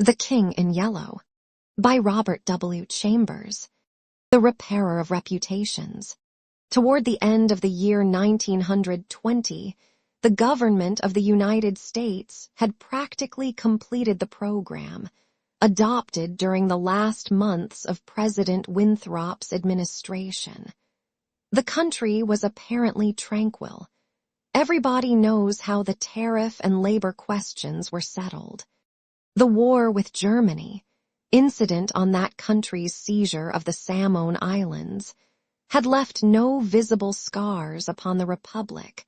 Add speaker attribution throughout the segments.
Speaker 1: The King in Yellow, by Robert W. Chambers. The Repairer of Reputations. Toward the end of the year 1920, the government of the United States had practically completed the program, adopted during the last months of President Winthrop's administration. The country was apparently tranquil. Everybody knows how the tariff and labor questions were settled. The war with Germany, incident on that country's seizure of the Samone Islands, had left no visible scars upon the Republic,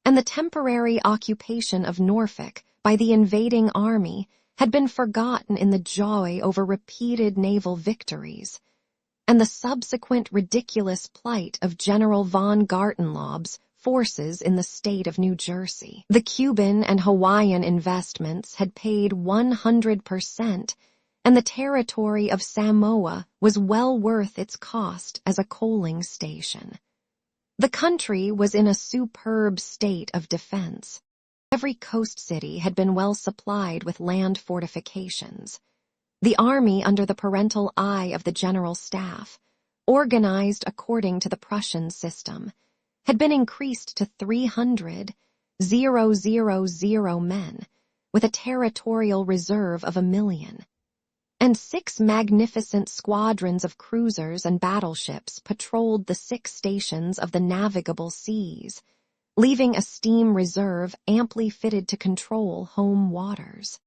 Speaker 1: and the temporary occupation of Norfolk by the invading army had been forgotten in the joy over repeated naval victories, and the subsequent ridiculous plight of General von Gartenlaub's forces in the state of New Jersey. The Cuban and Hawaiian investments had paid 100%, and the territory of Samoa was well worth its cost as a coaling station. The country was in a superb state of defense. Every coast city had been well supplied with land fortifications. The army, under the parental eye of the General Staff, organized according to the Prussian system, had been increased to 300,000 men, with a territorial reserve of 1,000,000. And 6 magnificent squadrons of cruisers and battleships patrolled the 6 stations of the navigable seas, leaving a steam reserve amply fitted to control home waters.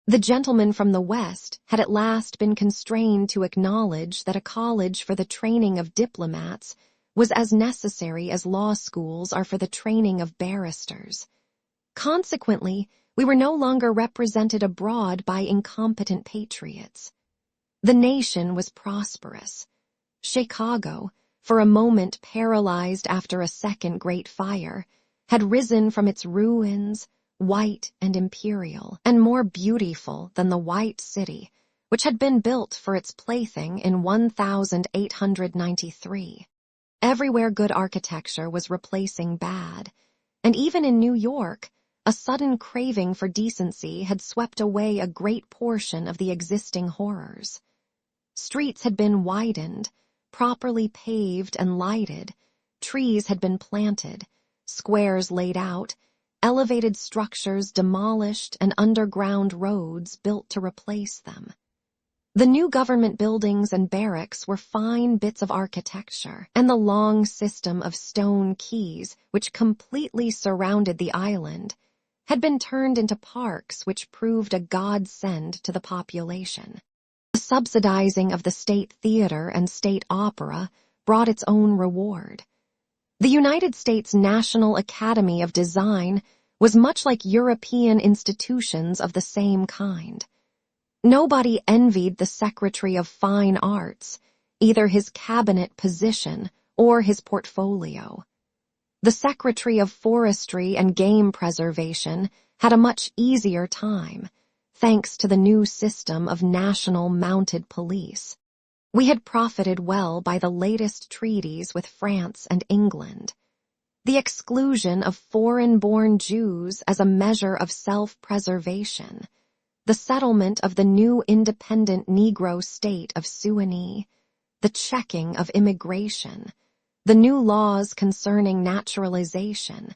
Speaker 1: The gentlemen from the West had at last been constrained to acknowledge that a college for the training of diplomats was as necessary as law schools are for the training of barristers. Consequently, we were no longer represented abroad by incompetent patriots. The nation was prosperous. Chicago, for a moment paralyzed after a second great fire, had risen from its ruins, white and imperial, and more beautiful than the White City, which had been built for its plaything in 1893. Everywhere good architecture was replacing bad, and even in New York, a sudden craving for decency had swept away a great portion of the existing horrors. Streets had been widened, properly paved and lighted, trees had been planted, squares laid out, elevated structures demolished, and underground roads built to replace them. The new government buildings and barracks were fine bits of architecture, and the long system of stone quays, which completely surrounded the island, had been turned into parks which proved a godsend to the population. The subsidizing of the state theater and state opera brought its own reward. The United States National Academy of Design was much like European institutions of the same kind. Nobody envied the Secretary of Fine Arts, either his cabinet position or his portfolio. The Secretary of Forestry and Game Preservation had a much easier time, thanks to the new system of national mounted police. We had profited well by the latest treaties with France and England. The exclusion of foreign-born Jews as a measure of self-preservation, the settlement of the new independent Negro state of Suwanee, the checking of immigration, the new laws concerning naturalization,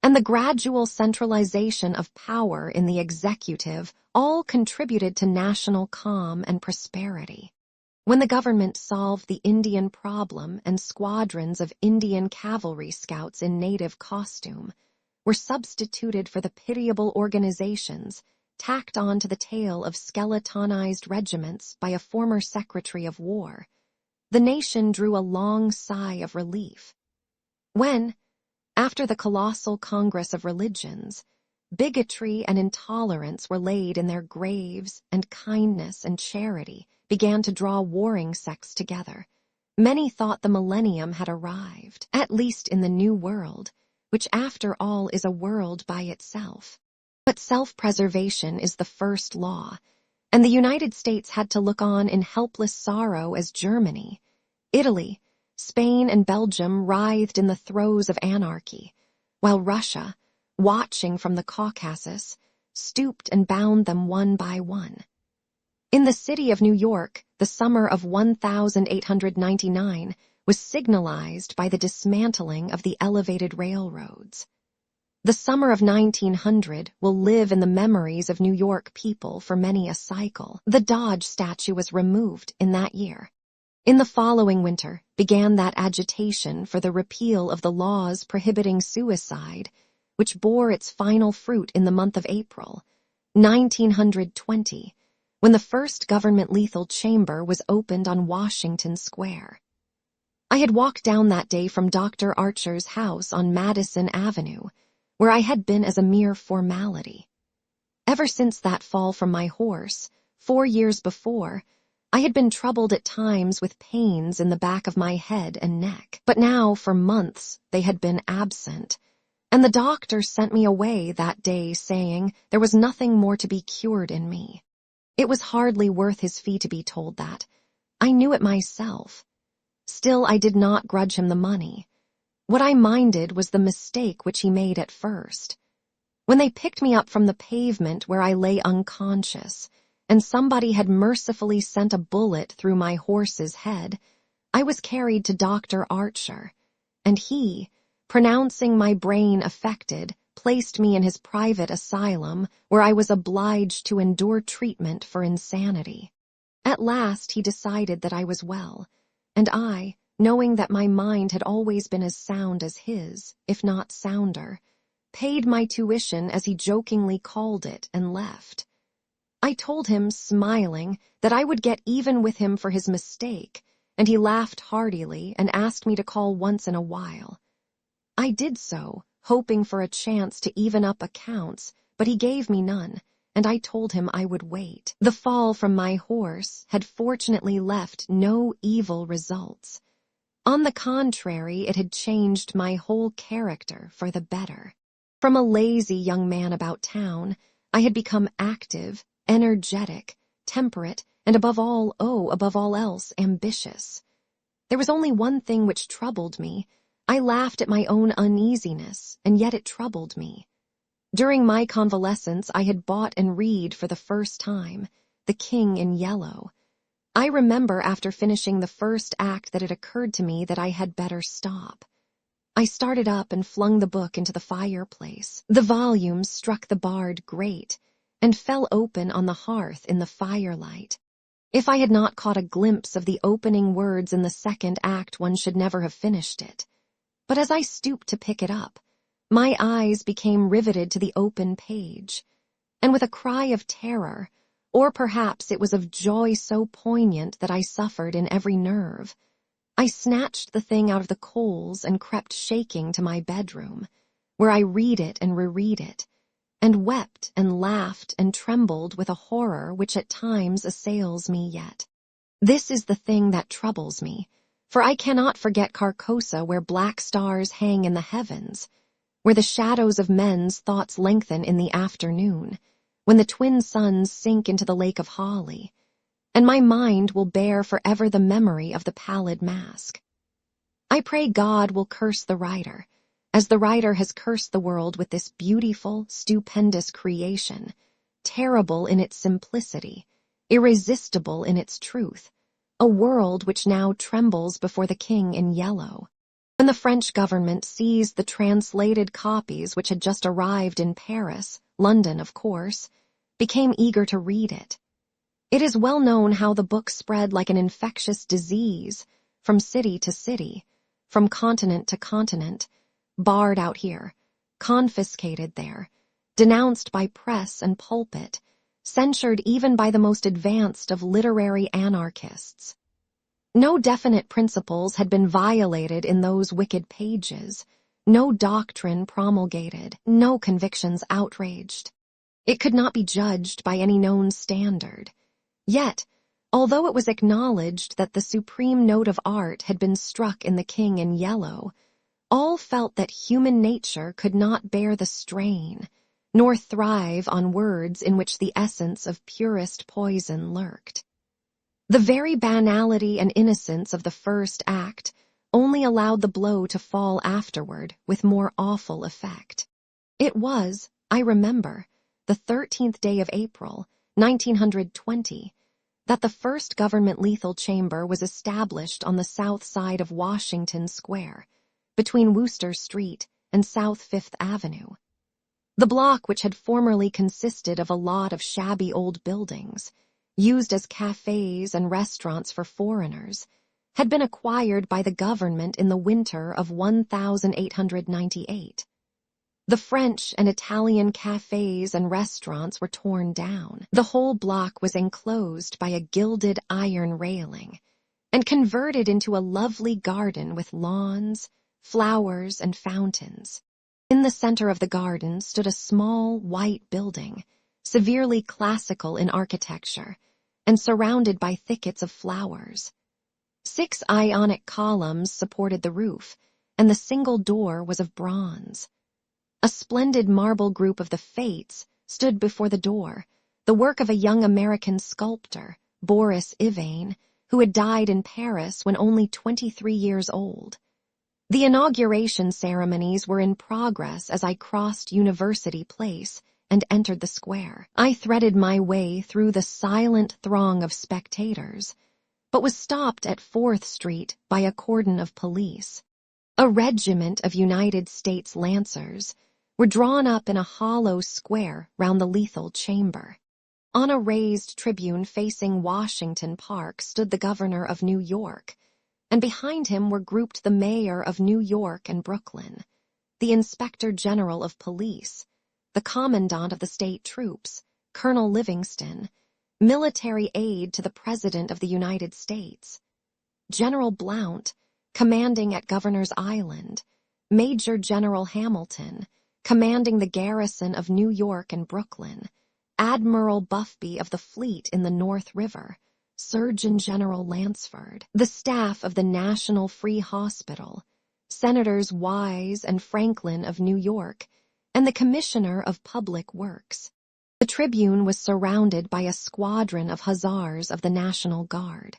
Speaker 1: and the gradual centralization of power in the executive all contributed to national calm and prosperity. When the government solved the Indian problem and squadrons of Indian cavalry scouts in native costume were substituted for the pitiable organizations tacked on to the tail of skeletonized regiments by a former Secretary of War, the nation drew a long sigh of relief. When, after the colossal Congress of Religions, bigotry and intolerance were laid in their graves and kindness and charity began to draw warring sects together, many thought the millennium had arrived, at least in the New World, which after all is a world by itself. But self-preservation is the first law, and the United States had to look on in helpless sorrow as Germany, Italy, Spain, and Belgium writhed in the throes of anarchy, while Russia, watching from the Caucasus, stooped and bound them one by one. In the city of New York, the summer of 1899 was signalized by the dismantling of the elevated railroads. The summer of 1900 will live in the memories of New York people for many a cycle. The Dodge statue was removed in that year. In the following winter began that agitation for the repeal of the laws prohibiting suicide, which bore its final fruit in the month of April, 1920, when the first government lethal chamber was opened on Washington Square. I had walked down that day from Dr. Archer's house on Madison Avenue, where I had been as a mere formality. Ever since that fall from my horse, 4 years before, I had been troubled at times with pains in the back of my head and neck. But now, for months, they had been absent, and the doctor sent me away that day saying there was nothing more to be cured in me. It was hardly worth his fee to be told that. I knew it myself. Still, I did not grudge him the money. What I minded was the mistake which he made at first. When they picked me up from the pavement where I lay unconscious, and somebody had mercifully sent a bullet through my horse's head, I was carried to Dr. Archer, and he, pronouncing my brain affected, placed me in his private asylum where I was obliged to endure treatment for insanity. At last he decided that I was well, and I, knowing that my mind had always been as sound as his, if not sounder, paid my tuition as he jokingly called it and left. I told him, smiling, that I would get even with him for his mistake, and he laughed heartily and asked me to call once in a while. I did so, hoping for a chance to even up accounts, but he gave me none, and I told him I would wait. The fall from my horse had fortunately left no evil results. On the contrary, it had changed my whole character for the better. From a lazy young man about town, I had become active, energetic, temperate, and above all else, ambitious. There was only one thing which troubled me. I laughed at my own uneasiness, and yet it troubled me. During my convalescence, I had bought and read for the first time The King in Yellow. I remember after finishing the first act that it occurred to me that I had better stop. I started up and flung the book into the fireplace. The volume struck the barred grate and fell open on the hearth in the firelight. If I had not caught a glimpse of the opening words in the second act, one should never have finished it. But as I stooped to pick it up, my eyes became riveted to the open page, and with a cry of terror, or perhaps it was of joy so poignant that I suffered in every nerve, I snatched the thing out of the coals and crept shaking to my bedroom, where I read it and reread it, and wept and laughed and trembled with a horror which at times assails me yet. This is the thing that troubles me, for I cannot forget Carcosa, where black stars hang in the heavens, where the shadows of men's thoughts lengthen in the afternoon, when the twin suns sink into the lake of Hawley, and my mind will bear forever the memory of the pallid mask. I pray God will curse the writer, as the writer has cursed the world with this beautiful, stupendous creation, terrible in its simplicity, irresistible in its truth, a world which now trembles before the King in Yellow. When the French government seized the translated copies which had just arrived in Paris, London, of course, became eager to read it. It is well known how the book spread like an infectious disease from city to city, from continent to continent, barred out here, confiscated there, denounced by press and pulpit, censured even by the most advanced of literary anarchists. No definite principles had been violated in those wicked pages, no doctrine promulgated, no convictions outraged. It could not be judged by any known standard. Yet, although it was acknowledged that the supreme note of art had been struck in The King in Yellow, all felt that human nature could not bear the strain, nor thrive on words in which the essence of purest poison lurked. The very banality and innocence of the first act only allowed the blow to fall afterward with more awful effect. It was, I remember, the 13th day of April, 1920, that the first government lethal chamber was established on the south side of Washington Square, between Wooster Street and South Fifth Avenue. The block, which had formerly consisted of a lot of shabby old buildings, used as cafes and restaurants for foreigners, had been acquired by the government in the winter of 1898. The French and Italian cafes and restaurants were torn down. The whole block was enclosed by a gilded iron railing and converted into a lovely garden with lawns, flowers, and fountains. In the center of the garden stood a small, white building, severely classical in architecture, and surrounded by thickets of flowers. 6 Ionic columns supported the roof, and the single door was of bronze. A splendid marble group of the Fates stood before the door, the work of a young American sculptor, Boris Yvain, who had died in Paris when only 23 years old. The inauguration ceremonies were in progress as I crossed University Place and entered the square. I threaded my way through the silent throng of spectators, but was stopped at 4th Street by a cordon of police. A regiment of United States Lancers were drawn up in a hollow square round the lethal chamber. On a raised tribune facing Washington Park stood the governor of New York, and behind him were grouped the mayor of New York and Brooklyn, the inspector general of police, the commandant of the state troops, Colonel Livingston, military aide to the President of the United States, General Blount, commanding at Governor's Island, Major General Hamilton, commanding the garrison of New York and Brooklyn, Admiral Buffby of the fleet in the North River, Surgeon General Lansford, the staff of the National Free Hospital, Senators Wise and Franklin of New York, and the Commissioner of Public Works. The tribune was surrounded by a squadron of hussars of the National Guard.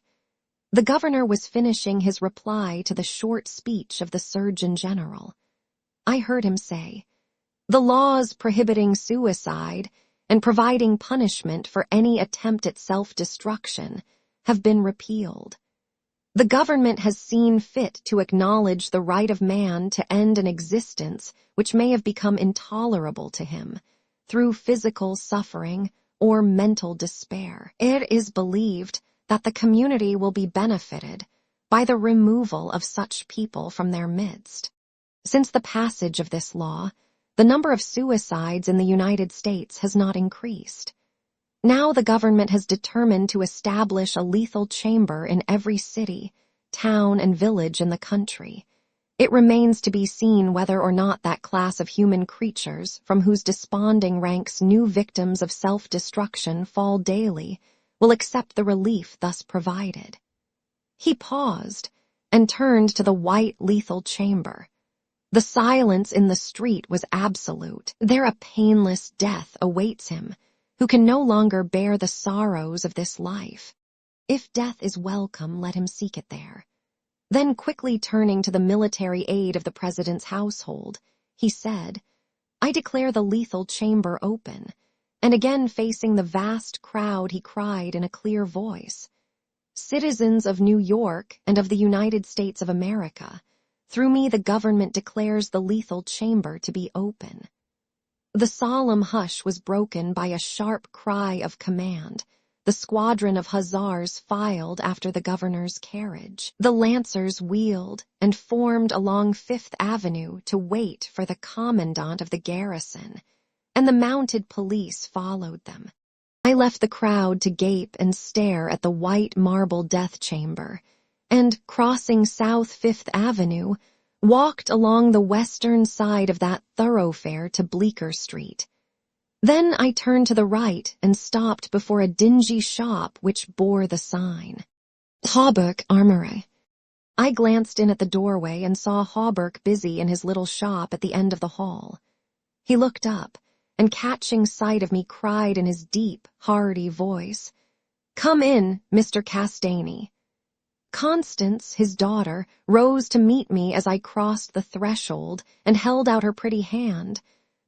Speaker 1: The governor was finishing his reply to the short speech of the Surgeon General. I heard him say, "The laws prohibiting suicide and providing punishment for any attempt at self-destruction have been repealed. The government has seen fit to acknowledge the right of man to end an existence which may have become intolerable to him, through physical suffering or mental despair. It is believed that the community will be benefited by the removal of such people from their midst. Since the passage of this law, the number of suicides in the United States has not increased. Now the government has determined to establish a lethal chamber in every city, town, and village in the country. It remains to be seen whether or not that class of human creatures from whose desponding ranks new victims of self-destruction fall daily will accept the relief thus provided." He paused and turned to the white lethal chamber. The silence in the street was absolute. There a painless death awaits him, who can no longer bear the sorrows of this life. If death is welcome, let him seek it there. Then quickly turning to the military aide of the president's household, he said, "I declare the lethal chamber open," and again facing the vast crowd he cried in a clear voice, "Citizens of New York and of the United States of America, through me the government declares the lethal chamber to be open." The solemn hush was broken by a sharp cry of command. The squadron of hussars filed after the governor's carriage. The Lancers wheeled and formed along Fifth Avenue to wait for the commandant of the garrison, and the mounted police followed them. I left the crowd to gape and stare at the white marble death chamber, and, crossing South Fifth Avenue, walked along the western side of that thoroughfare to Bleecker Street. Then I turned to the right and stopped before a dingy shop which bore the sign, Hawberk Armory. I glanced in at the doorway and saw Hawberk busy in his little shop at the end of the hall. He looked up, and catching sight of me cried in his deep, hearty voice, "Come in, Mr. Castaigne." Constance, his daughter, rose to meet me as I crossed the threshold and held out her pretty hand,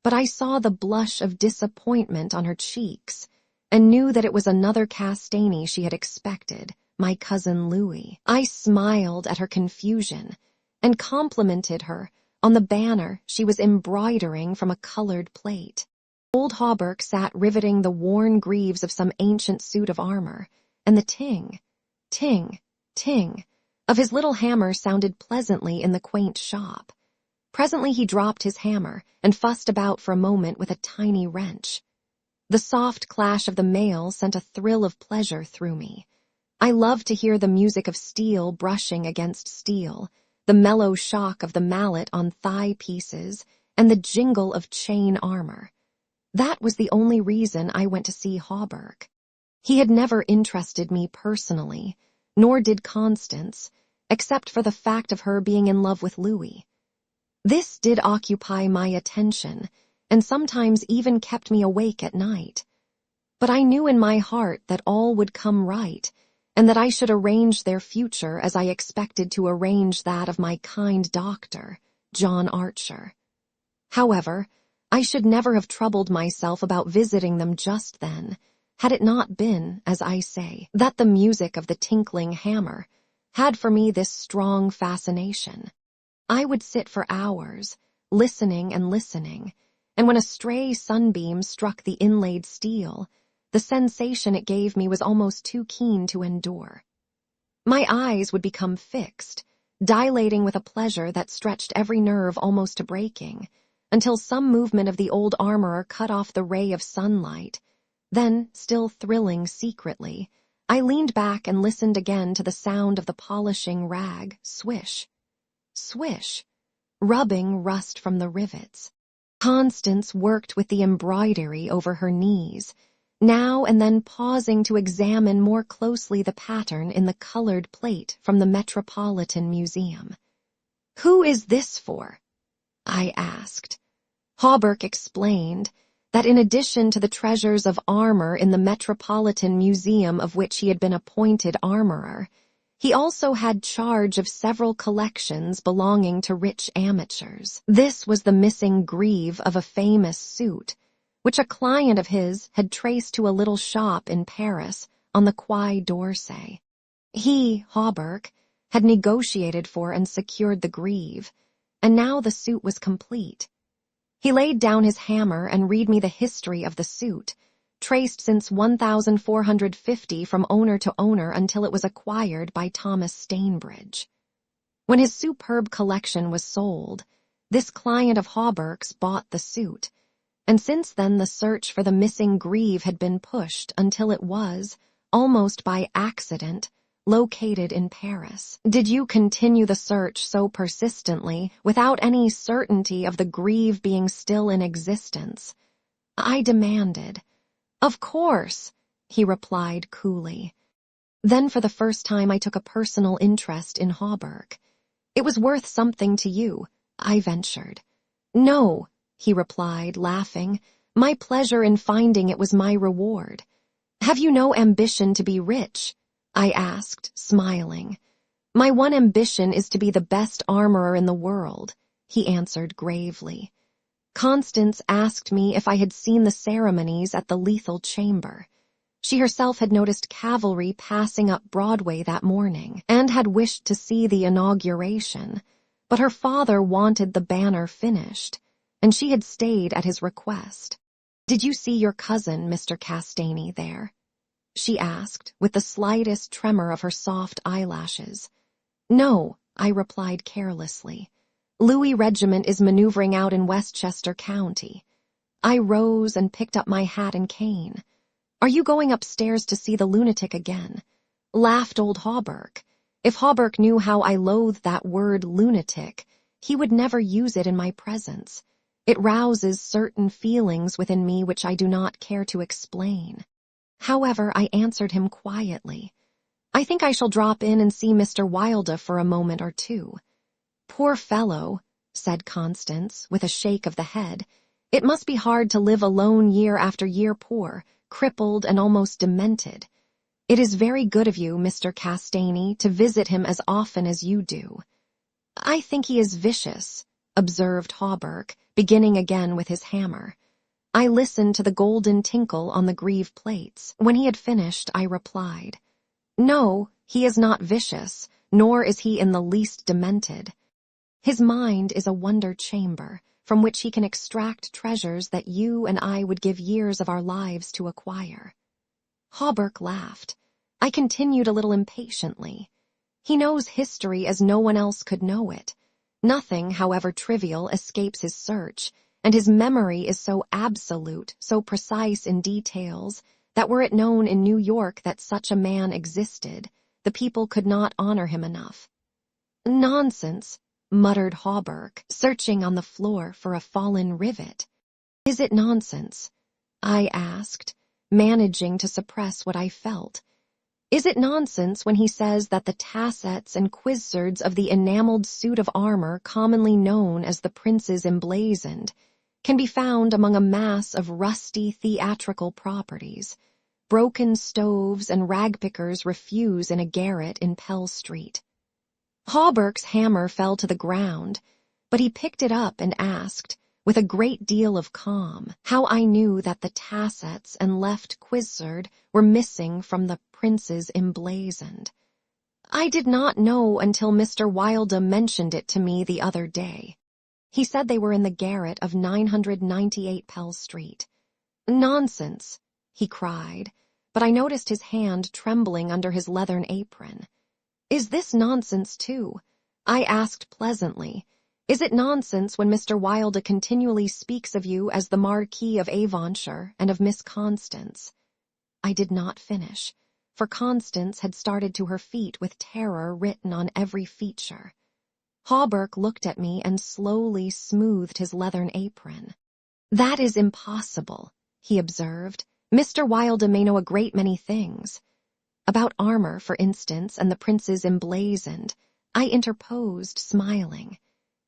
Speaker 1: but I saw the blush of disappointment on her cheeks, and knew that it was another Castaigne she had expected, my cousin Louis. I smiled at her confusion and complimented her on the banner she was embroidering from a colored plate. Old Hawberk sat riveting the worn greaves of some ancient suit of armor, and the ting, ting, ting of his little hammer sounded pleasantly in the quaint shop. Presently he dropped his hammer and fussed about for a moment with a tiny wrench. The soft clash of the mail sent a thrill of pleasure through me. I loved to hear the music of steel brushing against steel, the mellow shock of the mallet on thigh pieces, and the jingle of chain armor. That was the only reason I went to see Hawberk. He had never interested me personally, nor did Constance, except for the fact of her being in love with Louis. This did occupy my attention, and sometimes even kept me awake at night. But I knew in my heart that all would come right, and that I should arrange their future as I expected to arrange that of my kind doctor, John Archer. However, I should never have troubled myself about visiting them just then, had it not been, as I say, that the music of the tinkling hammer had for me this strong fascination. I would sit for hours, listening and listening, and when a stray sunbeam struck the inlaid steel, the sensation it gave me was almost too keen to endure. My eyes would become fixed, dilating with a pleasure that stretched every nerve almost to breaking, until some movement of the old armorer cut off the ray of sunlight. Then, still thrilling secretly, I leaned back and listened again to the sound of the polishing rag, swish, swish, rubbing rust from the rivets. Constance worked with the embroidery over her knees, now and then pausing to examine more closely the pattern in the colored plate from the Metropolitan Museum. "Who is this for?" I asked. Hawberk explained that in addition to the treasures of armor in the Metropolitan Museum of which he had been appointed armorer, he also had charge of several collections belonging to rich amateurs. This was the missing greave of a famous suit, which a client of his had traced to a little shop in Paris on the Quai d'Orsay. He, Hawberk, had negotiated for and secured the greave, and now the suit was complete. He laid down his hammer and read me the history of the suit, traced since 1450 from owner to owner until it was acquired by Thomas Stainbridge. When his superb collection was sold, this client of Hawberk's bought the suit, and since then the search for the missing greave had been pushed until it was, almost by accident, located in Paris. "Did you continue the search so persistently, without any certainty of the greave being still in existence?" I demanded. "Of course," he replied coolly. Then for the first time I took a personal interest in Hawberk. "It was worth something to you," I ventured. "No," he replied, laughing. "My pleasure in finding it was my reward." "Have you no ambition to be rich?" I asked, smiling. "My one ambition is to be the best armorer in the world," he answered gravely. Constance asked me if I had seen the ceremonies at the Lethal Chamber. She herself had noticed cavalry passing up Broadway that morning, and had wished to see the inauguration, but her father wanted the banner finished, and she had stayed at his request. "Did you see your cousin, Mr. Castaigne, there?" she asked, with the slightest tremor of her soft eyelashes. "No," I replied carelessly. "Louis' regiment is maneuvering out in Westchester County." I rose and picked up my hat and cane. "Are you going upstairs to see the lunatic again?" laughed old Hawberk. If Hawberk knew how I loathed that word lunatic, he would never use it in my presence. It rouses certain feelings within me which I do not care to explain. However, I answered him quietly. "I think I shall drop in and see Mr. Wilder for a moment or two." "Poor fellow," said Constance, with a shake of the head. "It must be hard to live alone year after year, poor, crippled, and almost demented. It is very good of you, Mr. Castaigne, to visit him as often as you do." "I think he is vicious," observed Hawberk, beginning again with his hammer. I listened to the golden tinkle on the greave plates. When he had finished, I replied, "No, he is not vicious, nor is he in the least demented. His mind is a wonder chamber, from which he can extract treasures that you and I would give years of our lives to acquire." Hawberk laughed. I continued a little impatiently. He knows history as no one else could know it. Nothing, however trivial, escapes his search, and his memory is so absolute, so precise in details, that were it known in New York that such a man existed, the people could not honor him enough. "Nonsense," muttered Hawberk, searching on the floor for a fallen rivet. "Is it nonsense?" I asked, managing to suppress what I felt. "Is it nonsense when he says that the tassets and quizzards of the enameled suit of armor commonly known as the Prince's Emblazoned can be found among a mass of rusty theatrical properties? Broken stoves and ragpickers refuse in a garret in Pell Street." Hawberk's hammer fell to the ground, but he picked it up and asked, with a great deal of calm, how I knew that the tassets and left quizzard were missing from the Prince's Emblazoned. "I did not know until Mr. Wilder mentioned it to me the other day. He said they were in the garret of 998 Pell Street. "Nonsense," he cried, but I noticed his hand trembling under his leathern apron. "Is this nonsense too?" I asked pleasantly. "Is it nonsense when Mr. Wilder continually speaks of you as the Marquis of Avonshire and of Miss Constance?" I did not finish, for Constance had started to her feet with terror written on every feature. Hawberk looked at me and slowly smoothed his leathern apron. "That is impossible," he observed. "Mr. Wilder may know a great many things." "About armor, for instance, and the Prince's Emblazoned," I interposed, smiling.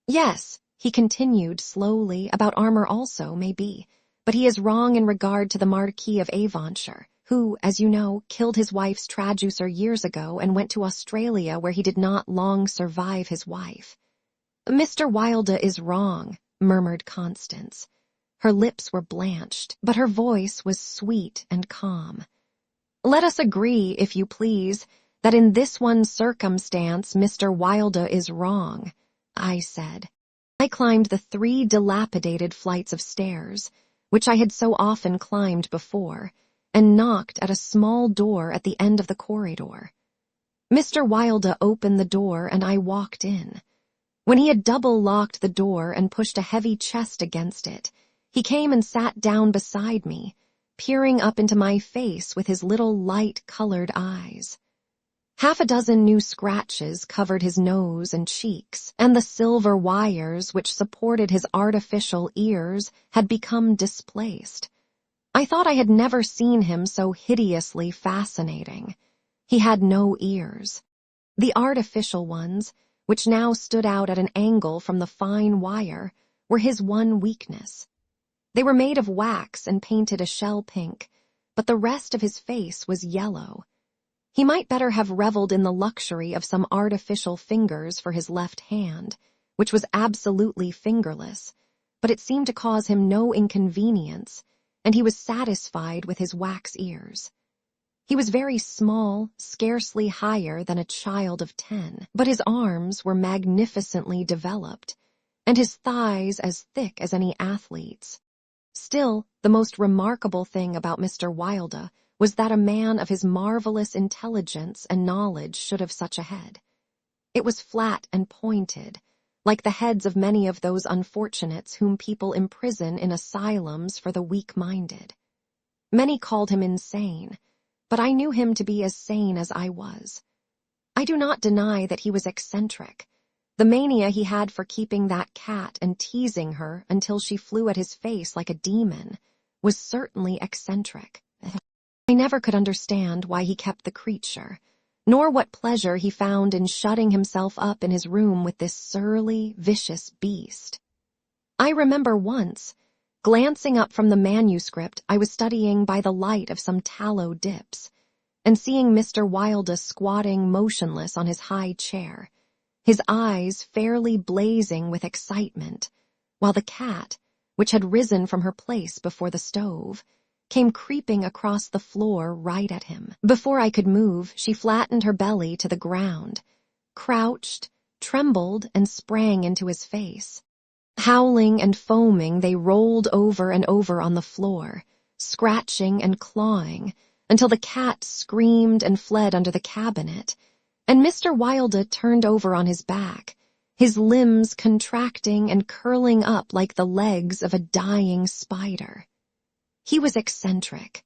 Speaker 1: "Yes," he continued slowly, "about armor also, may be, but he is wrong in regard to the Marquis of Avonshire, who, as you know, killed his wife's traducer years ago and went to Australia, where he did not long survive his wife." "Mr. Wilder is wrong," murmured Constance. Her lips were blanched, but her voice was sweet and calm. "Let us agree, if you please, that in this one circumstance Mr. Wilder is wrong," I said. I climbed the 3 dilapidated flights of stairs, which I had so often climbed before, and knocked at a small door at the end of the corridor. Mr. Wilder opened the door and I walked in. When he had double-locked the door and pushed a heavy chest against it, he came and sat down beside me, peering up into my face with his little light-colored eyes. Half a dozen new scratches covered his nose and cheeks, and the silver wires which supported his artificial ears had become displaced. I thought I had never seen him so hideously fascinating. He had no ears. The artificial ones, which now stood out at an angle from the fine wire, were his one weakness. They were made of wax and painted a shell pink, but the rest of his face was yellow. He might better have reveled in the luxury of some artificial fingers for his left hand, which was absolutely fingerless, but it seemed to cause him no inconvenience, and he was satisfied with his wax ears. He was very small, scarcely higher than a child of 10, but his arms were magnificently developed, and his thighs as thick as any athlete's. Still, the most remarkable thing about Mr. Wilder was that a man of his marvelous intelligence and knowledge should have such a head. It was flat and pointed, like the heads of many of those unfortunates whom people imprison in asylums for the weak-minded. Many called him insane, but I knew him to be as sane as I was. I do not deny that he was eccentric. The mania he had for keeping that cat and teasing her until she flew at his face like a demon was certainly eccentric. I never could understand why he kept the creature, nor what pleasure he found in shutting himself up in his room with this surly, vicious beast. I remember once, glancing up from the manuscript I was studying by the light of some tallow dips, and seeing Mr. Wilder squatting motionless on his high chair, his eyes fairly blazing with excitement, while the cat, which had risen from her place before the stove, came creeping across the floor right at him. Before I could move, she flattened her belly to the ground, crouched, trembled, and sprang into his face. Howling and foaming, they rolled over and over on the floor, scratching and clawing, until the cat screamed and fled under the cabinet, and Mr. Wilder turned over on his back, his limbs contracting and curling up like the legs of a dying spider. He was eccentric.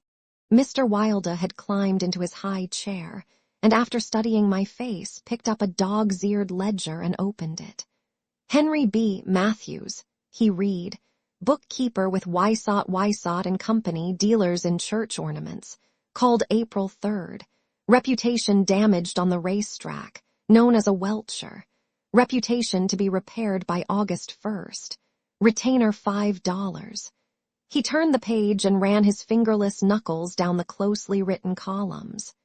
Speaker 1: Mr. Wilder had climbed into his high chair, and after studying my face, picked up a dog's-eared ledger and opened it. Henry B. Matthews, he read, bookkeeper with Wysott and Company, dealers in church ornaments, called April 3rd, reputation damaged on the racetrack, known as a welcher, reputation to be repaired by August 1st, retainer $5. He turned the page and ran his fingerless knuckles down the closely written columns.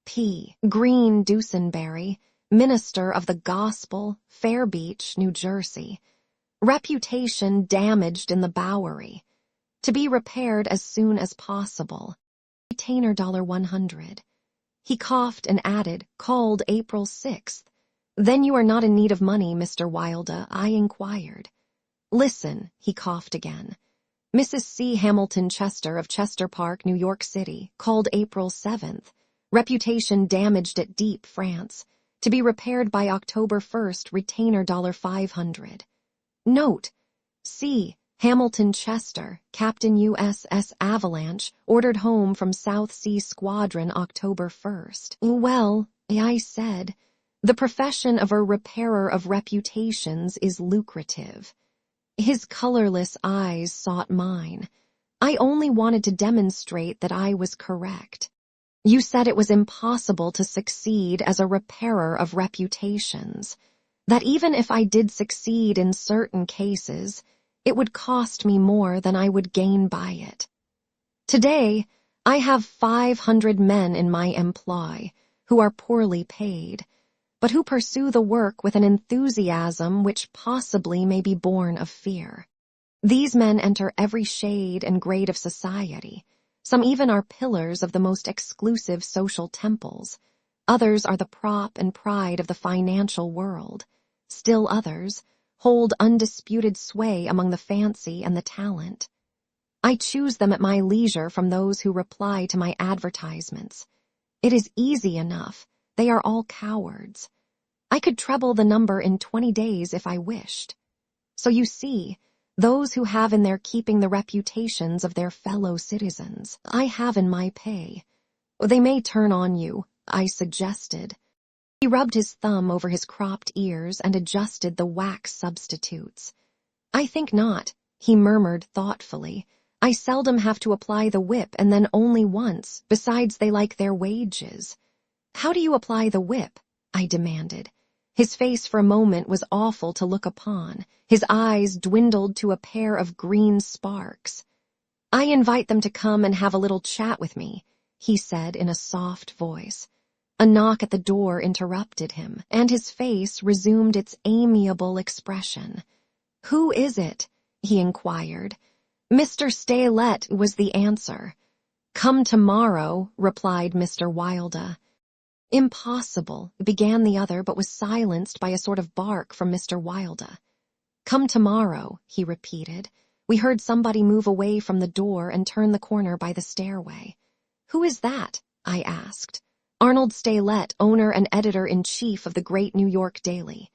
Speaker 1: P. Green Dusenberry, minister of the gospel, Fair Beach, New Jersey. Reputation damaged in the Bowery. To be repaired as soon as possible. Retainer $100. He coughed and added, called April 6th. Then you are not in need of money, Mr. Wilder, I inquired. Listen, he coughed again. Mrs. C. Hamilton Chester of Chester Park, New York City, called April 7th. Reputation damaged at Deep, France. To be repaired by October 1st, retainer $500. Note, C. Hamilton Chester, Captain USS Avalanche, ordered home from South Sea Squadron October 1st. Well, I said, the profession of a repairer of reputations is lucrative. His colorless eyes sought mine. I only wanted to demonstrate that I was correct. You said it was impossible to succeed as a repairer of reputations, that even if I did succeed in certain cases, it would cost me more than I would gain by it. Today, I have 500 men in my employ who are poorly paid, but who pursue the work with an enthusiasm which possibly may be born of fear. These men enter every shade and grade of society. Some even are pillars of the most exclusive social temples. Others are the prop and pride of the financial world. Still others hold undisputed sway among the fancy and the talent. I choose them at my leisure from those who reply to my advertisements. It is easy enough. They are all cowards. I could treble the number in 20 days if I wished. So you see, those who have in their keeping the reputations of their fellow citizens, I have in my pay. They may turn on you, I suggested. He rubbed his thumb over his cropped ears and adjusted the wax substitutes. I think not, he murmured thoughtfully. I seldom have to apply the whip and then only once, besides they like their wages. How do you apply the whip? I demanded. His face for a moment was awful to look upon. His eyes dwindled to a pair of green sparks. I invite them to come and have a little chat with me, he said in a soft voice. A knock at the door interrupted him, and his face resumed its amiable expression. Who is it? He inquired. Mr. Steylette was the answer. Come tomorrow, replied Mr. Wilder. Impossible, began the other, but was silenced by a sort of bark from Mr. Wilder. Come tomorrow, he repeated. We heard somebody move away from the door and turn the corner by the stairway. Who is that? I asked. Arnold Steylette, owner and editor-in-chief of the great New York Daily.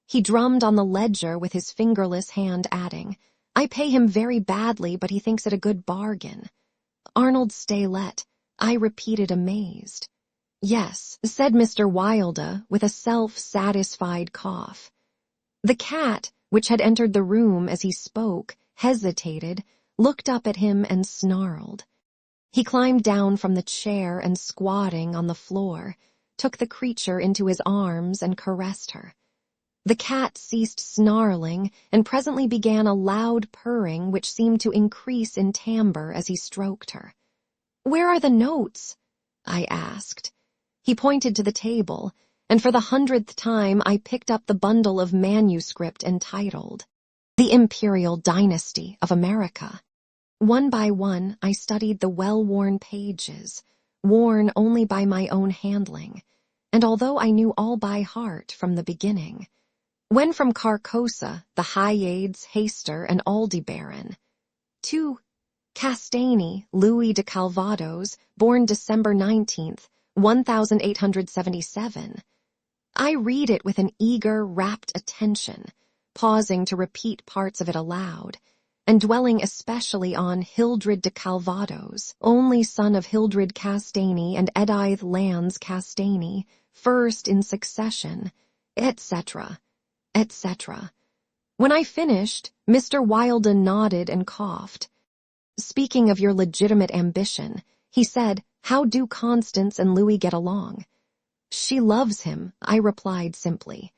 Speaker 1: He drummed on the ledger with his fingerless hand, adding, I pay him very badly, but he thinks it a good bargain. Arnold Steylette, I repeated amazed. Yes, said Mr. Wilder with a self-satisfied cough. The cat, which had entered the room as he spoke, hesitated, looked up at him and snarled. He climbed down from the chair and, squatting on the floor, took the creature into his arms and caressed her. The cat ceased snarling and presently began a loud purring which seemed to increase in timbre as he stroked her. Where are the notes? I asked. He pointed to the table, and for the 100th time I picked up the bundle of manuscript entitled the imperial dynasty of America. One by one, I studied the well-worn pages, worn only by my own handling, and although I knew all by heart from the beginning, when from Carcosa, the Hyades, Hayster, and Aldebaran, to Castaigne, Louis de Calvados, born December 19th, 1877, I read it with an eager, rapt attention, pausing to repeat parts of it aloud, and dwelling especially on Hildred de Calvados, only son of Hildred Castaigne and Edith Lands Castaigne, first in succession, etc., etc. When I finished, Mr. Wilder nodded and coughed. Speaking of your legitimate ambition, he said, "How do Constance and Louis get along?" "She loves him," I replied simply.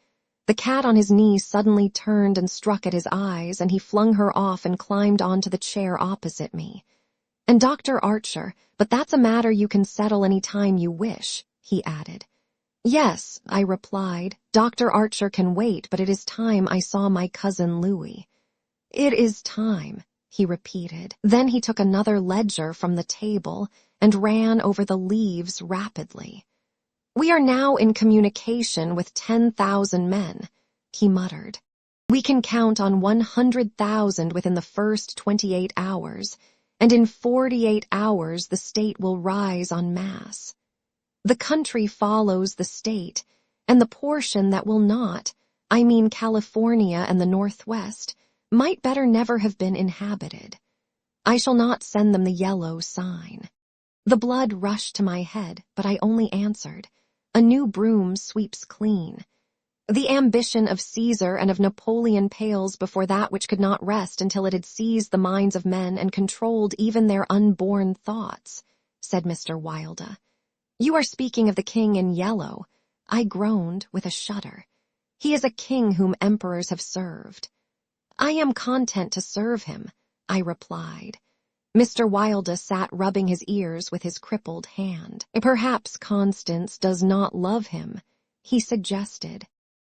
Speaker 1: The cat on his knee suddenly turned and struck at his eyes, and he flung her off and climbed onto the chair opposite me. "And Dr. Archer, but that's a matter you can settle any time you wish," he added. "Yes," I replied, "Dr. Archer can wait, but it is time I saw my cousin Louis." "It is time," he repeated. Then he took another ledger from the table and ran over the leaves rapidly. "We are now in communication with 10,000 men," he muttered. "We can count on 100,000 within the first 28 hours, and in 48 hours the state will rise en masse. The country follows the state, and the portion that will not, I mean California and the Northwest, might better never have been inhabited. I shall not send them the yellow sign." The blood rushed to my head, but I only answered, "A new broom sweeps clean." The ambition of Caesar and of Napoleon pales before that which could not rest until it had seized the minds of men and controlled even their unborn thoughts, said Mr. Wilder. "You are speaking of the king in yellow," I groaned with a shudder. "He is a king whom emperors have served." "I am content to serve him," I replied. Mr. Wilder sat rubbing his ears with his crippled hand. "Perhaps Constance does not love him," he suggested.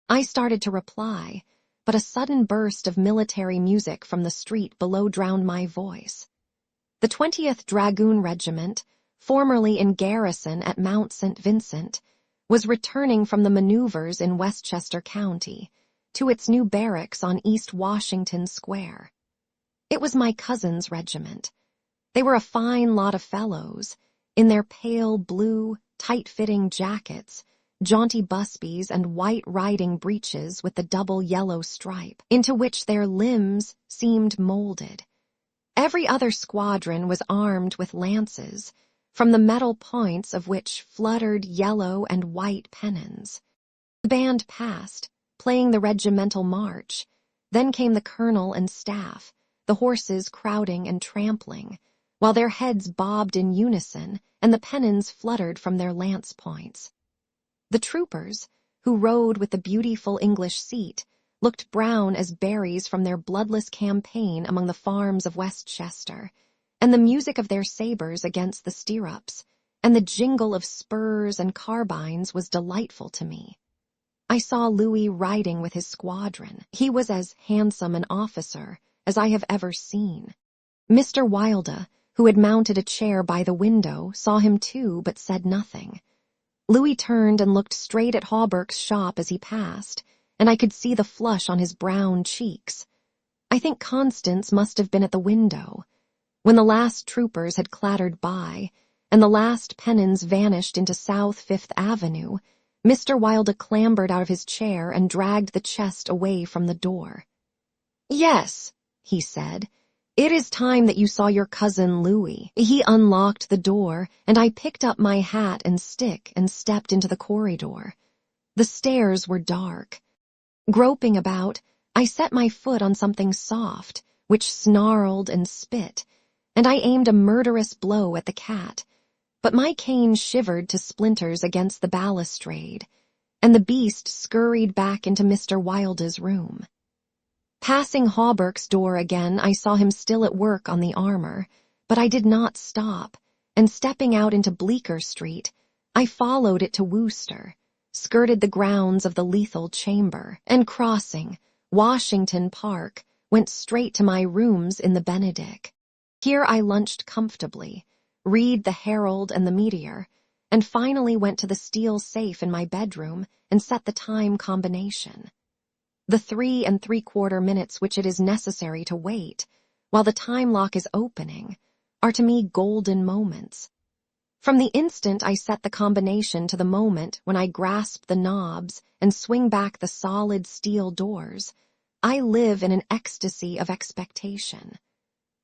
Speaker 1: I started to reply, but a sudden burst of military music from the street below drowned my voice. The 20th Dragoon Regiment, formerly in garrison at Mount St. Vincent, was returning from the maneuvers in Westchester County to its new barracks on East Washington Square. It was my cousin's regiment. They were a fine lot of fellows, in their pale blue, tight-fitting jackets, jaunty busbies, and white riding breeches with the double yellow stripe, into which their limbs seemed molded. Every other squadron was armed with lances, from the metal points of which fluttered yellow and white pennons. The band passed, playing the regimental march. Then came the colonel and staff, the horses crowding and trampling, while their heads bobbed in unison and the pennons fluttered from their lance points. The troopers, who rode with the beautiful English seat, looked brown as berries from their bloodless campaign among the farms of Westchester, and the music of their sabers against the stirrups, and the jingle of spurs and carbines was delightful to me. I saw Louis riding with his squadron. He was as handsome an officer as I have ever seen. Mr. Wilder, who had mounted a chair by the window, saw him too, but said nothing. Louis turned and looked straight at Hawberk's shop as he passed, and I could see the flush on his brown cheeks. I think Constance must have been at the window. When the last troopers had clattered by, and the last pennons vanished into South Fifth Avenue, Mr. Wilder clambered out of his chair and dragged the chest away from the door. "Yes," he said, "it is time that you saw your cousin Louis." He unlocked the door, and I picked up my hat and stick and stepped into the corridor. The stairs were dark. Groping about, I set my foot on something soft, which snarled and spit, and I aimed a murderous blow at the cat, but my cane shivered to splinters against the balustrade, and the beast scurried back into Mr. Wilder's room. Passing Hawberk's door again, I saw him still at work on the armor, but I did not stop, and stepping out into Bleecker Street, I followed it to Wooster, skirted the grounds of the lethal chamber, and crossing Washington Park, went straight to my rooms in the Benedict. Here I lunched comfortably, read the Herald and the Meteor, and finally went to the steel safe in my bedroom and set the time combination. The 3 3/4 minutes which it is necessary to wait, while the time lock is opening, are to me golden moments. From the instant I set the combination to the moment when I grasp the knobs and swing back the solid steel doors, I live in an ecstasy of expectation.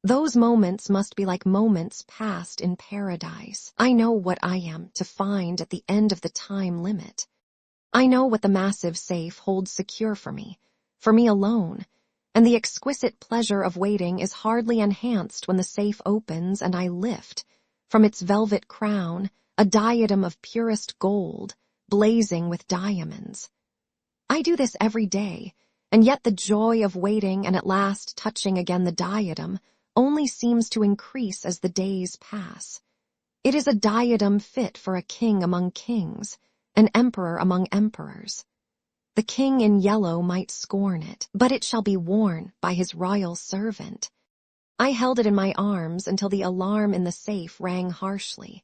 Speaker 1: Those moments must be like moments passed in paradise. I know what I am to find at the end of the time limit. I know what the massive safe holds secure for me alone, and the exquisite pleasure of waiting is hardly enhanced when the safe opens and I lift, from its velvet crown, a diadem of purest gold, blazing with diamonds. I do this every day, and yet the joy of waiting and at last touching again the diadem only seems to increase as the days pass. It is a diadem fit for a king among kings, an emperor among emperors. The king in yellow might scorn it, but it shall be worn by his royal servant. I held it in my arms until the alarm in the safe rang harshly,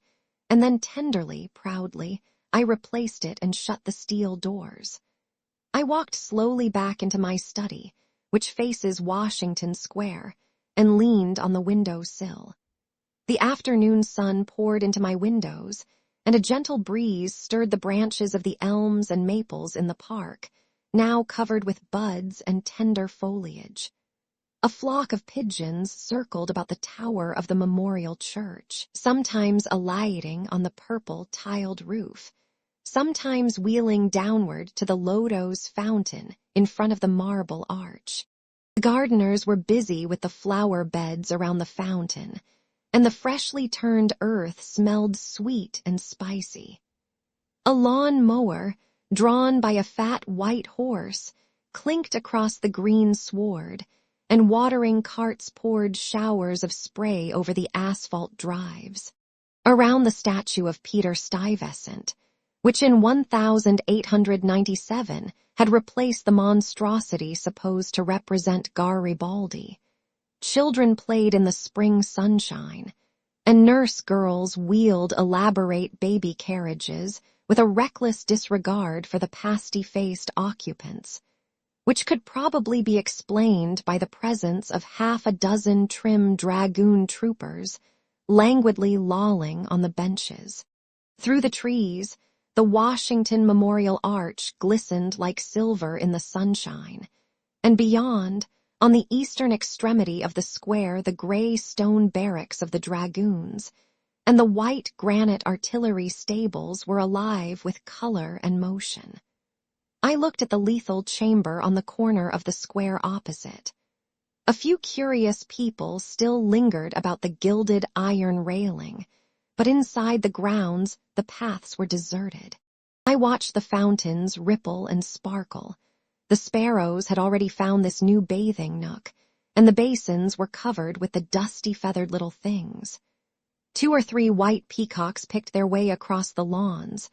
Speaker 1: and then tenderly, proudly, I replaced it and shut the steel doors. I walked slowly back into my study, which faces Washington Square, and leaned on the window sill. The afternoon sun poured into my windows, and a gentle breeze stirred the branches of the elms and maples in the park, now covered with buds and tender foliage. A flock of pigeons circled about the tower of the memorial church, sometimes alighting on the purple tiled roof, sometimes wheeling downward to the lotos fountain in front of the marble arch. The gardeners were busy with the flower beds around the fountain, and the freshly turned earth smelled sweet and spicy. A lawn mower, drawn by a fat white horse, clinked across the green sward, and watering carts poured showers of spray over the asphalt drives. Around the statue of Peter Stuyvesant, which in 1897 had replaced the monstrosity supposed to represent Garibaldi, children played in the spring sunshine, and nurse girls wheeled elaborate baby carriages with a reckless disregard for the pasty-faced occupants, which could probably be explained by the presence of half a dozen trim dragoon troopers languidly lolling on the benches. Through the trees, the Washington Memorial Arch glistened like silver in the sunshine, and beyond, on the eastern extremity of the square, the gray stone barracks of the dragoons, and the white granite artillery stables were alive with color and motion. I looked at the lethal chamber on the corner of the square opposite. A few curious people still lingered about the gilded iron railing, but inside the grounds the paths were deserted. I watched the fountains ripple and sparkle. The sparrows had already found this new bathing nook, and the basins were covered with the dusty feathered little things. 2 or 3 white peacocks picked their way across the lawns,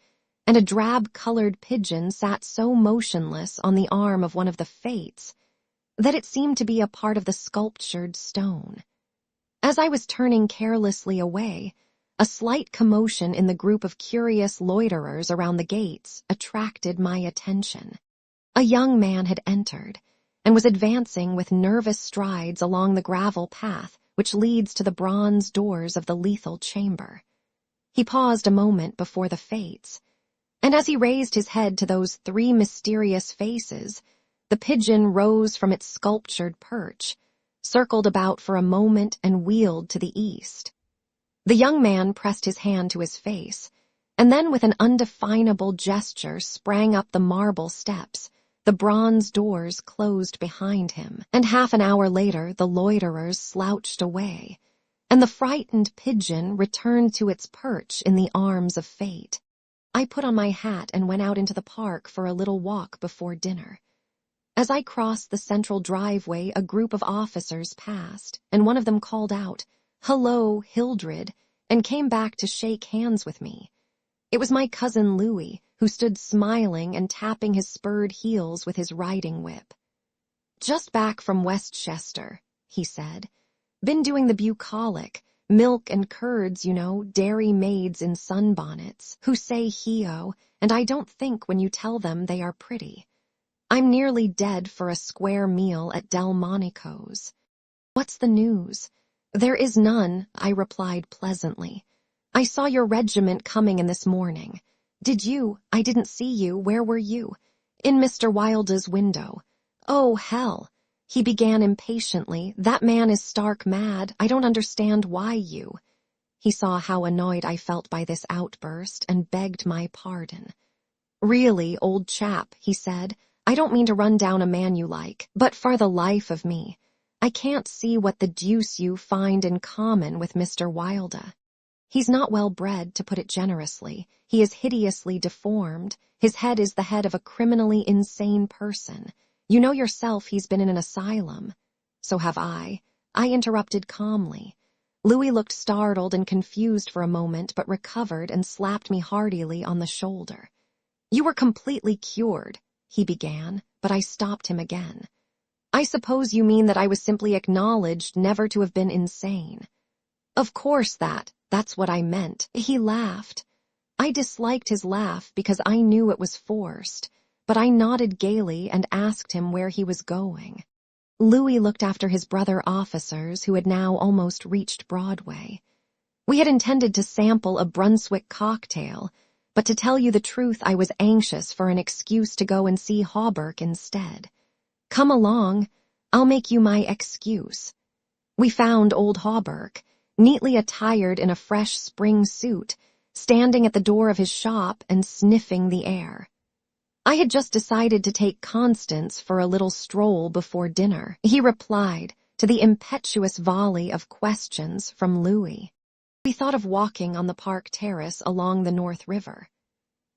Speaker 1: and a drab-colored pigeon sat so motionless on the arm of one of the fates that it seemed to be a part of the sculptured stone. As I was turning carelessly away, a slight commotion in the group of curious loiterers around the gates attracted my attention. A young man had entered, and was advancing with nervous strides along the gravel path which leads to the bronze doors of the lethal chamber. He paused a moment before the fates, and as he raised his head to those 3 mysterious faces, the pigeon rose from its sculptured perch, circled about for a moment and wheeled to the east. The young man pressed his hand to his face, and then with an undefinable gesture sprang up the marble steps. The bronze doors closed behind him, and half an hour later the loiterers slouched away, and the frightened pigeon returned to its perch in the arms of fate. I put on my hat and went out into the park for a little walk before dinner. As I crossed the central driveway, a group of officers passed, and one of them called out, "Hello, Hildred," and came back to shake hands with me. It was my cousin Louis, who stood smiling and tapping his spurred heels with his riding whip. "Just back from Westchester," he said. "Been doing the bucolic, milk and curds, dairy maids in sunbonnets, who say heo, and I don't think when you tell them they are pretty. I'm nearly dead for a square meal at Delmonico's." "What's the news?" "There is none," I replied pleasantly. "I saw your regiment coming in this morning." "Did you? I didn't see you. Where were you?" "In Mr. Wilda's window." "Oh, hell," he began impatiently. "That man is stark mad. I don't understand why you—" He saw how annoyed I felt by this outburst and begged my pardon. "Really, old chap," he said, "I don't mean to run down a man you like, but for the life of me, I can't see what the deuce you find in common with Mr. Wilda. He's not well bred, to put it generously. He is hideously deformed. His head is the head of a criminally insane person. You know yourself he's been in an asylum." "So have I," I interrupted calmly. Louis looked startled and confused for a moment, but recovered and slapped me heartily on the shoulder. "You were completely cured," he began, but I stopped him again. "I suppose you mean that I was simply acknowledged never to have been insane." "Of course that's what I meant." He laughed. I disliked his laugh because I knew it was forced, but I nodded gaily and asked him where he was going. Louis looked after his brother officers, who had now almost reached Broadway. We had intended to sample a Brunswick cocktail, but to tell you the truth, I was anxious for an excuse to go and see Hawberk instead. "Come along, I'll make you my excuse." We found old Hawberk, neatly attired in a fresh spring suit, standing at the door of his shop and sniffing the air. "I had just decided to take Constance for a little stroll before dinner," he replied to the impetuous volley of questions from Louis. "We thought of walking on the park terrace along the North River."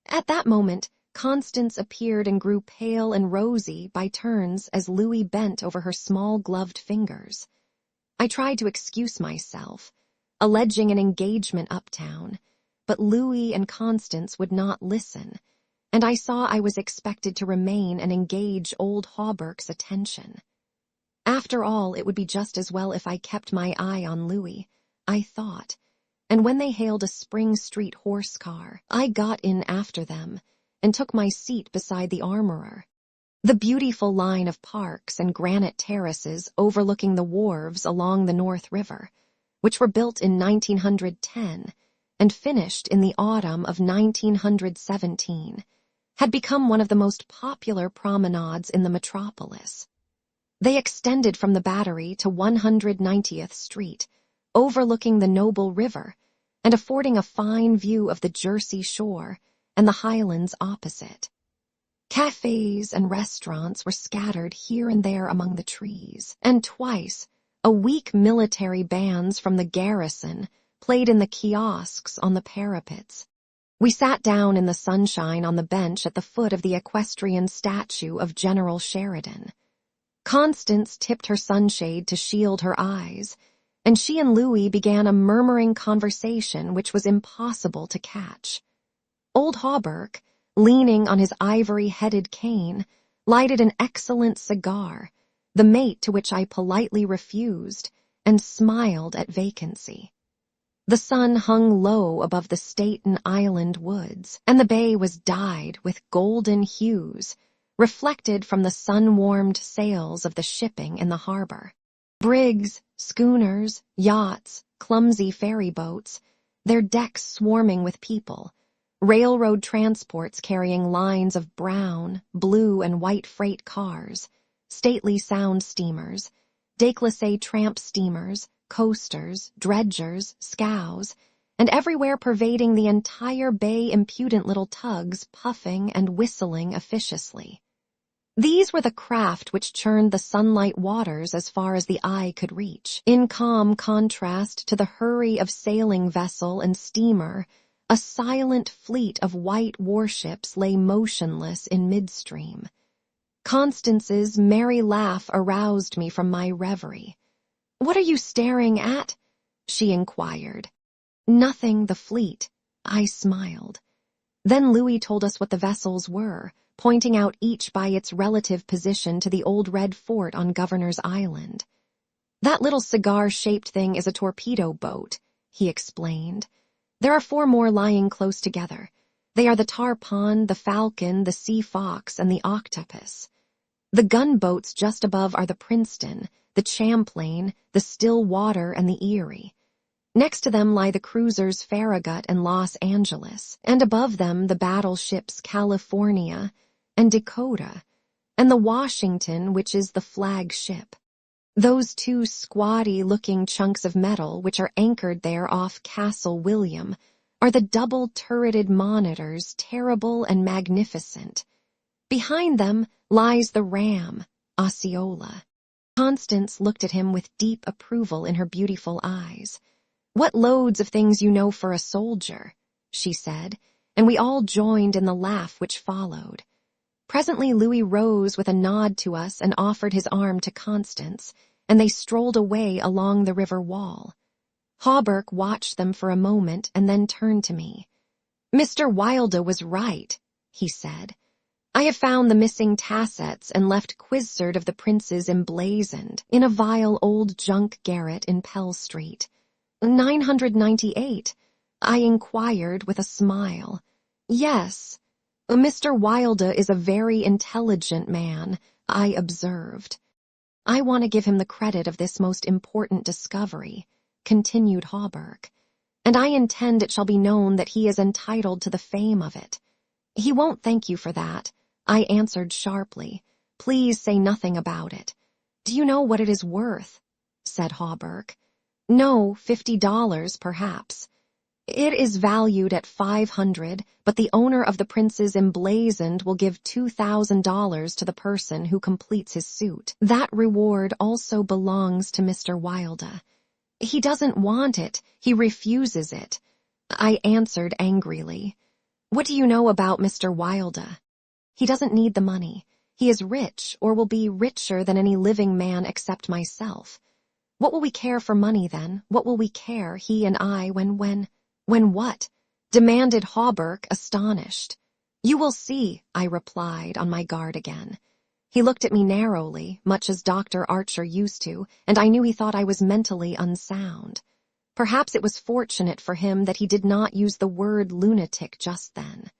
Speaker 1: At that moment, Constance appeared and grew pale and rosy by turns as Louis bent over her small gloved fingers. I tried to excuse myself, alleging an engagement uptown, but Louis and Constance would not listen, and I saw I was expected to remain and engage old Hawberk's attention. After all, it would be just as well if I kept my eye on Louis, I thought, and when they hailed a Spring Street horse car, I got in after them and took my seat beside the armorer. The beautiful line of parks and granite terraces overlooking the wharves along the North River, which were built in 1910 and finished in the autumn of 1917, had become one of the most popular promenades in the metropolis. They extended from the Battery to 190th Street, overlooking the noble river and affording a fine view of the Jersey Shore and the Highlands opposite. Cafes and restaurants were scattered here and there among the trees, and twice a week military bands from the garrison played in the kiosks on the parapets. We sat down in the sunshine on the bench at the foot of the equestrian statue of General Sheridan. Constance tipped her sunshade to shield her eyes, and she and Louis began a murmuring conversation which was impossible to catch. Old Hawberk, leaning on his ivory-headed cane, lighted an excellent cigar, the mate to which I politely refused, and smiled at vacancy. The sun hung low above the Staten Island woods, and the bay was dyed with golden hues, reflected from the sun-warmed sails of the shipping in the harbor. Brigs, schooners, yachts, clumsy ferry boats, their decks swarming with people, railroad transports carrying lines of brown, blue, and white freight cars, stately sound steamers, déclassé tramp steamers, coasters, dredgers, scows, and everywhere pervading the entire bay impudent little tugs puffing and whistling officiously. These were the craft which churned the sunlight waters as far as the eye could reach. In calm contrast to the hurry of sailing vessel and steamer, a silent fleet of white warships lay motionless in midstream. Constance's merry laugh aroused me from my reverie. "What are you staring at?" she inquired. "Nothing, the fleet," I smiled. Then Louis told us what the vessels were, pointing out each by its relative position to the old red fort on Governor's Island. "That little cigar-shaped thing is a torpedo boat," he explained. "There are 4 more lying close together. They are the tarpon, the falcon, the sea fox, and the octopus. The gunboats just above are the Princeton, the Champlain, the Stillwater, and the Erie. Next to them lie the cruisers Farragut and Los Angeles, and above them the battleships California and Dakota, and the Washington, which is the flagship. Those 2 squatty-looking chunks of metal which are anchored there off Castle William are the double-turreted monitors, terrible and magnificent. Behind them lies the ram, Osceola." Constance looked at him with deep approval in her beautiful eyes. "What loads of things you know for a soldier," she said, and we all joined in the laugh which followed. Presently Louis rose with a nod to us and offered his arm to Constance, and they strolled away along the river wall. Hawberk watched them for a moment and then turned to me. "Mr. Wilder was right," he said. "I have found the missing tassets and left Quizzard of the Princes emblazoned in a vile old junk garret in Pell Street. 998, I inquired with a smile. "Yes, Mr. Wilder is a very intelligent man," I observed. "I want to give him the credit of this most important discovery," continued Hawberk, "and I intend it shall be known that he is entitled to the fame of it." "He won't thank you for that," I answered sharply. "Please say nothing about it." "Do you know what it is worth?" said Hawberk. "No, $50, perhaps." "It is valued at 500, but the owner of the Prince's emblazoned will give $2,000 to the person who completes his suit. That reward also belongs to Mr. Wilder." "He doesn't want it. He refuses it," I answered angrily. "What do you know about Mr. Wilder?" "He doesn't need the money. He is rich, or will be richer than any living man except myself. What will we care for money then? What will we care, he and I, when what?" demanded Hawberk, astonished. "You will see," I replied, on my guard again. He looked at me narrowly, much as Dr. Archer used to, and I knew he thought I was mentally unsound. Perhaps it was fortunate for him that he did not use the word lunatic just then.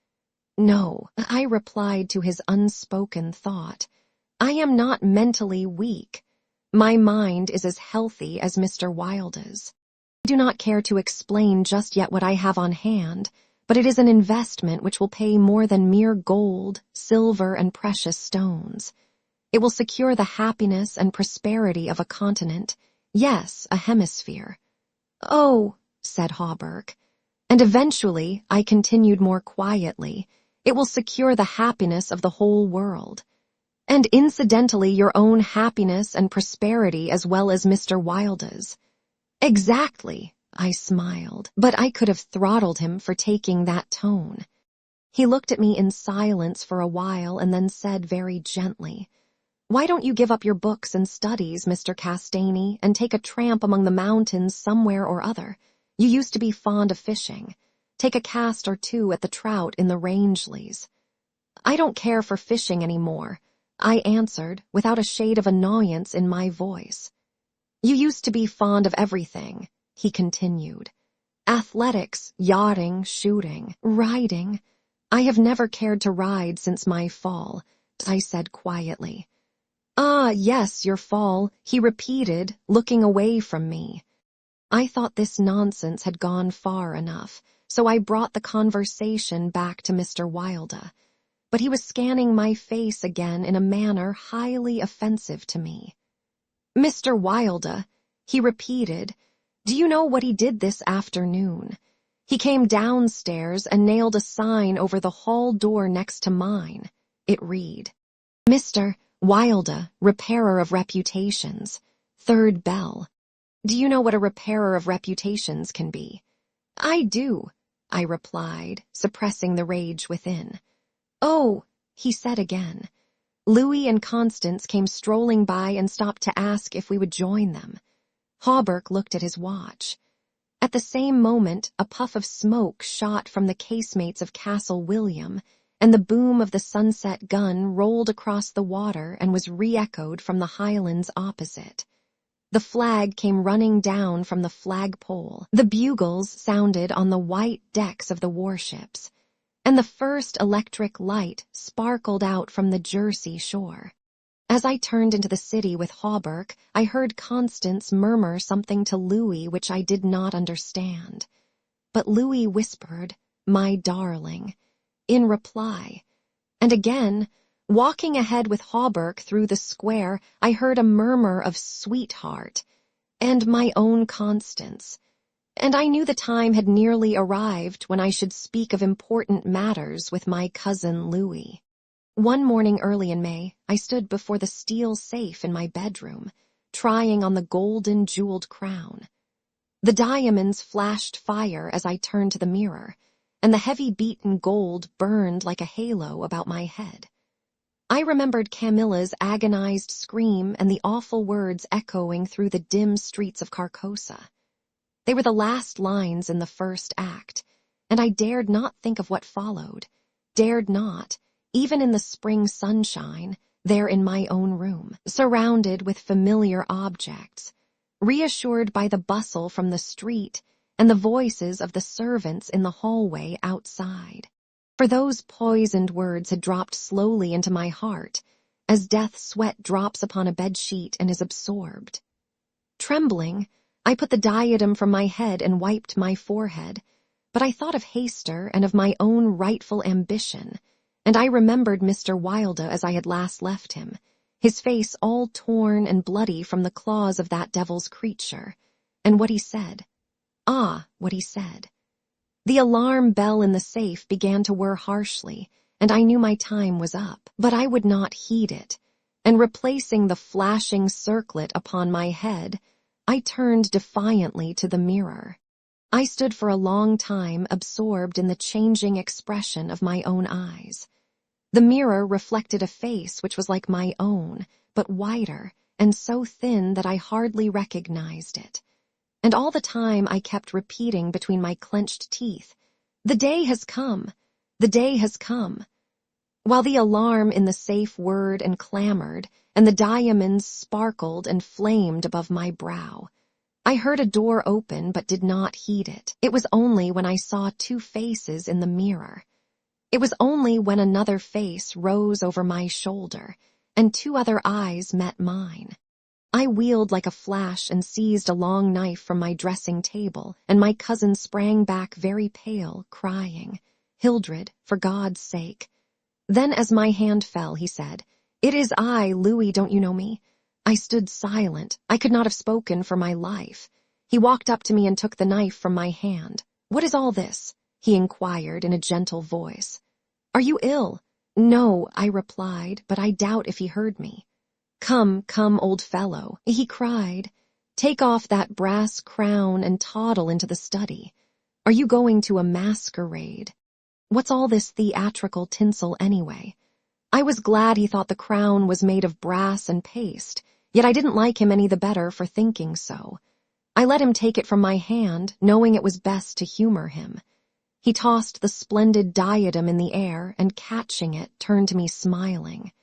Speaker 1: "No," I replied to his unspoken thought. "I am not mentally weak. My mind is as healthy as Mr. Wilder's. I do not care to explain just yet what I have on hand, but it is an investment which will pay more than mere gold, silver, and precious stones. It will secure the happiness and prosperity of a continent, yes, a hemisphere." "Oh," said Hawberk. "And eventually," I continued more quietly, "it will secure the happiness of the whole world. And incidentally your own happiness and prosperity as well as Mr. Wilder's." "Exactly," I smiled, but I could have throttled him for taking that tone. He looked at me in silence for a while and then said very gently, "Why don't you give up your books and studies, Mr. Castaigne, and take a tramp among the mountains somewhere or other? You used to be fond of fishing. Take a cast or 2 at the trout in the Rangeley's." "I don't care for fishing any more," I answered, without a shade of annoyance in my voice. "You used to be fond of everything," he continued. "Athletics, yachting, shooting, riding." "I have never cared to ride since my fall," I said quietly. "Ah, yes, your fall," he repeated, looking away from me. I thought this nonsense had gone far enough, so I brought the conversation back to Mr. Wilder. But he was scanning my face again in a manner highly offensive to me. "Mr. Wilder," he repeated, "do you know what he did this afternoon? He came downstairs and nailed a sign over the hall door next to mine. It read, 'Mr. Wilder, repairer of reputations, 3rd bell.' Do you know what a repairer of reputations can be?" "I do," I replied, suppressing the rage within. "Oh," he said again. Louis and Constance came strolling by and stopped to ask if we would join them. Hawberk looked at his watch. At the same moment, a puff of smoke shot from the casemates of Castle William, and the boom of the sunset gun rolled across the water and was re-echoed from the highlands opposite. The flag came running down from the flagpole. The bugles sounded on the white decks of the warships, and the first electric light sparkled out from the Jersey shore. As I turned into the city with Hawberk, I heard Constance murmur something to Louis which I did not understand. But Louis whispered, "My darling," in reply, and again, walking ahead with Hawberk through the square, I heard a murmur of "sweetheart," and my own Constance, and I knew the time had nearly arrived when I should speak of important matters with my cousin Louis. One morning early in May, I stood before the steel safe in my bedroom, trying on the golden jeweled crown. The diamonds flashed fire as I turned to the mirror, and the heavy beaten gold burned like a halo about my head. I remembered Camilla's agonized scream and the awful words echoing through the dim streets of Carcosa. They were the last lines in the first act, and I dared not think of what followed, dared not, even in the spring sunshine, there in my own room, surrounded with familiar objects, reassured by the bustle from the street and the voices of the servants in the hallway outside. For those poisoned words had dropped slowly into my heart, as death sweat drops upon a bedsheet and is absorbed. Trembling, I put the diadem from my head and wiped my forehead, but I thought of Hayster and of my own rightful ambition, and I remembered Mr. Wilder as I had last left him, his face all torn and bloody from the claws of that devil's creature, and what he said. Ah, what he said. The alarm bell in the safe began to whir harshly, and I knew my time was up, but I would not heed it, and replacing the flashing circlet upon my head, I turned defiantly to the mirror. I stood for a long time absorbed in the changing expression of my own eyes. The mirror reflected a face which was like my own, but wider, and so thin that I hardly recognized it. And all the time I kept repeating between my clenched teeth, "The day has come, the day has come," while the alarm in the safe whirred and clamored, and the diamonds sparkled and flamed above my brow. I heard a door open but did not heed it. It was only when I saw two faces in the mirror. It was only when another face rose over my shoulder, and two other eyes met mine. I wheeled like a flash and seized a long knife from my dressing table, and my cousin sprang back very pale, crying, "Hildred, for God's sake." Then as my hand fell, he said, "It is I, Louis, don't you know me?" I stood silent. I could not have spoken for my life. He walked up to me and took the knife from my hand. "What is all this?" he inquired in a gentle voice. "Are you ill?" "No," I replied, but I doubt if he heard me. "Come, come, old fellow," he cried. "Take off that brass crown and toddle into the study. Are you going to a masquerade? What's all this theatrical tinsel anyway?" I was glad he thought the crown was made of brass and paste, yet I didn't like him any the better for thinking so. I let him take it from my hand, knowing it was best to humor him. He tossed the splendid diadem in the air and, catching it, turned to me smiling.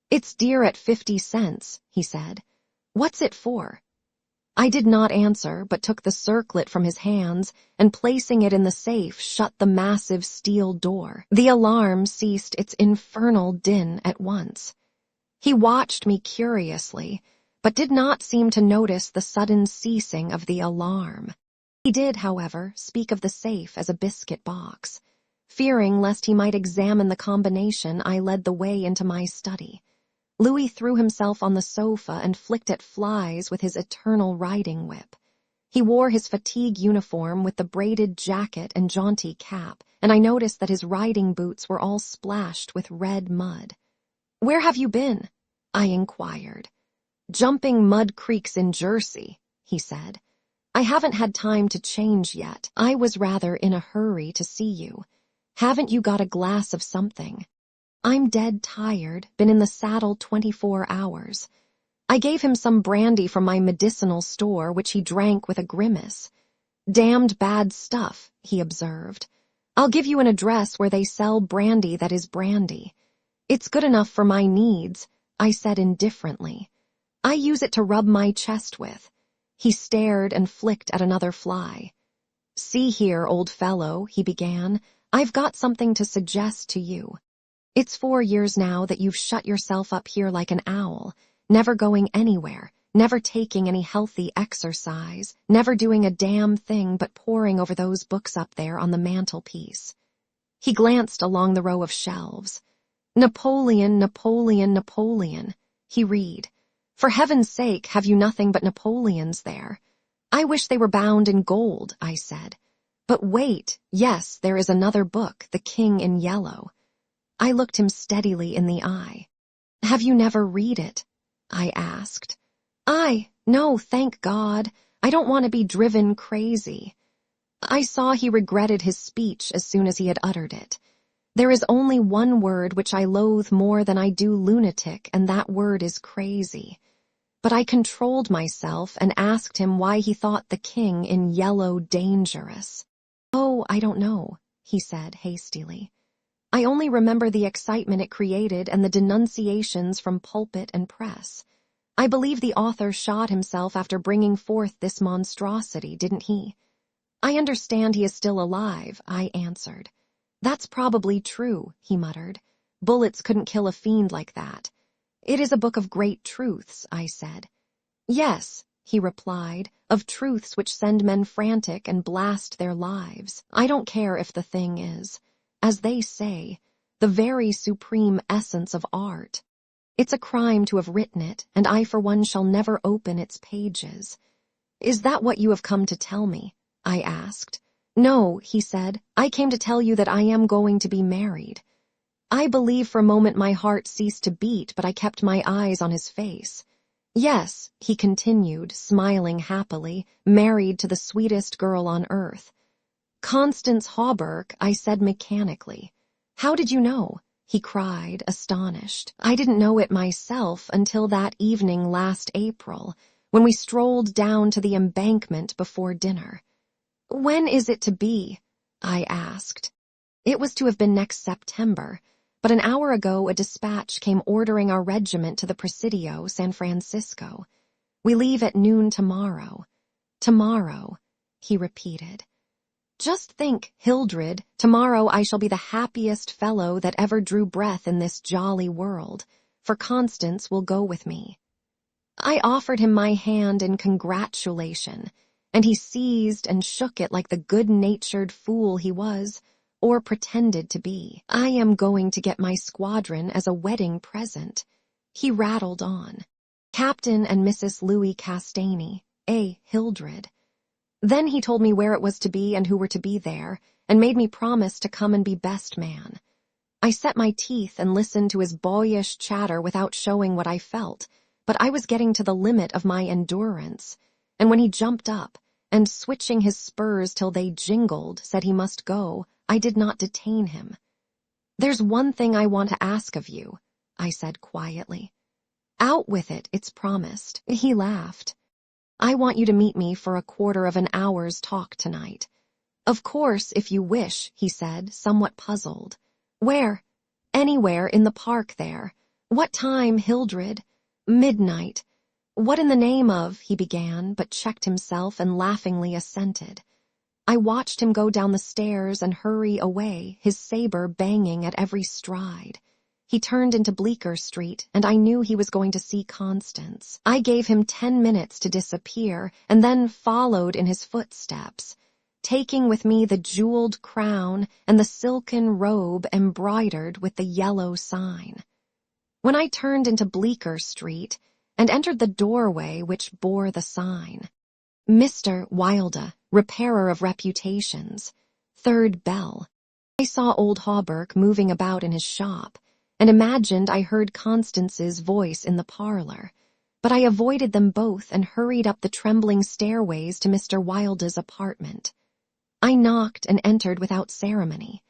Speaker 1: "It's dear at 50 cents, he said. "What's it for?" I did not answer, but took the circlet from his hands and, placing it in the safe, shut the massive steel door. The alarm ceased its infernal din at once. He watched me curiously, but did not seem to notice the sudden ceasing of the alarm. He did, however, speak of the safe as a biscuit box. Fearing lest he might examine the combination, I led the way into my study. Louis threw himself on the sofa and flicked at flies with his eternal riding whip. He wore his fatigue uniform with the braided jacket and jaunty cap, and I noticed that his riding boots were all splashed with red mud. "Where have you been?" I inquired. "Jumping mud creeks in Jersey," he said. "I haven't had time to change yet. I was rather in a hurry to see you. Haven't you got a glass of something?" "I'm dead tired, been in the saddle 24 hours. I gave him some brandy from my medicinal store, which he drank with a grimace. "Damned bad stuff," he observed. I'll give you an address where they sell brandy that is brandy. It's good enough for my needs, I said indifferently. I use it to rub my chest with. He stared and flicked at another fly. See here, old fellow, he began, I've got something to suggest to you. It's 4 years now that you've shut yourself up here like an owl, never going anywhere, never taking any healthy exercise, never doing a damn thing but poring over those books up there on the mantelpiece. He glanced along the row of shelves. Napoleon, Napoleon, Napoleon, he read. For heaven's sake, have you nothing but Napoleons there? I wish they were bound in gold, I said. But wait, yes, there is another book, The King in Yellow. I looked him steadily in the eye. Have you never read it? I asked. No, thank God. I don't want to be driven crazy. I saw he regretted his speech as soon as he had uttered it. There is only one word which I loathe more than I do lunatic, and that word is crazy. But I controlled myself and asked him why he thought The King in Yellow dangerous. Oh, I don't know, he said hastily. I only remember the excitement it created and the denunciations from pulpit and press. I believe the author shot himself after bringing forth this monstrosity, didn't he? I understand he is still alive, I answered. That's probably true, he muttered. Bullets couldn't kill a fiend like that. It is a book of great truths, I said. Yes, he replied, of truths which send men frantic and blast their lives. I don't care if the thing is, as they say, the very supreme essence of art. It's a crime to have written it, and I for one shall never open its pages. Is that what you have come to tell me? I asked. No, he said, I came to tell you that I am going to be married. I believe for a moment my heart ceased to beat, but I kept my eyes on his face. Yes, he continued, smiling happily, married to the sweetest girl on earth. Constance Hawberk, I said mechanically. How did you know? He cried, astonished. I didn't know it myself until that evening last April, when we strolled down to the embankment before dinner. When is it to be? I asked. It was to have been next September, but an hour ago a dispatch came ordering our regiment to the Presidio, San Francisco. We leave at noon tomorrow. Tomorrow, he repeated. Just think, Hildred, tomorrow I shall be the happiest fellow that ever drew breath in this jolly world, for Constance will go with me. I offered him my hand in congratulation, and he seized and shook it like the good-natured fool he was, or pretended to be. I am going to get my squadron as a wedding present. He rattled on. Captain and Mrs. Louis Castaigne, A. Hildred. Then he told me where it was to be and who were to be there, and made me promise to come and be best man. I set my teeth and listened to his boyish chatter without showing what I felt, but I was getting to the limit of my endurance, and when he jumped up, and switching his spurs till they jingled, said he must go, I did not detain him. There's one thing I want to ask of you, I said quietly. Out with it, it's promised. He laughed. I want you to meet me for a quarter of an hour's talk tonight. Of course, if you wish, he said, somewhat puzzled. Where? Anywhere in the park there. What time, Hildred? Midnight. What in the name of, he began, but checked himself and laughingly assented. I watched him go down the stairs and hurry away, his saber banging at every stride. He turned into Bleecker Street, and I knew he was going to see Constance. I gave him 10 minutes to disappear, and then followed in his footsteps, taking with me the jeweled crown and the silken robe embroidered with the yellow sign. When I turned into Bleecker Street and entered the doorway which bore the sign, Mr. Wilde, repairer of reputations, third bell, I saw old Hawberk moving about in his shop, and imagined I heard Constance's voice in the parlor, but I avoided them both and hurried up the trembling stairways to Mr. Wilde's apartment. I knocked and entered without ceremony.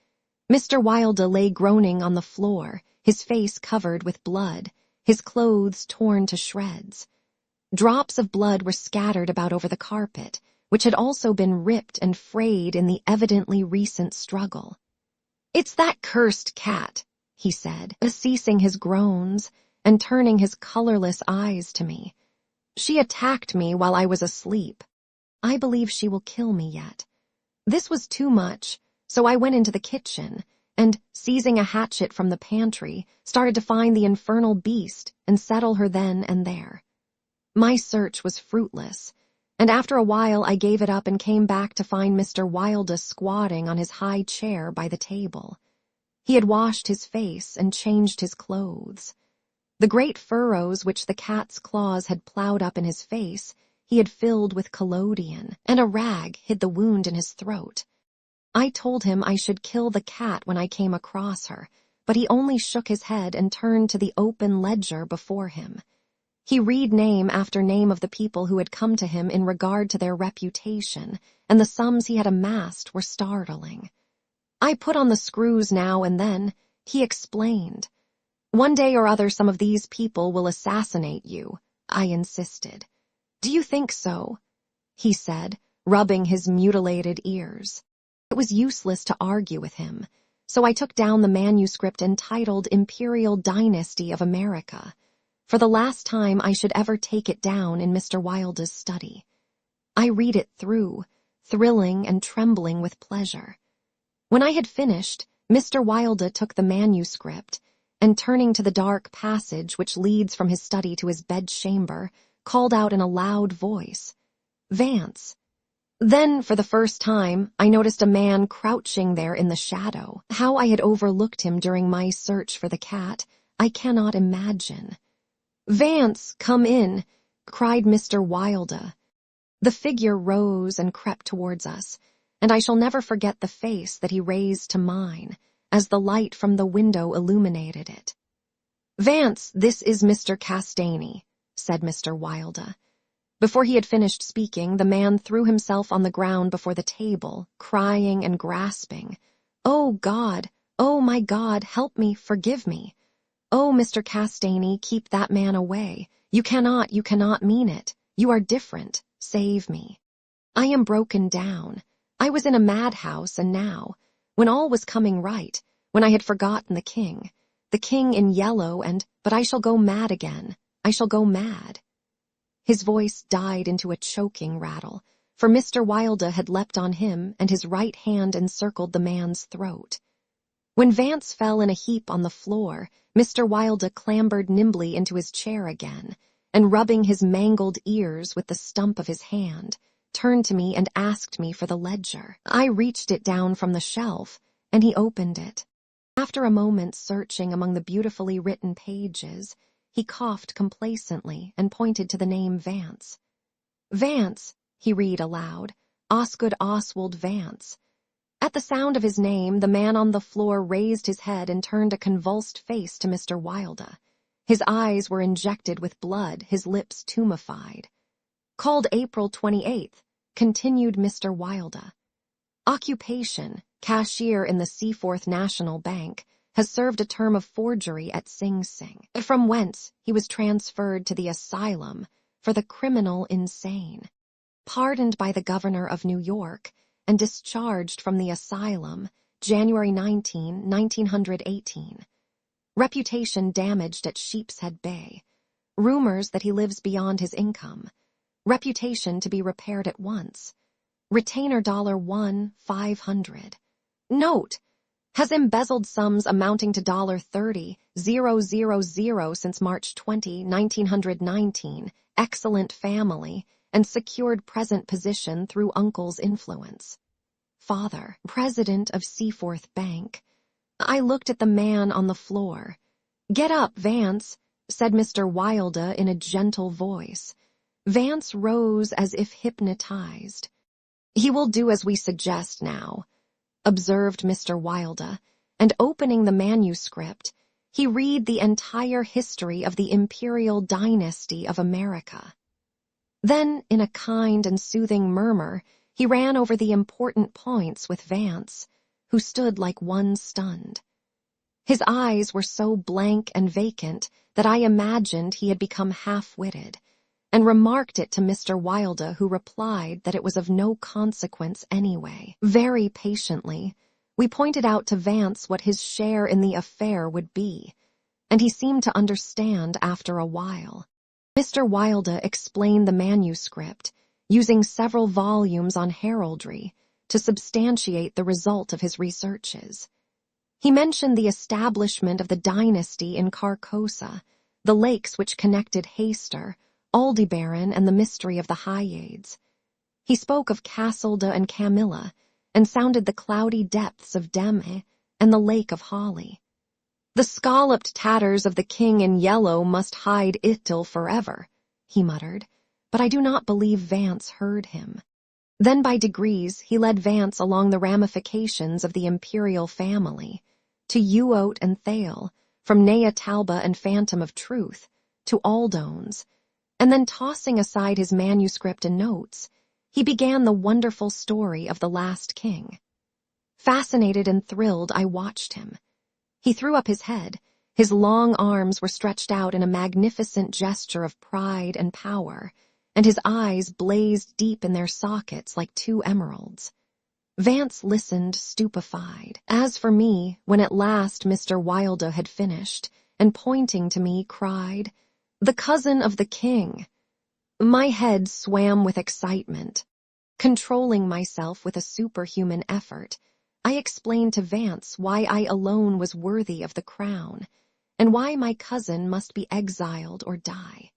Speaker 1: Mr. Wilde lay groaning on the floor, his face covered with blood, his clothes torn to shreds. Drops of blood were scattered about over the carpet, which had also been ripped and frayed in the evidently recent struggle. "It's that cursed cat," he said, ceasing his groans and turning his colorless eyes to me. "She attacked me while I was asleep. I believe she will kill me yet." This was too much, so I went into the kitchen and, seizing a hatchet from the pantry, started to find the infernal beast and settle her then and there. My search was fruitless, and after a while I gave it up and came back to find Mr. Wilder squatting on his high chair by the table. He had washed his face and changed his clothes. The great furrows which the cat's claws had plowed up in his face he had filled with collodion, and a rag hid the wound in his throat. I told him I should kill the cat when I came across her, but he only shook his head and turned to the open ledger before him. He read name after name of the people who had come to him in regard to their reputation, and the sums he had amassed were startling. I put on the screws now and then. He explained. "One day or other some of these people will assassinate you," I insisted. "Do you think so?" he said, rubbing his mutilated ears. It was useless to argue with him, so I took down the manuscript entitled Imperial Dynasty of America. For the last time I should ever take it down in Mr. Wilder's study. I read it through, thrilling and trembling with pleasure. When I had finished, Mr. Wilder took the manuscript, and turning to the dark passage which leads from his study to his bedchamber, called out in a loud voice, "Vance." Then, for the first time, I noticed a man crouching there in the shadow. How I had overlooked him during my search for the cat, I cannot imagine. "Vance, come in," cried Mr. Wilder. The figure rose and crept towards us, and I shall never forget the face that he raised to mine, as the light from the window illuminated it. "Vance, this is Mr. Castaigne," said Mr. Wilder. Before he had finished speaking, the man threw himself on the ground before the table, crying and grasping. "Oh, God! Oh, my God! Help me! Forgive me! Oh, Mr. Castaigne, keep that man away! You cannot mean it! You are different! Save me! I am broken down! I was in a madhouse, and now, when all was coming right, when I had forgotten the king in yellow, but I shall go mad again! I shall go mad!" His voice died into a choking rattle, for Mr. Wilder had leapt on him, and his right hand encircled the man's throat. When Vance fell in a heap on the floor, Mr. Wilder clambered nimbly into his chair again, and rubbing his mangled ears with the stump of his hand, turned to me and asked me for the ledger. I reached it down from the shelf, and he opened it. After a moment's searching among the beautifully written pages, he coughed complacently and pointed to the name Vance. "Vance," he read aloud, "Osgood Oswald Vance." At the sound of his name, the man on the floor raised his head and turned a convulsed face to Mr. Wilder. His eyes were injected with blood, his lips tumefied. "Called April 28th, continued Mr. Wilder. Occupation, cashier in the Seaforth National Bank, has served a term of forgery at Sing Sing, from whence he was transferred to the asylum for the criminal insane. Pardoned by the governor of New York and discharged from the asylum January 19, 1918. Reputation damaged at Sheepshead Bay. Rumors that he lives beyond his income. Reputation to be repaired at once. Retainer $1,500. Note: has embezzled sums amounting to $30,000 since March 20, 1919, excellent family, and secured present position through uncle's influence. Father, president of Seaforth Bank. I looked at the man on the floor. "Get up, Vance," said Mr. Wilder in a gentle voice. Vance rose as if hypnotized. "He will do as we suggest now," observed Mr. Wilder, and opening the manuscript, he read the entire history of the Imperial Dynasty of America. Then, in a kind and soothing murmur, he ran over the important points with Vance, who stood like one stunned. His eyes were so blank and vacant that I imagined he had become half-witted, and remarked it to Mr. Wilder, who replied that it was of no consequence anyway. Very patiently, we pointed out to Vance what his share in the affair would be, and he seemed to understand after a while. Mr. Wilder explained the manuscript, using several volumes on heraldry to substantiate the result of his researches. He mentioned the establishment of the dynasty in Carcosa, the lakes which connected Hayster, Aldebaran, and the mystery of the Hyades. He spoke of Cassilda and Camilla, and sounded the cloudy depths of Deme and the lake of Holly. "The scalloped tatters of the king in yellow must hide Itil forever," he muttered, but I do not believe Vance heard him. Then by degrees he led Vance along the ramifications of the imperial family, to Uote and Thale, from Nea Talba and Phantom of Truth, to Aldones, and then tossing aside his manuscript and notes, he began the wonderful story of the last king. Fascinated and thrilled, I watched him. He threw up his head. His long arms were stretched out in a magnificent gesture of pride and power, and his eyes blazed deep in their sockets like two emeralds. Vance listened stupefied. As for me, when at last Mr. Wilder had finished, and pointing to me, cried, "The cousin of the king!" My head swam with excitement. Controlling myself with a superhuman effort, I explained to Vance why I alone was worthy of the crown, and why my cousin must be exiled or die.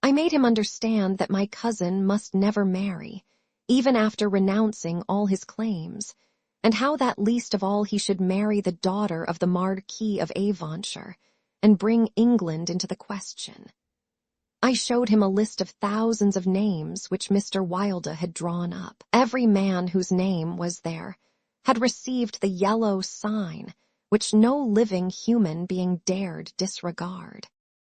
Speaker 1: I made him understand that my cousin must never marry, even after renouncing all his claims, and how that least of all he should marry the daughter of the Marquis of Avonshire, and bring England into the question. I showed him a list of thousands of names which Mr. Wilder had drawn up. Every man whose name was there had received the yellow sign, which no living human being dared disregard.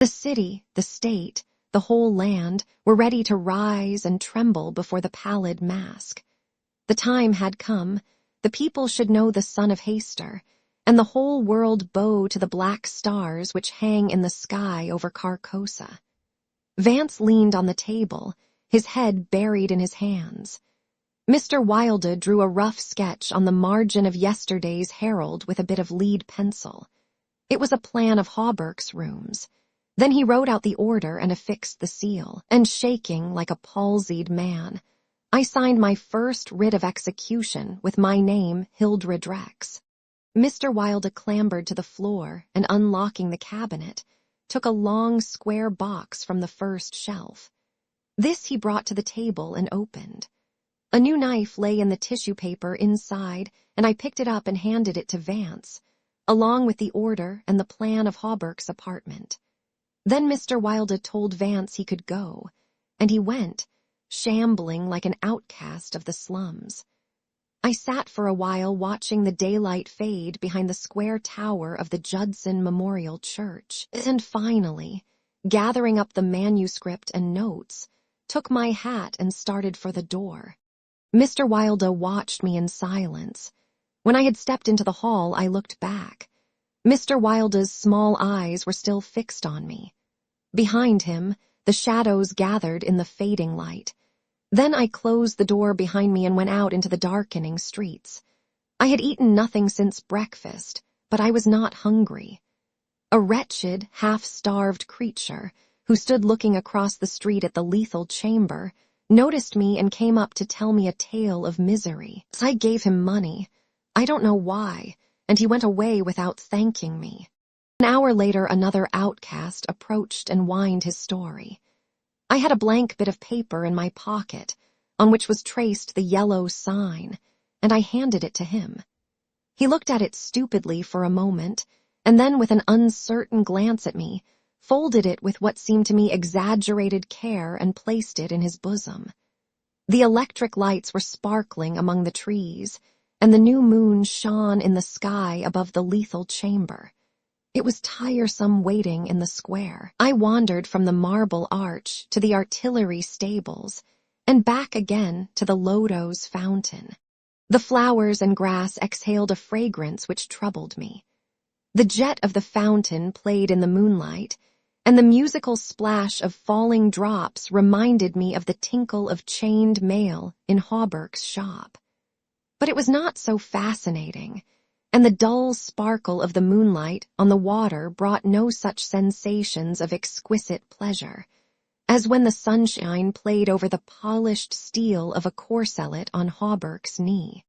Speaker 1: The city, the state, the whole land were ready to rise and tremble before the pallid mask. The time had come. The people should know the son of Hayster, and the whole world bow to the black stars which hang in the sky over Carcosa. Vance leaned on the table, his head buried in his hands. Mr. Wilder drew a rough sketch on the margin of yesterday's Herald with a bit of lead pencil. It was a plan of Hawberk's rooms. Then he wrote out the order and affixed the seal, and shaking like a palsied man, I signed my first writ of execution with my name, Hildred Rex. Mr. Wilder clambered to the floor and, unlocking the cabinet, took a long square box from the first shelf. This he brought to the table and opened. A new knife lay in the tissue paper inside, and I picked it up and handed it to Vance, along with the order and the plan of Hawberk's apartment. Then Mr. Wilder told Vance he could go, and he went, shambling like an outcast of the slums. I sat for a while watching the daylight fade behind the square tower of the Judson Memorial Church, and finally, gathering up the manuscript and notes, took my hat and started for the door. Mr. Wilder watched me in silence. When I had stepped into the hall, I looked back. Mr. Wilder's small eyes were still fixed on me. Behind him, the shadows gathered in the fading light. Then I closed the door behind me and went out into the darkening streets. I had eaten nothing since breakfast, but I was not hungry. A wretched, half-starved creature, who stood looking across the street at the lethal chamber, noticed me and came up to tell me a tale of misery. I gave him money. I don't know why, and he went away without thanking me. An hour later, another outcast approached and whined his story. I had a blank bit of paper in my pocket, on which was traced the yellow sign, and I handed it to him. He looked at it stupidly for a moment, and then with an uncertain glance at me, folded it with what seemed to me exaggerated care and placed it in his bosom. The electric lights were sparkling among the trees, and the new moon shone in the sky above the lethal chamber. It was tiresome waiting in the square. I wandered from the Marble Arch to the artillery stables, and back again to the Lodo's fountain. The flowers and grass exhaled a fragrance which troubled me. The jet of the fountain played in the moonlight, and the musical splash of falling drops reminded me of the tinkle of chained mail in Hawberk's shop. But it was not so fascinating, and the dull sparkle of the moonlight on the water brought no such sensations of exquisite pleasure as when the sunshine played over the polished steel of a corselet on Hawberk's knee.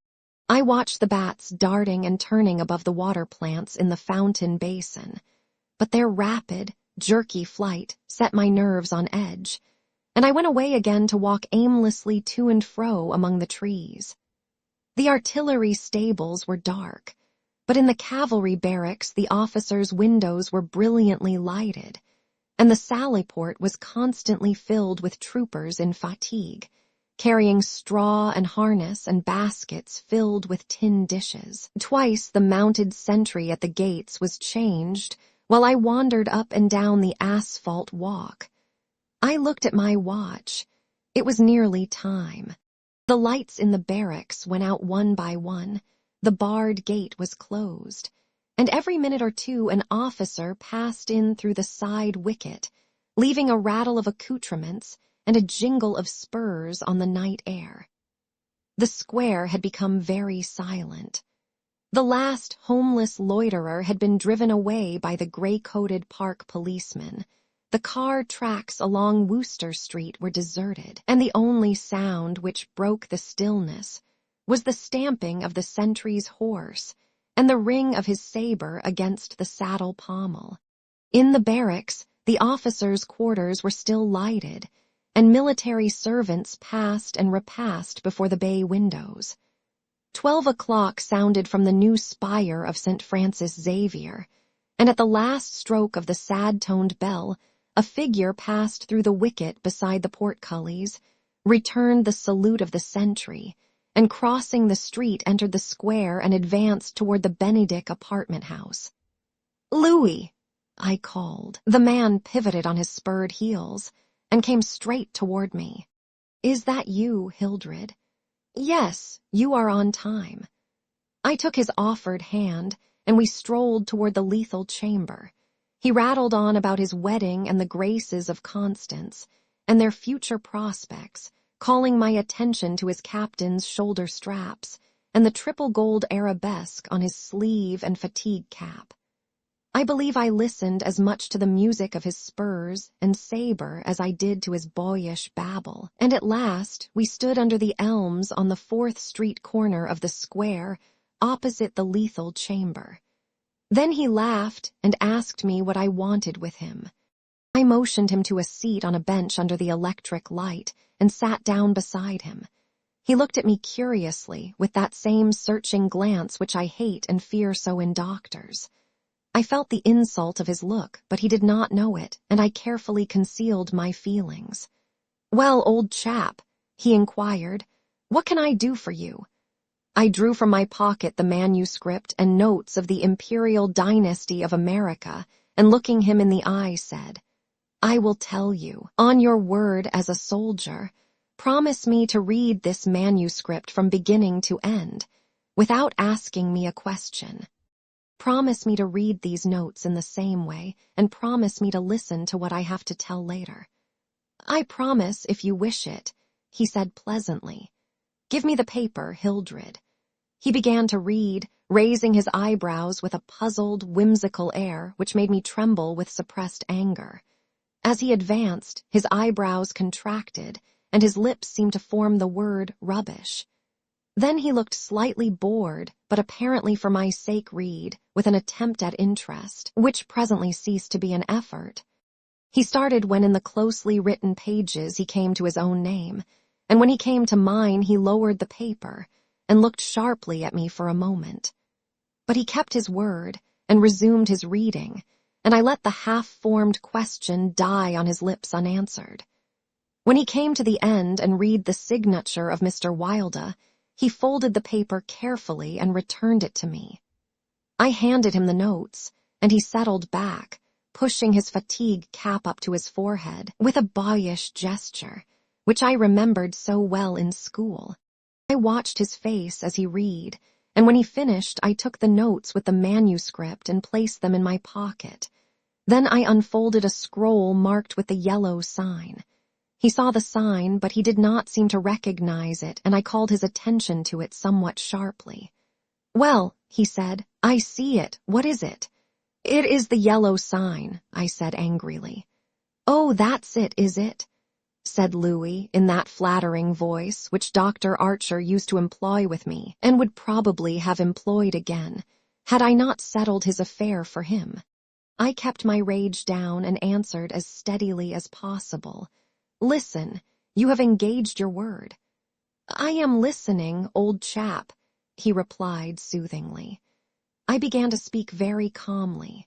Speaker 1: I watched the bats darting and turning above the water plants in the fountain basin, but their rapid, jerky flight set my nerves on edge, and I went away again to walk aimlessly to and fro among the trees. The artillery stables were dark, but in the cavalry barracks the officers' windows were brilliantly lighted, and the sallyport was constantly filled with troopers in fatigue, carrying straw and harness and baskets filled with tin dishes. Twice the mounted sentry at the gates was changed while I wandered up and down the asphalt walk. I looked at my watch. It was nearly time. The lights in the barracks went out one by one. The barred gate was closed, and every minute or two an officer passed in through the side wicket, leaving a rattle of accoutrements and a jingle of spurs on the night air. The square had become very silent. The last homeless loiterer had been driven away by the gray-coated park policeman. The car tracks along Wooster Street were deserted, and the only sound which broke the stillness was the stamping of the sentry's horse and the ring of his saber against the saddle pommel. In the barracks, the officers' quarters were still lighted, and military servants passed and repassed before the bay windows. 12 o'clock sounded from the new spire of St. Francis Xavier, and at the last stroke of the sad-toned bell, a figure passed through the wicket beside the portcullis, returned the salute of the sentry, and crossing the street entered the square and advanced toward the Benedick apartment house. "Louis," I called. The man pivoted on his spurred heels and came straight toward me. "Is that you, Hildred?" "Yes, you are on time." I took his offered hand, and we strolled toward the lethal chamber. He rattled on about his wedding and the graces of Constance, and their future prospects, calling my attention to his captain's shoulder straps and the triple gold arabesque on his sleeve and fatigue cap. I believe I listened as much to the music of his spurs and saber as I did to his boyish babble, and at last we stood under the elms on the 4th Street corner of the square, opposite the lethal chamber. Then he laughed and asked me what I wanted with him. I motioned him to a seat on a bench under the electric light and sat down beside him. He looked at me curiously with that same searching glance which I hate and fear so in doctors. I felt the insult of his look, but he did not know it, and I carefully concealed my feelings. "Well, old chap," he inquired, "what can I do for you?" I drew from my pocket the manuscript and notes of the Imperial Dynasty of America, and looking him in the eye said, "I will tell you, on your word as a soldier, promise me to read this manuscript from beginning to end, without asking me a question. Promise me to read these notes in the same way, and promise me to listen to what I have to tell later." "I promise if you wish it," he said pleasantly. "Give me the paper, Hildred." He began to read, raising his eyebrows with a puzzled, whimsical air which made me tremble with suppressed anger. As he advanced, his eyebrows contracted, and his lips seemed to form the word rubbish. Then he looked slightly bored, but apparently for my sake read, with an attempt at interest, which presently ceased to be an effort. He started when in the closely written pages he came to his own name, and when he came to mine he lowered the paper and looked sharply at me for a moment. But he kept his word and resumed his reading, and I let the half-formed question die on his lips unanswered. When he came to the end and read the signature of Mr. Wilde, he folded the paper carefully and returned it to me. I handed him the notes, and he settled back, pushing his fatigue cap up to his forehead with a boyish gesture, which I remembered so well in school. I watched his face as he read, and when he finished I took the notes with the manuscript and placed them in my pocket. Then I unfolded a scroll marked with the yellow sign. He saw the sign, but he did not seem to recognize it, and I called his attention to it somewhat sharply. "Well," he said, "I see it. What is it?" "It is the yellow sign," I said angrily. "Oh, that's it, is it?" said Louis in that flattering voice which Dr. Archer used to employ with me, and would probably have employed again, had I not settled his affair for him. I kept my rage down and answered as steadily as possible. "Listen, you have engaged your word." "I am listening, old chap," he replied soothingly. I began to speak very calmly.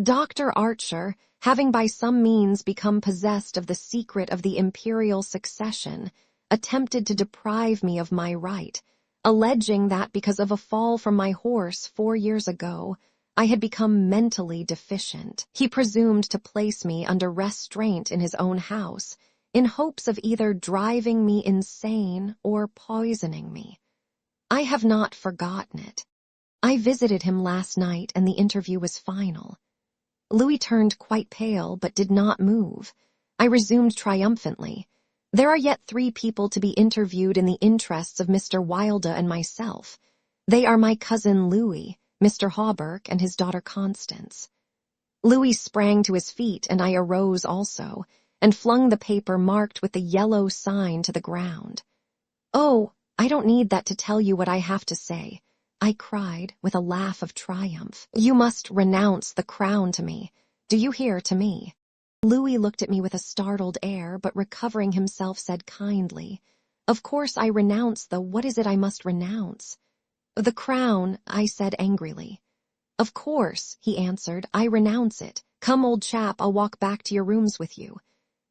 Speaker 1: "Dr. Archer, having by some means become possessed of the secret of the imperial succession, attempted to deprive me of my right, alleging that because of a fall from my horse 4 years ago, I had become mentally deficient. He presumed to place me under restraint in his own house, in hopes of either driving me insane or poisoning me. I have not forgotten it. I visited him last night and the interview was final." Louis turned quite pale but did not move. I resumed triumphantly. "There are yet 3 people to be interviewed in the interests of Mr. Wilder and myself. They are my cousin Louis, Mr. Hawberk, and his daughter Constance." Louis sprang to his feet and I arose also, and flung the paper marked with the yellow sign to the ground. "Oh, I don't need that to tell you what I have to say," I cried with a laugh of triumph. "You must renounce the crown to me. Do you hear, to me?" Louis looked at me with a startled air, but recovering himself said kindly, "Of course I renounce what is it I must renounce?" "The crown," I said angrily. "Of course," he answered, "I renounce it. Come, old chap, I'll walk back to your rooms with you."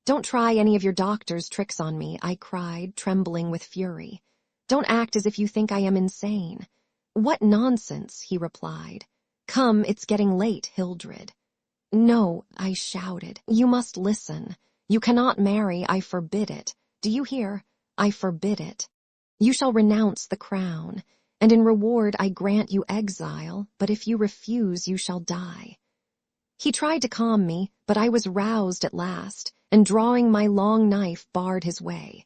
Speaker 1: "Don't try any of your doctor's tricks on me," I cried, trembling with fury. "Don't act as if you think I am insane." "What nonsense," he replied. "Come, it's getting late, Hildred." "No," I shouted. "You must listen. You cannot marry, I forbid it. Do you hear? I forbid it. You shall renounce the crown, and in reward I grant you exile, but if you refuse you shall die." He tried to calm me, but I was roused at last, and drawing my long knife barred his way.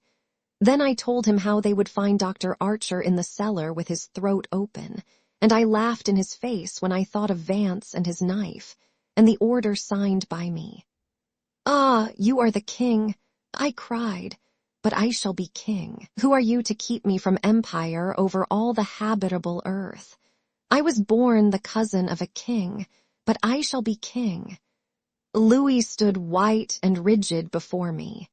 Speaker 1: Then I told him how they would find Dr. Archer in the cellar with his throat open, and I laughed in his face when I thought of Vance and his knife, and the order signed by me. "Ah, you are the king," I cried, "but I shall be king. Who are you to keep me from empire over all the habitable earth? I was born the cousin of a king, but I shall be king." Louis stood white and rigid before me.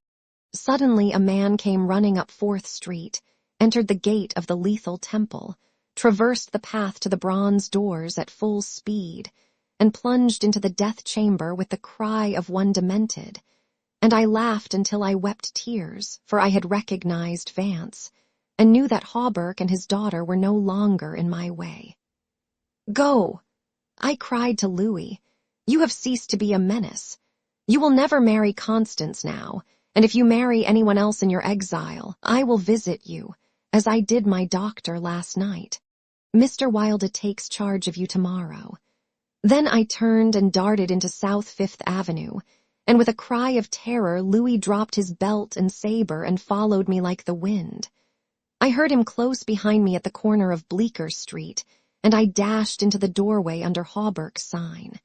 Speaker 1: Suddenly a man came running up 4th Street, entered the gate of the Lethal Temple, traversed the path to the bronze doors at full speed, and plunged into the death chamber with the cry of one demented, and I laughed until I wept tears, for I had recognized Vance, and knew that Hawberk and his daughter were no longer in my way. "Go!" I cried to Louis. "You have ceased to be a menace. You will never marry Constance now, and if you marry anyone else in your exile, I will visit you, as I did my doctor last night. Mr. Wilder takes charge of you tomorrow." Then I turned and darted into South 5th Avenue, and with a cry of terror Louis dropped his belt and saber and followed me like the wind. I heard him close behind me at the corner of Bleecker Street, and I dashed into the doorway under Hawberk's sign.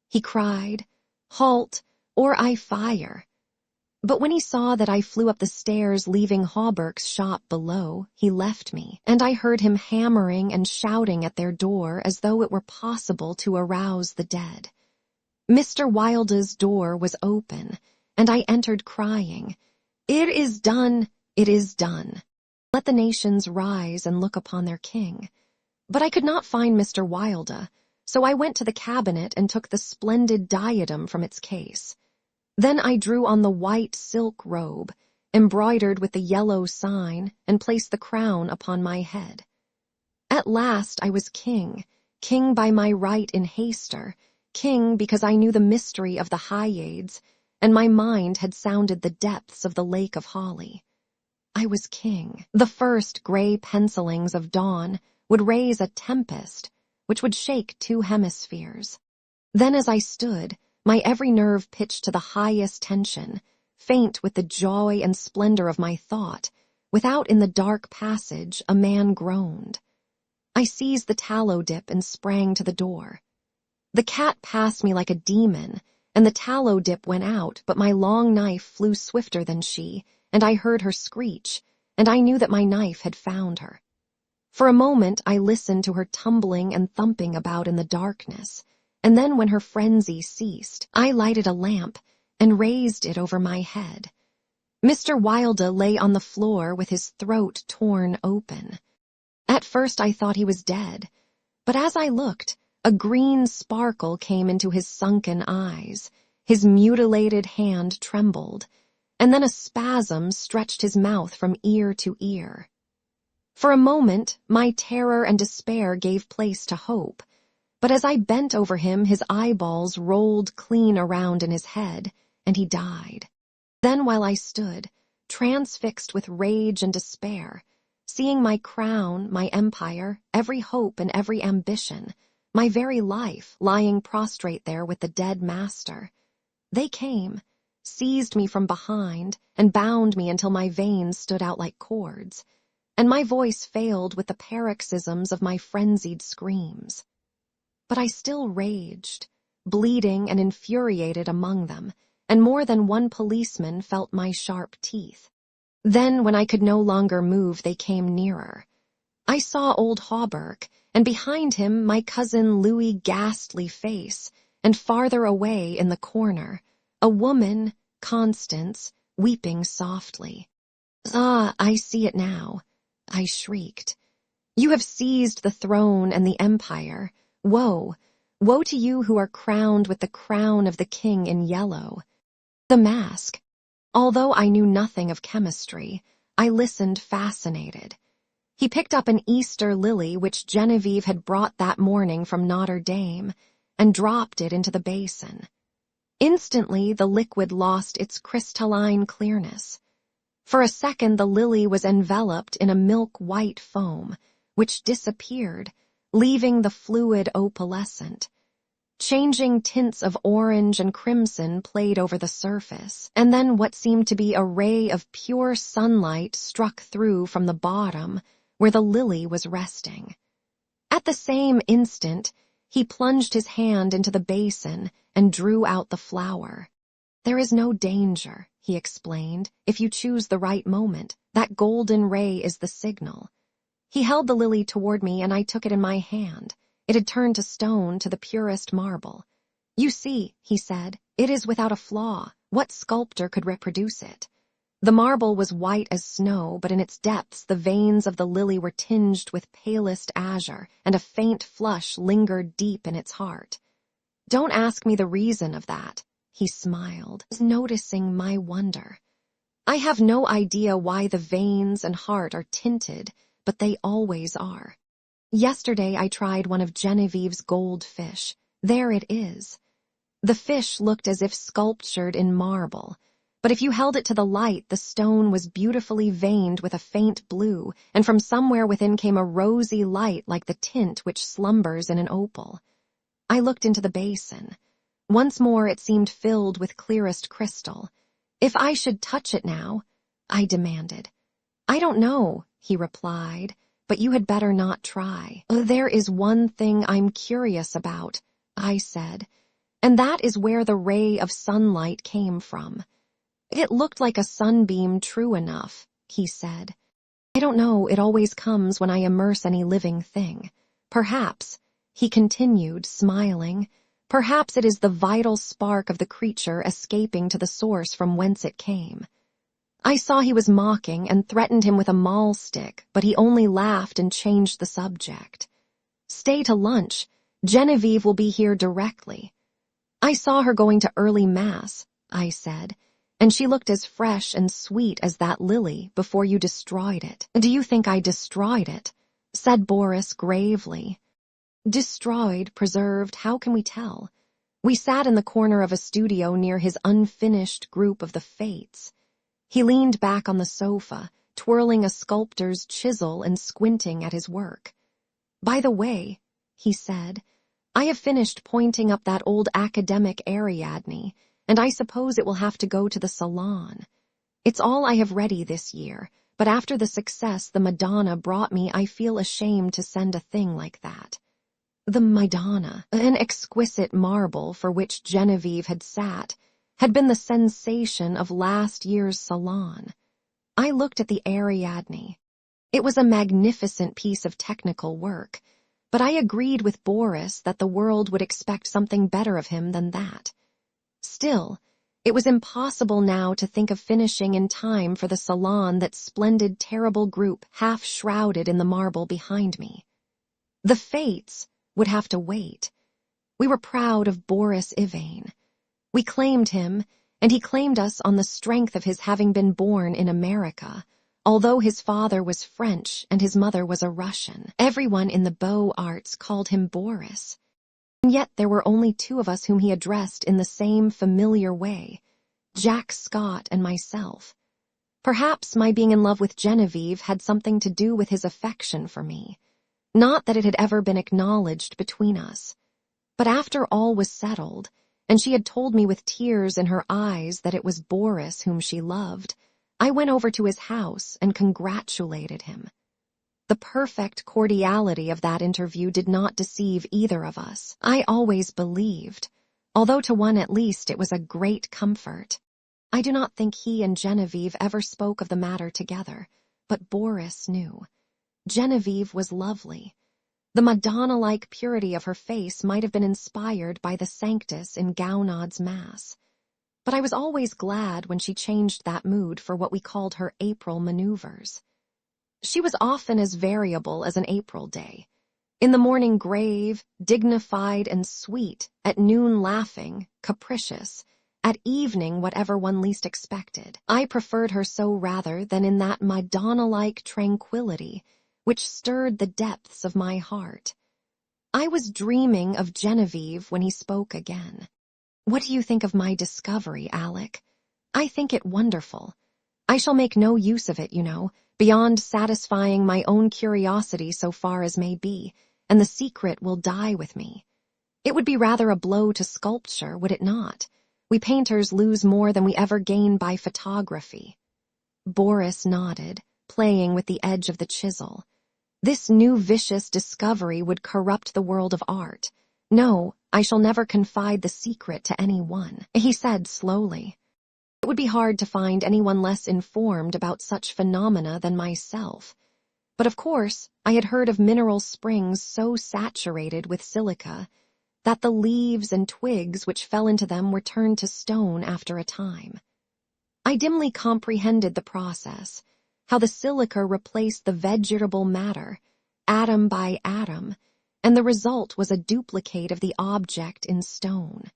Speaker 1: He cried, "Halt, or I fire." But when he saw that I flew up the stairs leaving Hawberk's shop below, he left me, and I heard him hammering and shouting at their door as though it were possible to arouse the dead. Mr. Wilder's door was open, and I entered crying, "It is done, it is done. Let the nations rise and look upon their king." But I could not find Mr. Wilder, so I went to the cabinet and took the splendid diadem from its case. Then I drew on the white silk robe, embroidered with the yellow sign, and placed the crown upon my head. At last I was king, king by my right in Hayster, king because I knew the mystery of the Hyades, and my mind had sounded the depths of the Lake of Holly. I was king. The first gray pencilings of dawn would raise a tempest which would shake 2 hemispheres. Then as I stood, my every nerve pitched to the highest tension, faint with the joy and splendor of my thought. Without, in the dark passage, a man groaned. I seized the tallow dip and sprang to the door. The cat passed me like a demon, and the tallow dip went out, but my long knife flew swifter than she, and I heard her screech, and I knew that my knife had found her. For a moment I listened to her tumbling and thumping about in the darkness, and then when her frenzy ceased, I lighted a lamp and raised it over my head. Mr. Wilder lay on the floor with his throat torn open. At first I thought he was dead, but as I looked, a green sparkle came into his sunken eyes, his mutilated hand trembled, and then a spasm stretched his mouth from ear to ear. For a moment, my terror and despair gave place to hope, but as I bent over him, his eyeballs rolled clean around in his head, and he died. Then while I stood, transfixed with rage and despair, seeing my crown, my empire, every hope and every ambition, my very life lying prostrate there with the dead master, they came, seized me from behind, and bound me until my veins stood out like cords, and my voice failed with the paroxysms of my frenzied screams. But I still raged, bleeding and infuriated among them, and more than one policeman felt my sharp teeth. Then, when I could no longer move, they came nearer. I saw old Hawberk, and behind him my cousin Louis' ghastly face, and farther away in the corner, a woman, Constance, weeping softly. "Ah, I see it now," I shrieked. "You have seized the throne and the empire. Woe, woe to you who are crowned with the crown of the king in yellow." The mask. Although I knew nothing of chemistry, I listened fascinated. He picked up an Easter lily which Genevieve had brought that morning from Notre Dame, and dropped it into the basin. Instantly the liquid lost its crystalline clearness. For a second the lily was enveloped in a milk-white foam, which disappeared, leaving the fluid opalescent. Changing tints of orange and crimson played over the surface, and then what seemed to be a ray of pure sunlight struck through from the bottom, where the lily was resting. At the same instant, he plunged his hand into the basin and drew out the flower. "There is no danger," he explained, "if you choose the right moment. That golden ray is the signal." He held the lily toward me, and I took it in my hand. It had turned to stone, to the purest marble. "You see," he said, "it is without a flaw. What sculptor could reproduce it?" The marble was white as snow, but in its depths the veins of the lily were tinged with palest azure, and a faint flush lingered deep in its heart. "Don't ask me the reason of that," he smiled, noticing my wonder. "I have no idea why the veins and heart are tinted, but they always are. Yesterday I tried one of Genevieve's goldfish. There it is." The fish looked as if sculptured in marble, but if you held it to the light, the stone was beautifully veined with a faint blue, and from somewhere within came a rosy light like the tint which slumbers in an opal. I looked into the basin. Once more it seemed filled with clearest crystal. "If I should touch it now?" I demanded. "I don't know," he replied, "but you had better not try." "There is one thing I'm curious about," I said, "and that is where the ray of sunlight came from." "It looked like a sunbeam, true enough," he said. "I don't know, it always comes when I immerse any living thing. Perhaps," he continued, smiling, "perhaps it is the vital spark of the creature escaping to the source from whence it came." I saw he was mocking and threatened him with a mahl stick, but he only laughed and changed the subject. "Stay to lunch. Genevieve will be here directly." "I saw her going to early mass," I said, "and she looked as fresh and sweet as that lily before you destroyed it." "Do you think I destroyed it?" said Boris gravely. "Destroyed, preserved, how can we tell? We sat in the corner of a studio near his unfinished group of the Fates." He leaned back on the sofa, twirling a sculptor's chisel and squinting at his work. "By the way," he said, I have finished pointing up that old academic Ariadne, and I suppose it will have to go to the salon. It's all I have ready this year, but after the success the Madonna brought me, I feel ashamed to send a thing like that. The Madonna, an exquisite marble for which Genevieve had sat, had been the sensation of last year's salon. I looked at the Ariadne. It was a magnificent piece of technical work, but I agreed with Boris that the world would expect something better of him than that. Still, it was impossible now to think of finishing in time for the salon, that splendid, terrible group half shrouded in the marble behind me. The fates would have to wait. We were proud of Boris Yvain. We claimed him, and he claimed us on the strength of his having been born in America, although his father was French and his mother was a Russian. Everyone in the Beaux Arts called him Boris. And yet there were only two of us whom he addressed in the same familiar way, Jack Scott and myself. Perhaps my being in love with Genevieve had something to do with his affection for me. Not that it had ever been acknowledged between us. But after all was settled, and she had told me with tears in her eyes that it was Boris whom she loved, I went over to his house and congratulated him. The perfect cordiality of that interview did not deceive either of us. I always believed, although to one at least it was a great comfort. I do not think he and Genevieve ever spoke of the matter together, but Boris knew. Genevieve was lovely. The Madonna-like purity of her face might have been inspired by the Sanctus in Gounod's Mass. But I was always glad when she changed that mood for what we called her April maneuvers. She was often as variable as an April day. In the morning grave, dignified and sweet, at noon laughing, capricious, at evening whatever one least expected. I preferred her so rather than in that Madonna-like tranquility which stirred the depths of my heart. I was dreaming of Genevieve when he spoke again. "What do you think of my discovery, Alec?" "I think it wonderful. I shall make no use of it, you know, beyond satisfying my own curiosity so far as may be, and the secret will die with me. It would be rather a blow to sculpture, would it not? We painters lose more than we ever gain by photography." Boris nodded, playing with the edge of the chisel. This new vicious discovery would corrupt the world of art. "No, I shall never confide the secret to any one," he said slowly. "It would be hard to find anyone less informed about such phenomena than myself. But of course, I had heard of mineral springs so saturated with silica that the leaves and twigs which fell into them were turned to stone after a time. I dimly comprehended the process, how the silica replaced the vegetable matter, atom by atom, and the result was a duplicate of the object in stone.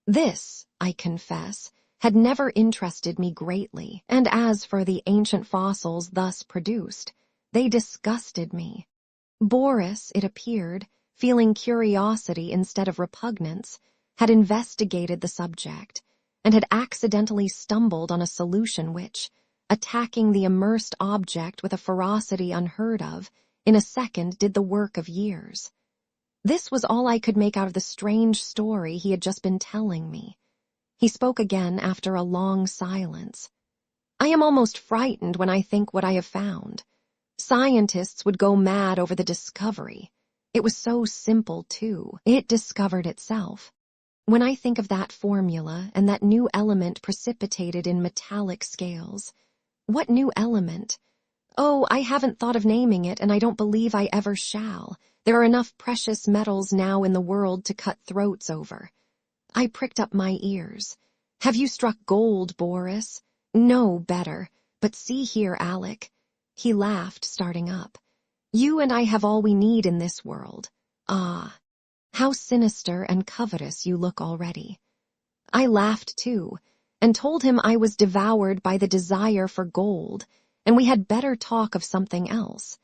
Speaker 1: This, I confess, had never interested me greatly, and as for the ancient fossils thus produced, they disgusted me. Boris, it appeared, feeling curiosity instead of repugnance, had investigated the subject, and had accidentally stumbled on a solution which, attacking the immersed object with a ferocity unheard of, in a second did the work of years. This was all I could make out of the strange story he had just been telling me. He spoke again after a long silence. "I am almost frightened when I think what I have found. Scientists would go mad over the discovery. It was so simple, too. It discovered itself. When I think of that formula and that new element precipitated in metallic scales. What new element? Oh, I haven't thought of naming it, and I don't believe I ever shall. There are enough precious metals now in the world to cut throats over." I pricked up my ears. "Have you struck gold, Boris?" "No, better. But see here, Alec." He laughed, starting up. "You and I have all we need in this world. Ah, how sinister and covetous you look already." I laughed too, and told him I was devoured by the desire for gold, and we had better talk of something else.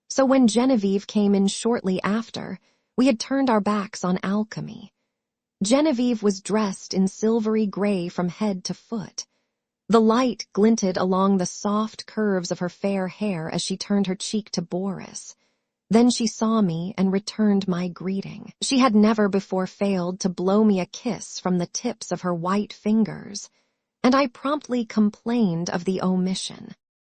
Speaker 1: So when Genevieve came in shortly after, we had turned our backs on alchemy. Genevieve was dressed in silvery gray from head to foot. The light glinted along the soft curves of her fair hair as she turned her cheek to Boris. Then she saw me and returned my greeting. She had never before failed to blow me a kiss from the tips of her white fingers, and I promptly complained of the omission.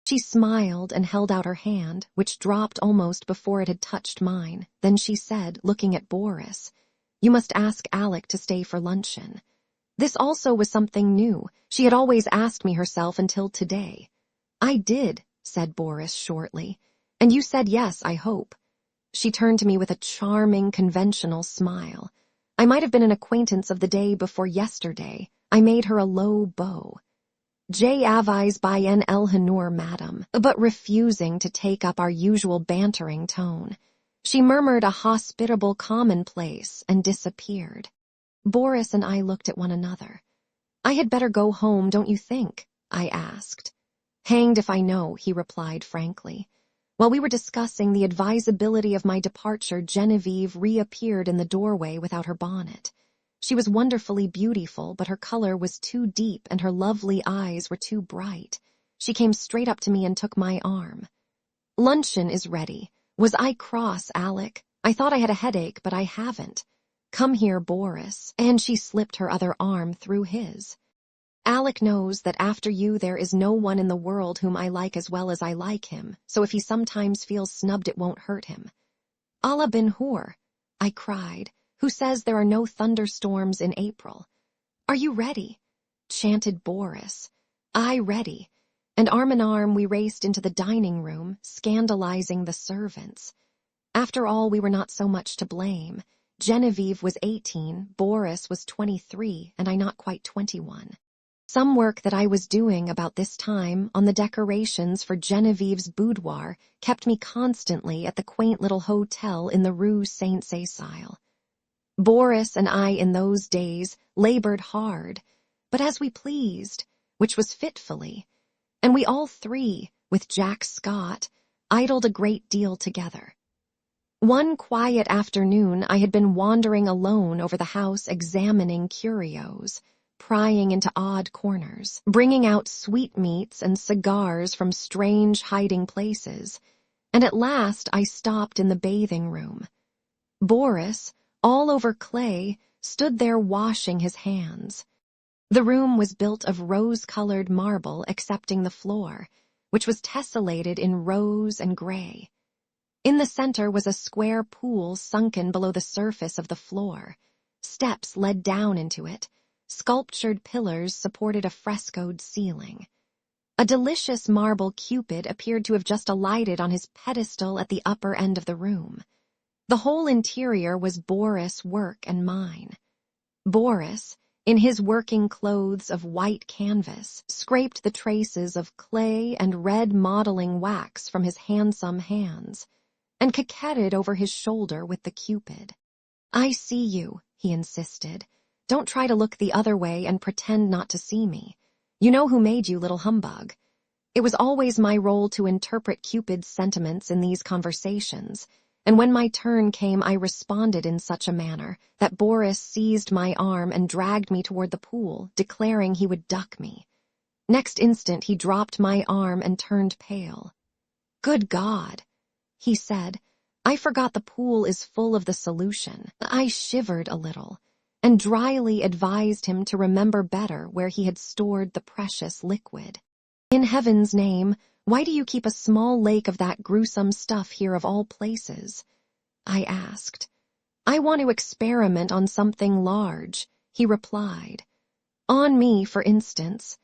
Speaker 1: She smiled and held out her hand, which dropped almost before it had touched mine. Then she said, looking at Boris, "You must ask Alec to stay for luncheon." This also was something new. She had always asked me herself until today. "I did," said Boris shortly. "And you said yes, I hope." She turned to me with a charming, conventional smile. I might have been an acquaintance of the day before yesterday. I made her a low bow. "J avise by N Elhanor, madam," but refusing to take up our usual bantering tone. She murmured a hospitable commonplace and disappeared. Boris and I looked at one another. "I had better go home, don't you think?" I asked. "Hanged if I know," he replied frankly. While we were discussing the advisability of my departure, Genevieve reappeared in the doorway without her bonnet. She was wonderfully beautiful, but her color was too deep and her lovely eyes were too bright. She came straight up to me and took my arm. "Luncheon is ready. Was I cross, Alec? I thought I had a headache, but I haven't. Come here, Boris," and she slipped her other arm through his. "Alec knows that after you there is no one in the world whom I like as well as I like him, so if he sometimes feels snubbed it won't hurt him." "Allah bin Hur," I cried, "who says there are no thunderstorms in April?" "Are you ready?" chanted Boris. I ready, and arm in arm we raced into the dining room, scandalizing the servants. After all, we were not so much to blame. Genevieve was 18, Boris was 23, and I not quite 21. Some work that I was doing about this time on the decorations for Genevieve's boudoir kept me constantly at the quaint little hotel in the Rue Saint-Cécile. Boris and I in those days labored hard, but as we pleased, which was fitfully, and we all three, with Jack Scott, idled a great deal together. One quiet afternoon I had been wandering alone over the house examining curios, prying into odd corners, bringing out sweetmeats and cigars from strange hiding places, and at last I stopped in the bathing room. Boris, all over clay, stood there washing his hands. The room was built of rose-colored marble excepting the floor, which was tessellated in rose and gray. In the center was a square pool sunken below the surface of the floor. Steps led down into it. Sculptured pillars supported a frescoed ceiling. A delicious marble Cupid appeared to have just alighted on his pedestal at the upper end of the room. The whole interior was Boris' work and mine. Boris, in his working clothes of white canvas, scraped the traces of clay and red modeling wax from his handsome hands, and coquetted over his shoulder with the Cupid. "I see you," he insisted. "Don't try to look the other way and pretend not to see me. You know who made you, little humbug." It was always my role to interpret Cupid's sentiments in these conversations, and when my turn came I responded in such a manner that Boris seized my arm and dragged me toward the pool, declaring he would duck me. Next instant he dropped my arm and turned pale. "Good God," he said, "I forgot the pool is full of the solution." I shivered a little, and dryly advised him to remember better where he had stored the precious liquid. "In heaven's name, why do you keep a small lake of that gruesome stuff here of all places?" I asked. "I want to experiment on something large," he replied. "On me, for instance."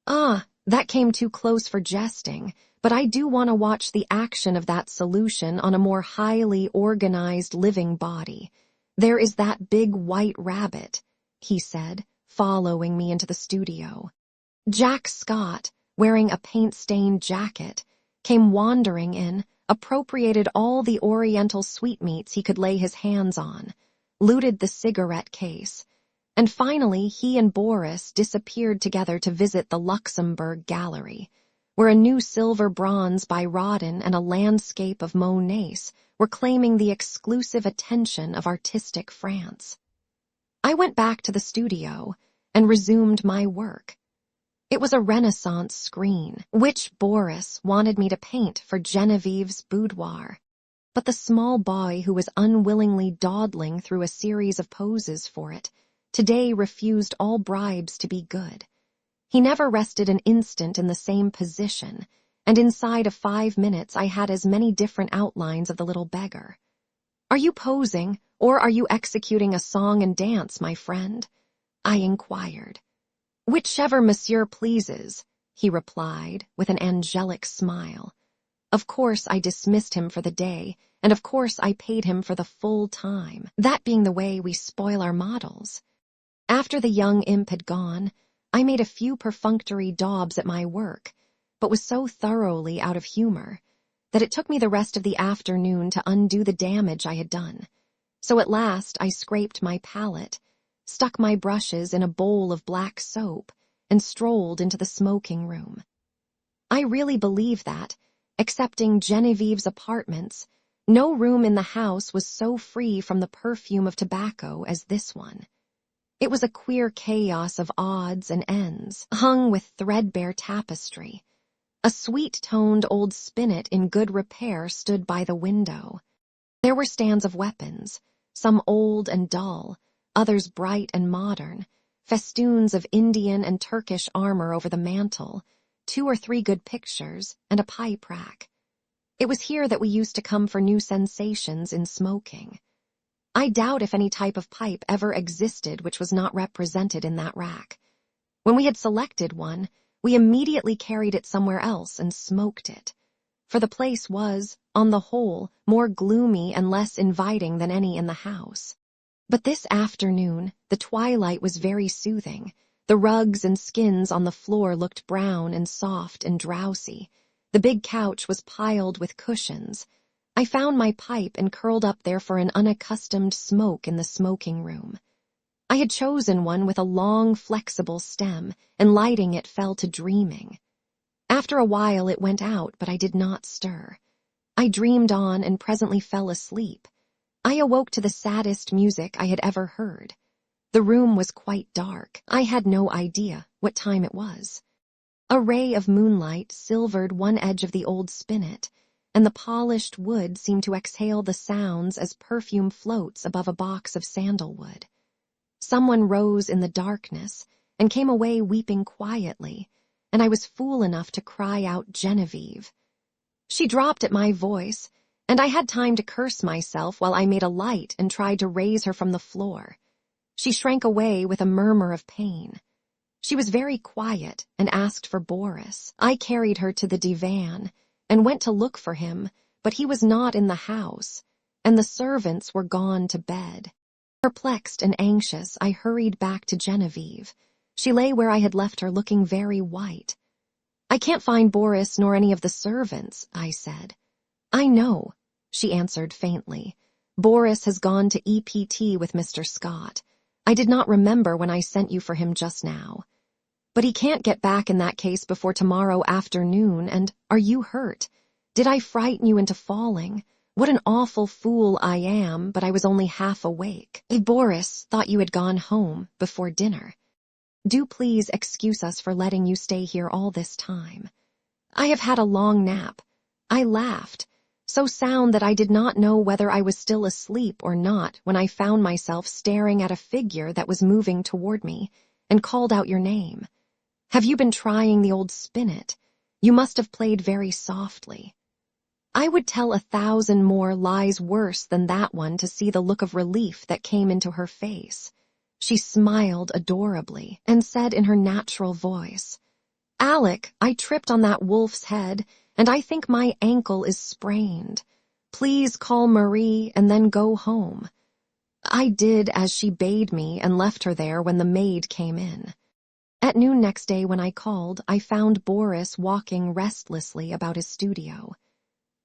Speaker 1: "Ah, that came too close for jesting, but I do want to watch the action of that solution on a more highly organized living body. There is that big white rabbit," he said, following me into the studio. Jack Scott, wearing a paint-stained jacket, came wandering in, appropriated all the oriental sweetmeats he could lay his hands on, looted the cigarette case, and finally he and Boris disappeared together to visit the Luxembourg Gallery, where a new silver bronze by Rodin and a landscape of Monet's were claiming the exclusive attention of artistic France. I went back to the studio and resumed my work. It was a Renaissance screen, which Boris wanted me to paint for Genevieve's boudoir. but the small boy who was unwillingly dawdling through a series of poses for it, today refused all bribes to be good. He never rested an instant in the same position, and inside of 5 minutes I had as many different outlines of the little beggar. "Are you posing, or are you executing a song and dance, my friend?" I inquired. "Whichever monsieur pleases," he replied with an angelic smile. Of course I dismissed him for the day, and of course I paid him for the full time, that being the way we spoil our models. After the young imp had gone, I made a few perfunctory daubs at my work, but was so thoroughly out of humor that it took me the rest of the afternoon to undo the damage I had done. So at last I scraped my palette, stuck my brushes in a bowl of black soap, and strolled into the smoking room. I really believe that, excepting Genevieve's apartments, no room in the house was so free from the perfume of tobacco as this one. It was a queer chaos of odds and ends, hung with threadbare tapestry. A sweet-toned old spinet in good repair stood by the window. There were stands of weapons, some old and dull, others bright and modern, festoons of Indian and Turkish armor over the mantel, 2 or 3 good pictures, and a pipe rack. It was here that we used to come for new sensations in smoking. I doubt if any type of pipe ever existed which was not represented in that rack. When we had selected one, we immediately carried it somewhere else and smoked it, for the place was, on the whole, more gloomy and less inviting than any in the house. But this afternoon, the twilight was very soothing. The rugs and skins on the floor looked brown and soft and drowsy. The big couch was piled with cushions. I found my pipe and curled up there for an unaccustomed smoke in the smoking room. I had chosen one with a long, flexible stem, and lighting it fell to dreaming. After a while it went out, but I did not stir. I dreamed on and presently fell asleep. I awoke to the saddest music I had ever heard. The room was quite dark. I had no idea what time it was. A ray of moonlight silvered one edge of the old spinet, and the polished wood seemed to exhale the sounds as perfume floats above a box of sandalwood. Someone rose in the darkness and came away weeping quietly, and I was fool enough to cry out Genevieve. She dropped at my voice, and I had time to curse myself while I made a light and tried to raise her from the floor. She shrank away with a murmur of pain. She was very quiet and asked for Boris. I carried her to the divan and went to look for him, but he was not in the house, and the servants were gone to bed. Perplexed and anxious, I hurried back to Genevieve. She lay where I had left her, looking very white. "I can't find Boris nor any of the servants," I said. "I know," she answered faintly. "Boris has gone to EPT with Mr. Scott. I did not remember when I sent you for him just now. But he can't get back in that case before tomorrow afternoon, and are you hurt? Did I frighten you into falling? What an awful fool I am, but I was only half awake. Boris thought you had gone home before dinner. Do please excuse us for letting you stay here all this time. I have had a long nap." I laughed, so sound that I did not know whether I was still asleep or not when I found myself staring at a figure that was moving toward me, and called out your name. "Have you been trying the old spinet? You must have played very softly." I would tell 1,000 more lies worse than that one to see the look of relief that came into her face. She smiled adorably and said in her natural voice, "Alec, I tripped on that wolf's head, and I think my ankle is sprained. Please call Marie and then go home." I did as she bade me and left her there when the maid came in. At noon next day when I called, I found Boris walking restlessly about his studio.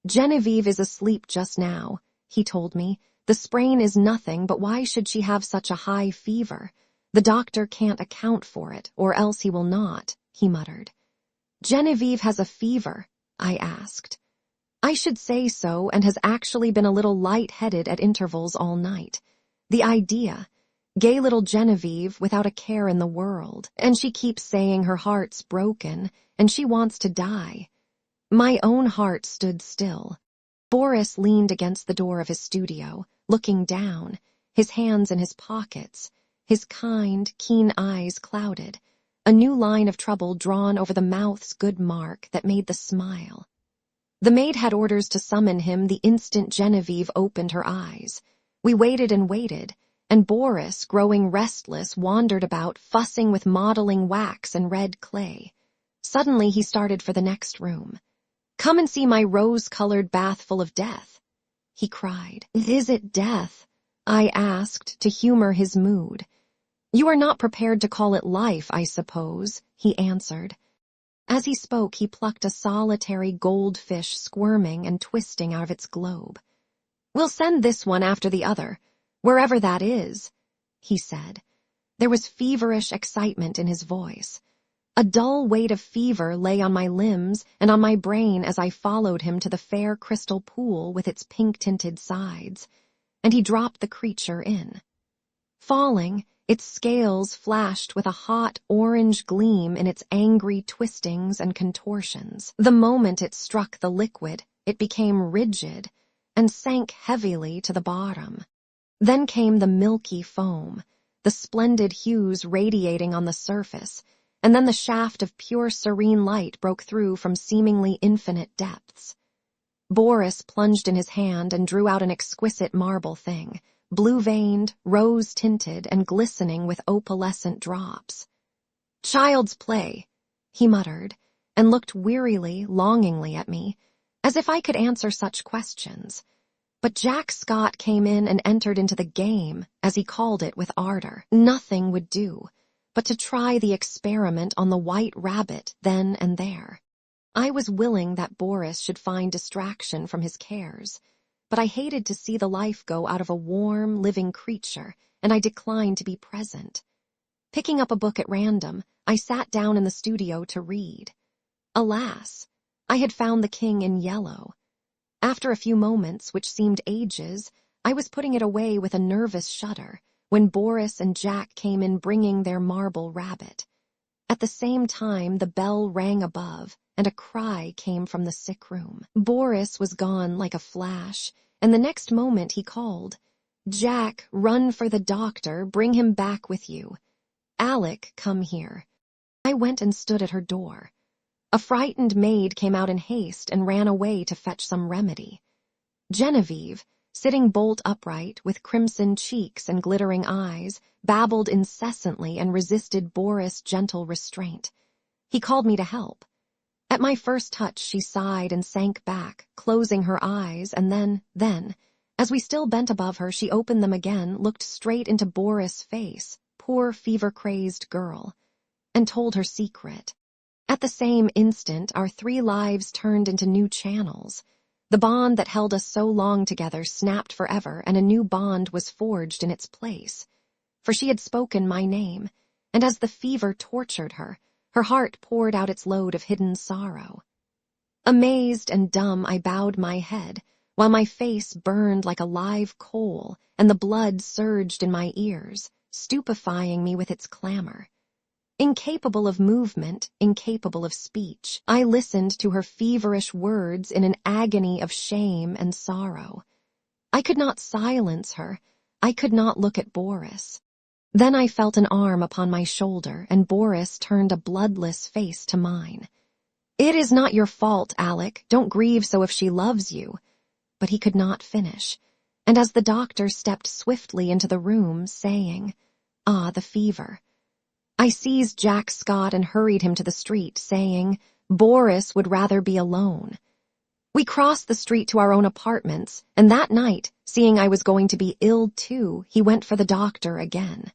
Speaker 1: "Genevieve is asleep just now," he told me. "The sprain is nothing, but why should she have such a high fever? The doctor can't account for it, or else he will not," he muttered. "Genevieve has a fever?" I asked. "I should say so, and has actually been a little light-headed at intervals all night. The idea! Gay little Genevieve without a care in the world, and she keeps saying her heart's broken, and she wants to die." My own heart stood still. Boris leaned against the door of his studio, looking down, his hands in his pockets, his kind, keen eyes clouded, a new line of trouble drawn over the mouth's good mark that made the smile. The maid had orders to summon him the instant Genevieve opened her eyes. We waited, and Boris, growing restless, wandered about, fussing with modeling wax and red clay. Suddenly he started for the next room. "Come and see my rose-colored bath full of death," he cried. "Is it death?" I asked, to humor his mood. "You are not prepared to call it life, I suppose," he answered. As he spoke, he plucked a solitary goldfish squirming and twisting out of its globe. "We'll send this one after the other, wherever that is," he said. There was feverish excitement in his voice. A dull weight of fever lay on my limbs and on my brain as I followed him to the fair crystal pool with its pink-tinted sides, and he dropped the creature in. Falling, its scales flashed with a hot orange gleam in its angry twistings and contortions. The moment it struck the liquid, it became rigid and sank heavily to the bottom. Then came the milky foam, the splendid hues radiating on the surface, and then the shaft of pure serene light broke through from seemingly infinite depths. Boris plunged in his hand and drew out an exquisite marble thing, blue-veined, rose-tinted, and glistening with opalescent drops. "Child's play," he muttered, and looked wearily, longingly at me, as if I could answer such questions. But Jack Scott came in and entered into the game, as he called it, with ardor. Nothing would do but to try the experiment on the white rabbit then and there. I was willing that Boris should find distraction from his cares, but I hated to see the life go out of a warm, living creature, and I declined to be present. Picking up a book at random, I sat down in the studio to read. Alas, I had found The King in Yellow. After a few moments, which seemed ages, I was putting it away with a nervous shudder, when Boris and Jack came in bringing their marble rabbit. At the same time, the bell rang above, and a cry came from the sick room. Boris was gone like a flash, and the next moment he called, "Jack, run for the doctor, bring him back with you. Alec, come here." I went and stood at her door. A frightened maid came out in haste and ran away to fetch some remedy. Genevieve, sitting bolt upright, with crimson cheeks and glittering eyes, babbled incessantly and resisted Boris' gentle restraint. He called me to help. At my first touch, she sighed and sank back, closing her eyes, and then, as we still bent above her, she opened them again, looked straight into Boris' face, poor fever-crazed girl, and told her secret. At the same instant, our 3 lives turned into new channels. The bond that held us so long together snapped forever, and a new bond was forged in its place. For she had spoken my name, and as the fever tortured her, her heart poured out its load of hidden sorrow. Amazed and dumb, I bowed my head, while my face burned like a live coal, and the blood surged in my ears, stupefying me with its clamor. Incapable of movement, incapable of speech, I listened to her feverish words in an agony of shame and sorrow. I could not silence her. I could not look at Boris. Then I felt an arm upon my shoulder, and Boris turned a bloodless face to mine. "It is not your fault, Alec. Don't grieve so if she loves you." But he could not finish, and as the doctor stepped swiftly into the room, saying, "Ah, the fever," I seized Jack Scott and hurried him to the street, saying, "Boris would rather be alone." We crossed the street to our own apartments, and that night, seeing I was going to be ill too, he went for the doctor again.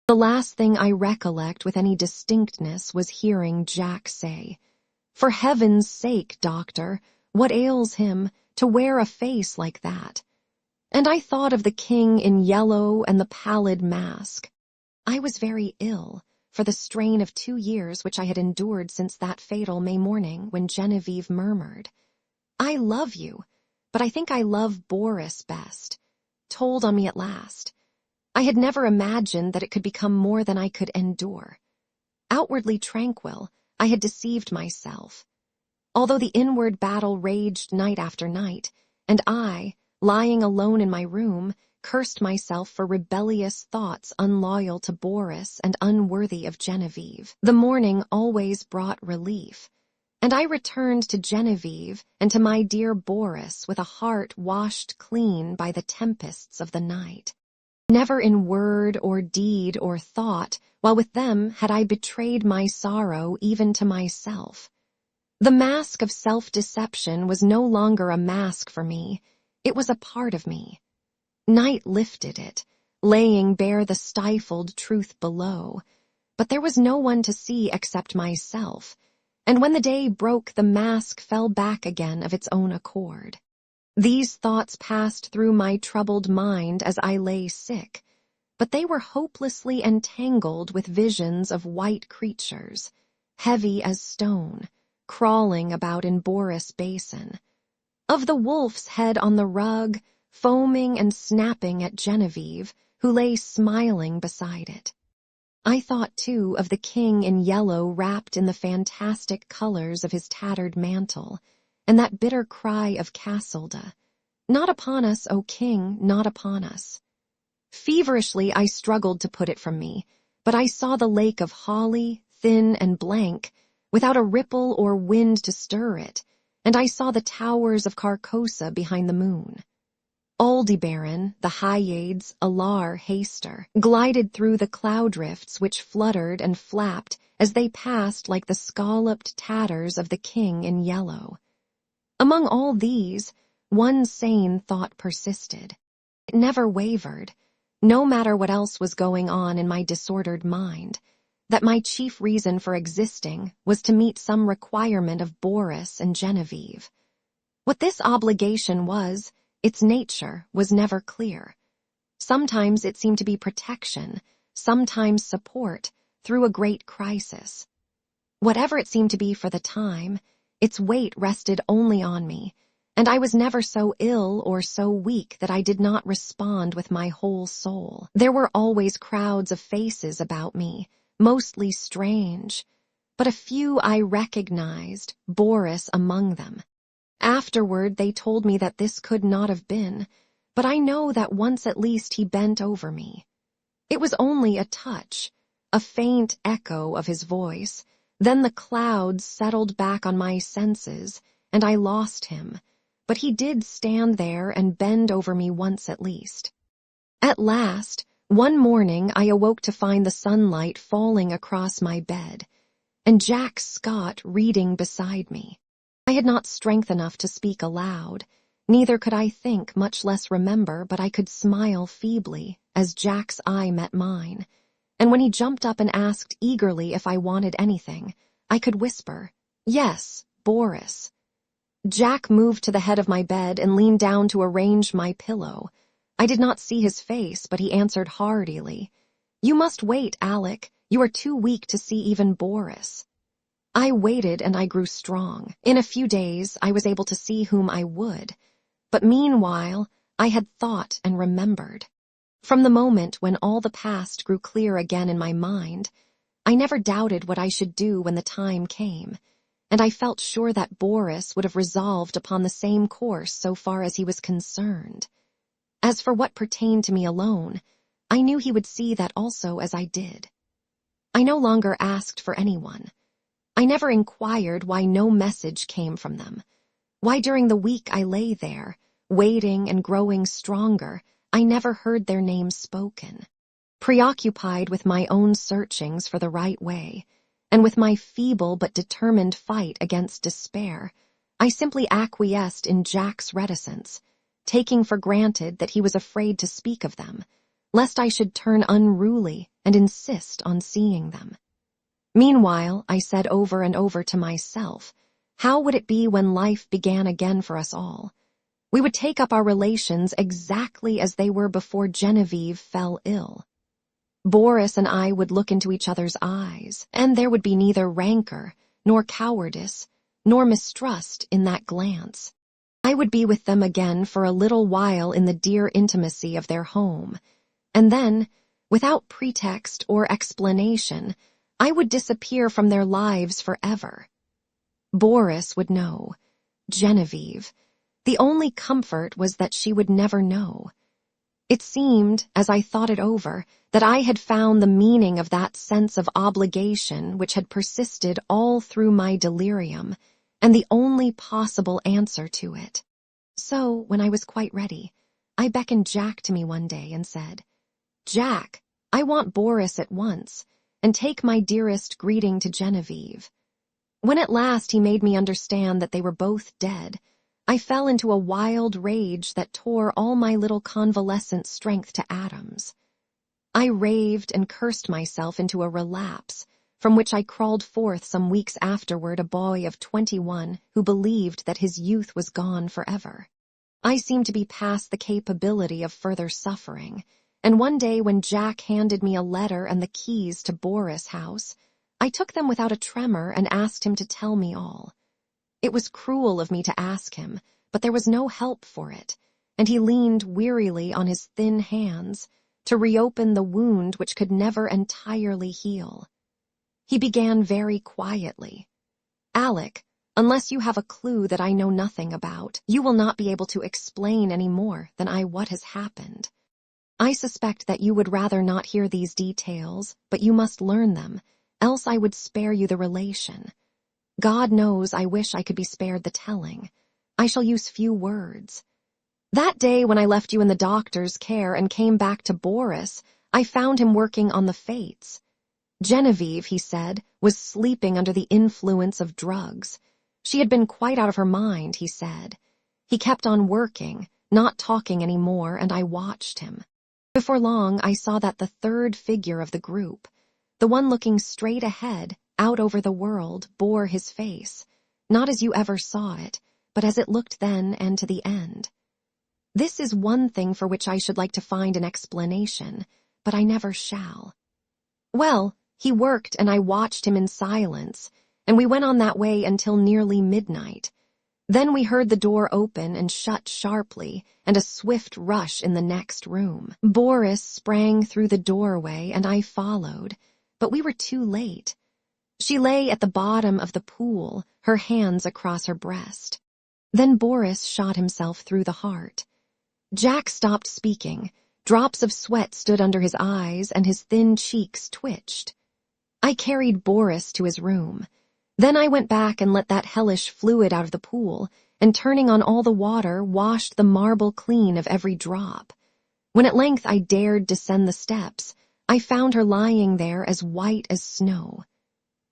Speaker 1: The last thing I recollect with any distinctness was hearing Jack say, "For heaven's sake, doctor, what ails him to wear a face like that?" And I thought of the King in Yellow and the pallid mask. I was very ill, for the strain of 2 years which I had endured since that fatal May morning when Genevieve murmured, "I love you, but I think I love Boris best," told on me at last. I had never imagined that it could become more than I could endure. Outwardly tranquil, I had deceived myself. Although the inward battle raged night after night, and I, lying alone in my room, cursed myself for rebellious thoughts unloyal to Boris and unworthy of Genevieve. The morning always brought relief, and I returned to Genevieve and to my dear Boris with a heart washed clean by the tempests of the night. Never in word or deed or thought, while with them, had I betrayed my sorrow even to myself. The mask of self-deception was no longer a mask for me, it was a part of me. Night lifted it, laying bare the stifled truth below, but there was no one to see except myself, and when the day broke the mask fell back again of its own accord. These thoughts passed through my troubled mind as I lay sick, but they were hopelessly entangled with visions of white creatures, heavy as stone, crawling about in Boris Basin, of the wolf's head on the rug, foaming and snapping at Genevieve, who lay smiling beside it. I thought, too, of the king in yellow wrapped in the fantastic colors of his tattered mantle, and that bitter cry of Casilda, "Not upon us, O king, not upon us." Feverishly I struggled to put it from me, but I saw the lake of holly, thin and blank, without a ripple or wind to stir it, and I saw the towers of Carcosa behind the moon. Aldebaran, the Hyades, Alar, Haster, glided through the cloud rifts which fluttered and flapped as they passed like the scalloped tatters of the king in yellow. Among all these, one sane thought persisted. It never wavered, no matter what else was going on in my disordered mind, that my chief reason for existing was to meet some requirement of Boris and Genevieve. What this obligation was, its nature, was never clear. Sometimes it seemed to be protection, sometimes support, through a great crisis. Whatever it seemed to be for the time, its weight rested only on me, and I was never so ill or so weak that I did not respond with my whole soul. There were always crowds of faces about me, mostly strange, but a few I recognized, Boris among them. Afterward they told me that this could not have been, but I know that once at least he bent over me. It was only a touch, a faint echo of his voice, then the clouds settled back on my senses, and I lost him, but he did stand there and bend over me once at least. At last, one morning I awoke to find the sunlight falling across my bed, and Jack Scott reading beside me. I had not strength enough to speak aloud, neither could I think, much less remember, but I could smile feebly as Jack's eye met mine, and when he jumped up and asked eagerly if I wanted anything, I could whisper, "Yes, Boris." Jack moved to the head of my bed and leaned down to arrange my pillow. I did not see his face, but he answered heartily, "You must wait, Alec. You are too weak to see even Boris." I waited and I grew strong. In a few days I was able to see whom I would, but meanwhile I had thought and remembered. From the moment when all the past grew clear again in my mind, I never doubted what I should do when the time came, and I felt sure that Boris would have resolved upon the same course so far as he was concerned. As for what pertained to me alone, I knew he would see that also as I did. I no longer asked for anyone. I never inquired why no message came from them, why during the week I lay there, waiting and growing stronger, I never heard their names spoken. Preoccupied with my own searchings for the right way, and with my feeble but determined fight against despair, I simply acquiesced in Jack's reticence, taking for granted that he was afraid to speak of them, lest I should turn unruly and insist on seeing them. Meanwhile, I said over and over to myself, how would it be when life began again for us all? We would take up our relations exactly as they were before Genevieve fell ill. Boris and I would look into each other's eyes, and there would be neither rancor, nor cowardice, nor mistrust in that glance. I would be with them again for a little while in the dear intimacy of their home, and then, without pretext or explanation, I would disappear from their lives forever. Boris would know, Genevieve, The only comfort was that she would never know. It seemed, as I thought it over, that I had found the meaning of that sense of obligation which had persisted all through my delirium, and the only possible answer to it. So, when I was quite ready, I beckoned Jack to me one day and said, "Jack, I want Boris at once, and take my dearest greeting to Genevieve." When at last he made me understand that they were both dead, I fell into a wild rage that tore all my little convalescent strength to atoms. I raved and cursed myself into a relapse, from which I crawled forth some weeks afterward a boy of 21 who believed that his youth was gone forever. I seemed to be past the capability of further suffering, and one day when Jack handed me a letter and the keys to Boris' house, I took them without a tremor and asked him to tell me all. It was cruel of me to ask him, but there was no help for it, and he leaned wearily on his thin hands to reopen the wound which could never entirely heal. He began very quietly. "Alec, unless you have a clue that I know nothing about, you will not be able to explain any more than I what has happened. I suspect that you would rather not hear these details, but you must learn them, else I would spare you the relation. God knows I wish I could be spared the telling. I shall use few words. That day when I left you in the doctor's care and came back to Boris, I found him working on the fates. Genevieve, he said, was sleeping under the influence of drugs. She had been quite out of her mind, he said. He kept on working, not talking any more, and I watched him. Before long, I saw that the third figure of the group, the one looking straight ahead, out over the world, bore his face, not as you ever saw it, but as it looked then and to the end. This is one thing for which I should like to find an explanation, but I never shall. Well, he worked and I watched him in silence, and we went on that way until nearly midnight. Then we heard the door open and shut sharply, and a swift rush in the next room. Boris sprang through the doorway and I followed, but we were too late. She lay at the bottom of the pool, her hands across her breast. Then Boris shot himself through the heart. Jack stopped speaking. Drops of sweat stood under his eyes and his thin cheeks twitched. I carried Boris to his room. Then I went back and let that hellish fluid out of the pool, and turning on all the water, washed the marble clean of every drop. When at length I dared descend the steps, I found her lying there as white as snow.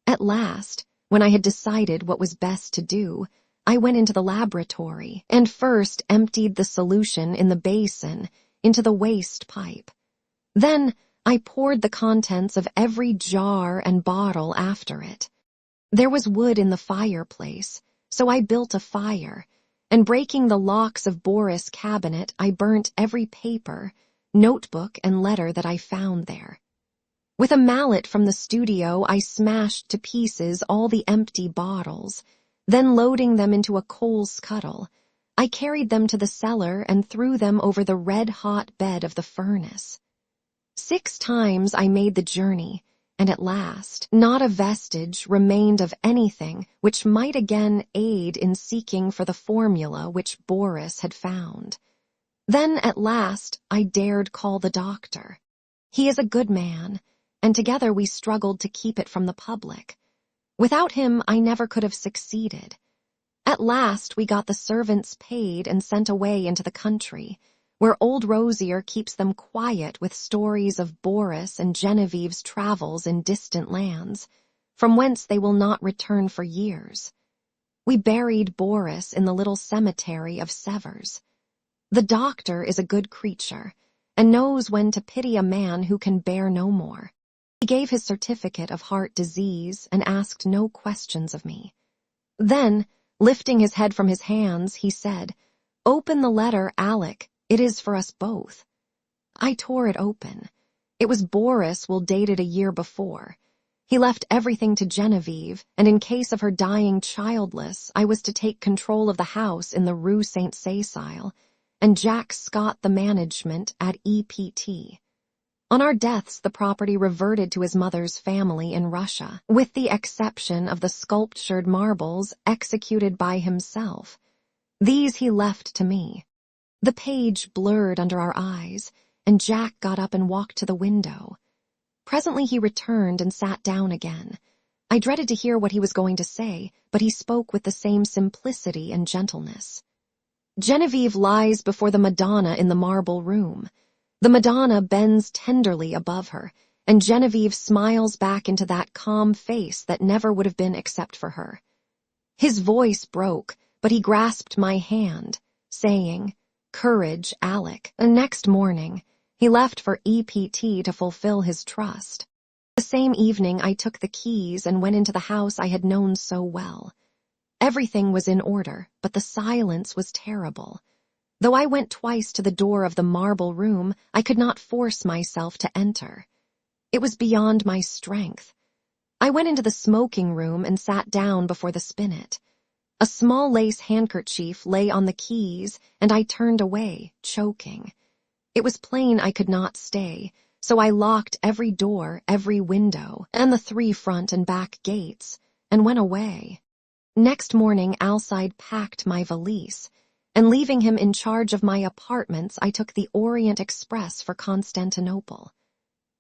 Speaker 1: At last, when I had decided what was best to do, I went into the laboratory and first emptied the solution in the basin into the waste pipe. Then I poured the contents of every jar and bottle after it. There was wood in the fireplace, so I built a fire, and breaking the locks of Boris' cabinet, I burnt every paper, notebook, and letter that I found there. With a mallet from the studio, I smashed to pieces all the empty bottles. Then loading them into a coal scuttle, I carried them to the cellar and threw them over the red-hot bed of the furnace. 6 times I made the journey, and at last not a vestige remained of anything which might again aid in seeking for the formula which Boris had found. Then at last I dared call the doctor. He is a good man, and together we struggled to keep it from the public. Without him, I never could have succeeded. At last we got the servants paid and sent away into the country, where old Rosier keeps them quiet with stories of Boris and Genevieve's travels in distant lands, from whence they will not return for years. We buried Boris in the little cemetery of Severs. The doctor is a good creature, and knows when to pity a man who can bear no more. He gave his certificate of heart disease and asked no questions of me. Then, lifting his head from his hands, he said, "Open the letter, Alec. It is for us both." I tore it open. It was Boris will dated a year before. He left everything to Genevieve, and in case of her dying childless, I was to take control of the house in the Rue St. Cecile, and Jack Scott the management at EPT. On our deaths, the property reverted to his mother's family in Russia, with the exception of the sculptured marbles executed by himself. These he left to me. The page blurred under our eyes, and Jack got up and walked to the window. Presently he returned and sat down again. I dreaded to hear what he was going to say, but he spoke with the same simplicity and gentleness. Genevieve lies before the Madonna in the marble room. The Madonna bends tenderly above her, and Genevieve smiles back into that calm face that never would have been except for her. His voice broke, but he grasped my hand, saying, "Courage, Alec." And next morning, he left for EPT to fulfill his trust. The same evening I took the keys and went into the house I had known so well. Everything was in order, but the silence was terrible. Though I went twice to the door of the marble room, I could not force myself to enter. It was beyond my strength. I went into the smoking room and sat down before the spinet. A small lace handkerchief lay on the keys, and I turned away, choking. It was plain I could not stay, so I locked every door, every window, and the 3 front and back gates, and went away. Next morning Alcide packed my valise, and leaving him in charge of my apartments, I took the Orient Express for Constantinople.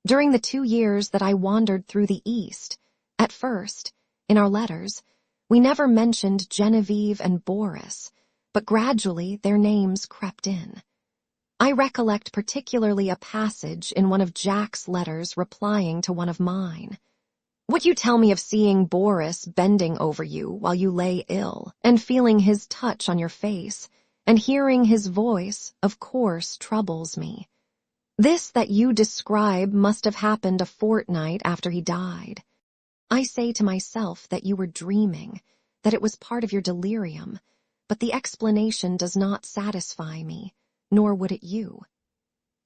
Speaker 1: During the 2 years that I wandered through the East, at first, in our letters, we never mentioned Genevieve and Boris, but gradually their names crept in. I recollect particularly a passage in one of Jack's letters replying to one of mine. "What you tell me of seeing Boris bending over you while you lay ill, and feeling his touch on your face, and hearing his voice, of course troubles me. This that you describe must have happened a fortnight after he died. I say to myself that you were dreaming, that it was part of your delirium, but the explanation does not satisfy me, nor would it you."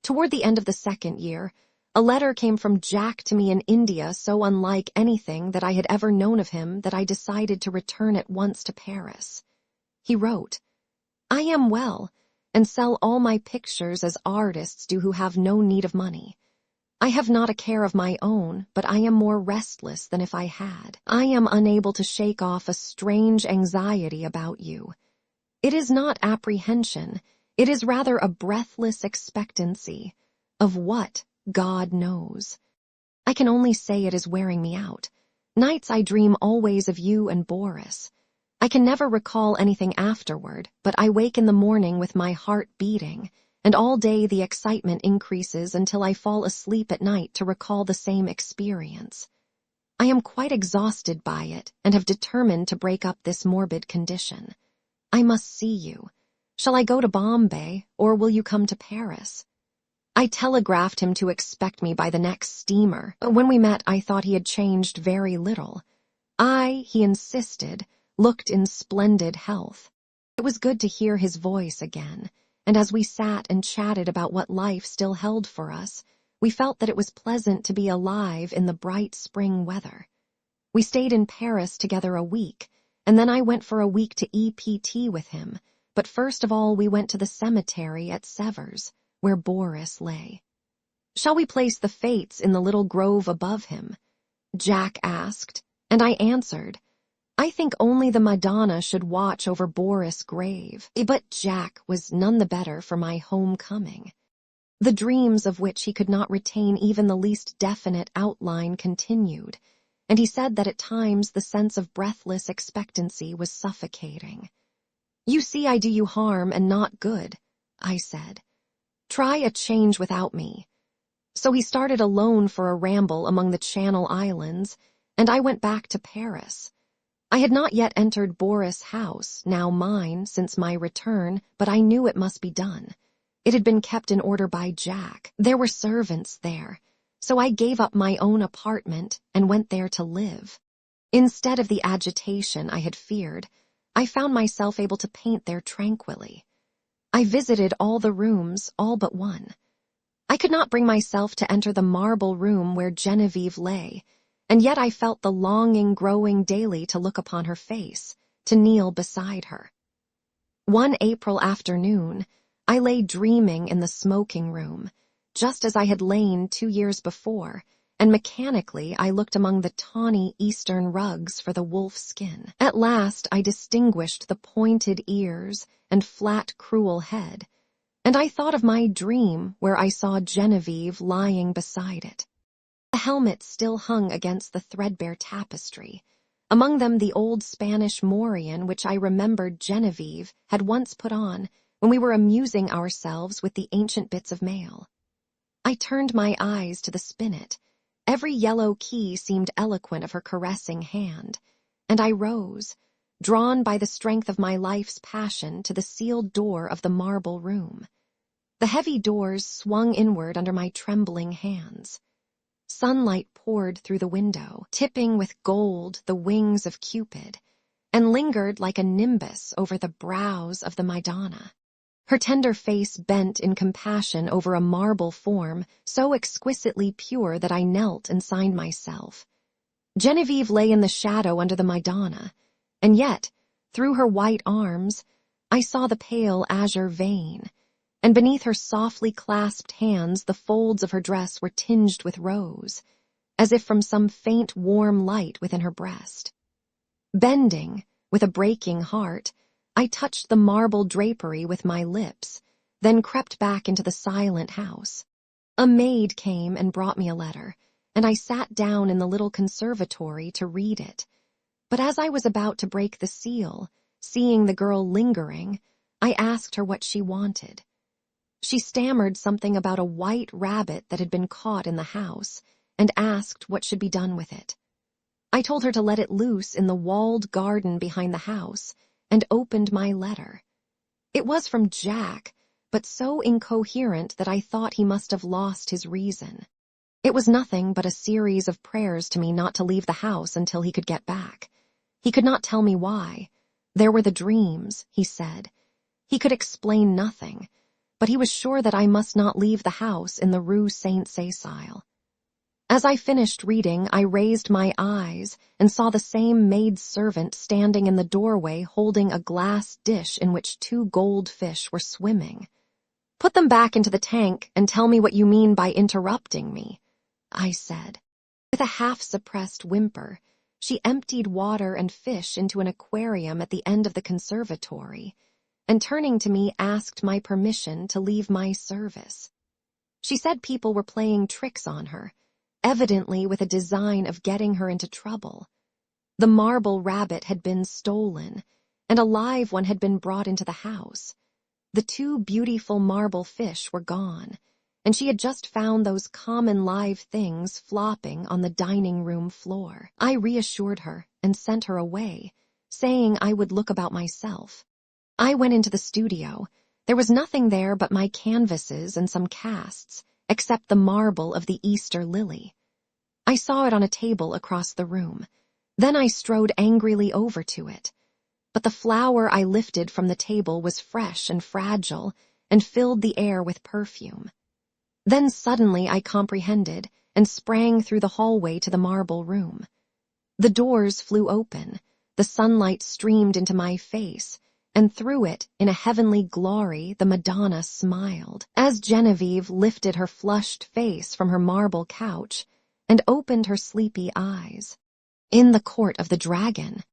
Speaker 1: Toward the end of the 2nd year, a letter came from Jack to me in India so unlike anything that I had ever known of him that I decided to return at once to Paris. He wrote, "I am well, and sell all my pictures as artists do who have no need of money. I have not a care of my own, but I am more restless than if I had. I am unable to shake off a strange anxiety about you. It is not apprehension, it is rather a breathless expectancy. Of what, God knows. I can only say it is wearing me out. Nights I dream always of you and Boris. I can never recall anything afterward, but I wake in the morning with my heart beating, and all day the excitement increases until I fall asleep at night to recall the same experience. I am quite exhausted by it and have determined to break up this morbid condition. I must see you. Shall I go to Bombay, or will you come to Paris?" I telegraphed him to expect me by the next steamer. When we met, I thought he had changed very little. He insisted, looked in splendid health. It was good to hear his voice again, and as we sat and chatted about what life still held for us, we felt that it was pleasant to be alive in the bright spring weather. We stayed in Paris together a week, and then I went for a week to EPT with him, but first of all we went to the cemetery at Sevres, where Boris lay. "Shall we place the Fates in the little grove above him?" Jack asked, and I answered, "I think only the Madonna should watch over Boris' grave." But Jack was none the better for my homecoming. The dreams of which he could not retain even the least definite outline continued, and he said that at times the sense of breathless expectancy was suffocating. "You see I do you harm and not good," I said. "Try a change without me." So he started alone for a ramble among the Channel Islands, and I went back to Paris. I had not yet entered Boris' house, now mine, since my return, but I knew it must be done. It had been kept in order by Jack. There were servants there, so I gave up my own apartment and went there to live. Instead of the agitation I had feared, I found myself able to paint there tranquilly. I visited all the rooms, all but one. I could not bring myself to enter the marble room where Genevieve lay, and yet I felt the longing growing daily to look upon her face, to kneel beside her. One April afternoon, I lay dreaming in the smoking room, just as I had lain 2 years before, and mechanically I looked among the tawny eastern rugs for the wolf skin. At last I distinguished the pointed ears and flat, cruel head, and I thought of my dream where I saw Genevieve lying beside it. The helmets still hung against the threadbare tapestry, among them the old Spanish morion which I remembered Genevieve had once put on when we were amusing ourselves with the ancient bits of mail. I turned my eyes to the spinet. Every yellow key seemed eloquent of her caressing hand, and I rose, drawn by the strength of my life's passion, to the sealed door of the marble room. The heavy doors swung inward under my trembling hands. Sunlight poured through the window, tipping with gold the wings of Cupid, and lingered like a nimbus over the brows of the Madonna. Her tender face bent in compassion over a marble form so exquisitely pure that I knelt and signed myself. Genevieve lay in the shadow under the Madonna, and yet, through her white arms, I saw the pale azure vein, and beneath her softly clasped hands the folds of her dress were tinged with rose, as if from some faint warm light within her breast. Bending, with a breaking heart, I touched the marble drapery with my lips, then crept back into the silent house. A maid came and brought me a letter, and I sat down in the little conservatory to read it. But as I was about to break the seal, seeing the girl lingering, I asked her what she wanted. She stammered something about a white rabbit that had been caught in the house, and asked what should be done with it. I told her to let it loose in the walled garden behind the house, and opened my letter. It was from Jack, but so incoherent that I thought he must have lost his reason. It was nothing but a series of prayers to me not to leave the house until he could get back. He could not tell me why. There were the dreams, he said. He could explain nothing, but he was sure that I must not leave the house in the Rue Saint-Cécile. As I finished reading, I raised my eyes and saw the same maid-servant standing in the doorway holding a glass dish in which 2 goldfish were swimming. "Put them back into the tank and tell me what you mean by interrupting me," I said. With a half-suppressed whimper, she emptied water and fish into an aquarium at the end of the conservatory, and turning to me asked my permission to leave my service. She said people were playing tricks on her, evidently with a design of getting her into trouble. The marble rabbit had been stolen, and a live one had been brought into the house. The 2 beautiful marble fish were gone, and she had just found those common live things flopping on the dining room floor. I reassured her and sent her away, saying I would look about myself. I went into the studio. There was nothing there but my canvases and some casts, except the marble of the Easter lily. I saw it on a table across the room. Then I strode angrily over to it. But the flower I lifted from the table was fresh and fragile and filled the air with perfume. Then suddenly I comprehended and sprang through the hallway to the marble room. The doors flew open, the sunlight streamed into my face, and through it, in a heavenly glory, the Madonna smiled, as Genevieve lifted her flushed face from her marble couch and opened her sleepy eyes. In the court of the Dragon,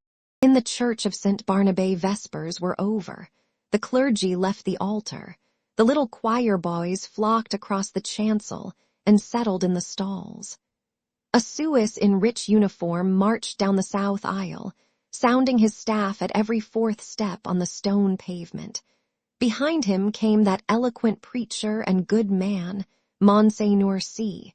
Speaker 1: in the church of St. Barnabé, vespers were over. The clergy left the altar. The little choir boys flocked across the chancel and settled in the stalls. A Suis in rich uniform marched down the south aisle, sounding his staff at every 4th step on the stone pavement. Behind him came that eloquent preacher and good man, Monseigneur C.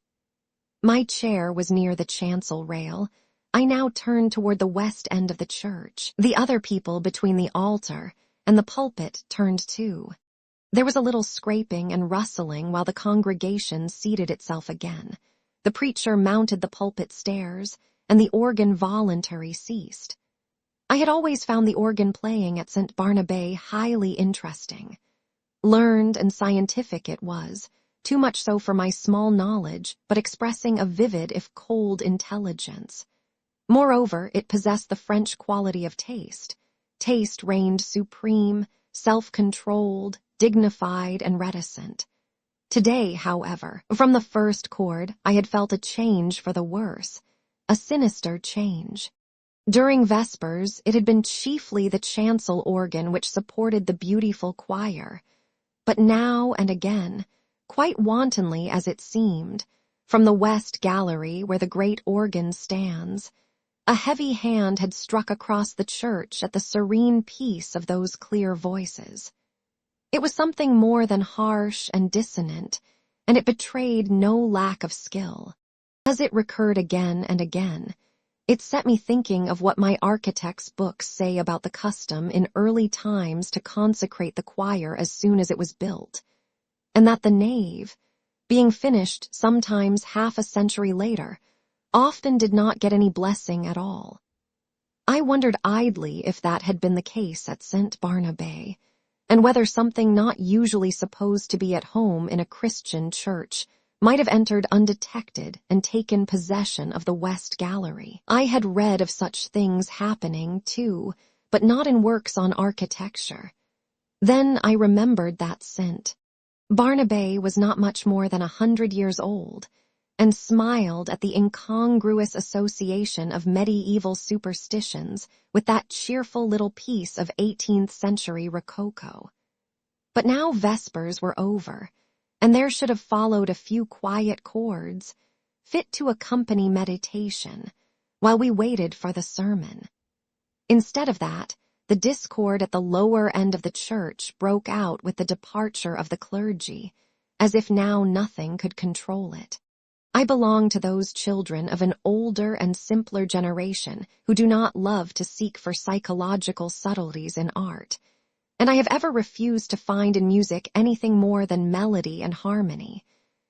Speaker 1: My chair was near the chancel rail. I now turned toward the west end of the church. The other people between the altar and the pulpit turned too. There was a little scraping and rustling while the congregation seated itself again. The preacher mounted the pulpit stairs, and the organ voluntary ceased. I had always found the organ playing at St. Barnabé highly interesting. Learned and scientific it was, too much so for my small knowledge, but expressing a vivid if cold intelligence. Moreover, it possessed the French quality of taste. Taste reigned supreme, self-controlled, dignified, and reticent. Today, however, from the first chord, I had felt a change for the worse, a sinister change. During Vespers, it had been chiefly the chancel organ which supported the beautiful choir. But now and again, quite wantonly as it seemed, from the west gallery where the great organ stands, a heavy hand had struck across the church at the serene peace of those clear voices. It was something more than harsh and dissonant, and it betrayed no lack of skill. As it recurred again and again, it set me thinking of what my architect's books say about the custom in early times to consecrate the choir as soon as it was built, and that the nave, being finished sometimes half a century later, often did not get any blessing at all. I wondered idly if that had been the case at St. Barnabé, and whether something not usually supposed to be at home in a Christian church might have entered undetected and taken possession of the West Gallery. I had read of such things happening, too, but not in works on architecture. Then I remembered that St. Barnabé was not much more than 100 years old, and smiled at the incongruous association of medieval superstitions with that cheerful little piece of 18th-century Rococo. But now Vespers were over, and there should have followed a few quiet chords, fit to accompany meditation, while we waited for the sermon. Instead of that, the discord at the lower end of the church broke out with the departure of the clergy, as if now nothing could control it. I belong to those children of an older and simpler generation who do not love to seek for psychological subtleties in art, and I have ever refused to find in music anything more than melody and harmony.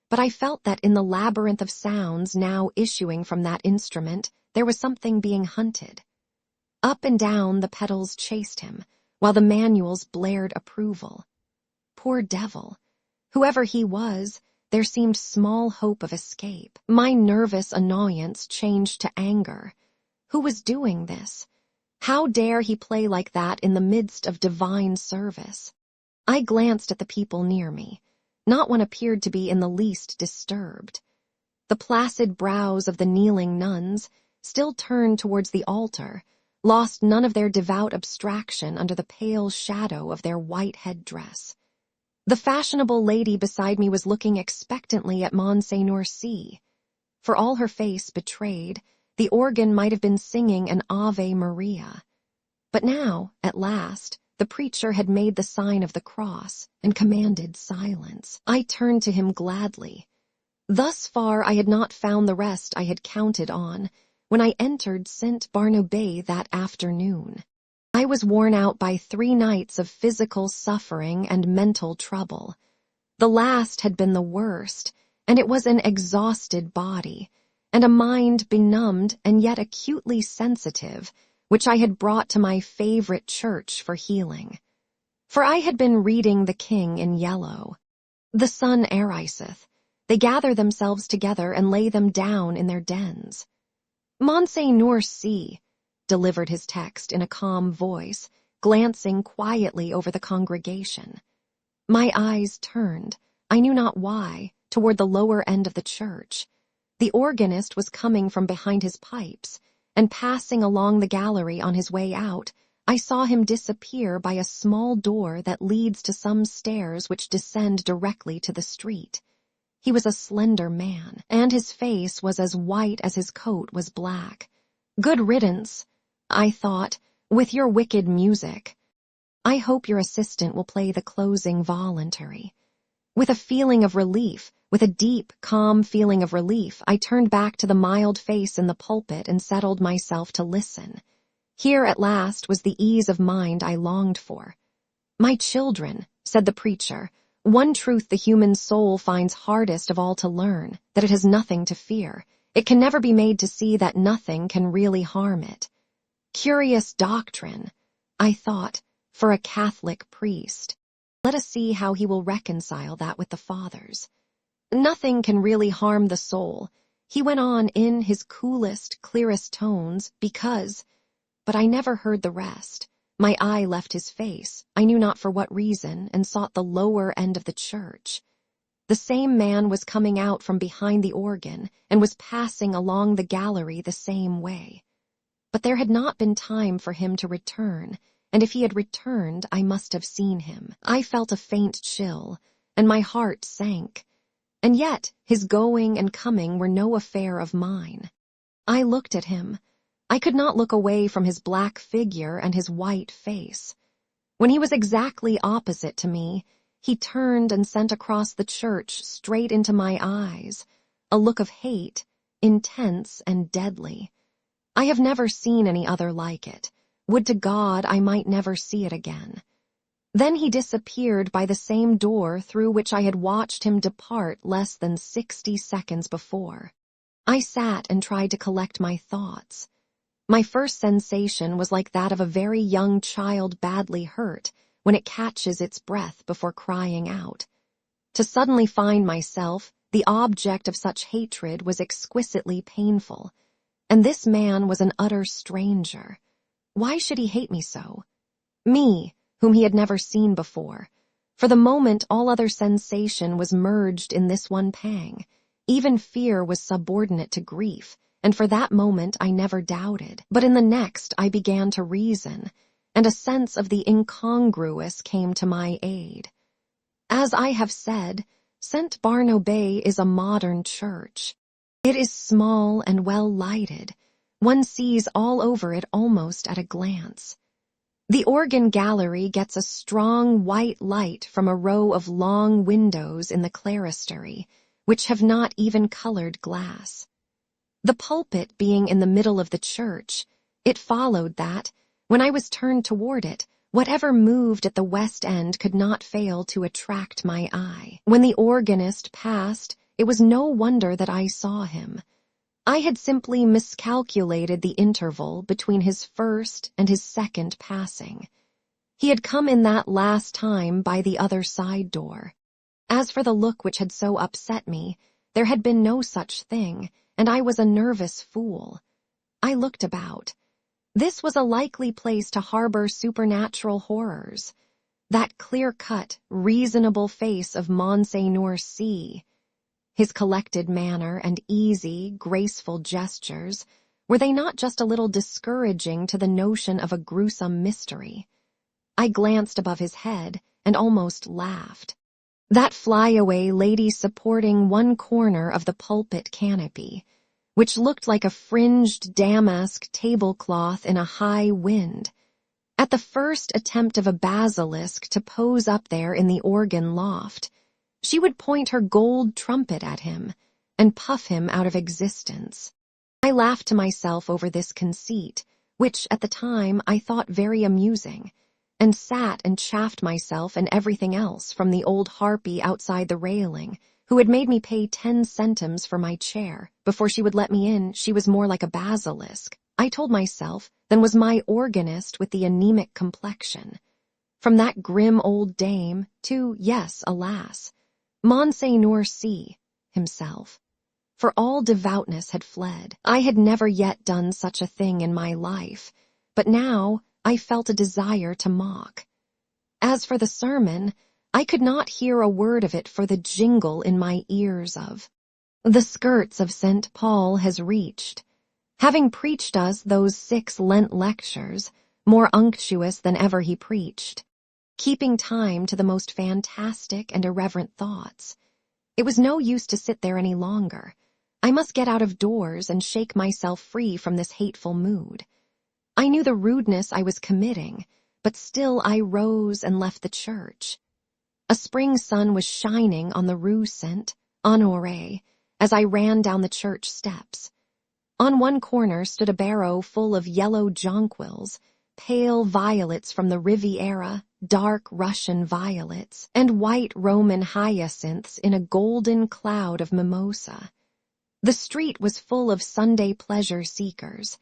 Speaker 1: But I felt that in the labyrinth of sounds now issuing from that instrument, there was something being hunted. Up and down the pedals chased him, while the manuals blared approval. Poor devil! Whoever he was, there seemed small hope of escape. My nervous annoyance changed to anger. Who was doing this? How dare he play like that in the midst of divine service? I glanced at the people near me. Not one appeared to be in the least disturbed. The placid brows of the kneeling nuns, still turned towards the altar, lost none of their devout abstraction under the pale shadow of their white headdress. The fashionable lady beside me was looking expectantly at Monseigneur C. For all her face betrayed, the organ might have been singing an Ave Maria. But now, at last, the preacher had made the sign of the cross and commanded silence. I turned to him gladly. Thus far I had not found the rest I had counted on when I entered St. Barnabé that afternoon. I was worn out by 3 nights of physical suffering and mental trouble. The last had been the worst, and it was an exhausted body, and a mind benumbed and yet acutely sensitive, which I had brought to my favorite church for healing. For I had been reading The King in Yellow. The sun ariseth. They gather themselves together and lay them down in their dens. Monseigneur C. delivered his text in a calm voice, glancing quietly over the congregation. My eyes turned, I knew not why, toward the lower end of the church. The organist was coming from behind his pipes, and passing along the gallery on his way out, I saw him disappear by a small door that leads to some stairs which descend directly to the street. He was a slender man, and his face was as white as his coat was black. Good riddance, I thought, with your wicked music. I hope your assistant will play the closing voluntary. With a feeling of relief, with a deep, calm feeling of relief, I turned back to the mild face in the pulpit and settled myself to listen. Here at last was the ease of mind I longed for. My children, said the preacher, one truth the human soul finds hardest of all to learn, that it has nothing to fear. It can never be made to see that nothing can really harm it. Curious doctrine, I thought, for a Catholic priest. Let us see how he will reconcile that with the Fathers. Nothing can really harm the soul, he went on in his coolest, clearest tones, because... But I never heard the rest. My eye left his face, I knew not for what reason, and sought the lower end of the church. The same man was coming out from behind the organ and was passing along the gallery the same way. But there had not been time for him to return, and if he had returned, I must have seen him. I felt a faint chill, and my heart sank. And yet his going and coming were no affair of mine. I looked at him. I could not look away from his black figure and his white face. When he was exactly opposite to me, he turned and sent across the church straight into my eyes, a look of hate, intense and deadly. I have never seen any other like it. Would to God I might never see it again. Then he disappeared by the same door through which I had watched him depart less than 60 seconds before. I sat and tried to collect my thoughts. My first sensation was like that of a very young child badly hurt when it catches its breath before crying out. To suddenly find myself the object of such hatred was exquisitely painful, and this man was an utter stranger. Why should he hate me so? Me, whom he had never seen before. For the moment all other sensation was merged in this one pang. Even fear was subordinate to grief, and for that moment I never doubted. But in the next I began to reason, and a sense of the incongruous came to my aid. As I have said, St. Barnabé is a modern church. It is small and well lighted. One sees all over it almost at a glance. The organ gallery gets a strong white light from a row of long windows in the clerestory, which have not even colored glass. The pulpit being in the middle of the church, it followed that, when I was turned toward it, whatever moved at the west end could not fail to attract my eye. When the organist passed, it was no wonder that I saw him. I had simply miscalculated the interval between his first and his second passing. He had come in that last time by the other side door. As for the look which had so upset me, there had been no such thing, and I was a nervous fool. I looked about. This was a likely place to harbor supernatural horrors. That clear-cut, reasonable face of Monseigneur C., his collected manner and easy, graceful gestures, were they not just a little discouraging to the notion of a gruesome mystery? I glanced above his head and almost laughed. That flyaway lady supporting one corner of the pulpit canopy, which looked like a fringed damask tablecloth in a high wind. At the first attempt of a basilisk to pose up there in the organ loft, she would point her gold trumpet at him and puff him out of existence. I laughed to myself over this conceit, which at the time I thought very amusing, and sat and chaffed myself and everything else from the old harpy outside the railing, who had made me pay 10 centimes for my chair. Before she would let me in, she was more like a basilisk, I told myself, than was my organist with the anemic complexion. From that grim old dame to, yes, alas, Monseigneur C. himself. For all devoutness had fled. I had never yet done such a thing in my life, but now I felt a desire to mock. As for the sermon, I could not hear a word of it for the jingle in my ears of, "The skirts of St. Paul has reached," having preached us those 6 Lent lectures, more unctuous than ever he preached, keeping time to the most fantastic and irreverent thoughts. It was no use to sit there any longer. I must get out of doors and shake myself free from this hateful mood. I knew the rudeness I was committing, but still I rose and left the church. A spring sun was shining on the Rue Saint-Honoré as I ran down the church steps. On one corner stood a barrow full of yellow jonquils, pale violets from the Riviera, dark Russian violets, and white Roman hyacinths in a golden cloud of mimosa. The street was full of Sunday pleasure seekers.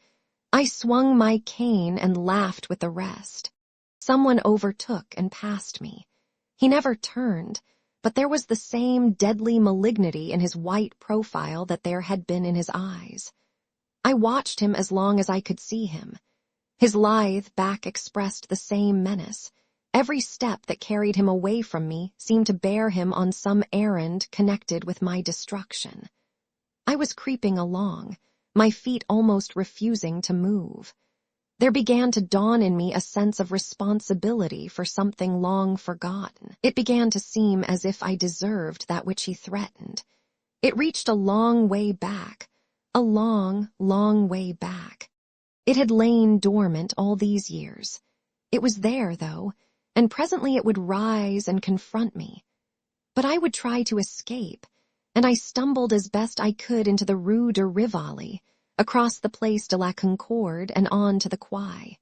Speaker 1: I swung my cane and laughed with the rest. Someone overtook and passed me. He never turned, but there was the same deadly malignity in his white profile that there had been in his eyes. I watched him as long as I could see him. His lithe back expressed the same menace. Every step that carried him away from me seemed to bear him on some errand connected with my destruction. I was creeping along, my feet almost refusing to move. There began to dawn in me a sense of responsibility for something long forgotten. It began to seem as if I deserved that which he threatened. It reached a long way back, a long, long way back. It had lain dormant all these years. It was there, though, and presently it would rise and confront me. But I would try to escape, and I stumbled as best I could into the Rue de Rivoli, across the Place de la Concorde and on to the quay.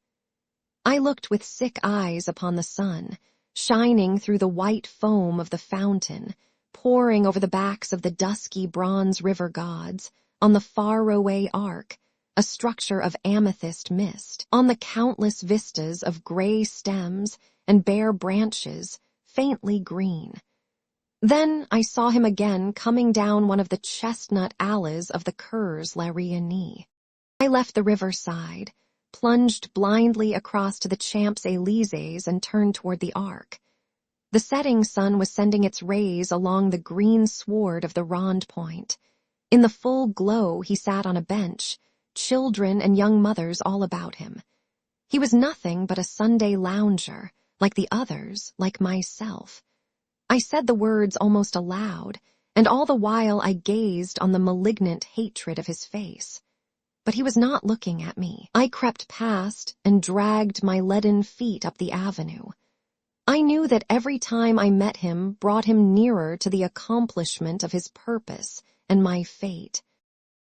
Speaker 1: I looked with sick eyes upon the sun, shining through the white foam of the fountain, pouring over the backs of the dusky bronze river gods, on the far-away arc, a structure of amethyst mist, on the countless vistas of gray stems and bare branches, faintly green. Then I saw him again coming down one of the chestnut alleys of the Cours la Réunie. I left the riverside, plunged blindly across to the Champs-Élysées and turned toward the Arc. The setting sun was sending its rays along the green sward of the Rond Point. In the full glow he sat on a bench, children and young mothers all about him. He was nothing but a Sunday lounger, like the others, like myself. I said the words almost aloud, and all the while I gazed on the malignant hatred of his face. But he was not looking at me. I crept past and dragged my leaden feet up the avenue. I knew that every time I met him brought him nearer to the accomplishment of his purpose and my fate.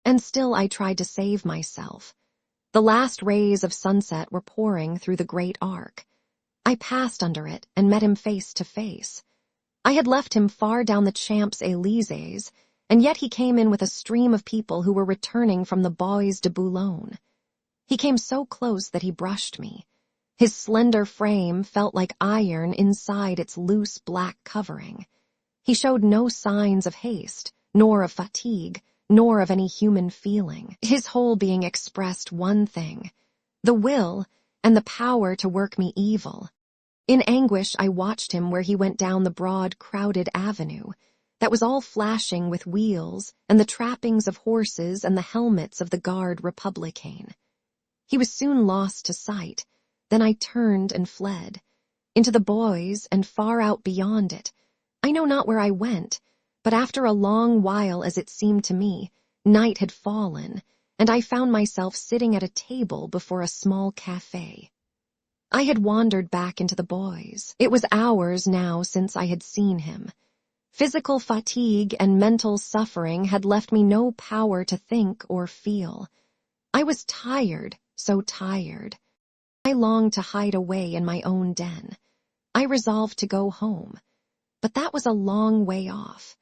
Speaker 1: And still I tried to save myself. The last rays of sunset were pouring through the great arc. I passed under it and met him face to face. I had left him far down the Champs-Élysées, and yet he came in with a stream of people who were returning from the Bois de Boulogne. He came so close that he brushed me. His slender frame felt like iron inside its loose black covering. He showed no signs of haste, nor of fatigue, nor of any human feeling. His whole being expressed one thing: the will and the power to work me evil. In anguish I watched him where he went down the broad, crowded avenue, that was all flashing with wheels and the trappings of horses and the helmets of the Garde Républicaine. He was soon lost to sight. Then I turned and fled, into the Bois and far out beyond it. I know not where I went, but after a long while, as it seemed to me, night had fallen, and I found myself sitting at a table before a small café. I had wandered back into the Bois. It was hours now since I had seen him. Physical fatigue and mental suffering had left me no power to think or feel. I was tired, so tired. I longed to hide away in my own den. I resolved to go home. But that was a long way off.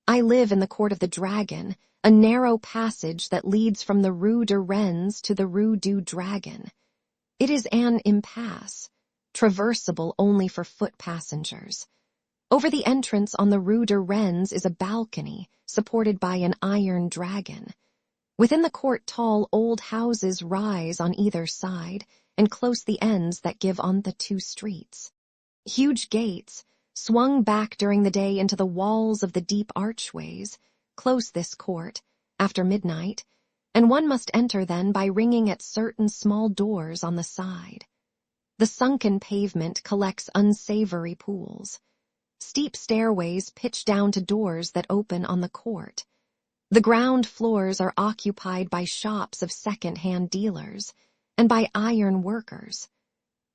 Speaker 1: I live in the Court of the Dragon, a narrow passage that leads from the Rue de Rennes to the Rue du Dragon. It is an impasse, traversable only for foot passengers. Over the entrance on the Rue de Rennes is a balcony supported by an iron dragon. Within the court tall old houses rise on either side and close the ends that give on the two streets. Huge gates, swung back during the day into the walls of the deep archways, close this court, after midnight, and one must enter then by ringing at certain small doors on the side. The sunken pavement collects unsavory pools. Steep stairways pitch down to doors that open on the court. The ground floors are occupied by shops of second-hand dealers and by iron workers.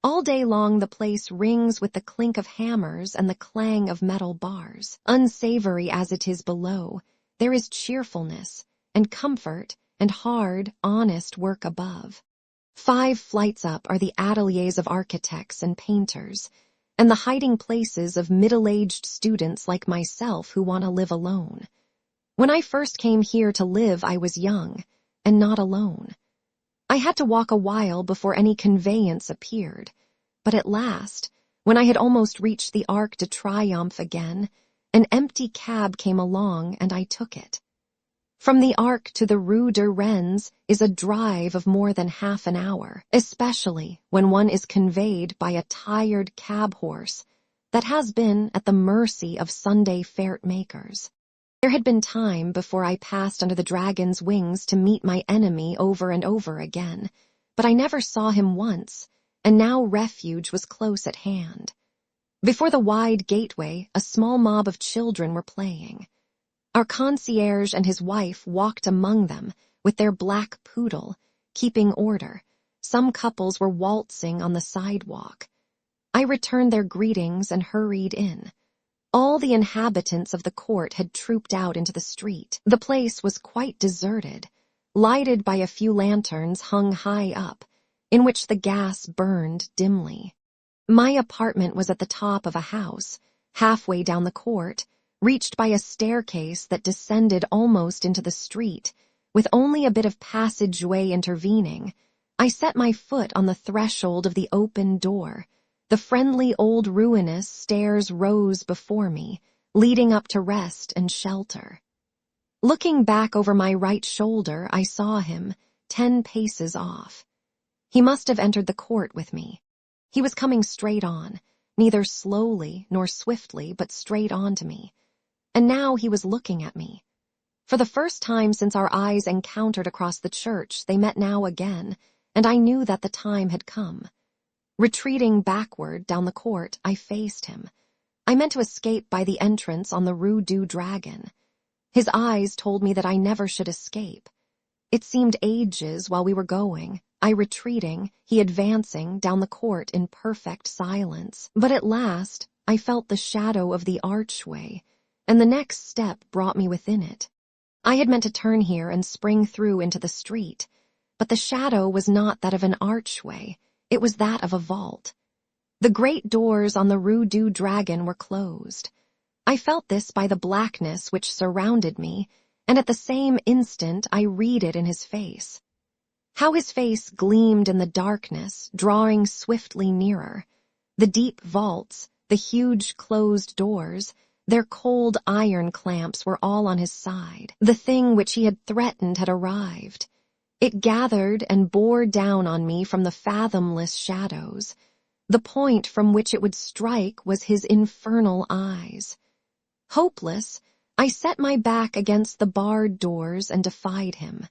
Speaker 1: All day long the place rings with the clink of hammers and the clang of metal bars. Unsavory as it is below, there is cheerfulness and comfort and hard, honest work above. 5 flights up are the ateliers of architects and painters, and the hiding places of middle-aged students like myself who want to live alone. When I first came here to live, I was young, and not alone. I had to walk a while before any conveyance appeared, but at last, when I had almost reached the Arc de Triomphe again, an empty cab came along and I took it. From the Arc to the Rue de Rennes is a drive of more than half an hour, especially when one is conveyed by a tired cab horse that has been at the mercy of Sunday fare makers. There had been time before I passed under the dragon's wings to meet my enemy over and over again, but I never saw him once, and now refuge was close at hand. Before the wide gateway, a small mob of children were playing. Our concierge and his wife walked among them with their black poodle, keeping order. Some couples were waltzing on the sidewalk. I returned their greetings and hurried in. All the inhabitants of the court had trooped out into the street. The place was quite deserted, lighted by a few lanterns hung high up, in which the gas burned dimly. My apartment was at the top of a house, halfway down the court, reached by a staircase that descended almost into the street, with only a bit of passageway intervening. I set my foot on the threshold of the open door. The friendly old ruinous stairs rose before me, leading up to rest and shelter. Looking back over my right shoulder, I saw him, 10 paces off. He must have entered the court with me. He was coming straight on, neither slowly nor swiftly, but straight on to me. And now he was looking at me. For the first time since our eyes encountered across the church, they met now again, and I knew that the time had come. Retreating backward down the court, I faced him. I meant to escape by the entrance on the Rue du Dragon. His eyes told me that I never should escape. It seemed ages while we were going, I retreating, he advancing down the court in perfect silence. But at last, I felt the shadow of the archway, and the next step brought me within it. I had meant to turn here and spring through into the street, but the shadow was not that of an archway. It was that of a vault. The great doors on the Rue du Dragon were closed. I felt this by the blackness which surrounded me, and at the same instant I read it in his face. How his face gleamed in the darkness, drawing swiftly nearer. The deep vaults, the huge closed doors, their cold iron clamps were all on his side. The thing which he had threatened had arrived. It gathered and bore down on me from the fathomless shadows. The point from which it would strike was his infernal eyes. Hopeless, I set my back against the barred doors and defied him.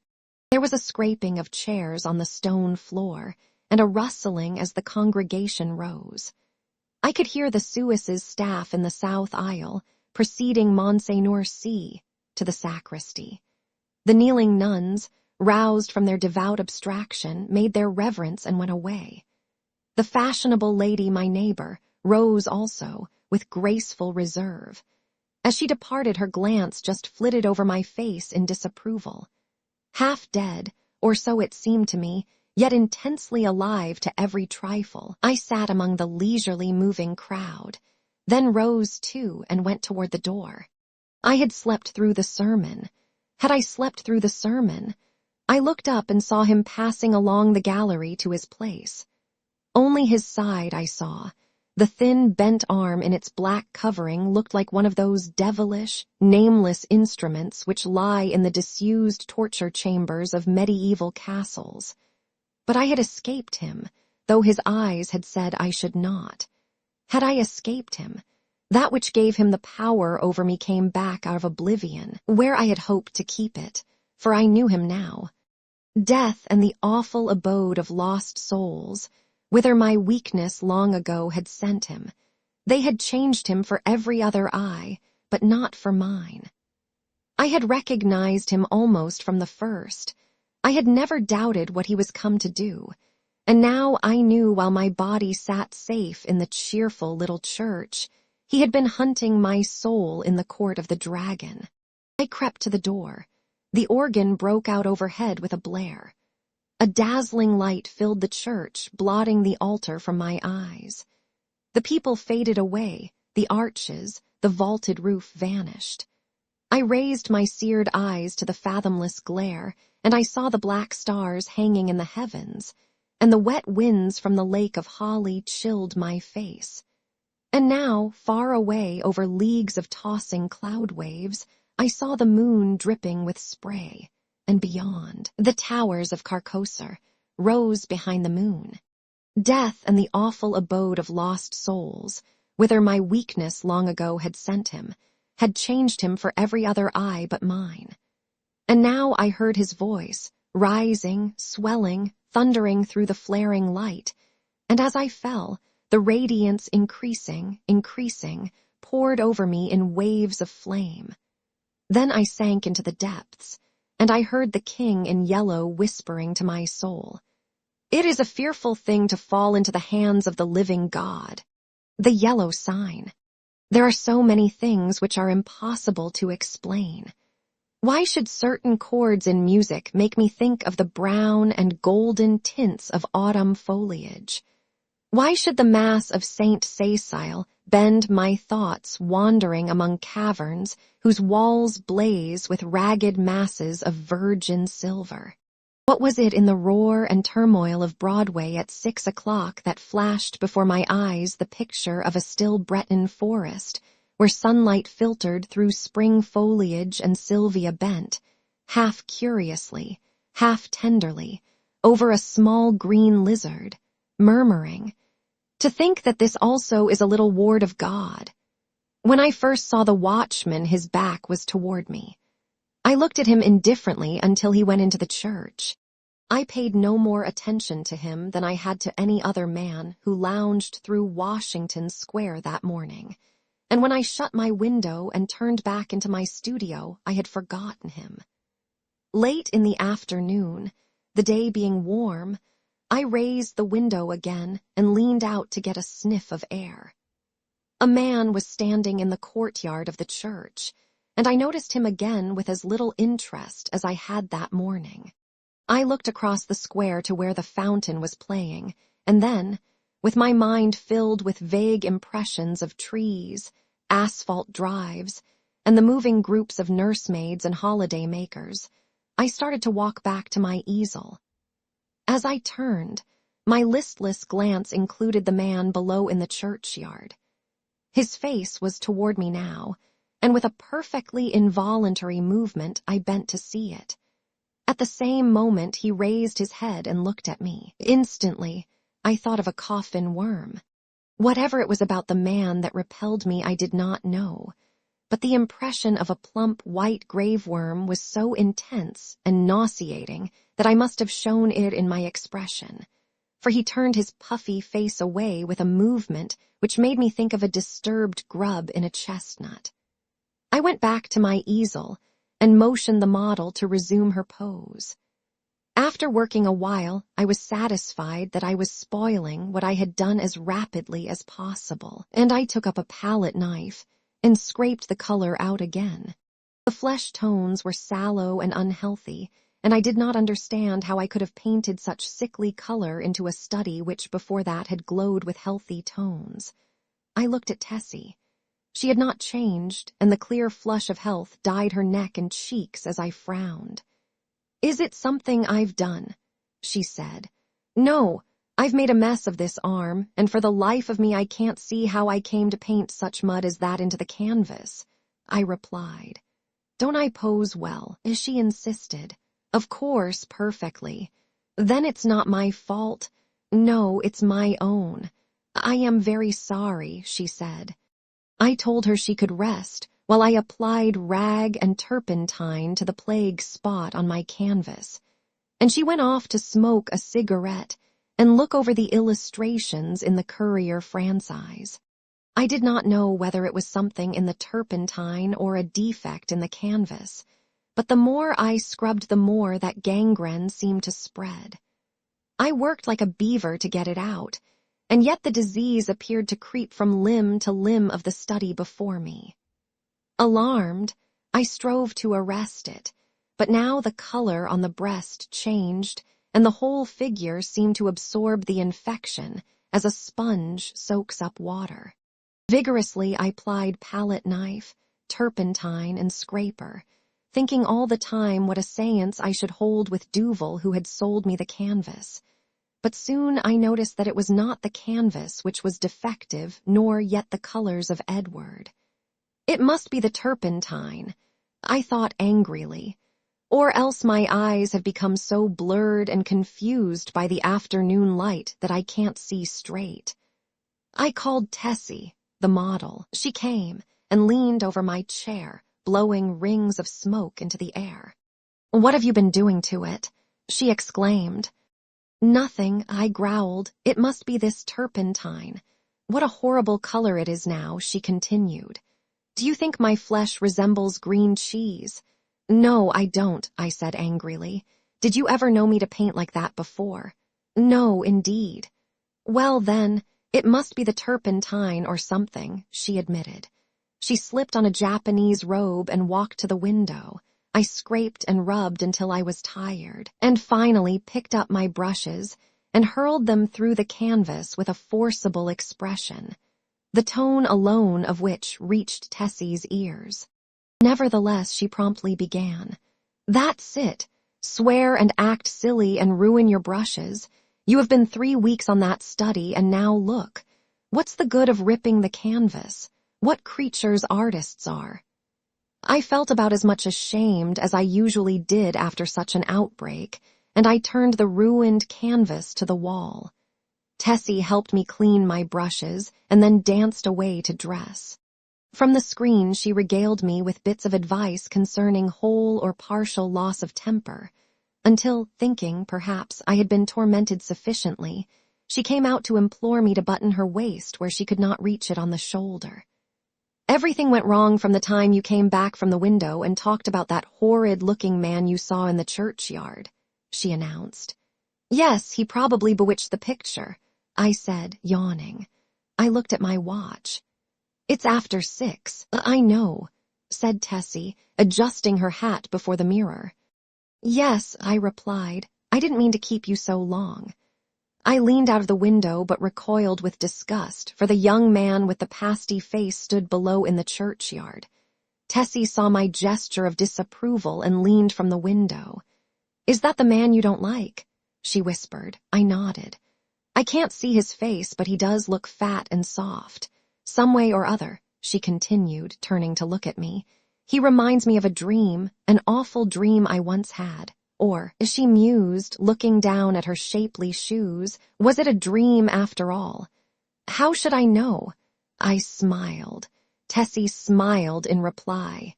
Speaker 1: There was a scraping of chairs on the stone floor, and a rustling as the congregation rose. I could hear the Suisse's staff in the south aisle, preceding Monseigneur C. to the sacristy. The kneeling nuns, roused from their devout abstraction, made their reverence and went away. The fashionable lady, my neighbor, rose also, with graceful reserve. As she departed, her glance just flitted over my face in disapproval. Half dead, or so it seemed to me, yet intensely alive to every trifle, I sat among the leisurely moving crowd, then rose too and went toward the door. I had slept through the sermon. Had I slept through the sermon? I looked up and saw him passing along the gallery to his place. Only his side I saw. The thin, bent arm in its black covering looked like one of those devilish, nameless instruments which lie in the disused torture chambers of medieval castles. But I had escaped him, though his eyes had said I should not. Had I escaped him, that which gave him the power over me came back out of oblivion, where I had hoped to keep it, for I knew him now. Death and the awful abode of lost souls, whither my weakness long ago had sent him. They had changed him for every other eye, but not for mine. I had recognized him almost from the first. I had never doubted what he was come to do, and now I knew while my body sat safe in the cheerful little church, he had been hunting my soul in the court of the dragon. I crept to the door. The organ broke out overhead with a blare. A dazzling light filled the church, blotting the altar from my eyes. The people faded away, the arches, the vaulted roof vanished. I raised my seared eyes to the fathomless glare, and I saw the black stars hanging in the heavens, and the wet winds from the lake of holly chilled my face. And now, far away over leagues of tossing cloud waves, I saw the moon dripping with spray, and beyond, the towers of Carcosa rose behind the moon. Death and the awful abode of lost souls, whither my weakness long ago had sent him, had changed him for every other eye but mine. And now I heard his voice, rising, swelling, thundering through the flaring light, and as I fell, the radiance increasing, poured over me in waves of flame. Then I sank into the depths, and I heard the king in yellow whispering to my soul, "It is a fearful thing to fall into the hands of the living God." The yellow sign. There are so many things which are impossible to explain. Why should certain chords in music make me think of the brown and golden tints of autumn foliage? Why should the mass of Saint Cecile bend my thoughts wandering among caverns whose walls blaze with ragged masses of virgin silver? What was it in the roar and turmoil of Broadway at 6 o'clock that flashed before my eyes the picture of a still Breton forest, where sunlight filtered through spring foliage and Sylvia bent, half curiously, half tenderly, over a small green lizard, murmuring, "To think that this also is a little ward of God." When I first saw the watchman, his back was toward me. I looked at him indifferently until he went into the church. I paid no more attention to him than I had to any other man who lounged through Washington Square that morning, and when I shut my window and turned back into my studio, I had forgotten him. Late in the afternoon, the day being warm, I raised the window again and leaned out to get a sniff of air. A man was standing in the courtyard of the church, and I noticed him again with as little interest as I had that morning. I looked across the square to where the fountain was playing, and then, with my mind filled with vague impressions of trees, asphalt drives, and the moving groups of nursemaids and holiday makers, I started to walk back to my easel. As I turned, my listless glance included the man below in the churchyard. His face was toward me now, and with a perfectly involuntary movement I bent to see it. At the same moment he raised his head and looked at me. Instantly, I thought of a coffin worm. Whatever it was about the man that repelled me I did not know, but the impression of a plump white grave worm was so intense and nauseating that I must have shown it in my expression, for he turned his puffy face away with a movement which made me think of a disturbed grub in a chestnut. I went back to my easel and motioned the model to resume her pose. After working a while, I was satisfied that I was spoiling what I had done as rapidly as possible, and I took up a palette knife and scraped the color out again. The flesh tones were sallow and unhealthy, and I did not understand how I could have painted such sickly color into a study which before that had glowed with healthy tones. I looked at Tessie. She had not changed, and the clear flush of health dyed her neck and cheeks as I frowned. "Is it something I've done?" she said. "No, I've made a mess of this arm, and for the life of me I can't see how I came to paint such mud as that into the canvas," I replied. "Don't I pose well?" she insisted. "Of course, perfectly. Then it's not my fault." "No, it's my own. I am very sorry," she said. I told her she could rest while I applied rag and turpentine to the plague spot on my canvas, and she went off to smoke a cigarette and look over the illustrations in the Courier franchise. I did not know whether it was something in the turpentine or a defect in the canvas, but the more I scrubbed the more that gangrene seemed to spread. I worked like a beaver to get it out, and yet the disease appeared to creep from limb to limb of the study before me. Alarmed, I strove to arrest it, but now the color on the breast changed, and the whole figure seemed to absorb the infection as a sponge soaks up water. Vigorously I plied palette knife, turpentine, and scraper, thinking all the time what a séance I should hold with Duval who had sold me the canvas. But soon I noticed that it was not the canvas which was defective, nor yet the colors of Edward. It must be the turpentine, I thought angrily. Or else my eyes have become so blurred and confused by the afternoon light that I can't see straight. I called Tessie, the model. She came and leaned over my chair, blowing rings of smoke into the air. "What have you been doing to it?" she exclaimed. "Nothing," I growled. "It must be this turpentine. What a horrible color it is now," she continued. "Do you think my flesh resembles green cheese?" "No, I don't," I said angrily. "Did you ever know me to paint like that before?" "No, indeed." "Well, then, it must be the turpentine or something," she admitted. She slipped on a Japanese robe and walked to the window. I scraped and rubbed until I was tired, and finally picked up my brushes and hurled them through the canvas with a forcible expression, the tone alone of which reached Tessie's ears. Nevertheless, she promptly began. "That's it. Swear and act silly and ruin your brushes. You have been 3 weeks on that study, and now look. What's the good of ripping the canvas? What creatures artists are." I felt about as much ashamed as I usually did after such an outbreak, and I turned the ruined canvas to the wall. Tessie helped me clean my brushes and then danced away to dress. From the screen, she regaled me with bits of advice concerning whole or partial loss of temper, until, thinking, perhaps, I had been tormented sufficiently, she came out to implore me to button her waist where she could not reach it on the shoulder. "Everything went wrong from the time you came back from the window and talked about that horrid-looking man you saw in the churchyard," she announced. "Yes, he probably bewitched the picture," I said, yawning. I looked at my watch. "It's after 6. "I know," said Tessie, adjusting her hat before the mirror. "Yes," I replied. "I didn't mean to keep you so long." I leaned out of the window but recoiled with disgust, for the young man with the pasty face stood below in the churchyard. Tessie saw my gesture of disapproval and leaned from the window. "Is that the man you don't like?" she whispered. I nodded. "I can't see his face, but he does look fat and soft. Some way or other," she continued, turning to look at me, "he reminds me of a dream, an awful dream I once had. Or," she mused, looking down at her shapely shoes, "was it a dream after all?" "How should I know?" I smiled. Tessie smiled in reply.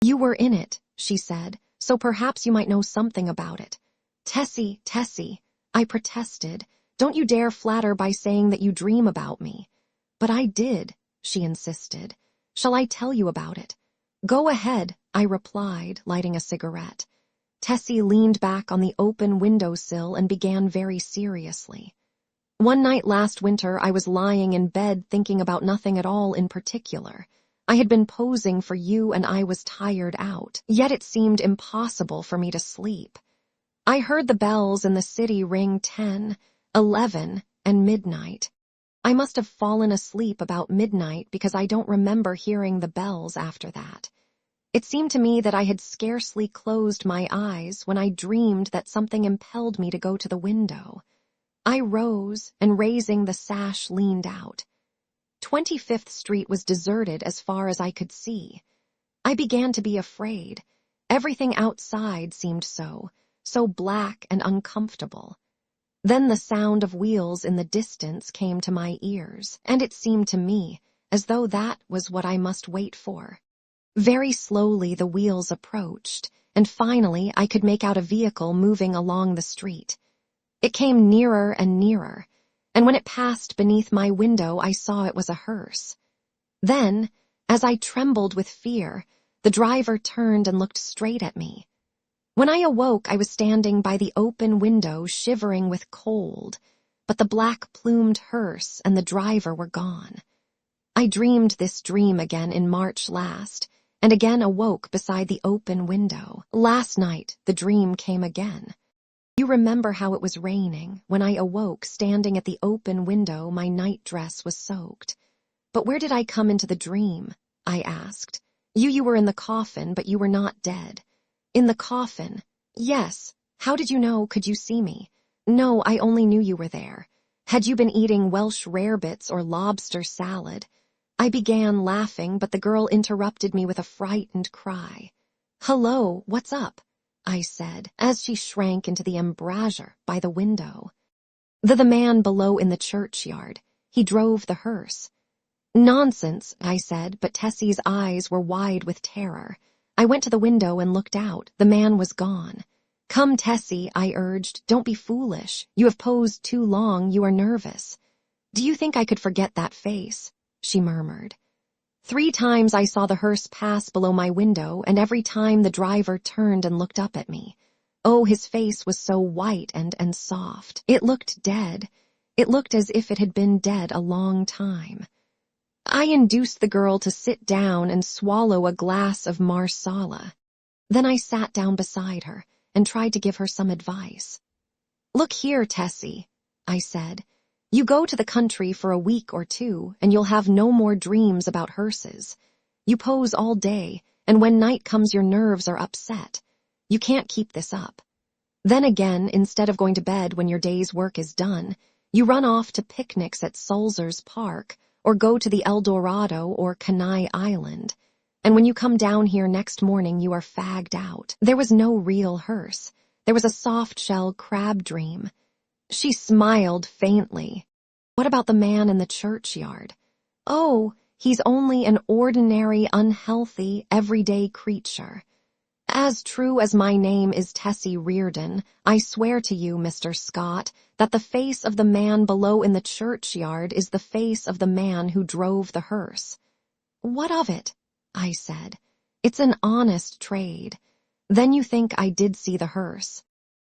Speaker 1: "You were in it," she said, "so perhaps you might know something about it." "Tessie, Tessie," I protested, "don't you dare flatter by saying that you dream about me." "But I did," she insisted. "Shall I tell you about it?" "Go ahead," I replied, lighting a cigarette. Tessie leaned back on the open windowsill and began very seriously. "One night last winter I was lying in bed thinking about nothing at all in particular. I had been posing for you and I was tired out, yet it seemed impossible for me to sleep. I heard the bells in the city ring 10, 11, and midnight. I must have fallen asleep about midnight because I don't remember hearing the bells after that. It seemed to me that I had scarcely closed my eyes when I dreamed that something impelled me to go to the window. I rose and, raising the sash, leaned out. 25th Street was deserted as far as I could see. I began to be afraid. Everything outside seemed so black and uncomfortable. Then the sound of wheels in the distance came to my ears, and it seemed to me as though that was what I must wait for. Very slowly the wheels approached, and finally I could make out a vehicle moving along the street. It came nearer and nearer, and when it passed beneath my window I saw it was a hearse. Then, as I trembled with fear, the driver turned and looked straight at me. When I awoke, I was standing by the open window shivering with cold, but the black-plumed hearse and the driver were gone. I dreamed this dream again in March last, and again awoke beside the open window. Last night, the dream came again. You remember how it was raining. When I awoke, standing at the open window, my night dress was soaked. But where did I come into the dream? I asked. You were in the coffin, but you were not dead. In the coffin? Yes. How did you know? Could you see me? No, I only knew you were there. Had you been eating Welsh rarebits or lobster salad? I began laughing, but the girl interrupted me with a frightened cry. "Hello, what's up?" I said, as she shrank into the embrasure by the window. The man below in the churchyard. He drove the hearse." "Nonsense," I said, but Tessie's eyes were wide with terror. I went to the window and looked out. The man was gone. "Come, Tessie," I urged. "Don't be foolish. You have posed too long. You are nervous." "Do you think I could forget that face?" she murmured. 3 times I saw the hearse pass below my window, and every time the driver turned and looked up at me. Oh, his face was so white and soft. It looked dead. It looked as if it had been dead a long time. I induced the girl to sit down and swallow a glass of marsala. Then I sat down beside her and tried to give her some advice. "Look here, Tessie," I said. "You go to the country for a week or 2, and you'll have no more dreams about hearses. You pose all day, and when night comes your nerves are upset. You can't keep this up. Then again, instead of going to bed when your day's work is done, you run off to picnics at Sulzer's Park, or go to the El Dorado or Kenai Island. And when you come down here next morning, you are fagged out. There was no real hearse. There was a soft-shell crab dream." She smiled faintly. "What about the man in the churchyard?" "Oh, he's only an ordinary, unhealthy, everyday creature. As true as my name is Tessie Reardon, I swear to you, Mr. Scott, that the face of the man below in the churchyard is the face of the man who drove the hearse." "What of it?" I said. "It's an honest trade. Then you think I did see the hearse?"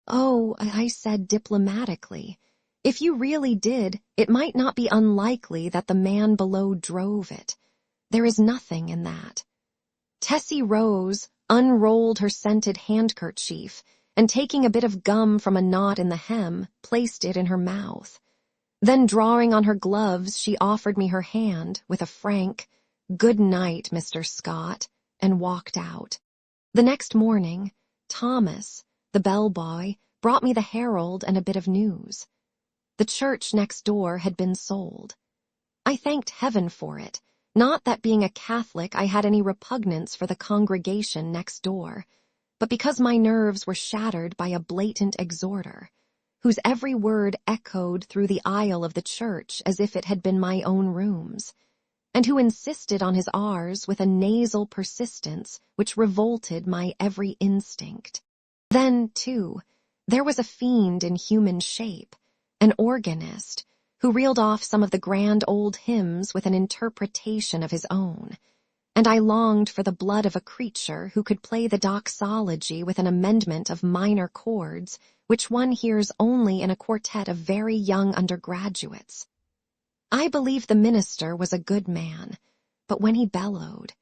Speaker 1: "Oh," I said diplomatically, "if you really did, it might not be unlikely that the man below drove it. There is nothing in that." Tessie rose, unrolled her scented handkerchief, and taking a bit of gum from a knot in the hem, placed it in her mouth. Then, drawing on her gloves, she offered me her hand with a frank, "Good night, Mr. Scott," and walked out. The next morning, Thomas, the bellboy, brought me the Herald and a bit of news. The church next door had been sold. I thanked heaven for it. Not that being a Catholic I had any repugnance for the congregation next door, but because my nerves were shattered by a blatant exhorter, whose every word echoed through the aisle of the church as if it had been my own rooms, and who insisted on his R's with a nasal persistence which revolted my every instinct. Then, too, there was a fiend in human shape, an organist, who reeled off some of the grand old hymns with an interpretation of his own, and I longed for the blood of a creature who could play the doxology with an amendment of minor chords which one hears only in a quartet of very young undergraduates. I believe the minister was a good man, but when he bellowed,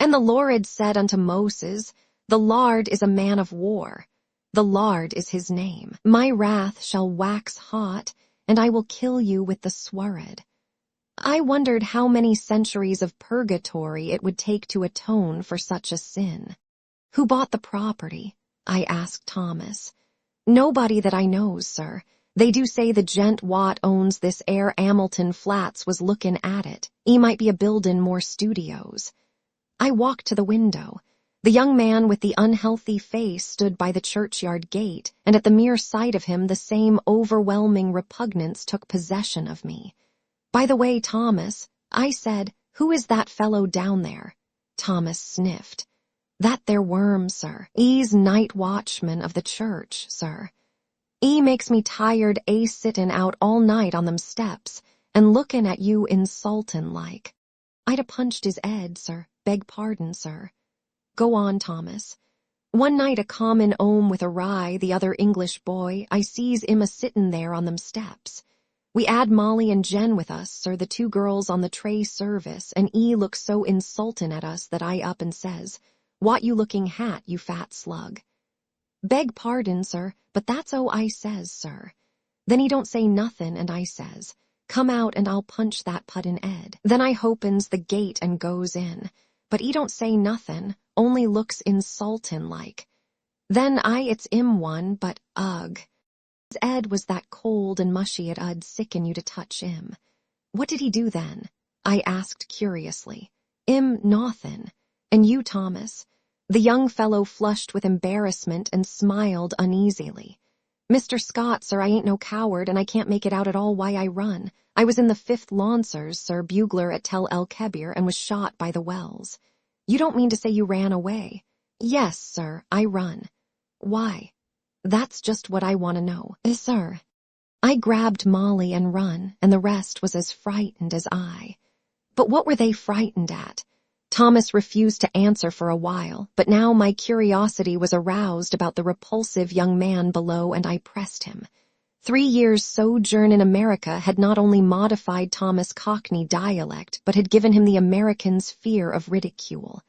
Speaker 1: "And the Lord said unto Moses, The Lord is a man of war. The Lord is his name. My wrath shall wax hot, and I will kill you with the sword." I wondered how many centuries of purgatory it would take to atone for such a sin. "Who bought the property?" I asked Thomas. "Nobody that I knows, sir. They do say the gent wot owns this air Hamilton Flats was lookin' at it. He might be a-buildin' more studios." I walked to the window. The young man with the unhealthy face stood by the churchyard gate, and at the mere sight of him the same overwhelming repugnance took possession of me. "By the way, Thomas," I said, "who is that fellow down there?" Thomas sniffed. "That there worm, sir. 'E's night watchman of the church, sir. 'E makes me tired sittin' out all night on them steps, and lookin' at you insultin' like. I'd a punched his 'ead, sir. Beg pardon, sir." "Go on, Thomas." "One night a common 'ome with a rye, the other English boy, I sees 'im a-sittin' there on them steps. We 'ad Molly and Jen with us, sir, the 2 girls on the tray service, and 'e looks so insultin' at us that I up and says, 'Wot you looking hat, you fat slug?' 'Beg pardon, sir, but that's I says, sir. Then he don't say nothin', and I says, 'Come out and I'll punch that puddin' 'ead.' Then I hopens the gate and goes in, but 'e don't say nothin', only looks insultin' like. Then it's 'im one, but ugh. His 'ead was that cold and mushy it 'ud sicken you to touch 'im." "What did he do then?" I asked curiously. "'Im nothin'. And you, Thomas? The young fellow flushed with embarrassment and smiled uneasily. "Mr. Scott, sir, I ain't no coward, and I can't make it out at all why I run. I was in the 5th Lancers, sir, bugler at Tel El Kebir, and was shot by the Wells." "You don't mean to say you ran away?" "Yes, sir, I run." "Why?" "That's just what I want to know, sir." I grabbed Molly and run, and the rest was as frightened as I. But what were they frightened at? Thomas refused to answer for a while, but now my curiosity was aroused about the repulsive young man below, and I pressed him. 3 years' sojourn in America had not only modified Thomas' Cockney dialect, but had given him the American's fear of ridicule.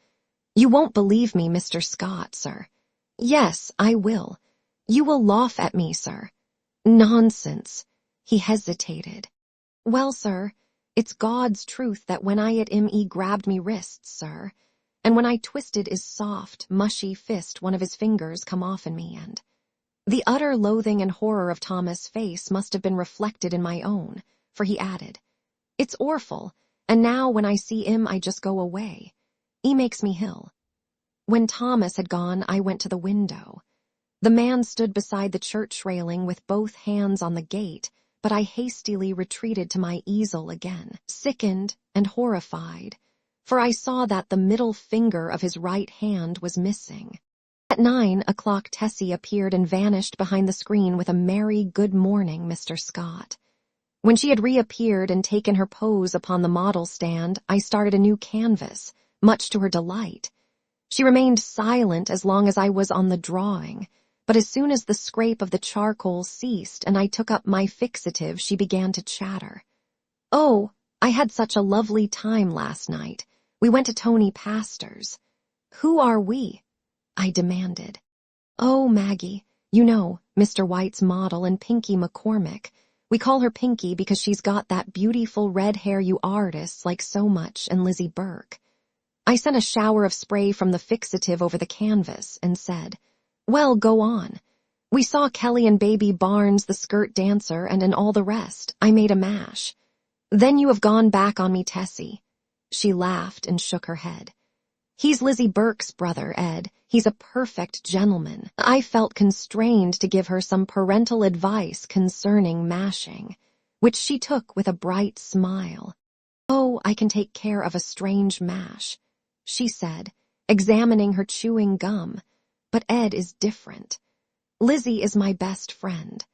Speaker 1: "You won't believe me, Mr. Scott, sir." "Yes, I will. You will laugh at me, sir." "Nonsense." He hesitated. "Well, sir, it's God's truth that when I at him he grabbed me wrists, sir, and when I twisted his soft, mushy fist one of his fingers come off in me, and—" The utter loathing and horror of Thomas' face must have been reflected in my own, for he added, "It's orful, and now when I see him I just go away. He makes me hill." When Thomas had gone, I went to the window. The man stood beside the church railing with both hands on the gate, but I hastily retreated to my easel again, sickened and horrified, for I saw that the middle finger of his right hand was missing. At 9 o'clock Tessie appeared and vanished behind the screen with a merry "Good morning, Mr. Scott." When she had reappeared and taken her pose upon the model stand, I started a new canvas, much to her delight. She remained silent as long as I was on the drawing, but as soon as the scrape of the charcoal ceased and I took up my fixative, she began to chatter. "Oh, I had such a lovely time last night. We went to Tony Pastor's." "Who are we?" I demanded. "Oh, Maggie, you know, Mr. White's model and Pinky McCormick. We call her Pinky because she's got that beautiful red hair you artists like so much, and Lizzie Burke." I sent a shower of spray from the fixative over the canvas and said, "Well, go on. We saw Kelly and Baby Barnes, the skirt dancer, and in all the rest. I made a mash." "Then you have gone back on me, Tessie." She laughed and shook her head. "He's Lizzie Burke's brother, Ed. He's a perfect gentleman." I felt constrained to give her some parental advice concerning mashing, which she took with a bright smile. "Oh, I can take care of a strange mash," she said, examining her chewing gum. "But Ed is different. Lizzie is my best friend."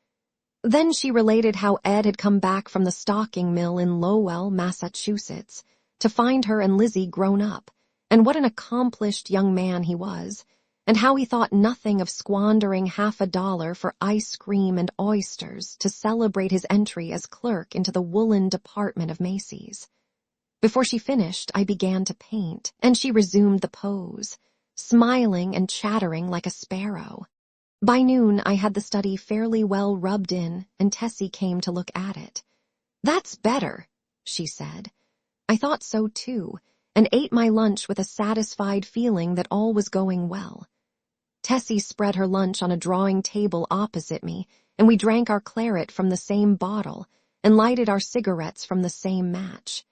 Speaker 1: Then she related how Ed had come back from the stocking mill in Lowell, Massachusetts, to find her and Lizzie grown up, and what an accomplished young man he was, and how he thought nothing of squandering $50 for ice cream and oysters to celebrate his entry as clerk into the woolen department of Macy's. Before she finished, I began to paint, and she resumed the pose, smiling and chattering like a sparrow. By noon, I had the study fairly well rubbed in, and Tessie came to look at it. "That's better," she said. I thought so too, and ate my lunch with a satisfied feeling that all was going well. Tessie spread her lunch on a drawing table opposite me, and we drank our claret from the same bottle and lighted our cigarettes from the same match.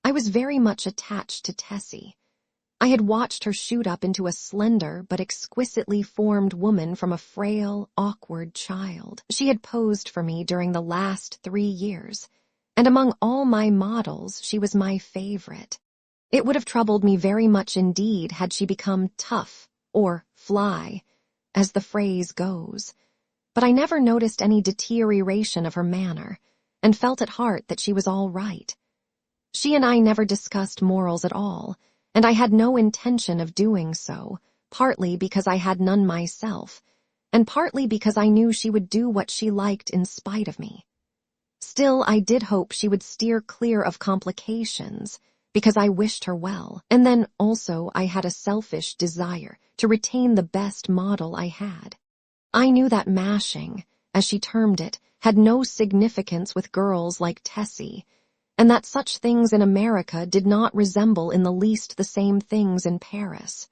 Speaker 1: I was very much attached to Tessie. I had watched her shoot up into a slender but exquisitely formed woman from a frail, awkward child. She had posed for me during the last 3 years, and among all my models, she was my favorite. It would have troubled me very much indeed had she become tough, or fly, as the phrase goes. But I never noticed any deterioration of her manner, and felt at heart that she was all right. She and I never discussed morals at all, and I had no intention of doing so, partly because I had none myself, and partly because I knew she would do what she liked in spite of me. Still, I did hope she would steer clear of complications, because I wished her well, and then also I had a selfish desire to retain the best model I had. I knew that mashing, as she termed it, had no significance with girls like Tessie, and that such things in America did not resemble in the least the same things in Paris.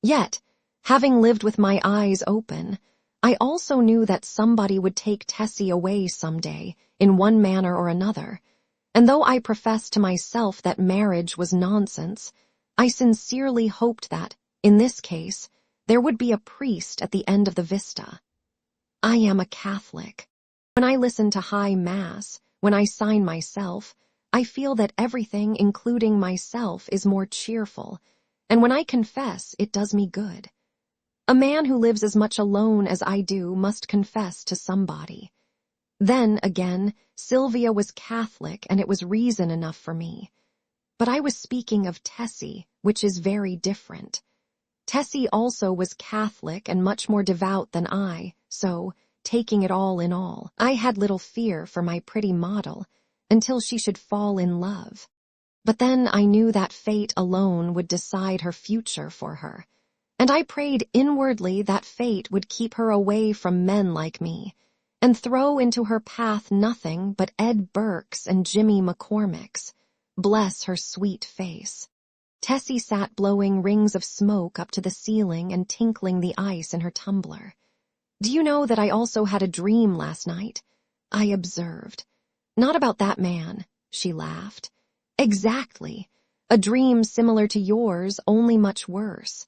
Speaker 1: Yet, having lived with my eyes open, I also knew that somebody would take Tessie away someday, in one manner or another, and though I professed to myself that marriage was nonsense, I sincerely hoped that, In this case, there would be a priest at the end of the vista. I am a Catholic. When I listen to High Mass, when I sign myself, I feel that everything, including myself, is more cheerful, and when I confess, it does me good. A man who lives as much alone as I do must confess to somebody. Then, again, Sylvia was Catholic, and it was reason enough for me. But I was speaking of Tessie, which is very different. Tessie also was Catholic and much more devout than I, so, taking it all in all, I had little fear for my pretty model, until she should fall in love. But then I knew that fate alone would decide her future for her, and I prayed inwardly that fate would keep her away from men like me, and throw into her path nothing but Ed Burke's and Jimmy McCormick's. Bless her sweet face. Tessie sat blowing rings of smoke up to the ceiling and tinkling the ice in her tumbler. Do you know that I also had a dream last night? I observed. Not about that man, she laughed. Exactly. A dream similar to yours, only much worse.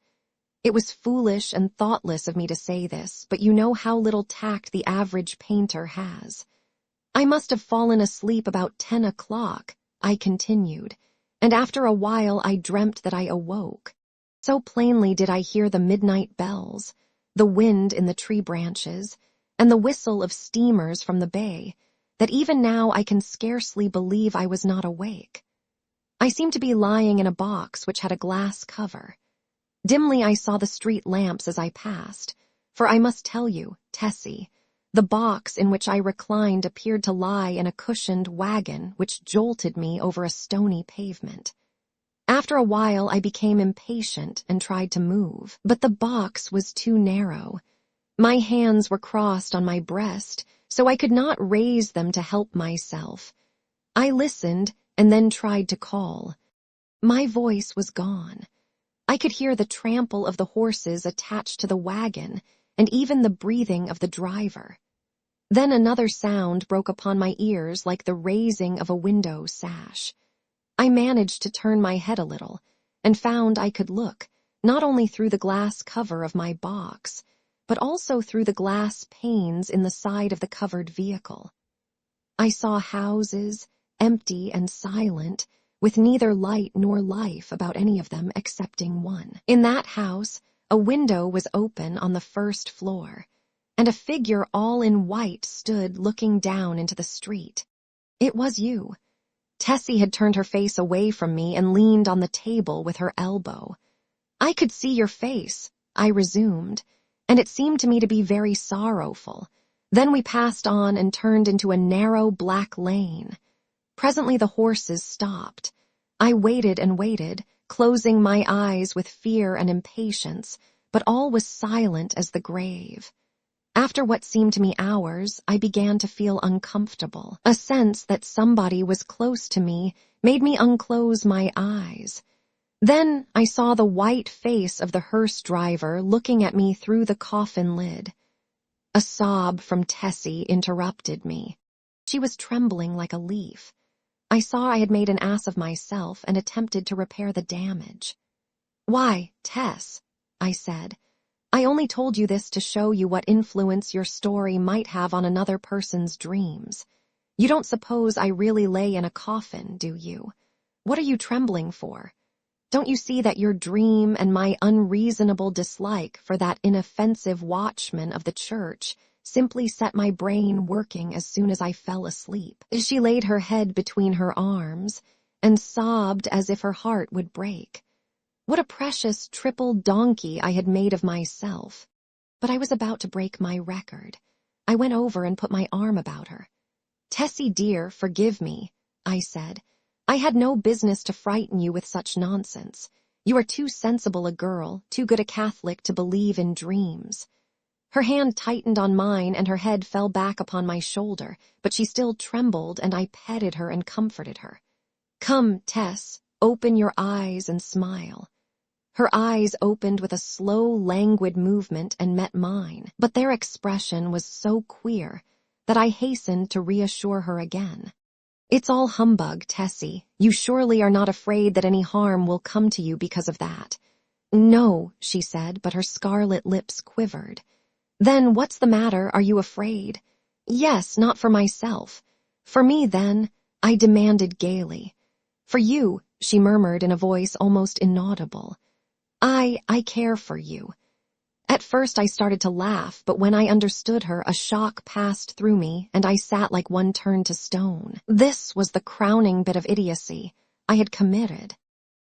Speaker 1: It was foolish and thoughtless of me to say this, but you know how little tact the average painter has. I must have fallen asleep about 10 o'clock, I continued, and after a while I dreamt that I awoke. So plainly did I hear the midnight bells, the wind in the tree branches, and the whistle of steamers from the bay, that even now I can scarcely believe I was not awake. I seemed to be lying in a box which had a glass cover. Dimly I saw the street lamps as I passed, for I must tell you, Tessie, the box in which I reclined appeared to lie in a cushioned wagon which jolted me over a stony pavement. After a while I became impatient and tried to move, but the box was too narrow. My hands were crossed on my breast, so I could not raise them to help myself. I listened and then tried to call. My voice was gone. I could hear the trample of the horses attached to the wagon and even the breathing of the driver. Then another sound broke upon my ears like the raising of a window sash. I managed to turn my head a little and found I could look, not only through the glass cover of my box, but also through the glass panes in the side of the covered vehicle. I saw houses, empty and silent, with neither light nor life about any of them excepting one. In that house, a window was open on the first floor, and a figure all in white stood looking down into the street. It was you. Tessie had turned her face away from me and leaned on the table with her elbow. I could see your face, I resumed, and it seemed to me to be very sorrowful. Then we passed on and turned into a narrow black lane. Presently the horses stopped. I waited and waited, closing my eyes with fear and impatience, but all was silent as the grave. After what seemed to me hours, I began to feel uncomfortable. A sense that somebody was close to me made me unclose my eyes. Then I saw the white face of the hearse driver looking at me through the coffin lid. A sob from Tessie interrupted me. She was trembling like a leaf. I saw I had made an ass of myself and attempted to repair the damage. "Why, Tess," I said, "I only told you this to show you what influence your story might have on another person's dreams. You don't suppose I really lay in a coffin, do you? What are you trembling for? Don't you see that your dream and my unreasonable dislike for that inoffensive watchman of the church simply set my brain working as soon as I fell asleep?" She laid her head between her arms and sobbed as if her heart would break. What a precious triple donkey I had made of myself. But I was about to break my record. I went over and put my arm about her. "Tessie dear, forgive me," I said. "I had no business to frighten you with such nonsense. You are too sensible a girl, too good a Catholic to believe in dreams." Her hand tightened on mine and her head fell back upon my shoulder, but she still trembled and I petted her and comforted her. "Come, Tess, open your eyes and smile." Her eyes opened with a slow, languid movement and met mine, but their expression was so queer that I hastened to reassure her again. "It's all humbug, Tessie. You surely are not afraid that any harm will come to you because of that. "No," she said, but her scarlet lips quivered. "Then what's the matter? Are you afraid?" "Yes, not for myself. For me, then," I demanded gaily. "For you," she murmured in a voice almost inaudible. I care for you." At first I started to laugh, but when I understood her, a shock passed through me, and I sat like one turned to stone. This was the crowning bit of idiocy. I had committed.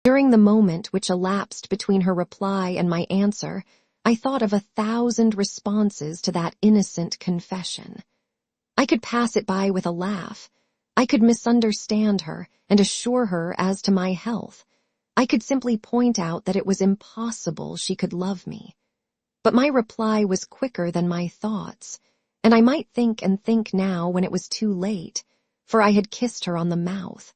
Speaker 1: During the moment which elapsed between her reply and my answer, I thought of 1,000 responses to that innocent confession. I could pass it by with a laugh. I could misunderstand her and assure her as to my health. I could simply point out that it was impossible she could love me. But my reply was quicker than my thoughts, and I might think and think now when it was too late, for I had kissed her on the mouth.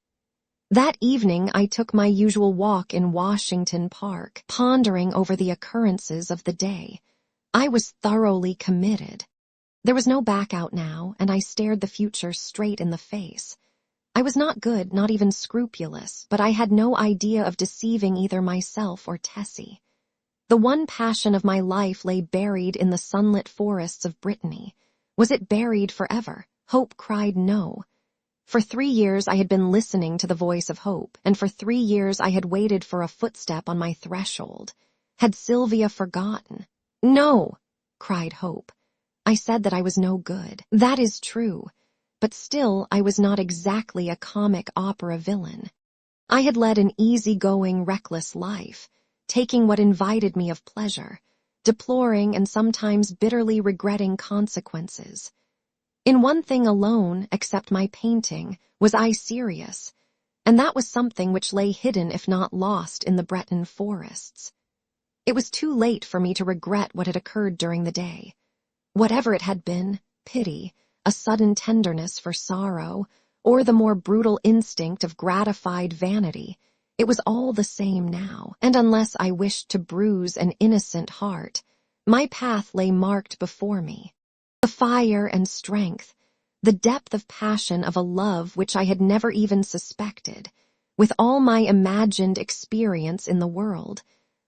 Speaker 1: That evening I took my usual walk in Washington Park, pondering over the occurrences of the day. I was thoroughly committed. There was no back out now, and I stared the future straight in the face. I was not good, not even scrupulous, but I had no idea of deceiving either myself or Tessie. The one passion of my life lay buried in the sunlit forests of Brittany. Was it buried forever? Hope cried no. For 3 years I had been listening to the voice of hope, and for 3 years I had waited for a footstep on my threshold. Had Sylvia forgotten? "No," cried Hope. I said that I was no good. That is true. But still I was not exactly a comic opera villain. I had led an easy-going, reckless life, taking what invited me of pleasure, deploring and sometimes bitterly regretting consequences. In one thing alone, except my painting, was I serious, and that was something which lay hidden if not lost in the Breton forests. It was too late for me to regret what had occurred during the day. Whatever it had been, pity, a sudden tenderness for sorrow, or the more brutal instinct of gratified vanity, it was all the same now, and unless I wished to bruise an innocent heart, my path lay marked before me. The fire and strength, the depth of passion of a love which I had never even suspected, with all my imagined experience in the world,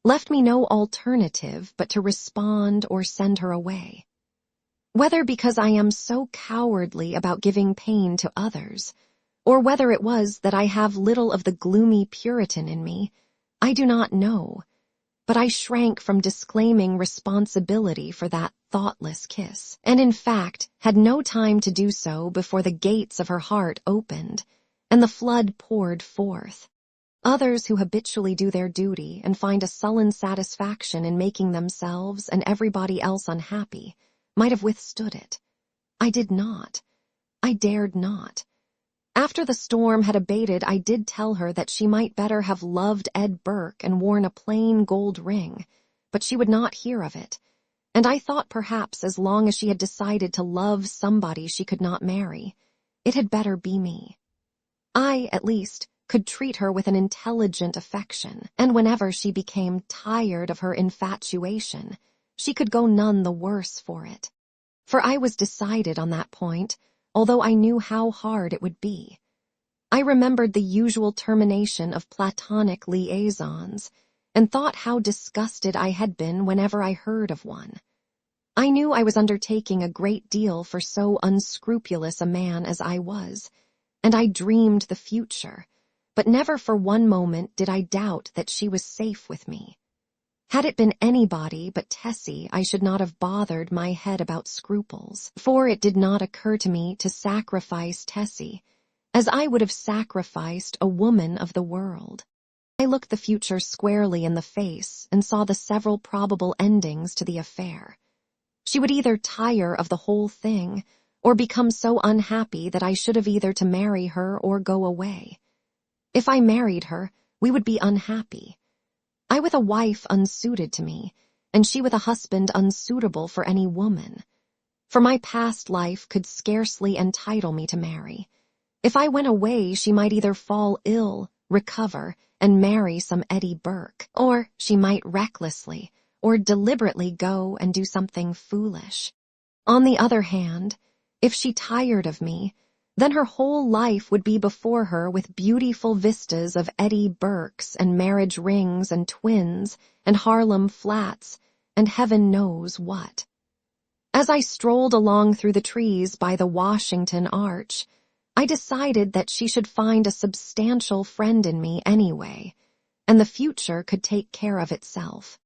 Speaker 1: left me no alternative but to respond or send her away. Whether because I am so cowardly about giving pain to others, or whether it was that I have little of the gloomy Puritan in me, I do not know, but I shrank from disclaiming responsibility for that thoughtless kiss, and in fact had no time to do so before the gates of her heart opened, and the flood poured forth. Others who habitually do their duty and find a sullen satisfaction in making themselves and everybody else unhappy might have withstood it. I did not. I dared not. After the storm had abated, I did tell her that she might better have loved Ed Burke and worn a plain gold ring, but she would not hear of it, and I thought perhaps as long as she had decided to love somebody she could not marry, it had better be me. I, at least, could treat her with an intelligent affection, and whenever she became tired of her infatuation, she could go none the worse for it. For I was decided on that point, although I knew how hard it would be. I remembered the usual termination of platonic liaisons, and thought how disgusted I had been whenever I heard of one. I knew I was undertaking a great deal for so unscrupulous a man as I was, and I dreamed the future, but never for one moment did I doubt that she was safe with me. Had it been anybody but Tessie, I should not have bothered my head about scruples, for it did not occur to me to sacrifice Tessie, as I would have sacrificed a woman of the world. I looked the future squarely in the face and saw the several probable endings to the affair. She would either tire of the whole thing, or become so unhappy that I should have either to marry her or go away. If I married her, we would be unhappy. I with a wife unsuited to me, and she with a husband unsuitable for any woman. For my past life could scarcely entitle me to marry. If I went away, she might either fall ill, recover, and marry some Eddie Burke, or she might recklessly or deliberately go and do something foolish. On the other hand, if she tired of me, Then her whole life would be before her with beautiful vistas of Eddie Burkes and marriage rings and twins and Harlem Flats and heaven knows what. As I strolled along through the trees by the Washington Arch, I decided that she should find a substantial friend in me anyway, and the future could take care of itself.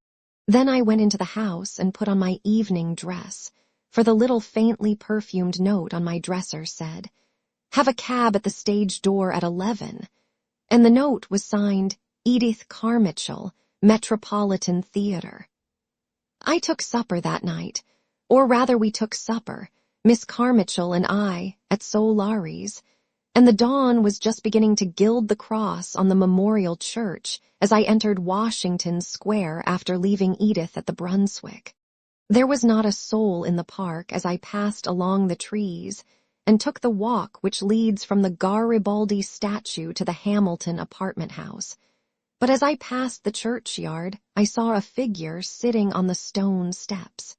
Speaker 1: Then I went into the house and put on my evening dress, for the little faintly perfumed note on my dresser said, "Have a cab at the stage door at 11, and the note was signed Edith Carmichael, Metropolitan Theater. I took supper that night, or rather we took supper, Miss Carmichael and I, at Solari's, and the dawn was just beginning to gild the cross on the Memorial Church as I entered Washington Square after leaving Edith at the Brunswick. There was not a soul in the park as I passed along the trees and took the walk which leads from the Garibaldi statue to the Hamilton apartment house. But as I passed the churchyard, I saw a figure sitting on the stone steps.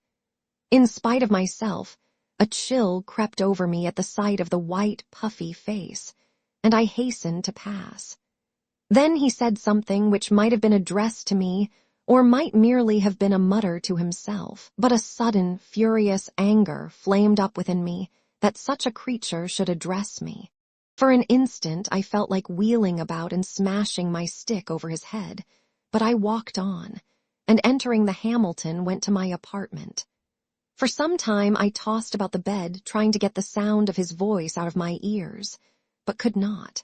Speaker 1: In spite of myself, a chill crept over me at the sight of the white, puffy face, and I hastened to pass. Then he said something which might have been addressed to me, or might merely have been a mutter to himself, but a sudden, furious anger flamed up within me that such a creature should address me. For an instant I felt like wheeling about and smashing my stick over his head, but I walked on, and entering the Hamilton went to my apartment. For some time I tossed about the bed trying to get the sound of his voice out of my ears, but could not.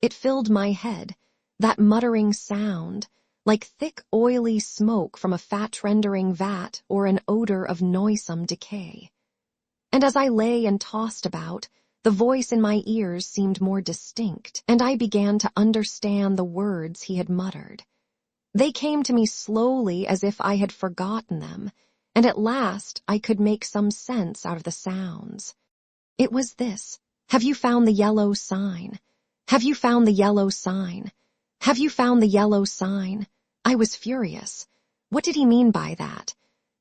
Speaker 1: It filled my head, that muttering sound, like thick oily smoke from a fat-rendering vat or an odor of noisome decay. And as I lay and tossed about, the voice in my ears seemed more distinct, and I began to understand the words he had muttered. They came to me slowly as if I had forgotten them, and at last I could make some sense out of the sounds. It was this: "Have you found the yellow sign? Have you found the yellow sign? Have you found the yellow sign?" I was furious. What did he mean by that?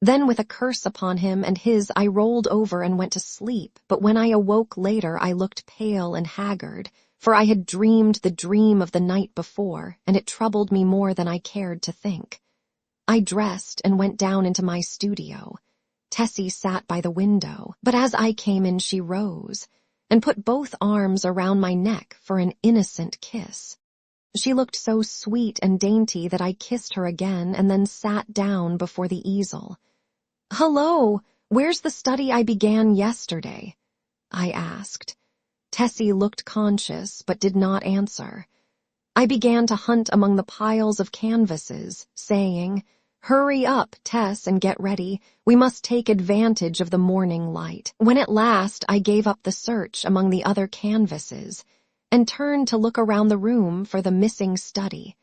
Speaker 1: Then with a curse upon him and his I rolled over and went to sleep, but when I awoke later I looked pale and haggard, for I had dreamed the dream of the night before, and it troubled me more than I cared to think. I dressed and went down into my studio. Tessie sat by the window, but as I came in she rose, and put both arms around my neck for an innocent kiss. She looked so sweet and dainty that I kissed her again and then sat down before the easel. "Hello, where's the study I began yesterday?" I asked. Tessie looked conscious but did not answer. I began to hunt among the piles of canvases, saying, "Hurry up, Tess, and get ready. We must take advantage of the morning light." When at last I gave up the search among the other canvases and turned to look around the room for the missing study,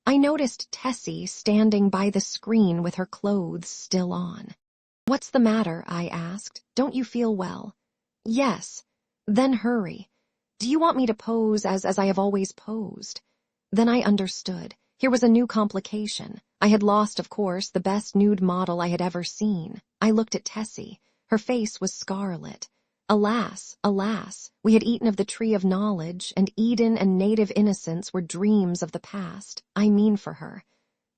Speaker 1: I noticed Tessie standing by the screen with her clothes still on. "What's the matter?" I asked. "Don't you feel well?" "Yes." "Then hurry. Do you want me to pose as I have always posed?" Then I understood. Here was a new complication. I had lost, of course, the best nude model I had ever seen. I looked at Tessie. Her face was scarlet. Alas, alas, we had eaten of the tree of knowledge, and Eden and native innocence were dreams of the past. I mean for her.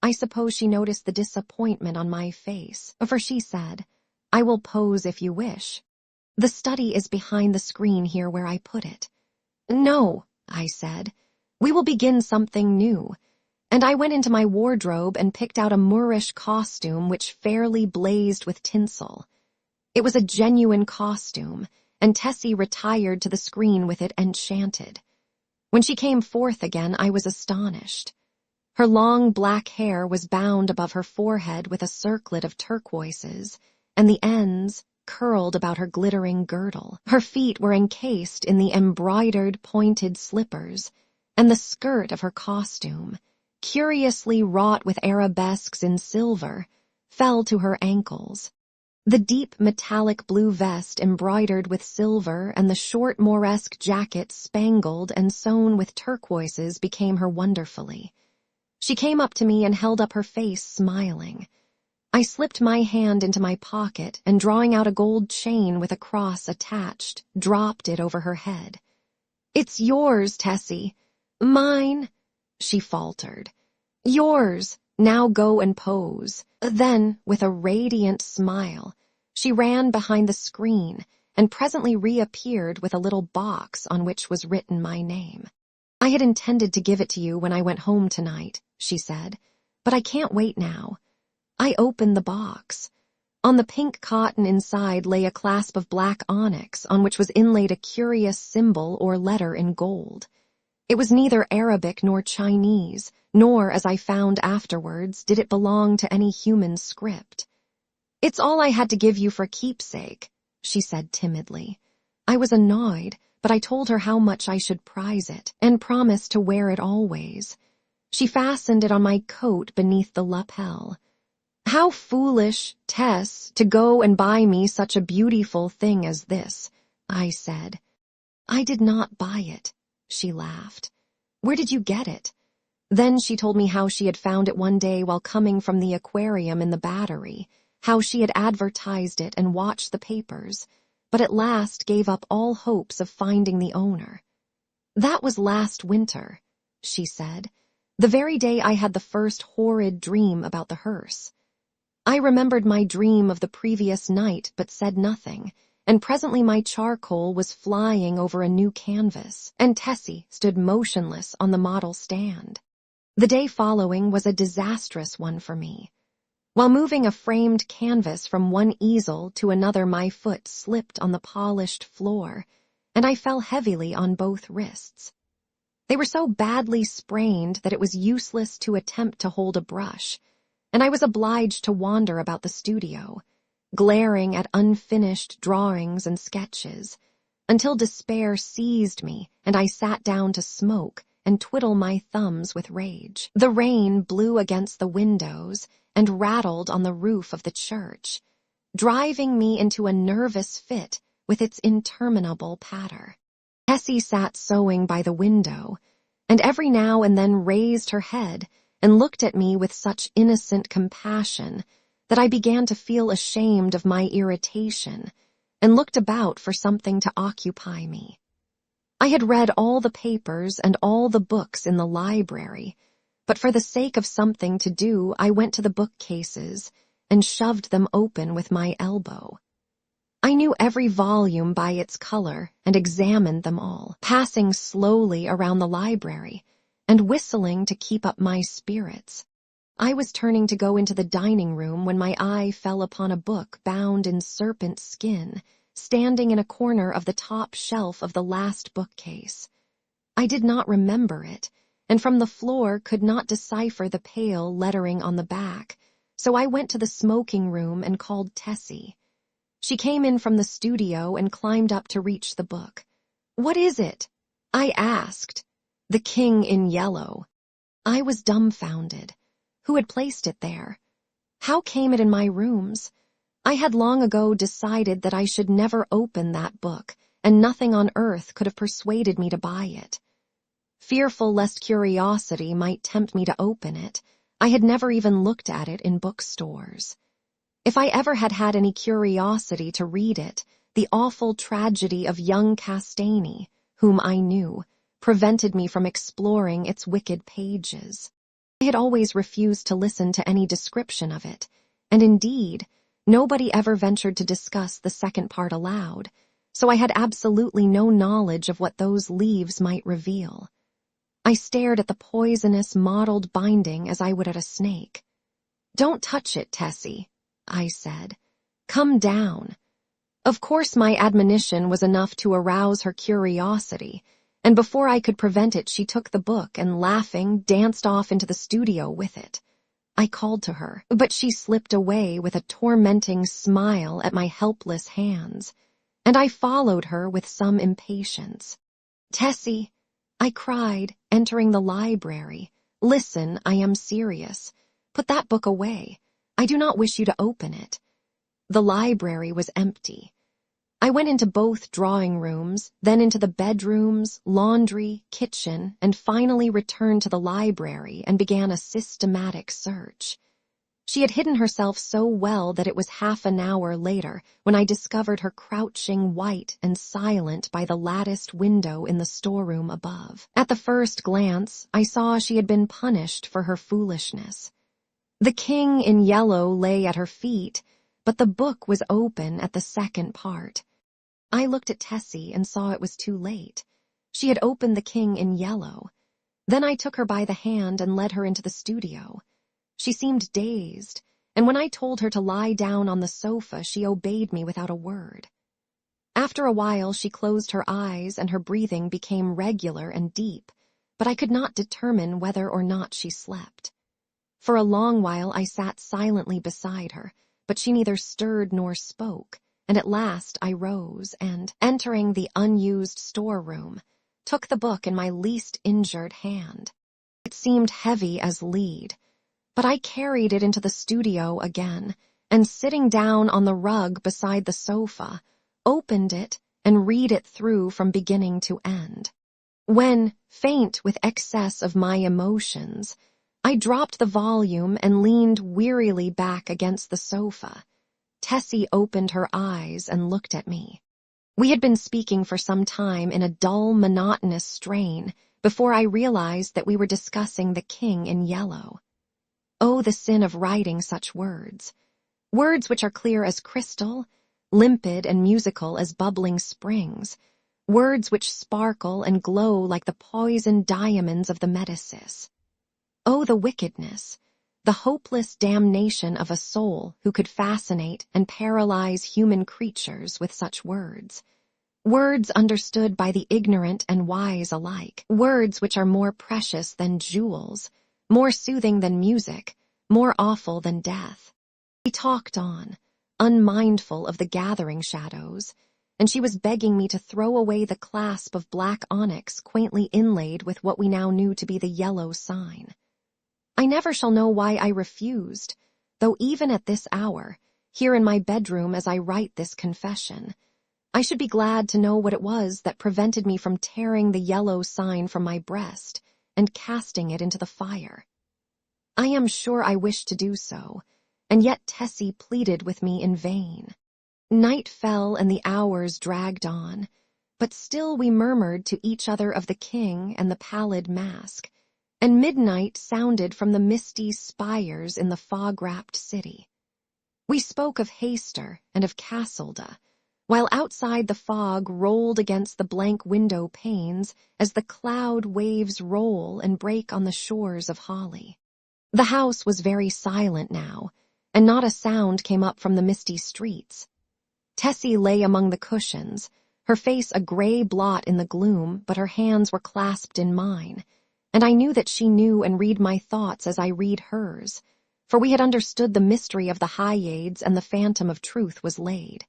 Speaker 1: I suppose she noticed the disappointment on my face, for she said, "I will pose if you wish. The study is behind the screen here where I put it." "No," I said. "We will begin something new." And I went into my wardrobe and picked out a Moorish costume which fairly blazed with tinsel. It was a genuine costume, and Tessie retired to the screen with it enchanted. When she came forth again, I was astonished. Her long black hair was bound above her forehead with a circlet of turquoises, and the ends curled about her glittering girdle. Her feet were encased in the embroidered pointed slippers, and the skirt of her costume, curiously wrought with arabesques in silver, fell to her ankles. The deep metallic blue vest embroidered with silver and the short Mauresque jacket spangled and sewn with turquoises became her wonderfully. She came up to me and held up her face smiling. I slipped my hand into my pocket and, drawing out a gold chain with a cross attached, dropped it over her head. "It's yours, Tessie." "Mine," she faltered. "Yours. Now go and pose." Then, with a radiant smile, she ran behind the screen and presently reappeared with a little box on which was written my name. "I had intended to give it to you when I went home tonight," she said, "but I can't wait now." I opened the box. On the pink cotton inside lay a clasp of black onyx on which was inlaid a curious symbol or letter in gold. It was neither Arabic nor Chinese, nor, as I found afterwards, did it belong to any human script. "It's all I had to give you for keepsake," she said timidly. I was annoyed, but I told her how much I should prize it, and promised to wear it always. She fastened it on my coat beneath the lapel. "How foolish, Tess, to go and buy me such a beautiful thing as this," I said. "I did not buy it," she laughed. "Where did you get it?" Then she told me how she had found it one day while coming from the aquarium in the Battery, how she had advertised it and watched the papers, but at last gave up all hopes of finding the owner. "That was last winter," she said, "the very day I had the first horrid dream about the hearse." I remembered my dream of the previous night but said nothing, and presently my charcoal was flying over a new canvas, and Tessie stood motionless on the model stand. The day following was a disastrous one for me. While moving a framed canvas from one easel to another, my foot slipped on the polished floor, and I fell heavily on both wrists. They were so badly sprained that it was useless to attempt to hold a brush, and I was obliged to wander about the studio, glaring at unfinished drawings and sketches, until despair seized me and I sat down to smoke and twiddle my thumbs with rage. The rain blew against the windows and rattled on the roof of the church, driving me into a nervous fit with its interminable patter. Tessie sat sewing by the window, and every now and then raised her head and looked at me with such innocent compassion that I began to feel ashamed of my irritation and looked about for something to occupy me. I had read all the papers and all the books in the library, but for the sake of something to do, I went to the bookcases and shoved them open with my elbow. I knew every volume by its color and examined them all, passing slowly around the library and whistling to keep up my spirits. I was turning to go into the dining room when my eye fell upon a book bound in serpent skin, standing in a corner of the top shelf of the last bookcase. I did not remember it, and from the floor could not decipher the pale lettering on the back, so I went to the smoking room and called Tessie. She came in from the studio and climbed up to reach the book. "What is it?" I asked. "The King in Yellow." I was dumbfounded. Who had placed it there? How came it in my rooms? I had long ago decided that I should never open that book, and nothing on earth could have persuaded me to buy it. Fearful lest curiosity might tempt me to open it, I had never even looked at it in bookstores. If I ever had had any curiosity to read it, the awful tragedy of young Castaigne, whom I knew, prevented me from exploring its wicked pages. I had always refused to listen to any description of it, and indeed, nobody ever ventured to discuss the second part aloud, so I had absolutely no knowledge of what those leaves might reveal. I stared at the poisonous mottled binding as I would at a snake. "Don't touch it, Tessie," I said. "Come down." Of course my admonition was enough to arouse her curiosity, and before I could prevent it she took the book and, laughing, danced off into the studio with it. I called to her, but she slipped away with a tormenting smile at my helpless hands, and I followed her with some impatience. "Tessie," I cried, entering the library, "listen, I am serious. Put that book away. I do not wish you to open it." The library was empty. I went into both drawing rooms, then into the bedrooms, laundry, kitchen, and finally returned to the library and began a systematic search. She had hidden herself so well that it was half an hour later when I discovered her crouching white and silent by the latticed window in the storeroom above. At the first glance, I saw she had been punished for her foolishness. The king in yellow lay at her feet, but the book was open at the second part. I looked at Tessie and saw it was too late. She had opened the king in yellow. Then I took her by the hand and led her into the studio. She seemed dazed, and when I told her to lie down on the sofa, she obeyed me without a word. After a while, she closed her eyes and her breathing became regular and deep, but I could not determine whether or not she slept. For a long while, I sat silently beside her, but she neither stirred nor spoke, and at last I rose and, entering the unused storeroom, took the book in my least injured hand. It seemed heavy as lead, but I carried it into the studio again, and sitting down on the rug beside the sofa, opened it and read it through from beginning to end. When, faint with excess of my emotions, I dropped the volume and leaned wearily back against the sofa, Tessie opened her eyes and looked at me. We had been speaking for some time in a dull, monotonous strain before I realized that we were discussing the king in yellow. Oh, the sin of writing such words. Words which are clear as crystal, limpid and musical as bubbling springs. Words which sparkle and glow like the poisoned diamonds of the Medicis. Oh, the wickedness, the hopeless damnation of a soul who could fascinate and paralyze human creatures with such words. Words understood by the ignorant and wise alike. Words which are more precious than jewels, more soothing than music, more awful than death. We talked on, unmindful of the gathering shadows, and she was begging me to throw away the clasp of black onyx quaintly inlaid with what we now knew to be the yellow sign. I never shall know why I refused, though even at this hour, here in my bedroom as I write this confession, I should be glad to know what it was that prevented me from tearing the yellow sign from my breast and casting it into the fire. I am sure I wished to do so, and yet Tessie pleaded with me in vain. Night fell and the hours dragged on, but still we murmured to each other of the king and the pallid mask, and midnight sounded from the misty spires in the fog-wrapped city. We spoke of Hayster and of Cassilda, while outside the fog rolled against the blank window panes as the cloud waves roll and break on the shores of Hawley. The house was very silent now, and not a sound came up from the misty streets. Tessie lay among the cushions, her face a gray blot in the gloom, but her hands were clasped in mine, and I knew that she knew and read my thoughts as I read hers, for we had understood the mystery of the Hyades and the phantom of truth was laid.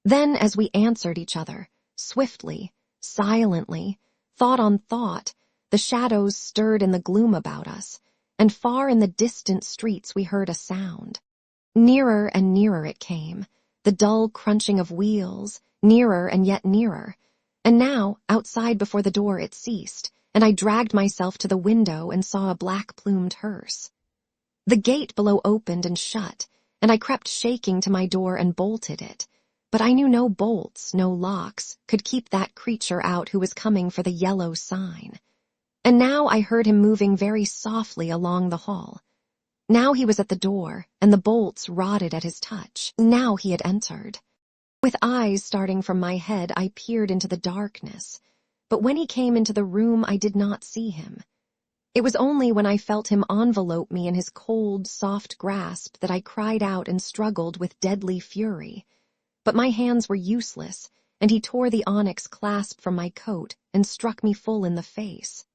Speaker 1: Then, as we answered each other, swiftly, silently, thought on thought, the shadows stirred in the gloom about us, and far in the distant streets we heard a sound. Nearer and nearer it came, the dull crunching of wheels, nearer and yet nearer, and now, outside before the door it ceased, and I dragged myself to the window and saw a black-plumed hearse. The gate below opened and shut, and I crept shaking to my door and bolted it, but I knew no bolts, no locks, could keep that creature out who was coming for the yellow sign. And now I heard him moving very softly along the hall. Now he was at the door, and the bolts rotted at his touch. Now he had entered. With eyes starting from my head, I peered into the darkness, but when he came into the room I did not see him. It was only when I felt him envelope me in his cold, soft grasp that I cried out and struggled with deadly fury. But my hands were useless, and he tore the onyx clasp from my coat and struck me full in the face.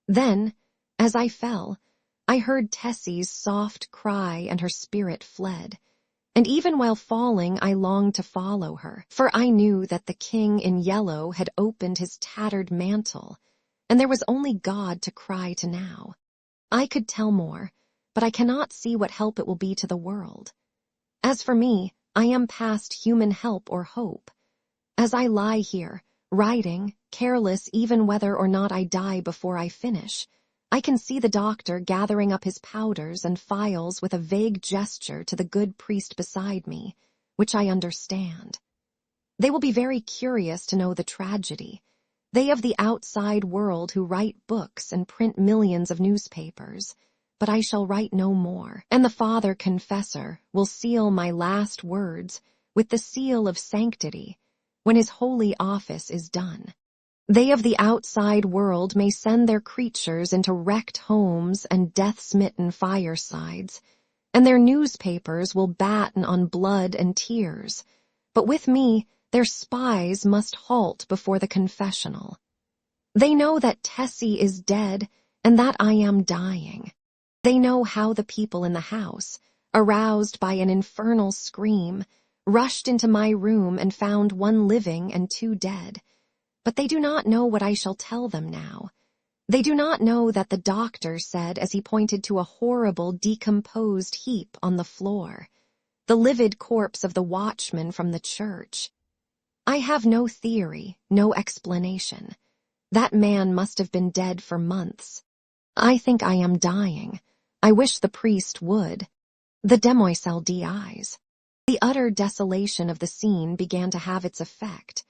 Speaker 1: Then, as I fell, I heard Tessie's soft cry and her spirit fled, and even while falling I longed to follow her, for I knew that the king in yellow had opened his tattered mantle, and there was only God to cry to now. I could tell more, but I cannot see what help it will be to the world. As for me, I am past human help or hope. As I lie here, writing, careless even whether or not I die before I finish, I can see the doctor gathering up his powders and phials with a vague gesture to the good priest beside me, which I understand. They will be very curious to know the tragedy. They of the outside world who write books and print millions of newspapers, but I shall write no more, and the Father Confessor will seal my last words with the seal of sanctity when his holy office is done. They of the outside world may send their creatures into wrecked homes and death-smitten firesides, and their newspapers will batten on blood and tears, but with me their spies must halt before the confessional. They know that Tessie is dead and that I am dying. They know how the people in the house, aroused by an infernal scream, rushed into my room and found one living and two dead. But they do not know what I shall tell them now. They do not know that the doctor said as he pointed to a horrible decomposed heap on the floor, the livid corpse of the watchman from the church. I have no theory, no explanation. That man must have been dead for months. I think I am dying. I wish the priest would. The demoiselle d'eyes. The utter desolation of the scene began to have its effect.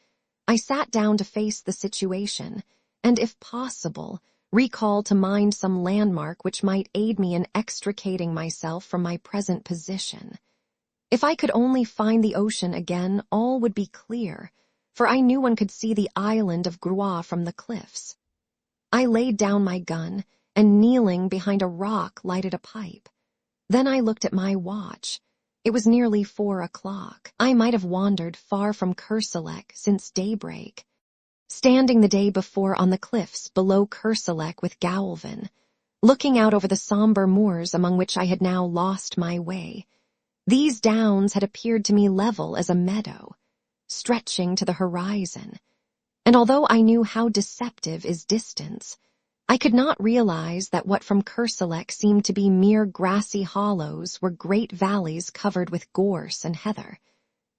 Speaker 1: I sat down to face the situation, and if possible, recall to mind some landmark which might aid me in extricating myself from my present position. If I could only find the ocean again, all would be clear, for I knew one could see the island of Groix from the cliffs. I laid down my gun, and kneeling behind a rock lighted a pipe. Then I looked at my watch. It was nearly 4 o'clock. I might have wandered far from Kerselec since daybreak. Standing the day before on the cliffs below Kerselec with Gaulvin, looking out over the somber moors among which I had now lost my way, these downs had appeared to me level as a meadow, stretching to the horizon, and although I knew how deceptive is distance, I could not realize that what from Kerselec seemed to be mere grassy hollows were great valleys covered with gorse and heather,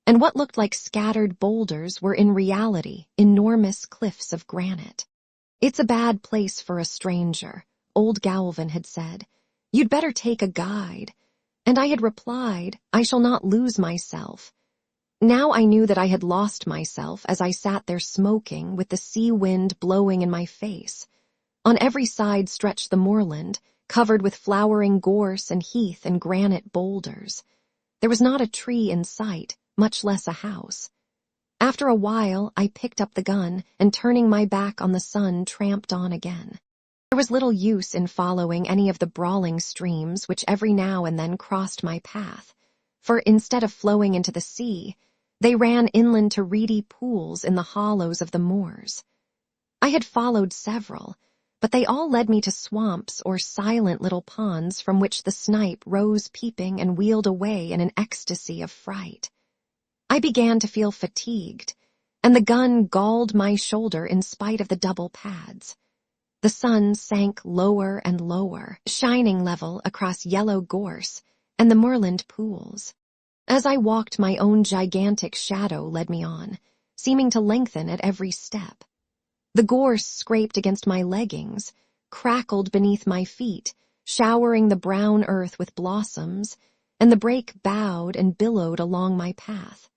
Speaker 1: and what looked like scattered boulders were in reality enormous cliffs of granite. "It's a bad place for a stranger," old Gaulvin had said. "You'd better take a guide." And I had replied, "I shall not lose myself." Now I knew that I had lost myself as I sat there smoking with the sea wind blowing in my face. On every side stretched the moorland, covered with flowering gorse and heath and granite boulders. There was not a tree in sight, much less a house. After a while, I picked up the gun and turning my back on the sun tramped on again. There was little use in following any of the brawling streams which every now and then crossed my path, for instead of flowing into the sea, they ran inland to reedy pools in the hollows of the moors. I had followed several, but they all led me to swamps or silent little ponds from which the snipe rose peeping and wheeled away in an ecstasy of fright. I began to feel fatigued, and the gun galled my shoulder in spite of the double pads. The sun sank lower and lower, shining level across yellow gorse and the moorland pools. As I walked, my own gigantic shadow led me on, seeming to lengthen at every step. The gorse scraped against my leggings, crackled beneath my feet, showering the brown earth with blossoms, and the brake bowed and billowed along my path.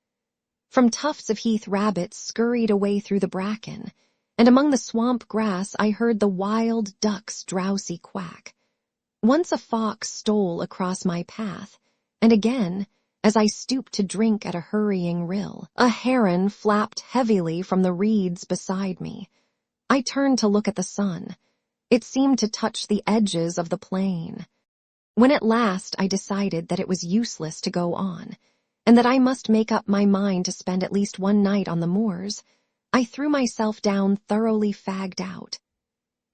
Speaker 1: From tufts of heath rabbits scurried away through the bracken, and among the swamp grass I heard the wild duck's drowsy quack. Once a fox stole across my path, and again, as I stooped to drink at a hurrying rill, a heron flapped heavily from the reeds beside me. I turned to look at the sun. It seemed to touch the edges of the plain. When at last I decided that it was useless to go on, and that I must make up my mind to spend at least one night on the moors, I threw myself down thoroughly fagged out.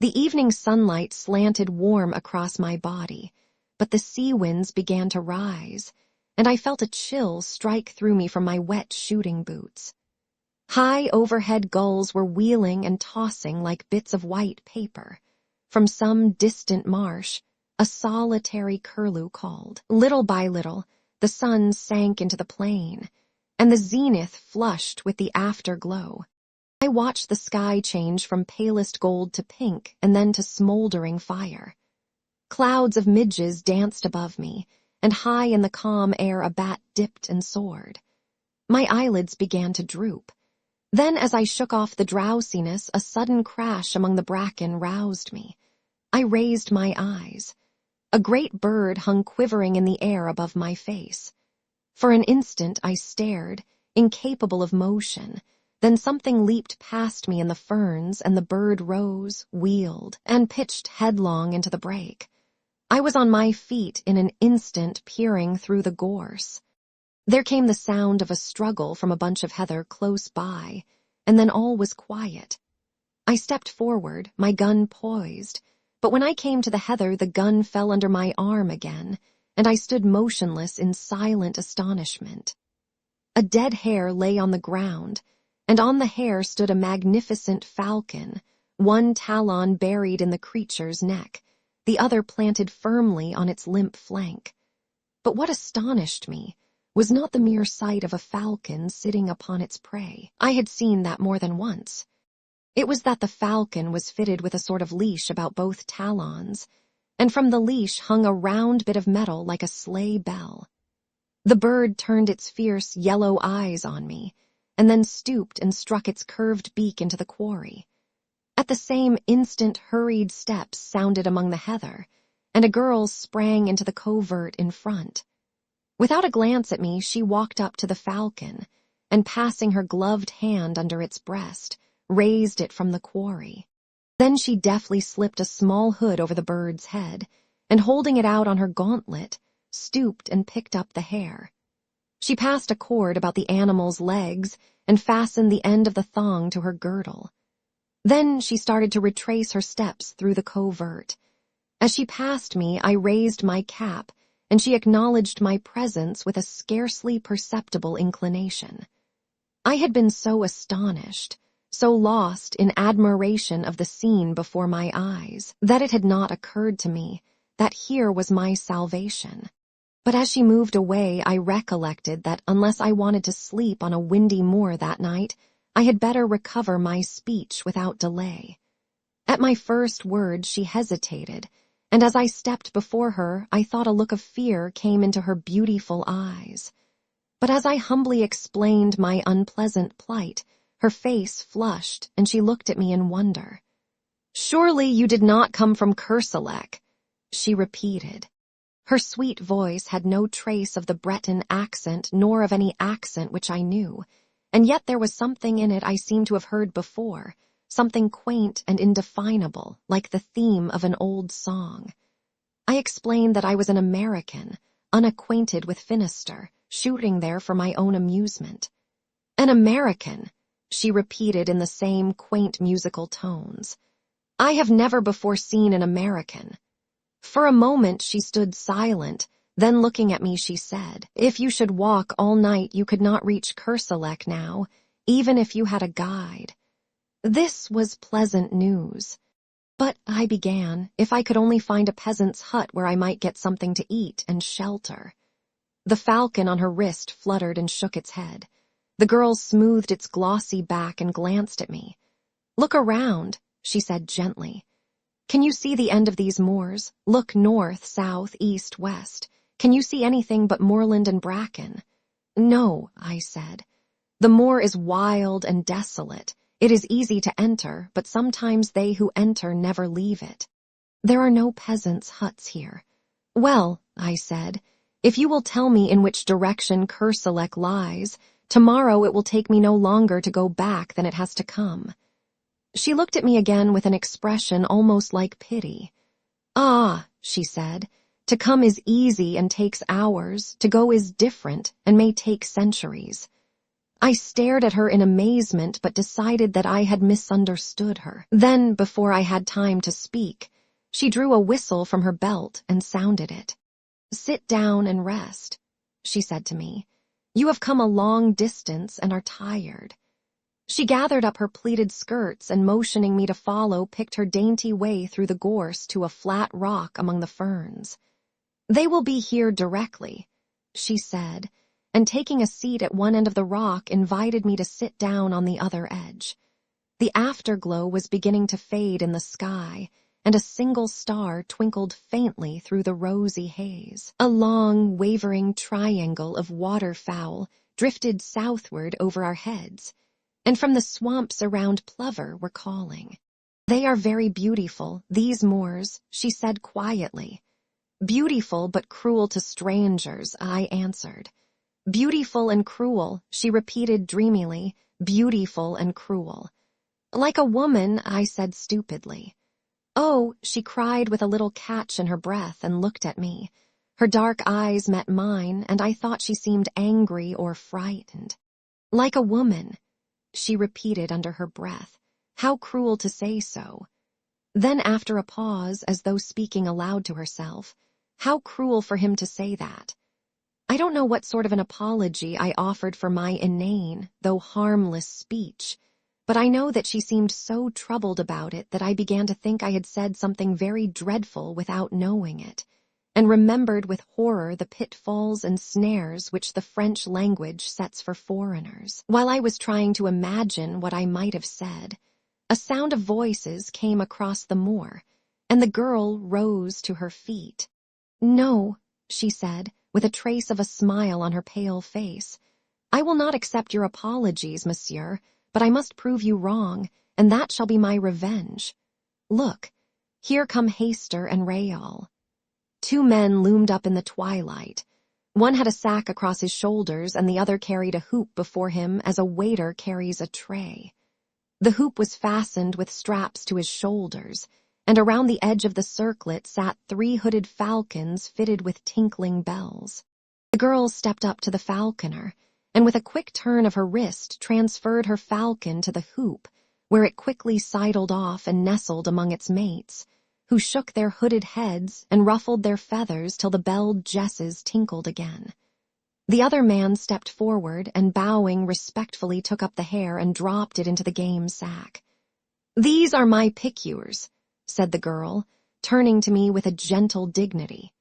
Speaker 1: The evening sunlight slanted warm across my body, but the sea winds began to rise, and I felt a chill strike through me from my wet shooting boots. High overhead gulls were wheeling and tossing like bits of white paper. From some distant marsh, a solitary curlew called. Little by little, the sun sank into the plain, and the zenith flushed with the afterglow. I watched the sky change from palest gold to pink and then to smoldering fire. Clouds of midges danced above me, and high in the calm air a bat dipped and soared. My eyelids began to droop. Then, as I shook off the drowsiness, a sudden crash among the bracken roused me. I raised my eyes. A great bird hung quivering in the air above my face. For an instant I stared, incapable of motion. Then something leaped past me in the ferns, and the bird rose, wheeled, and pitched headlong into the brake. I was on my feet in an instant, peering through the gorse. There came the sound of a struggle from a bunch of heather close by, and then all was quiet. I stepped forward, my gun poised, but when I came to the heather, the gun fell under my arm again, and I stood motionless in silent astonishment. A dead hare lay on the ground, and on the hare stood a magnificent falcon, one talon buried in the creature's neck, the other planted firmly on its limp flank. But what astonished me was not the mere sight of a falcon sitting upon its prey. I had seen that more than once. It was that the falcon was fitted with a sort of leash about both talons, and from the leash hung a round bit of metal like a sleigh bell. The bird turned its fierce yellow eyes on me, and then stooped and struck its curved beak into the quarry. At the same instant, hurried steps sounded among the heather, and a girl sprang into the covert in front. Without a glance at me, she walked up to the falcon, and passing her gloved hand under its breast, raised it from the quarry. Then she deftly slipped a small hood over the bird's head, and holding it out on her gauntlet, stooped and picked up the hare. She passed a cord about the animal's legs and fastened the end of the thong to her girdle. Then she started to retrace her steps through the covert. As she passed me, I raised my cap, and she acknowledged my presence with a scarcely perceptible inclination. I had been so astonished, so lost in admiration of the scene before my eyes, that it had not occurred to me that here was my salvation. But as she moved away, I recollected that unless I wanted to sleep on a windy moor that night, I had better recover my speech without delay. At my first word she hesitated, and as I stepped before her, I thought a look of fear came into her beautiful eyes. But as I humbly explained my unpleasant plight, her face flushed, and she looked at me in wonder. "Surely you did not come from Kerselec," she repeated. Her sweet voice had no trace of the Breton accent nor of any accent which I knew, and yet there was something in it I seemed to have heard before, something quaint and indefinable, like the theme of an old song. I explained that I was an American, unacquainted with Finisterre, shooting there for my own amusement. "An American," she repeated in the same quaint musical tones. "I have never before seen an American." For a moment she stood silent, then looking at me she said, "If you should walk all night you could not reach Kerselec now, even if you had a guide." This was pleasant news. "But," I began, "if I could only find a peasant's hut where I might get something to eat and shelter." The falcon on her wrist fluttered and shook its head. The girl smoothed its glossy back and glanced at me. "Look around," she said gently. "Can you see the end of these moors? Look north, south, east, west. Can you see anything but moorland and bracken?" "No," I said. "The moor is wild and desolate. It is easy to enter, but sometimes they who enter never leave it. There are no peasants' huts here." "Well," I said, "if you will tell me in which direction Kerselec lies, tomorrow it will take me no longer to go back than it has to come." She looked at me again with an expression almost like pity. "Ah," she said, "to come is easy and takes hours, to go is different and may take centuries." I stared at her in amazement but decided that I had misunderstood her. Then, before I had time to speak, she drew a whistle from her belt and sounded it. "Sit down and rest," she said to me. "You have come a long distance and are tired." She gathered up her pleated skirts and, motioning me to follow, picked her dainty way through the gorse to a flat rock among the ferns. "They will be here directly," she said, and taking a seat at one end of the rock, invited me to sit down on the other edge. The afterglow was beginning to fade in the sky, and a single star twinkled faintly through the rosy haze. A long, wavering triangle of waterfowl drifted southward over our heads, and from the swamps around Plover were calling. "They are very beautiful, these moors," she said quietly. "Beautiful but cruel to strangers," I answered. "Beautiful and cruel," she repeated dreamily, "beautiful and cruel." "Like a woman," I said stupidly. "Oh," she cried with a little catch in her breath and looked at me. Her dark eyes met mine, and I thought she seemed angry or frightened. "Like a woman," she repeated under her breath. How cruel to say so. Then after a pause, as though speaking aloud to herself, how cruel for him to say that. I don't know what sort of an apology I offered for my inane, though harmless speech, but I know that she seemed so troubled about it that I began to think I had said something very dreadful without knowing it, and remembered with horror the pitfalls and snares which the French language sets for foreigners. While I was trying to imagine what I might have said, a sound of voices came across the moor, and the girl rose to her feet. "No," she said, with a trace of a smile on her pale face. "I will not accept your apologies, monsieur, but I must prove you wrong, and that shall be my revenge. Look, here come Hayster and Rayal." Two men loomed up in the twilight. One had a sack across his shoulders, and the other carried a hoop before him as a waiter carries a tray. The hoop was fastened with straps to his shoulders, and around the edge of the circlet sat 3 hooded falcons fitted with tinkling bells. The girl stepped up to the falconer, and with a quick turn of her wrist transferred her falcon to the hoop, where it quickly sidled off and nestled among its mates, who shook their hooded heads and ruffled their feathers till the belled jesses tinkled again. The other man stepped forward and, bowing respectfully, took up the hare and dropped it into the game sack. "These are my picures," said the girl, turning to me with a gentle dignity.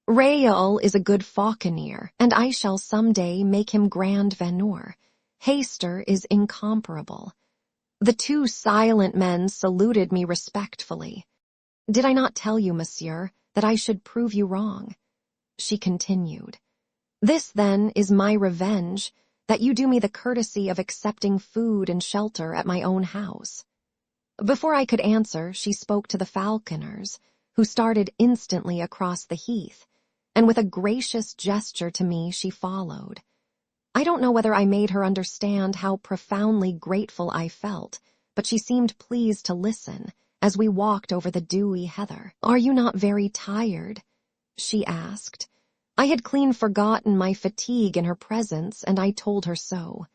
Speaker 1: "Rayal is a good falconer, and I shall some day make him Grand Veneur. Hayster is incomparable." The 2 silent men saluted me respectfully. "Did I not tell you, monsieur, that I should prove you wrong?" She continued. "This, then, is my revenge, that you do me the courtesy of accepting food and shelter at my own house." Before I could answer, she spoke to the falconers, who started instantly across the heath, and with a gracious gesture to me she followed. I don't know whether I made her understand how profoundly grateful I felt, but she seemed pleased to listen as we walked over the dewy heather. "Are you not very tired?" she asked. I had clean forgotten my fatigue in her presence, and I told her so.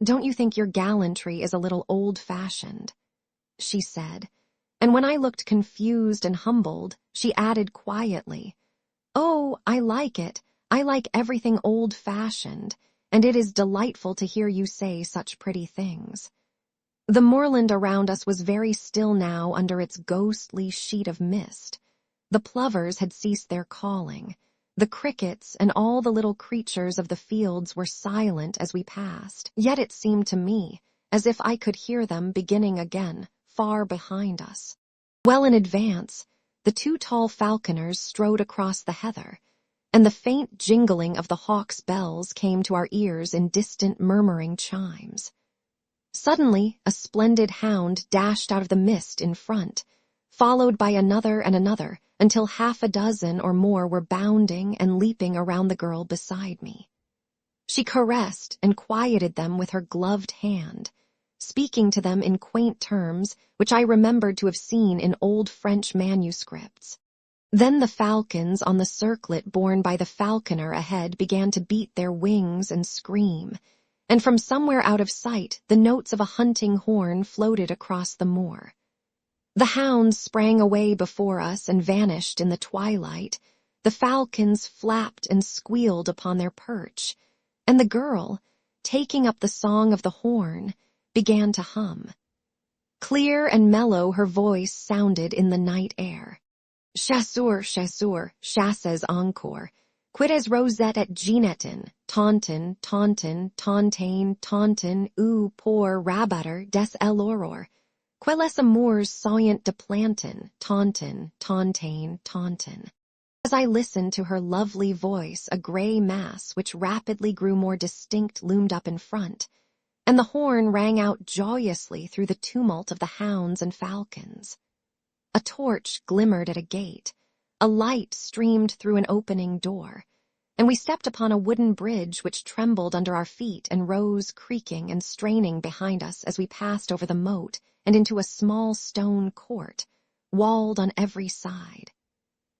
Speaker 1: "Don't you think your gallantry is a little old-fashioned?" she said, and when I looked confused and humbled, she added quietly, "Oh, I like it. I like everything old-fashioned, and it is delightful to hear you say such pretty things." The moorland around us was very still now under its ghostly sheet of mist. The plovers had ceased their calling. The crickets and all the little creatures of the fields were silent as we passed, yet it seemed to me as if I could hear them beginning again, far behind us. Well in advance, the 2 tall falconers strode across the heather, and the faint jingling of the hawks' bells came to our ears in distant murmuring chimes. Suddenly, a splendid hound dashed out of the mist in front, followed by another and another, until 6 or more were bounding and leaping around the girl beside me. She caressed and quieted them with her gloved hand, speaking to them in quaint terms which I remembered to have seen in old French manuscripts. Then the falcons on the circlet borne by the falconer ahead began to beat their wings and scream, and from somewhere out of sight the notes of a hunting horn floated across the moor. The hounds sprang away before us and vanished in the twilight. The falcons flapped and squealed upon their perch, and the girl, taking up the song of the horn, began to hum. Clear and mellow her voice sounded in the night air. "Chasseur, chasseur, chasses encore. Quides rosette et genetin, taunton, ou por rabatter des eloror. Quelles amours soyant de plantin, taunton. As I listened to her lovely voice, a gray mass which rapidly grew more distinct loomed up in front, and the horn rang out joyously through the tumult of the hounds and falcons. A torch glimmered at a gate, a light streamed through an opening door, and we stepped upon a wooden bridge which trembled under our feet and rose creaking and straining behind us as we passed over the moat and into a small stone court, walled on every side.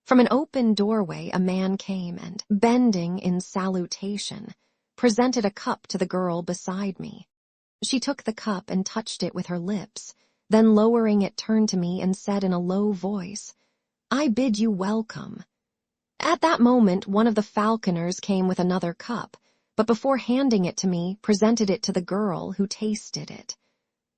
Speaker 1: From an open doorway a man came and, bending in salutation, presented a cup to the girl beside me. She took the cup and touched it with her lips, then lowering it turned to me and said in a low voice, "I bid you welcome." At that moment one of the falconers came with another cup, but before handing it to me, presented it to the girl, who tasted it.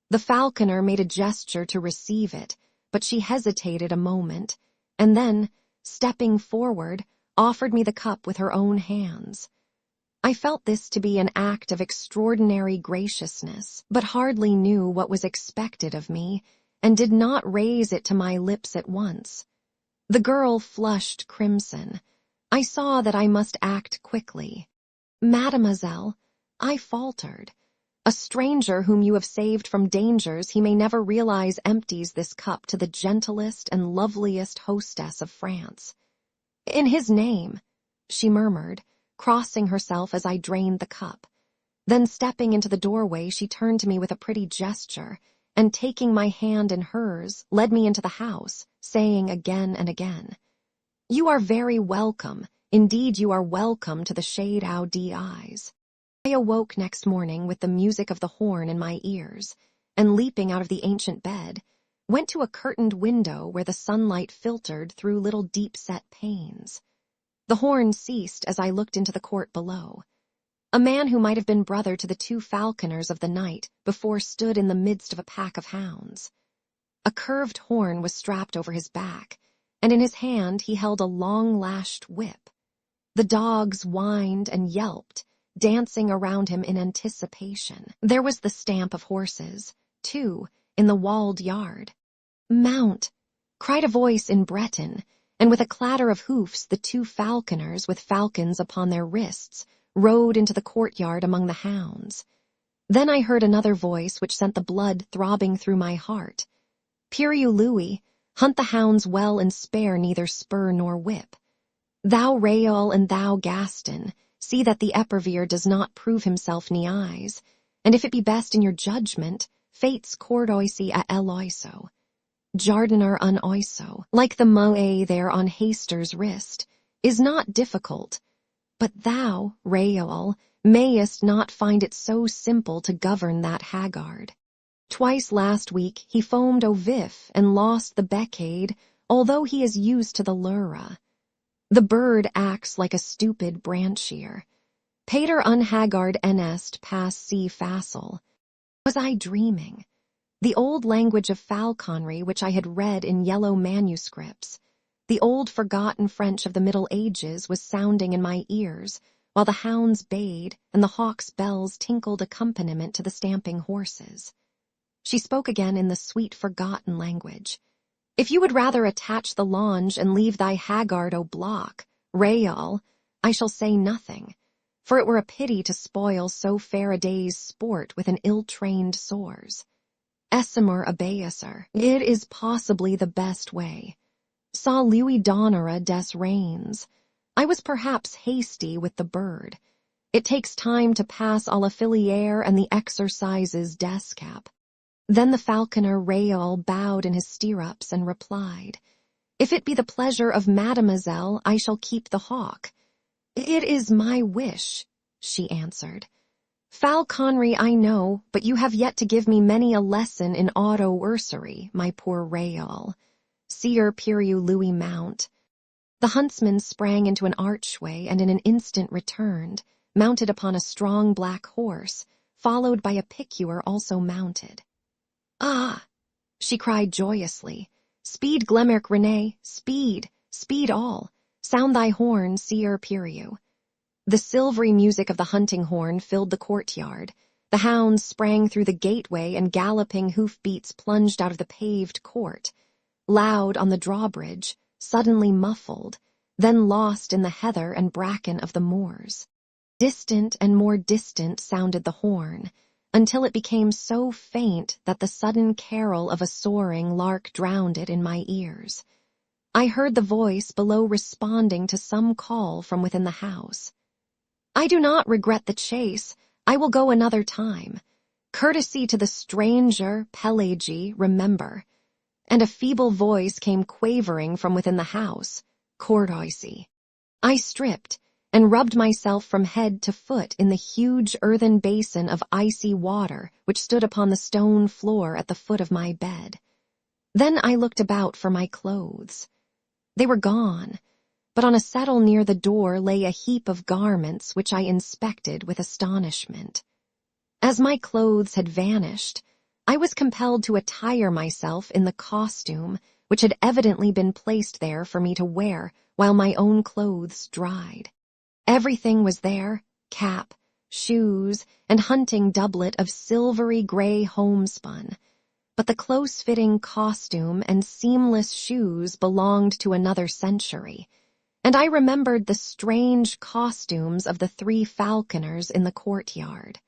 Speaker 1: The falconer made a gesture to receive it, but she hesitated a moment, and then, stepping forward, offered me the cup with her own hands. I felt this to be an act of extraordinary graciousness, but hardly knew what was expected of me, and did not raise it to my lips at once. The girl flushed crimson. I saw that I must act quickly. "Mademoiselle," I faltered, "a stranger whom you have saved from dangers he may never realize empties this cup to the gentlest and loveliest hostess of France." "In his name," she murmured, crossing herself as I drained the cup. Then stepping into the doorway, she turned to me with a pretty gesture, and taking my hand in hers, led me into the house, saying again and again, "You are very welcome, indeed you are welcome to the shade eyes." I awoke next morning with the music of the horn in my ears, and leaping out of the ancient bed, went to a curtained window where the sunlight filtered through little deep-set panes. The horn ceased as I looked into the court below. A man who might have been brother to the two falconers of the night before stood in the midst of a pack of hounds. A curved horn was strapped over his back, and in his hand he held a long-lashed whip. The dogs whined and yelped, dancing around him in anticipation. There was the stamp of horses, too, in the walled yard. "Mount!" cried a voice in Breton, and with a clatter of hoofs the two falconers, with falcons upon their wrists, rode into the courtyard among the hounds. Then I heard another voice which sent the blood throbbing through my heart. "Piriou Louis, hunt the hounds well and spare neither spur nor whip. Thou Rayol and thou Gaston, see that the épervier does not prove himself niais, and if it be best in your judgment, fates cordoisi à eloiso. Jardiner un oiso, like the moe there on Haster's wrist, is not difficult, but thou, Rayol, mayest not find it so simple to govern that haggard. Twice last week he foamed au vif and lost the beccade, although he is used to the lura. The bird acts like a stupid branchier. Pater unhaggard enest pass si facile. Was I dreaming? The old language of falconry which I had read in yellow manuscripts, the old forgotten French of the Middle Ages was sounding in my ears, while the hounds bayed and the hawks' bells tinkled accompaniment to the stamping horses. She spoke again in the sweet forgotten language. "If you would rather attach the longe and leave thy haggard au bloc, Rayol, I shall say nothing, for it were a pity to spoil so fair a day's sport with an ill-trained sores. Essemer abaeser, it is possibly the best way. Saw Louis Donnera des Reins. I was perhaps hasty with the bird. It takes time to pass à la filière and the exercises d'escape." Then the falconer Rayol bowed in his stirrups and replied, "If it be the pleasure of Mademoiselle, I shall keep the hawk." "It is my wish," she answered. "Falconry I know, but you have yet to give me many a lesson in auto-ursery, my poor Rayol. Seer Piriou Louis mount." The huntsman sprang into an archway and in an instant returned, mounted upon a strong black horse, followed by a piqueur also mounted. "Ah!" she cried joyously. "Speed Glemerc René, speed, speed all. Sound thy horn, seer Piru. The silvery music of the hunting horn filled the courtyard. The hounds sprang through the gateway and galloping hoofbeats plunged out of the paved court. Loud on the drawbridge, suddenly muffled, then lost in the heather and bracken of the moors. Distant and more distant sounded the horn, until it became so faint that the sudden carol of a soaring lark drowned it in my ears. I heard the voice below responding to some call from within the house. I do not regret the chase. I will go another time. Courtesy to the stranger, Pelagi, remember. And a feeble voice came quavering from within the house, Courtesy. I stripped and rubbed myself from head to foot in the huge earthen basin of icy water which stood upon the stone floor at the foot of my bed. Then I looked about for my clothes. They were gone, but on a settle near the door lay a heap of garments which I inspected with astonishment. As my clothes had vanished, I was compelled to attire myself in the costume which had evidently been placed there for me to wear while my own clothes dried. Everything was there, cap, shoes, and hunting doublet of silvery gray homespun, but the close-fitting costume and seamless shoes belonged to another century, and I remembered the strange costumes of the 3 falconers in the courtyard.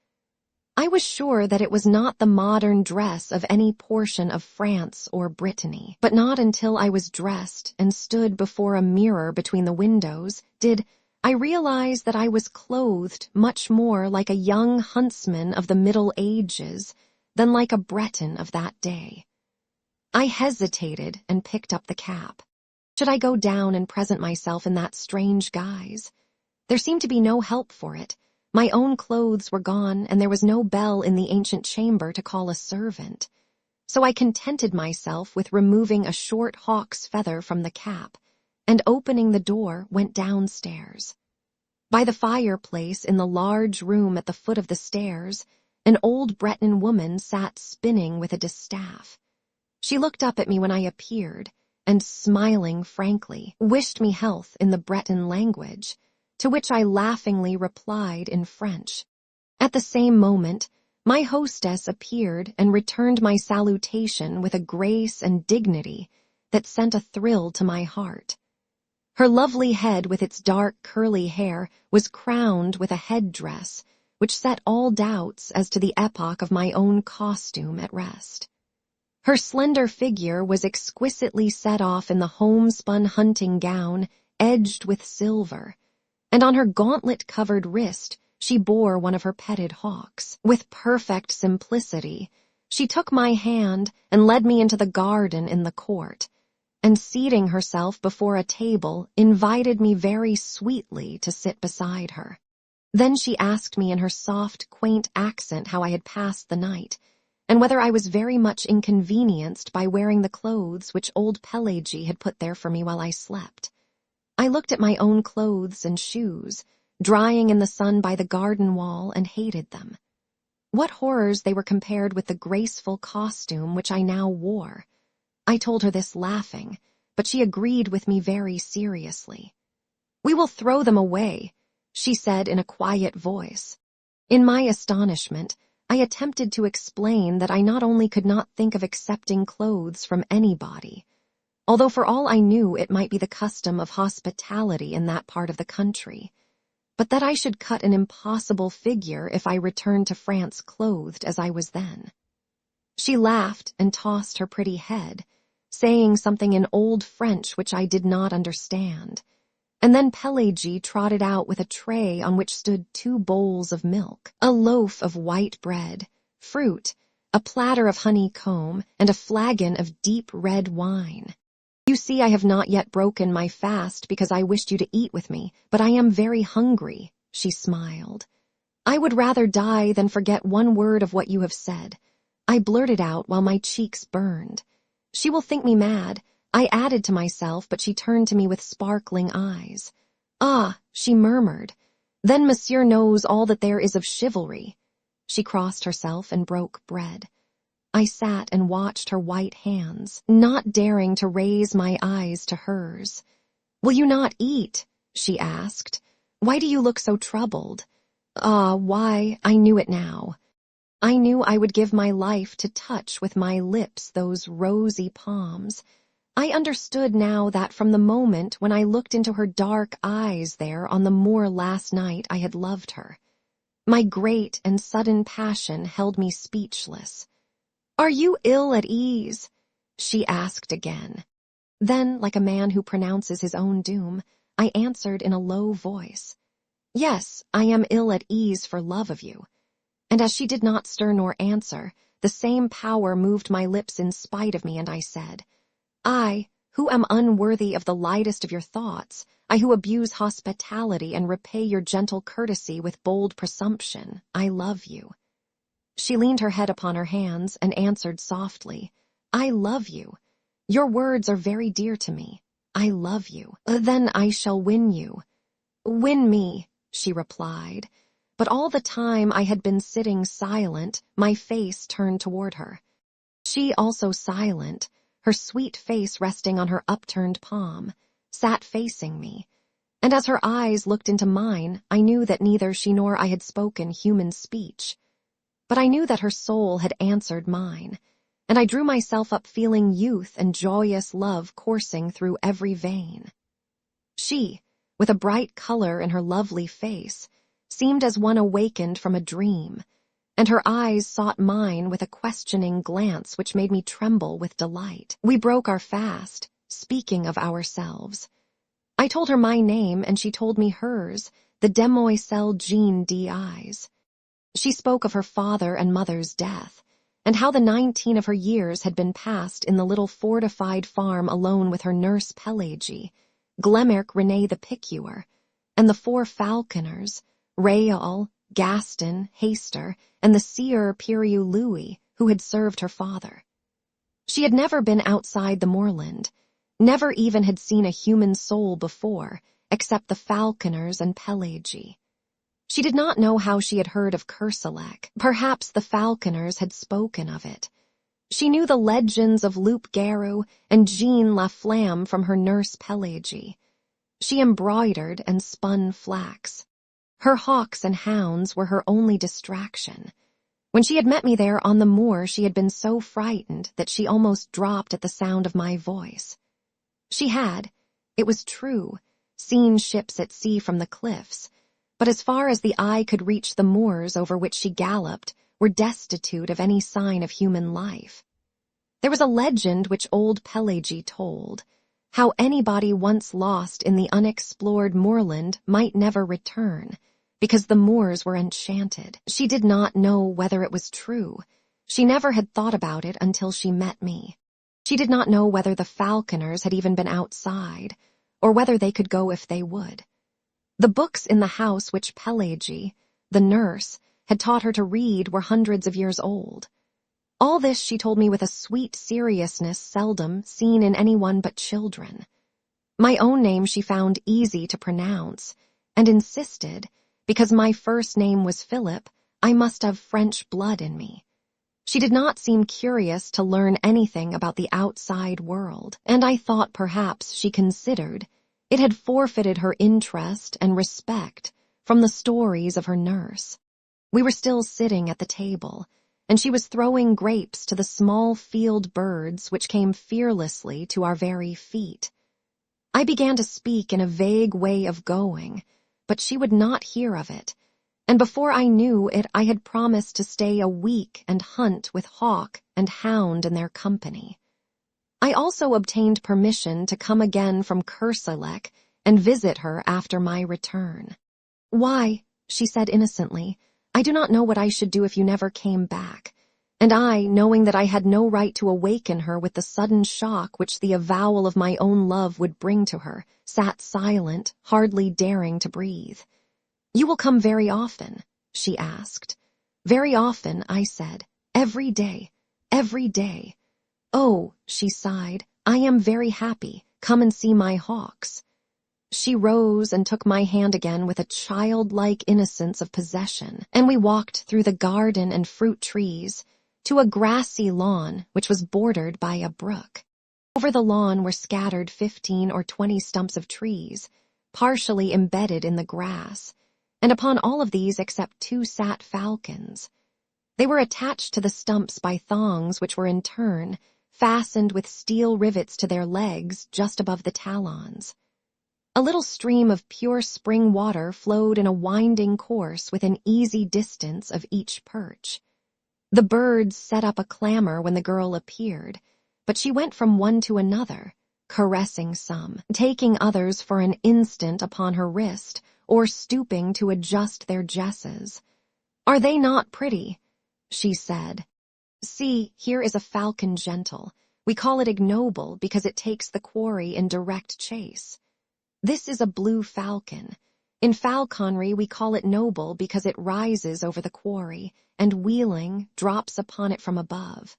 Speaker 1: I was sure that it was not the modern dress of any portion of France or Brittany, but not until I was dressed and stood before a mirror between the windows did I realize that I was clothed much more like a young huntsman of the Middle Ages than like a Breton of that day. I hesitated and picked up the cap. Should I go down and present myself in that strange guise? There seemed to be no help for it. My own clothes were gone, and there was no bell in the ancient chamber to call a servant. So I contented myself with removing a short hawk's feather from the cap, and opening the door went downstairs. By the fireplace in the large room at the foot of the stairs, an old Breton woman sat spinning with a distaff. She looked up at me when I appeared, and smiling frankly, wished me health in the Breton language, to which I laughingly replied in French. At the same moment, my hostess appeared and returned my salutation with a grace and dignity that sent a thrill to my heart. Her lovely head with its dark curly hair was crowned with a headdress which set all doubts as to the epoch of my own costume at rest. Her slender figure was exquisitely set off in the homespun hunting gown edged with silver, and on her gauntlet-covered wrist she bore one of her petted hawks. With perfect simplicity, she took my hand and led me into the garden in the court, and seating herself before a table, invited me very sweetly to sit beside her. Then she asked me in her soft, quaint accent how I had passed the night, and whether I was very much inconvenienced by wearing the clothes which old Pelagi had put there for me while I slept. I looked at my own clothes and shoes, drying in the sun by the garden wall, and hated them. What horrors they were compared with the graceful costume which I now wore. I told her this laughing, but she agreed with me very seriously. "We will throw them away," she said in a quiet voice. In my astonishment, I attempted to explain that I not only could not think of accepting clothes from anybody, although for all I knew it might be the custom of hospitality in that part of the country, but that I should cut an impossible figure if I returned to France clothed as I was then. She laughed and tossed her pretty head, saying something in old French which I did not understand, and then Pelagi trotted out with a tray on which stood 2 bowls of milk, a loaf of white bread, fruit, a platter of honeycomb, and a flagon of deep red wine. "You see, I have not yet broken my fast because I wished you to eat with me, but I am very hungry," she smiled. "I would rather die than forget one word of what you have said," I blurted out while my cheeks burned. "She will think me mad," I added to myself, but she turned to me with sparkling eyes. "Ah," she murmured, "then monsieur knows all that there is of chivalry." She crossed herself and broke bread. I sat and watched her white hands, not daring to raise my eyes to hers. "Will you not eat?" she asked. "Why do you look so troubled?" "Ah, why, I knew it now. I knew I would give my life to touch with my lips those rosy palms. I understood now that from the moment when I looked into her dark eyes there on the moor last night I had loved her. My great and sudden passion held me speechless. "Are you ill at ease?" she asked again. Then, like a man who pronounces his own doom, I answered in a low voice, "Yes, I am ill at ease for love of you." And as she did not stir nor answer, the same power moved my lips in spite of me, and I said, "I, who am unworthy of the lightest of your thoughts, I who abuse hospitality and repay your gentle courtesy with bold presumption, I love you." She leaned her head upon her hands and answered softly, "I love you. Your words are very dear to me. I love you. Then I shall win you." "Win me," she replied. But all the time I had been sitting silent, my face turned toward her. She, also silent, her sweet face resting on her upturned palm, sat facing me. And as her eyes looked into mine, I knew that neither she nor I had spoken human speech. But I knew that her soul had answered mine, and I drew myself up feeling youth and joyous love coursing through every vein. She, with a bright color in her lovely face, seemed as one awakened from a dream, and her eyes sought mine with a questioning glance which made me tremble with delight. We broke our fast, speaking of ourselves. I told her my name, and she told me hers, the demoiselle Jean d'Is. She spoke of her father and mother's death, and how the 19 of her years had been passed in the little fortified farm alone with her nurse Pelagie, Glemerc René the picuer, and the 4 falconers, Raoul, Gaston, Hayster, and the seer Piriou Louis, who had served her father. She had never been outside the moorland, never even had seen a human soul before, except the falconers and Pelagie. She did not know how she had heard of Kerselec. Perhaps the falconers had spoken of it. She knew the legends of Loup Garou and Jean la Flamme from her nurse Pelagie. She embroidered and spun flax. Her hawks and hounds were her only distraction. When she had met me there on the moor, she had been so frightened that she almost dropped at the sound of my voice. She had, it was true, seen ships at sea from the cliffs, but as far as the eye could reach, the moors over which she galloped were destitute of any sign of human life. There was a legend which old Pelagie told, how anybody once lost in the unexplored moorland might never return, because the moors were enchanted. She did not know whether it was true. She never had thought about it until she met me. She did not know whether the falconers had even been outside, or whether they could go if they would. The books in the house which Pelagie, the nurse, had taught her to read were hundreds of years old. All this she told me with a sweet seriousness seldom seen in anyone but children. My own name she found easy to pronounce, and insisted, because my first name was Philip, I must have French blood in me. She did not seem curious to learn anything about the outside world, and I thought perhaps she considered it had forfeited her interest and respect from the stories of her nurse. We were still sitting at the table, and she was throwing grapes to the small field birds which came fearlessly to our very feet. I began to speak in a vague way of going, but she would not hear of it, and before I knew it I had promised to stay a week and hunt with hawk and hound in their company. I also obtained permission to come again from Kerselec and visit her after my return. "Why," she said innocently, "I do not know what I should do if you never came back." And I, knowing that I had no right to awaken her with the sudden shock which the avowal of my own love would bring to her, sat silent, hardly daring to breathe. "You will come very often?" she asked. "Very often," I said. "Every day, every day." "Oh," she sighed, "I am very happy. Come and see my hawks." She rose and took my hand again with a childlike innocence of possession, and we walked through the garden and fruit trees to a grassy lawn which was bordered by a brook. Over the lawn were scattered 15 or 20 stumps of trees, partially embedded in the grass, and upon all of these except 2 sat falcons. They were attached to the stumps by thongs which were in turn fastened with steel rivets to their legs just above the talons. A little stream of pure spring water flowed in a winding course within easy distance of each perch. The birds set up a clamor when the girl appeared, but she went from one to another, caressing some, taking others for an instant upon her wrist, or stooping to adjust their jesses. "Are they not pretty?" she said. "See, here is a falcon gentle. We call it ignoble because it takes the quarry in direct chase. This is a blue falcon. In falconry we call it noble because it rises over the quarry, and wheeling, drops upon it from above.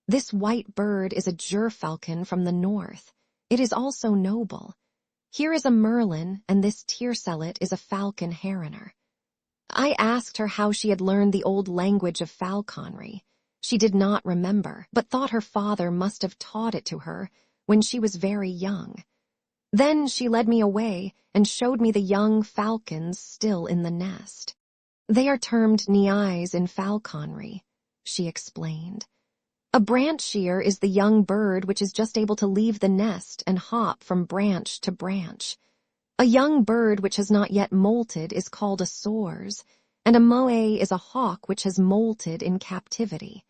Speaker 1: This white bird is a gerfalcon from the north. It is also noble. Here is a merlin, and this tiercelet is a falcon heroner." I asked her how she had learned the old language of falconry. She did not remember, but thought her father must have taught it to her when she was very young. Then she led me away and showed me the young falcons still in the nest. "They are termed niais in falconry," she explained. "A branch shear is the young bird which is just able to leave the nest and hop from branch to branch. A young bird which has not yet molted is called a soars, and a moe is a hawk which has molted in captivity.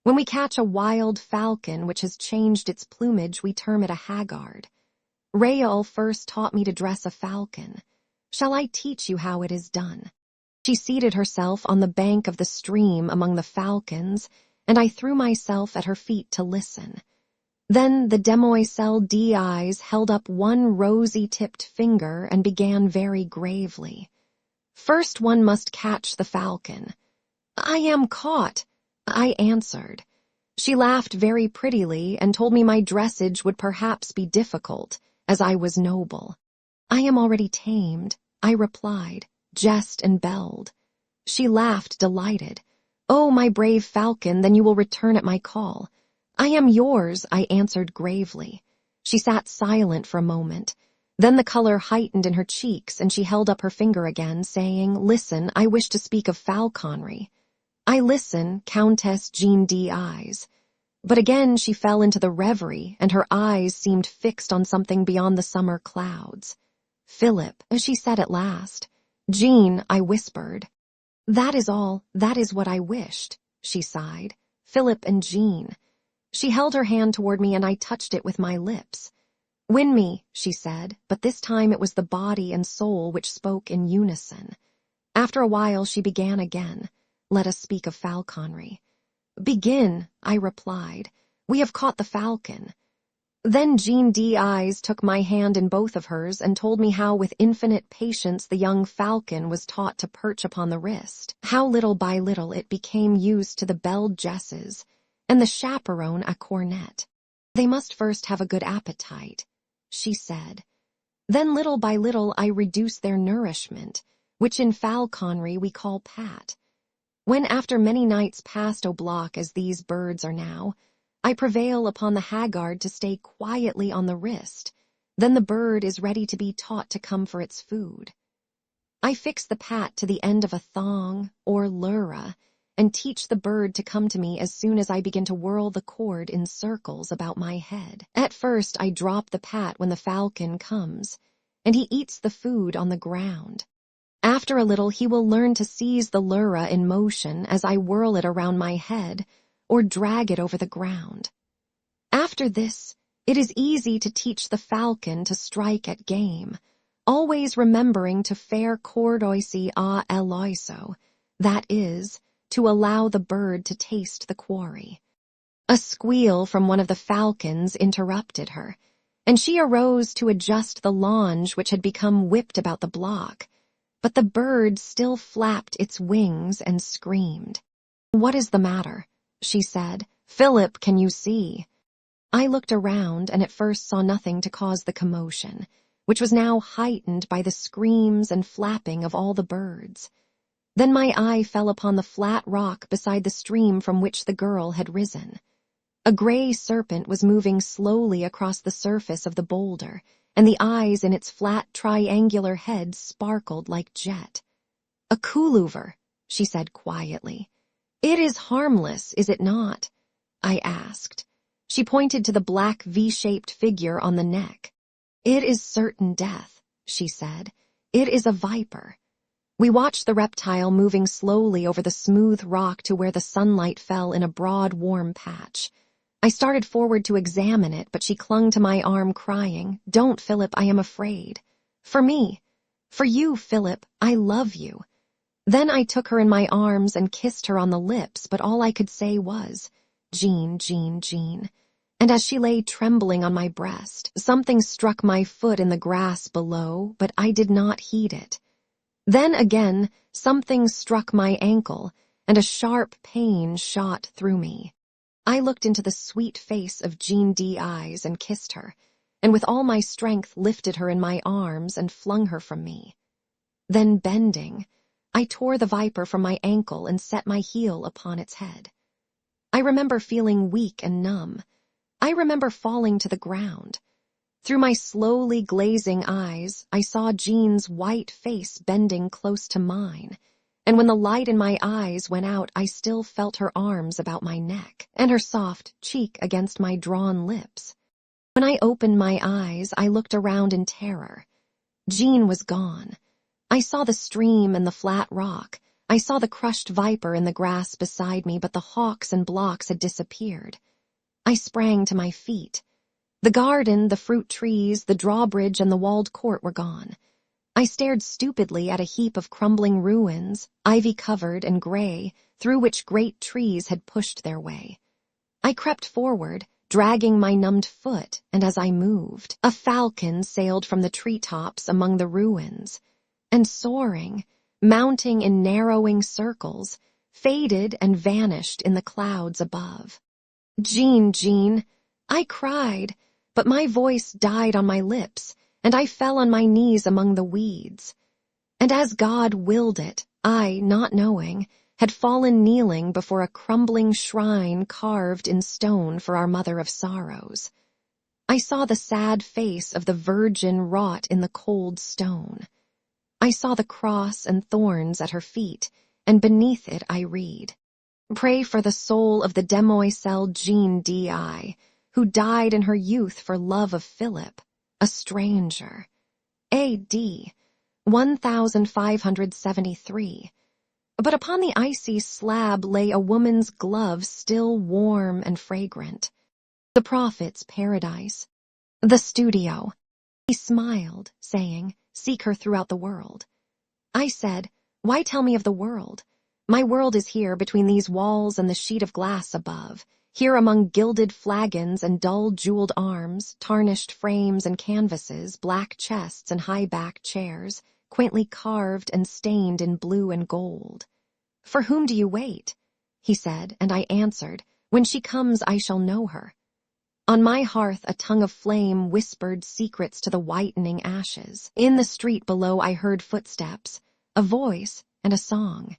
Speaker 1: When we catch a wild falcon which has changed its plumage, we term it a haggard. Rael first taught me to dress a falcon. Shall I teach you how it is done?" She seated herself on the bank of the stream among the falcons, and I threw myself at her feet to listen. Then the demoiselle d'eyes held up one rosy-tipped finger and began very gravely. "First one must catch the falcon." "I am caught," I answered. She laughed very prettily and told me my dressage would perhaps be difficult, as I was noble. "I am already tamed," I replied, jest and belled. She laughed delighted. "Oh, my brave falcon, then you will return at my call." "I am yours," I answered gravely. She sat silent for a moment. Then the color heightened in her cheeks, and she held up her finger again, saying, "Listen, I wish to speak of falconry." "I listen, Countess Jean d'Eyes." But again she fell into the reverie, and her eyes seemed fixed on something beyond the summer clouds. "Philip," she said at last. "Jean," I whispered. "That is all, that is what I wished," she sighed. "Philip and Jean." She held her hand toward me, and I touched it with my lips. "Win me," she said, but this time it was the body and soul which spoke in unison. After a while she began again. "Let us speak of falconry." "Begin," I replied. "We have caught the falcon." Then Jean d'Eyes took my hand in both of hers and told me how with infinite patience the young falcon was taught to perch upon the wrist, how little by little it became used to the belled jesses, and the chaperone a cornet. "They must first have a good appetite," she said. "Then little by little I reduce their nourishment, which in falconry we call pat. When after many nights passed au bloc as these birds are now, I prevail upon the haggard to stay quietly on the wrist, then the bird is ready to be taught to come for its food. I fix the pat to the end of a thong or lura and teach the bird to come to me as soon as I begin to whirl the cord in circles about my head. At first I drop the pat when the falcon comes, and he eats the food on the ground. After a little he will learn to seize the lura in motion as I whirl it around my head or drag it over the ground. After this, it is easy to teach the falcon to strike at game, always remembering to faire cordoisi a eloiso, that is, to allow the bird to taste the quarry. A squeal from one of the falcons interrupted her, and she arose to adjust the longe which had become whipped about the block, but the bird still flapped its wings and screamed. "What is the matter?" she said. "Philip, can you see?" I looked around and at first saw nothing to cause the commotion, which was now heightened by the screams and flapping of all the birds. Then my eye fell upon the flat rock beside the stream from which the girl had risen. A gray serpent was moving slowly across the surface of the boulder, and the eyes in its flat triangular head sparkled like jet. "A coolover," she said quietly. "It is harmless, is it not?" I asked. She pointed to the black V-shaped figure on the neck. "It is certain death," she said. "It is a viper." We watched the reptile moving slowly over the smooth rock to where the sunlight fell in a broad, warm patch. I started forward to examine it, but she clung to my arm crying, "Don't, Philip, I am afraid." "For me. For you, Philip, I love you." Then I took her in my arms and kissed her on the lips, but all I could say was, "Jean, Jean, Jean." And as she lay trembling on my breast, something struck my foot in the grass below, but I did not heed it. Then again, something struck my ankle, and a sharp pain shot through me. I looked into the sweet face of Jean D's and kissed her, and with all my strength lifted her in my arms and flung her from me. Then bending, I tore the viper from my ankle and set my heel upon its head. I remember feeling weak and numb. I remember falling to the ground. Through my slowly glazing eyes, I saw Jean's white face bending close to mine, and when the light in my eyes went out, I still felt her arms about my neck and her soft cheek against my drawn lips. When I opened my eyes, I looked around in terror. Jean was gone. I saw the stream and the flat rock. I saw the crushed viper in the grass beside me, but the hawks and blocks had disappeared. I sprang to my feet. The garden, the fruit trees, the drawbridge, and the walled court were gone. I stared stupidly at a heap of crumbling ruins, ivy-covered and gray, through which great trees had pushed their way. I crept forward, dragging my numbed foot, and as I moved, a falcon sailed from the treetops among the ruins, and soaring, mounting in narrowing circles, faded and vanished in the clouds above. "Jean, Jean," I cried, but my voice died on my lips, and I fell on my knees among the weeds. And as God willed it, I, not knowing, had fallen kneeling before a crumbling shrine carved in stone for our Mother of Sorrows. I saw the sad face of the Virgin wrought in the cold stone. I saw the cross and thorns at her feet, and beneath it I read, "Pray for the soul of the demoiselle Jean D.I., who died in her youth for love of Philip, a stranger. A.D. 1573. But upon the icy slab lay a woman's glove still warm and fragrant. The prophet's paradise. The studio." He smiled, saying, "Seek her throughout the world." I said, "Why tell me of the world? My world is here between these walls and the sheet of glass above, here among gilded flagons and dull jeweled arms, tarnished frames and canvases, black chests and high-backed chairs, quaintly carved and stained in blue and gold." "For whom do you wait?" he said, and I answered, "When she comes I shall know her." On my hearth a tongue of flame whispered secrets to the whitening ashes. In the street below I heard footsteps, a voice, and a song.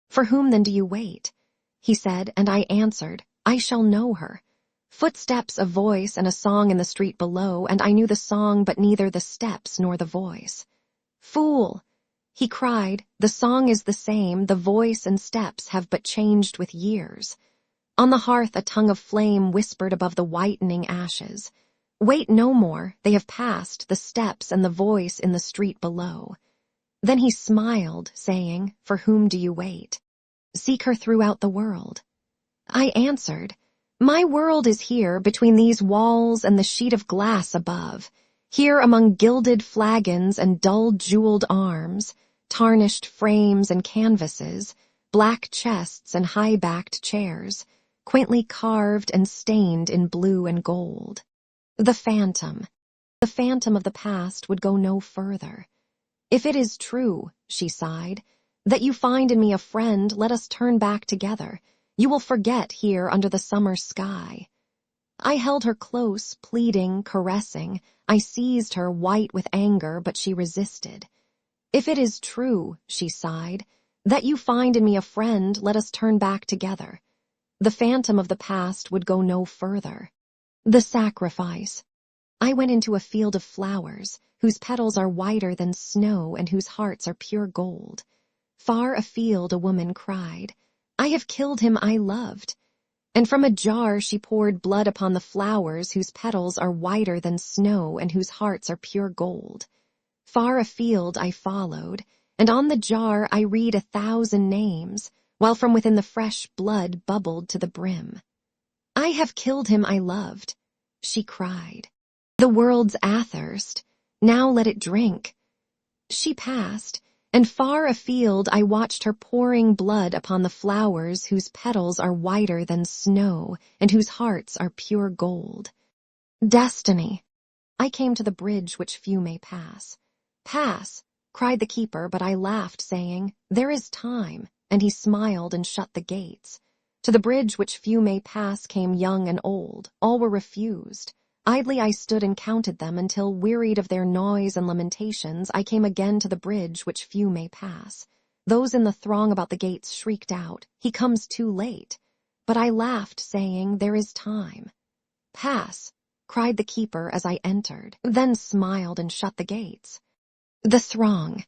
Speaker 1: "For whom then do you wait?" he said, and I answered, "I shall know her." Footsteps, a voice, and a song in the street below, and I knew the song but neither the steps nor the voice. "Fool!" he cried, "the song is the same, the voice and steps have but changed with years." On the hearth a tongue of flame whispered above the whitening ashes, "Wait no more, they have passed, the steps and the voice in the street below." Then he smiled, saying, "For whom do you wait? Seek her throughout the world." I answered, "My world is here between these walls and the sheet of glass above, here among gilded flagons and dull jeweled arms, tarnished frames and canvases, black chests and high-backed chairs, quaintly carved and stained in blue and gold." The phantom of the past would go no further. "If it is true," she sighed, "that you find in me a friend, let us turn back together. You will forget here under the summer sky." I held her close, pleading, caressing. I seized her, white with anger, but she resisted. "If it is true," she sighed, "that you find in me a friend, let us turn back together." The phantom of the past would go no further. The sacrifice. I went into a field of flowers, whose petals are whiter than snow and whose hearts are pure gold. Far afield a woman cried, "I have killed him I loved." And from a jar she poured blood upon the flowers whose petals are whiter than snow and whose hearts are pure gold. Far afield I followed, and on the jar I read 1,000 names, while from within the fresh blood bubbled to the brim. "I have killed him I loved," she cried. "The world's athirst, now let it drink." She passed, and far afield I watched her pouring blood upon the flowers whose petals are whiter than snow and whose hearts are pure gold. Destiny. I came to the bridge which few may pass. "Pass," cried the keeper, but I laughed, saying, "There is time," and he smiled and shut the gates. To the bridge which few may pass came young and old. All were refused. Idly I stood and counted them until, wearied of their noise and lamentations, I came again to the bridge which few may pass. Those in the throng about the gates shrieked out, "He comes too late." But I laughed, saying, "There is time." "Pass," cried the keeper as I entered, then smiled and shut the gates. The throng.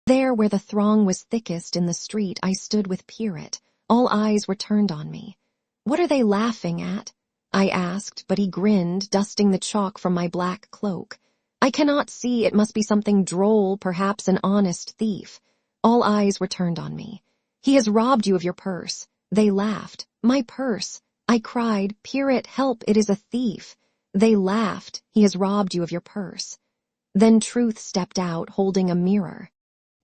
Speaker 1: There where the throng was thickest in the street I stood with Pirate. All eyes were turned on me. "What are they laughing at?" I asked, but he grinned, dusting the chalk from my black cloak. "I cannot see, it must be something droll, perhaps an honest thief." All eyes were turned on me. "He has robbed you of your purse." They laughed. "My purse!" I cried, "Pirate, help, it is a thief." They laughed. "He has robbed you of your purse." Then Truth stepped out, holding a mirror.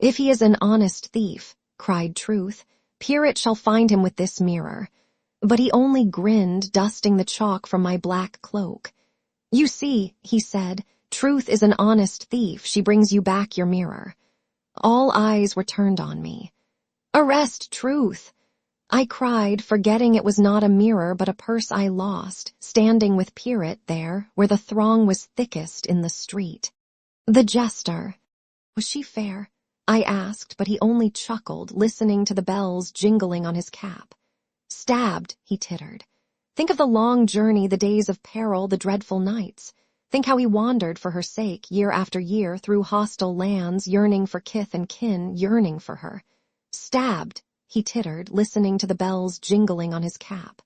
Speaker 1: "If he is an honest thief," cried Truth, "Pirate shall find him with this mirror." But he only grinned, dusting the chalk from my black cloak. "You see," he said, "Truth is an honest thief. She brings you back your mirror." All eyes were turned on me. "Arrest Truth!" I cried, forgetting it was not a mirror but a purse I lost, standing with Pirate there, where the throng was thickest in the street. The jester. Was she fair? I asked, but he only chuckled, listening to the bells jingling on his cap. "Stabbed," he tittered. "Think of the long journey, the days of peril, the dreadful nights. Think how he wandered for her sake, year after year, through hostile lands, yearning for kith and kin, yearning for her." "Stabbed," he tittered, listening to the bells jingling on his cap.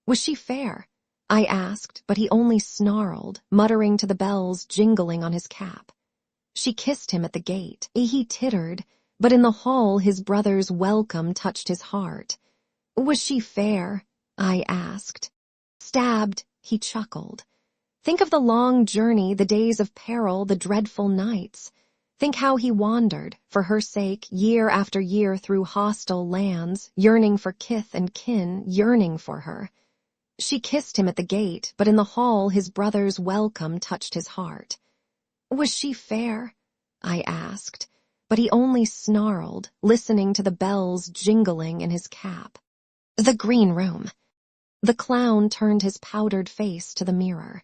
Speaker 1: "Was she fair?" I asked, but he only snarled, muttering to the bells jingling on his cap. "She kissed him at the gate," he tittered, but in the hall his brother's welcome touched his heart. "Was she fair?" I asked. "Stabbed," he chuckled. "Think of the long journey, the days of peril, the dreadful nights. Think how he wandered, for her sake, year after year through hostile lands, yearning for kith and kin, yearning for her. She kissed him at the gate, but in the hall his brother's welcome touched his heart." "Was she fair?" I asked, but he only snarled, listening to the bells jingling in his cap. The green room. The clown turned his powdered face to the mirror.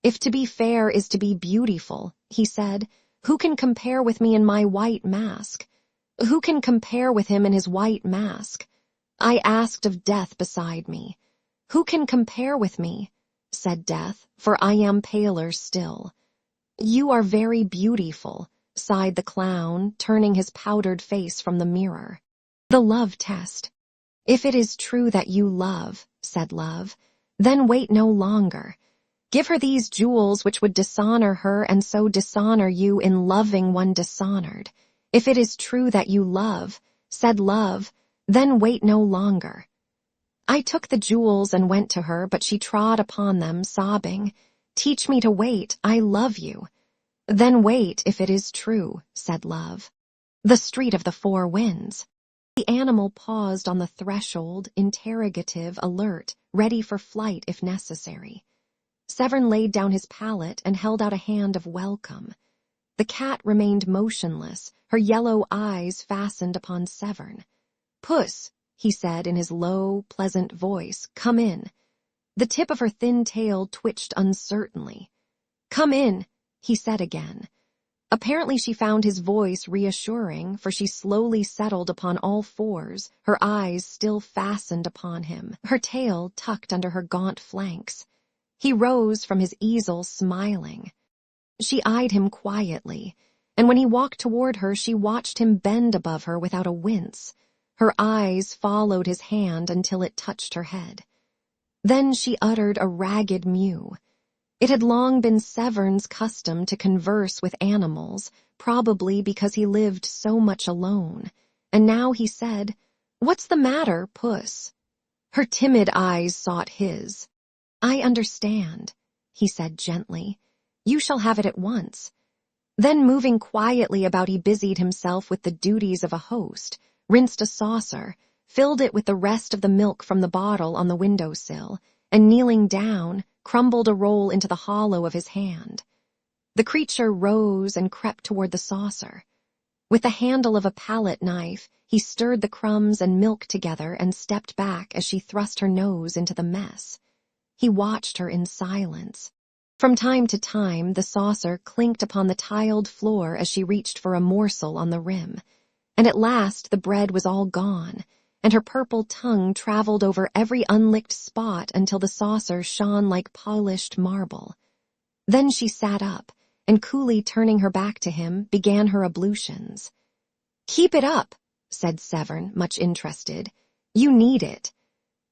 Speaker 1: "If to be fair is to be beautiful," he said, "who can compare with me in my white mask? Who can compare with him in his white mask?" I asked of Death beside me. "Who can compare with me?" said Death, "for I am paler still." "You are very beautiful," sighed the clown, turning his powdered face from the mirror. The love test. "If it is true that you love," said Love, "then wait no longer. Give her these jewels which would dishonor her and so dishonor you in loving one dishonored. If it is true that you love," said Love, "then wait no longer." I took the jewels and went to her, but she trod upon them, sobbing, "Teach me to wait, I love you." "Then wait, if it is true," said Love. The street of the four winds. The animal paused on the threshold, interrogative, alert, ready for flight if necessary. Severn laid down his palette and held out a hand of welcome. The cat remained motionless, her yellow eyes fastened upon Severn. "Puss," he said in his low, pleasant voice, "come in." The tip of her thin tail twitched uncertainly. "Come in," he said again. Apparently she found his voice reassuring, for she slowly settled upon all fours, her eyes still fastened upon him, her tail tucked under her gaunt flanks. He rose from his easel smiling. She eyed him quietly, and when he walked toward her, she watched him bend above her without a wince. Her eyes followed his hand until it touched her head. Then she uttered a ragged mew. It had long been Severn's custom to converse with animals, probably because he lived so much alone, and now he said, "What's the matter, Puss?" Her timid eyes sought his. "I understand," he said gently. "You shall have it at once." Then, moving quietly about, he busied himself with the duties of a host, rinsed a saucer, filled it with the rest of the milk from the bottle on the windowsill, and kneeling down, crumbled a roll into the hollow of his hand. The creature rose and crept toward the saucer. With the handle of a palette knife, he stirred the crumbs and milk together and stepped back as she thrust her nose into the mess. He watched her in silence. From time to time, the saucer clinked upon the tiled floor as she reached for a morsel on the rim, and at last the bread was all gone, and her purple tongue traveled over every unlicked spot until the saucer shone like polished marble. Then she sat up, and coolly turning her back to him, began her ablutions. "Keep it up," said Severn, much interested. "You need it."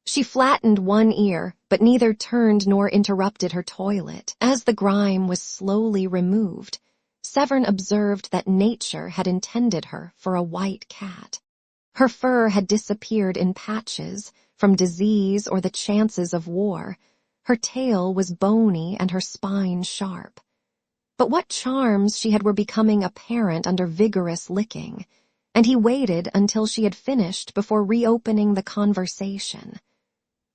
Speaker 1: She flattened one ear, but neither turned nor interrupted her toilet. As the grime was slowly removed, Severn observed that nature had intended her for a white cat. Her fur had disappeared in patches, from disease or the chances of war. Her tail was bony and her spine sharp. But what charms she had were becoming apparent under vigorous licking, and he waited until she had finished before reopening the conversation.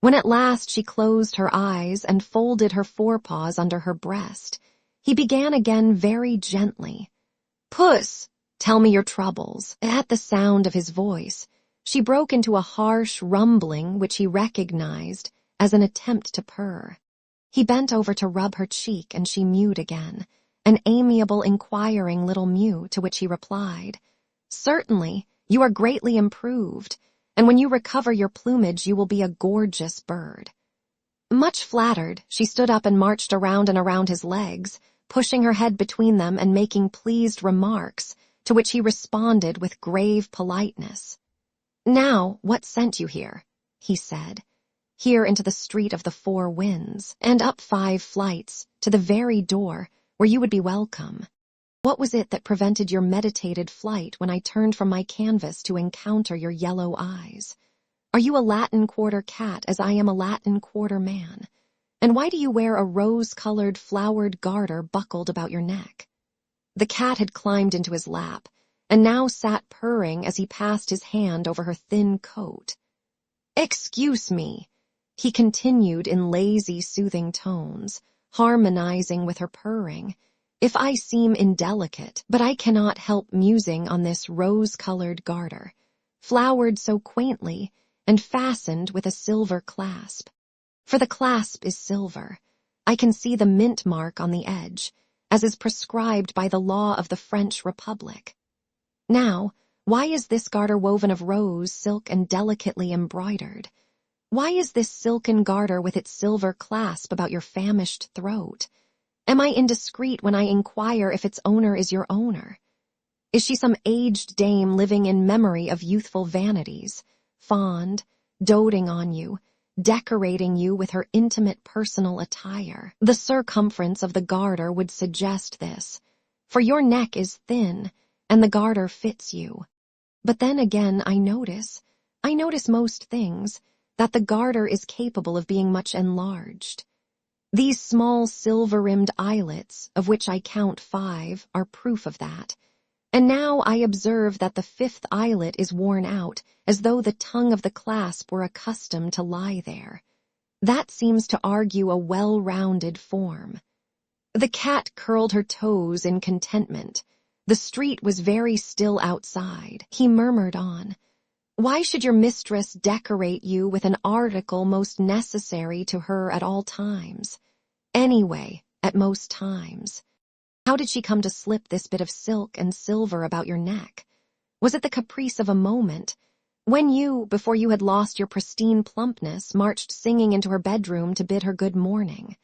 Speaker 1: When at last she closed her eyes and folded her forepaws under her breast, he began again very gently. "Puss, tell me your troubles." At the sound of his voice, she broke into a harsh rumbling which he recognized as an attempt to purr. He bent over to rub her cheek and she mewed again, an amiable, inquiring little mew to which he replied, "Certainly, you are greatly improved, and when you recover your plumage you will be a gorgeous bird." Much flattered, she stood up and marched around and around his legs, pushing her head between them and making pleased remarks, to which he responded with grave politeness. "Now, what sent you here?" he said. "Here into the street of the Four Winds, and up 5 flights, to the very door, where you would be welcome. What was it that prevented your meditated flight when I turned from my canvas to encounter your yellow eyes? Are you a Latin Quarter cat as I am a Latin Quarter man? And why do you wear a rose-colored flowered garter buckled about your neck?" The cat had climbed into his lap, and now sat purring as he passed his hand over her thin coat. "Excuse me," he continued in lazy, soothing tones, harmonizing with her purring, "if I seem indelicate, but I cannot help musing on this rose-colored garter, flowered so quaintly and fastened with a silver clasp. For the clasp is silver. I can see the mint mark on the edge, as is prescribed by the law of the French Republic. Now, why is this garter woven of rose silk and delicately embroidered? Why is this silken garter with its silver clasp about your famished throat? Am I indiscreet when I inquire if its owner is your owner? Is she some aged dame living in memory of youthful vanities, fond, doting on you, decorating you with her intimate personal attire? The circumference of the garter would suggest this, for your neck is thin, and the garter fits you. But then again I notice most things, that the garter is capable of being much enlarged. These small silver-rimmed eyelets, of which I count 5, are proof of that. And now I observe that the 5th eyelet is worn out, as though the tongue of the clasp were accustomed to lie there. That seems to argue a well-rounded form." The cat curled her toes in contentment. The street was very still outside. He murmured on, "Why should your mistress decorate you with an article most necessary to her at all times? Anyway, at most times. How did she come to slip this bit of silk and silver about your neck? Was it the caprice of a moment, when you, before you had lost your pristine plumpness, marched singing into her bedroom to bid her good morning?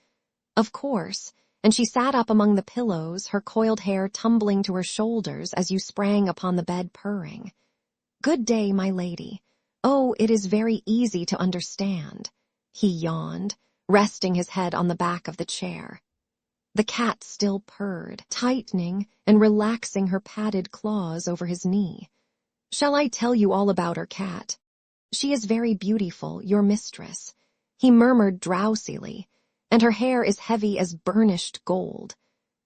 Speaker 1: Of course, and she sat up among the pillows, her coiled hair tumbling to her shoulders as you sprang upon the bed purring. "Good day, my lady. Oh, it is very easy to understand," he yawned, resting his head on the back of the chair. The cat still purred, tightening and relaxing her padded claws over his knee. "Shall I tell you all about her, cat? She is very beautiful, your mistress," he murmured drowsily, "and her hair is heavy as burnished gold.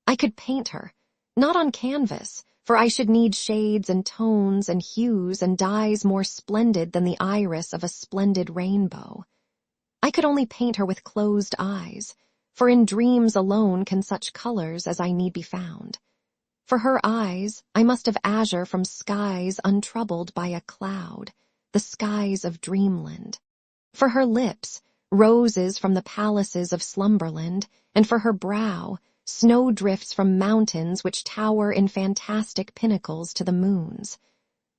Speaker 1: I could paint her, not on canvas, for I should need shades and tones and hues and dyes more splendid than the iris of a splendid rainbow. I could only paint her with closed eyes, for in dreams alone can such colors as I need be found. For her eyes, I must have azure from skies untroubled by a cloud, the skies of dreamland. For her lips, roses from the palaces of slumberland, and for her brow, snowdrifts from mountains which tower in fantastic pinnacles to the moons.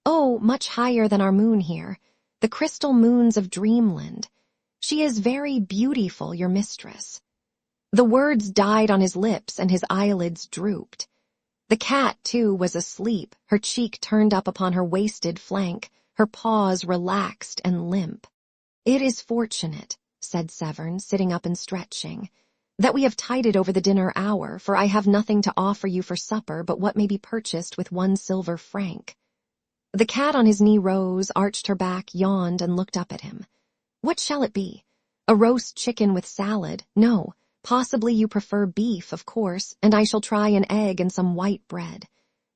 Speaker 1: Oh, much higher than our moon here, the crystal moons of dreamland. She is very beautiful, your mistress." The words died on his lips and his eyelids drooped. The cat, too, was asleep, her cheek turned up upon her wasted flank, her paws relaxed and limp. "It is fortunate," said Severn, sitting up and stretching, "that we have tided over the dinner hour, for I have nothing to offer you for supper but what may be purchased with 1 silver franc. The cat on his knee rose, arched her back, yawned, and looked up at him. "What shall it be? A roast chicken with salad? No. Possibly you prefer beef, of course, and I shall try an egg and some white bread.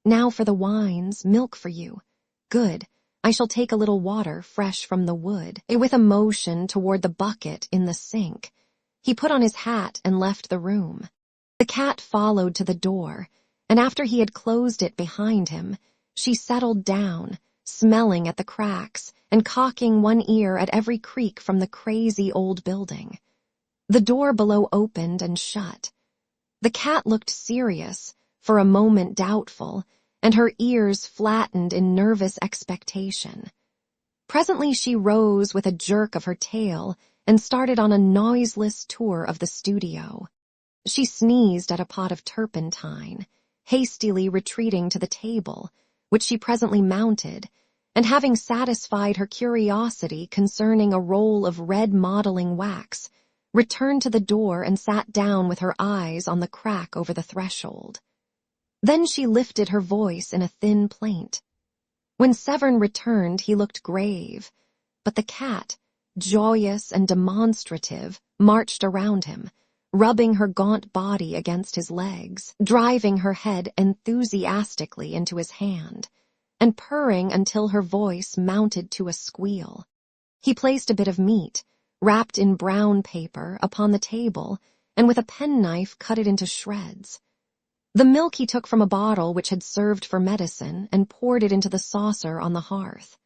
Speaker 1: Now for the wines, milk for you. Good. I shall take a little water fresh from the wood." With a motion toward the bucket in the sink, he put on his hat and left the room. The cat followed to the door, and after he had closed it behind him, she settled down, smelling at the cracks and cocking one ear at every creak from the crazy old building. The door below opened and shut. The cat looked serious, for a moment doubtful, and her ears flattened in nervous expectation. Presently she rose with a jerk of her tail and started on a noiseless tour of the studio. She sneezed at a pot of turpentine, hastily retreating to the table, which she presently mounted, and having satisfied her curiosity concerning a roll of red modeling wax, returned to the door and sat down with her eyes on the crack over the threshold. Then she lifted her voice in a thin plaint. When Severn returned, he looked grave, but the cat, joyous and demonstrative, marched around him, rubbing her gaunt body against his legs, driving her head enthusiastically into his hand, and purring until her voice mounted to a squeal. He placed a bit of meat, wrapped in brown paper, upon the table, and with a penknife cut it into shreds. The milk he took from a bottle which had served for medicine and poured it into the saucer on the hearth.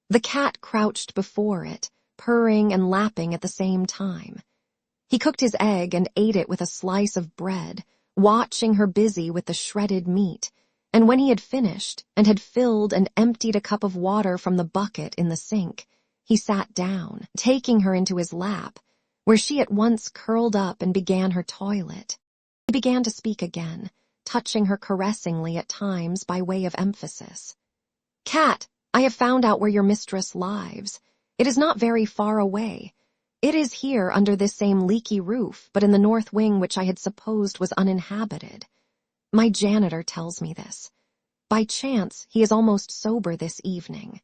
Speaker 1: The cat crouched before it, purring and lapping at the same time. He cooked his egg and ate it with a slice of bread, watching her busy with the shredded meat, and when he had finished and had filled and emptied a cup of water from the bucket in the sink, he sat down, taking her into his lap, where she at once curled up and began her toilet. He began to speak again, touching her caressingly at times by way of emphasis. "Cat, I have found out where your mistress lives. It is not very far away. It is here under this same leaky roof, but in the north wing which I had supposed was uninhabited. My janitor tells me this. By chance, he is almost sober this evening.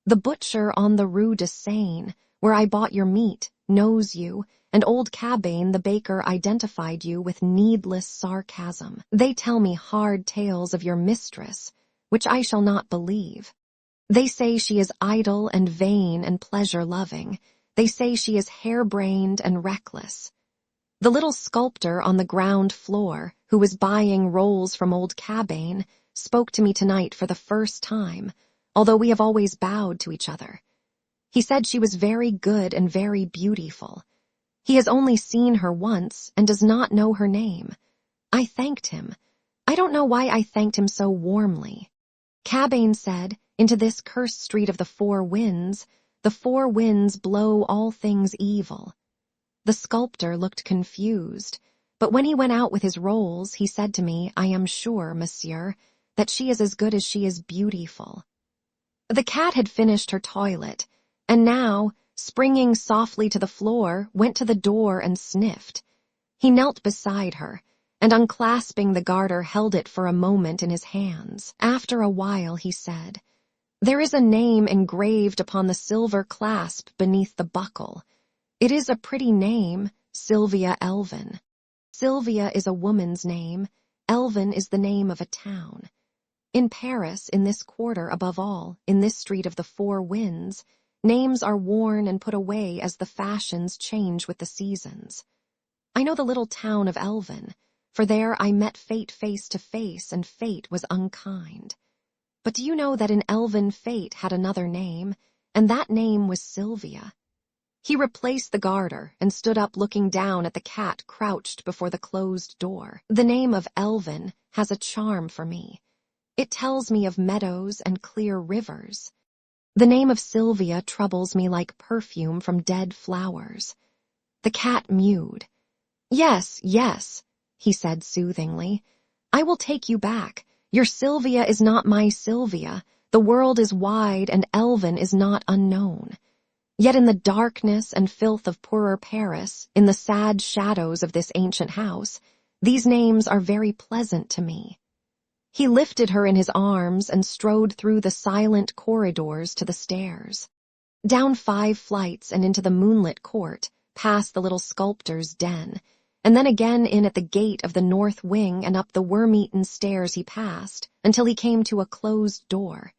Speaker 1: The butcher on the Rue de Seine, where I bought your meat, knows you, and old Cabane the baker identified you with needless sarcasm. They tell me hard tales of your mistress, which I shall not believe. They say she is idle and vain and pleasure-loving. They say she is harebrained and reckless. The little sculptor on the ground floor, who was buying rolls from old Cabane, spoke to me tonight for the first time, although we have always bowed to each other. He said she was very good and very beautiful. He has only seen her once and does not know her name. I thanked him, I don't know why I thanked him so warmly. Cabane said, "Into this cursed street of the four winds blow all things evil." The sculptor looked confused, but when he went out with his rolls, he said to me, "I am sure, monsieur, that she is as good as she is beautiful." The cat had finished her toilet, and now, springing softly to the floor, went to the door and sniffed. He knelt beside her, and unclasping the garter held it for a moment in his hands. After a while he said, "There is a name engraved upon the silver clasp beneath the buckle. It is a pretty name, Sylvia Elvin. Sylvia is a woman's name, Elvin is the name of a town. In Paris, in this quarter above all, in this street of the four winds, names are worn and put away as the fashions change with the seasons. I know the little town of Elvin, for there I met fate face to face, and fate was unkind. But do you know that in Elvin fate had another name, and that name was Sylvia?" He replaced the garter and stood up looking down at the cat crouched before the closed door. "The name of Elvin has a charm for me. It tells me of meadows and clear rivers. The name of Sylvia troubles me like perfume from dead flowers." The cat mewed. Yes, he said soothingly. "I will take you back. Your Sylvia is not my Sylvia. The world is wide and Elvin is not unknown. Yet in the darkness and filth of poorer Paris, in the sad shadows of this ancient house, these names are very pleasant to me." He lifted her in his arms and strode through the silent corridors to the stairs. Down 5 flights and into the moonlit court, past the little sculptor's den, and then again in at the gate of the north wing and up the worm-eaten stairs he passed, until he came to a closed door.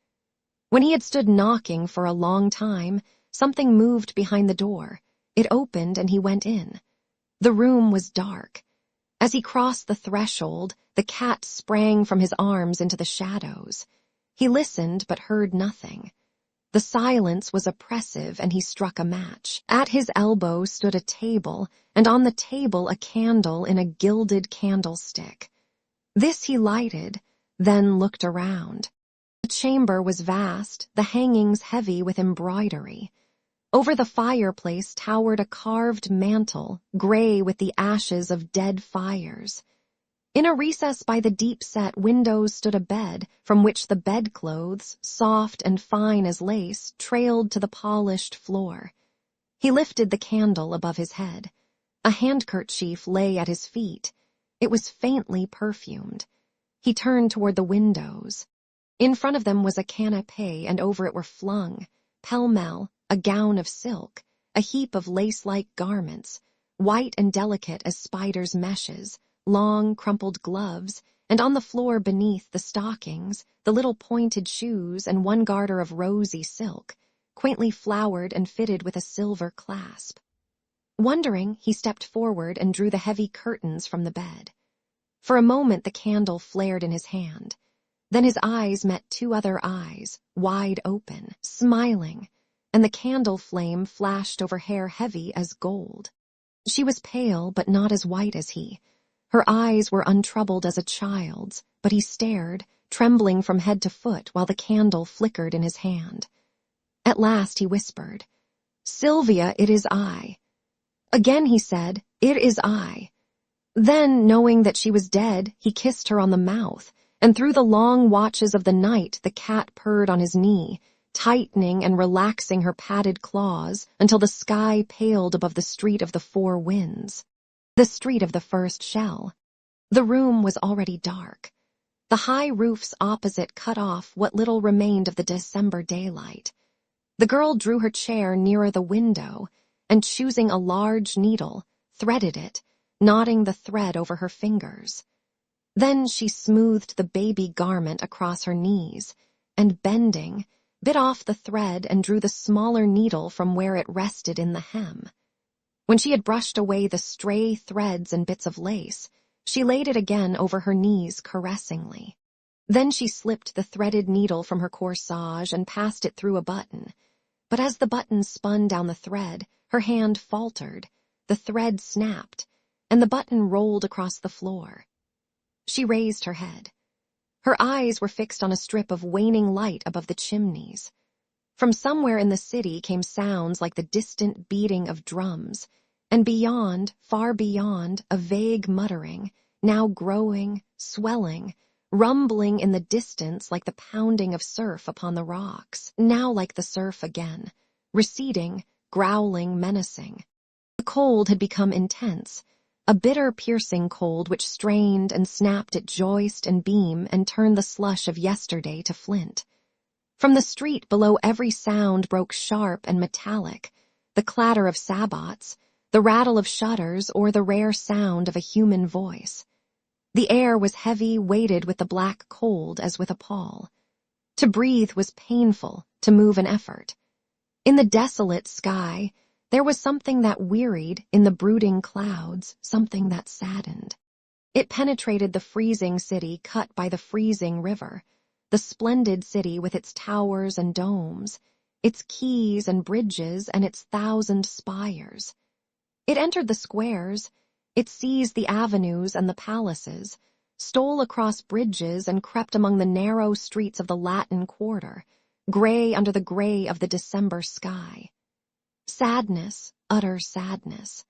Speaker 1: When he had stood knocking for a long time, something moved behind the door. It opened and he went in. The room was dark. As he crossed the threshold, the cat sprang from his arms into the shadows. He listened but heard nothing. The silence was oppressive and he struck a match. At his elbow stood a table, and on the table a candle in a gilded candlestick. This he lighted, then looked around. The chamber was vast, the hangings heavy with embroidery. Over the fireplace towered a carved mantel, gray with the ashes of dead fires. In a recess by the deep-set windows stood a bed, from which the bedclothes, soft and fine as lace, trailed to the polished floor. He lifted the candle above his head. A handkerchief lay at his feet. It was faintly perfumed. He turned toward the windows. In front of them was a canapé, and over it were flung, pell-mell, a gown of silk, a heap of lace-like garments, white and delicate as spiders' meshes, long, crumpled gloves, and on the floor beneath the stockings, the little pointed shoes and one garter of rosy silk, quaintly flowered and fitted with a silver clasp. Wondering, he stepped forward and drew the heavy curtains from the bed. For a moment the candle flared in his hand. Then his eyes met 2 other eyes, wide open, smiling, and the candle flame flashed over hair heavy as gold. She was pale, but not as white as he. Her eyes were untroubled as a child's, but he stared, trembling from head to foot while the candle flickered in his hand. At last he whispered, "Sylvia, it is I." Again he said, "It is I." Then, knowing that she was dead, he kissed her on the mouth, and through the long watches of the night the cat purred on his knee, tightening and relaxing her padded claws until the sky paled above the street of the four winds. The street of the first shell. The room was already dark. The high roofs opposite cut off what little remained of the December daylight. The girl drew her chair nearer the window, and choosing a large needle, threaded it, knotting the thread over her fingers. Then she smoothed the baby garment across her knees, and bending, bit off the thread and drew the smaller needle from where it rested in the hem. When she had brushed away the stray threads and bits of lace, she laid it again over her knees caressingly. Then she slipped the threaded needle from her corsage and passed it through a button. But as the button spun down the thread, her hand faltered, the thread snapped, and the button rolled across the floor. She raised her head. Her eyes were fixed on a strip of waning light above the chimneys. From somewhere in the city came sounds like the distant beating of drums, and beyond, far beyond, a vague muttering, now growing, swelling, rumbling in the distance like the pounding of surf upon the rocks, now like the surf again, receding, growling, menacing. The cold had become intense, a bitter, piercing cold which strained and snapped at joist and beam and turned the slush of yesterday to flint. From the street below every sound broke sharp and metallic, the clatter of sabots, the rattle of shutters, or the rare sound of a human voice. The air was heavy, weighted with the black cold as with a pall. To breathe was painful, to move an effort. In the desolate sky, there was something that wearied, in the brooding clouds, something that saddened. It penetrated the freezing city cut by the freezing river, the splendid city with its towers and domes, its quays and bridges and its 1,000 spires. It entered the squares, it seized the avenues and the palaces, stole across bridges and crept among the narrow streets of the Latin Quarter, gray under the gray of the December sky. Sadness, utter sadness.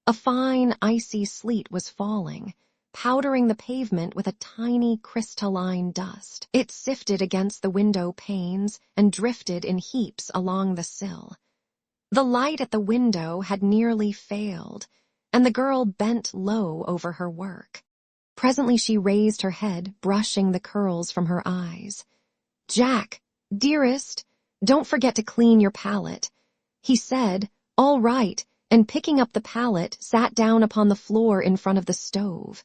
Speaker 1: A fine, icy sleet was falling, powdering the pavement with a tiny crystalline dust. It sifted against the window panes and drifted in heaps along the sill. The light at the window had nearly failed, and the girl bent low over her work. Presently she raised her head, brushing the curls from her eyes. "Jack, dearest, don't forget to clean your palette." He said, "All right," and picking up the palette, sat down upon the floor in front of the stove.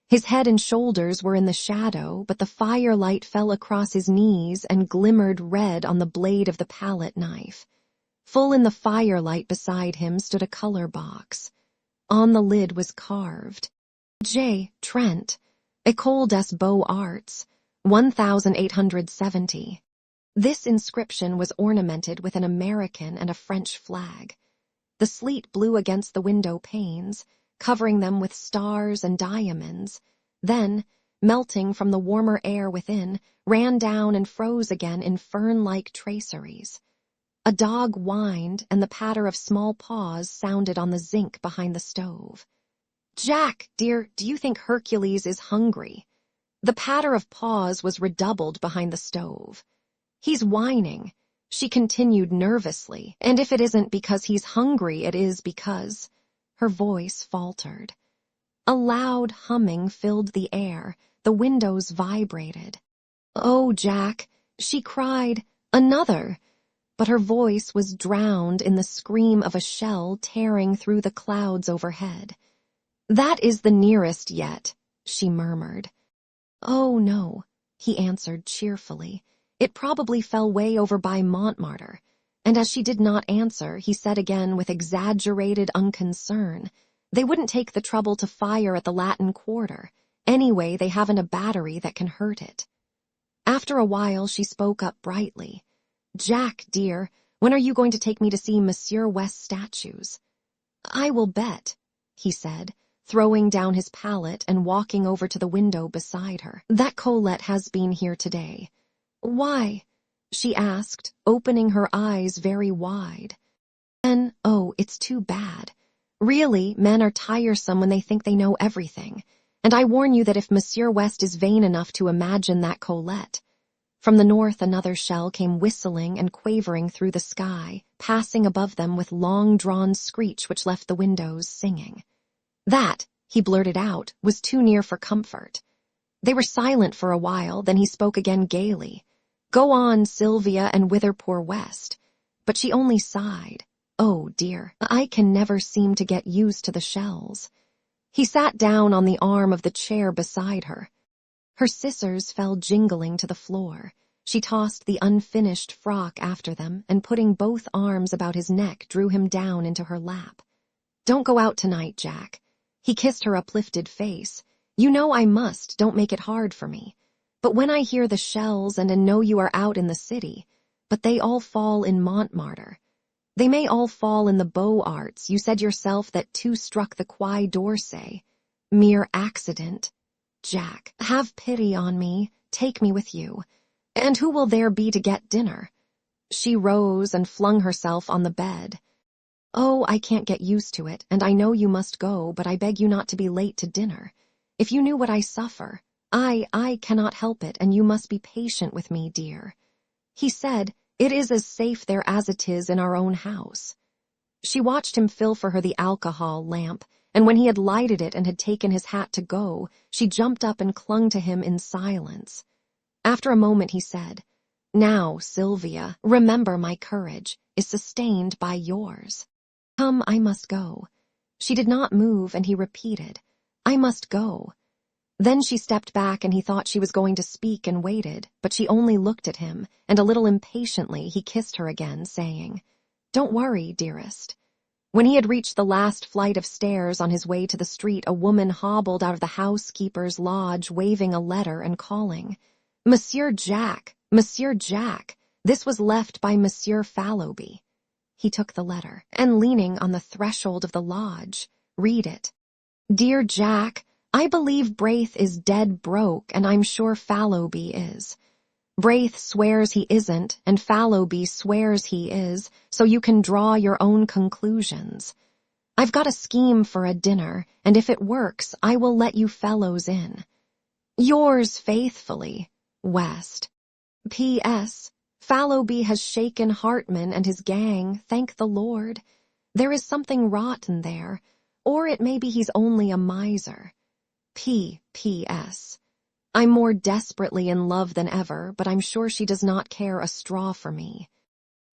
Speaker 1: His head and shoulders were in the shadow, but the firelight fell across his knees and glimmered red on the blade of the palette knife. Full in the firelight beside him stood a color box. On the lid was carved, J. Trent, École des Beaux-Arts, 1870. This inscription was ornamented with an American and a French flag. The sleet blew against the window panes, covering them with stars and diamonds, then, melting from the warmer air within, ran down and froze again in fern-like traceries. A dog whined, and the patter of small paws sounded on the zinc behind the stove. "Jack, dear, do you think Hercules is hungry?" The patter of paws was redoubled behind the stove. "He's whining," she continued nervously, "and if it isn't because he's hungry, it is because—" Her voice faltered. A loud humming filled the air, the windows vibrated. "Oh, Jack," she cried, "another!" But her voice was drowned in the scream of a shell tearing through the clouds overhead. "That is the nearest yet," she murmured. "Oh, no," he answered cheerfully. "It probably fell way over by Montmartre." And as she did not answer, he said again with exaggerated unconcern, "They wouldn't take the trouble to fire at the Latin Quarter. Anyway, they haven't a battery that can hurt it." After a while, she spoke up brightly. "Jack, dear, when are you going to take me to see Monsieur West's statues?" "I will bet," he said, throwing down his palette and walking over to the window beside her, "that Colette has been here today." "Why?" she asked, opening her eyes very wide. "Then, oh, it's too bad. Really, men are tiresome when they think they know everything, and I warn you that if Monsieur West is vain enough to imagine that Colette—" From the north another shell came whistling and quavering through the sky, passing above them with long-drawn screech which left the windows singing. That, he blurted out, was too near for comfort. They were silent for a while, then he spoke again gaily. "Go on, Sylvia, and whither poor West." But she only sighed. "Oh, dear, I can never seem to get used to the shells." He sat down on the arm of the chair beside her. Her scissors fell jingling to the floor. She tossed the unfinished frock after them, and putting both arms about his neck, drew him down into her lap. "Don't go out tonight, Jack." He kissed her uplifted face. "You know I must, don't make it hard for me. But when I hear the shells and know you are out in the city, but they all fall in Montmartre. They may all fall in the Beaux-Arts. You said yourself that two struck the Quai d'Orsay. Mere accident." Jack, have pity on me, take me with you. And who will there be to get dinner? She rose and flung herself on the bed. Oh, I can't get used to it, and I know you must go, but I beg you not to be late to dinner. If you knew what I suffer, I cannot help it, and you must be patient with me, dear. He said, It is as safe there as it is in our own house. She watched him fill for her the alcohol lamp, and when he had lighted it and had taken his hat to go, she jumped up and clung to him in silence. After a moment he said, Now, Sylvia, remember my courage is sustained by yours. Come, I must go. She did not move, and he repeated, I must go. Then she stepped back, and he thought she was going to speak and waited, but she only looked at him, and a little impatiently he kissed her again, saying, Don't worry, dearest. When he had reached the last flight of stairs on his way to the street, a woman hobbled out of the housekeeper's lodge waving a letter and calling, Monsieur Jack, Monsieur Jack. This was left by Monsieur Fallowby. He took the letter, and leaning on the threshold of the lodge, read it. Dear Jack, I believe Braith is dead broke, and I'm sure Fallowby is. Braith swears he isn't, and Fallowby swears he is, so you can draw your own conclusions. I've got a scheme for a dinner, and if it works, I will let you fellows in. Yours faithfully, West. P.S. Fallowby has shaken Hartman and his gang, thank the Lord. There is something rotten there, or it may be he's only a miser. P.S. I'm more desperately in love than ever, but I'm sure she does not care a straw for me.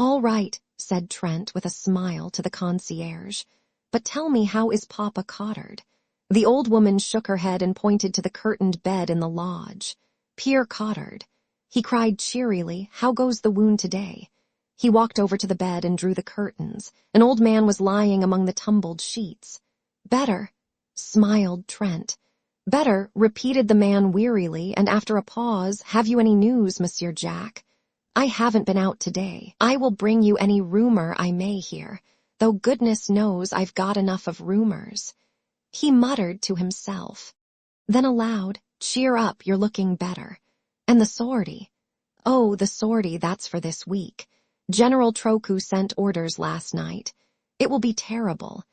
Speaker 1: All right, said Trent with a smile to the concierge, but tell me, how is Papa Cottard? The old woman shook her head and pointed to the curtained bed in the lodge. Pierre Cottard. He cried cheerily, How goes the wound today? He walked over to the bed and drew the curtains. An old man was lying among the tumbled sheets. Better, smiled Trent. Better, repeated the man wearily, and after a pause, Have you any news, Monsieur Jack? I haven't been out today. I will bring you any rumor I may hear, though goodness knows I've got enough of rumors. He muttered to himself. Then aloud, Cheer up, you're looking better. And the sortie? Oh, the sortie, that's for this week. General Troku sent orders last night. It will be terrible.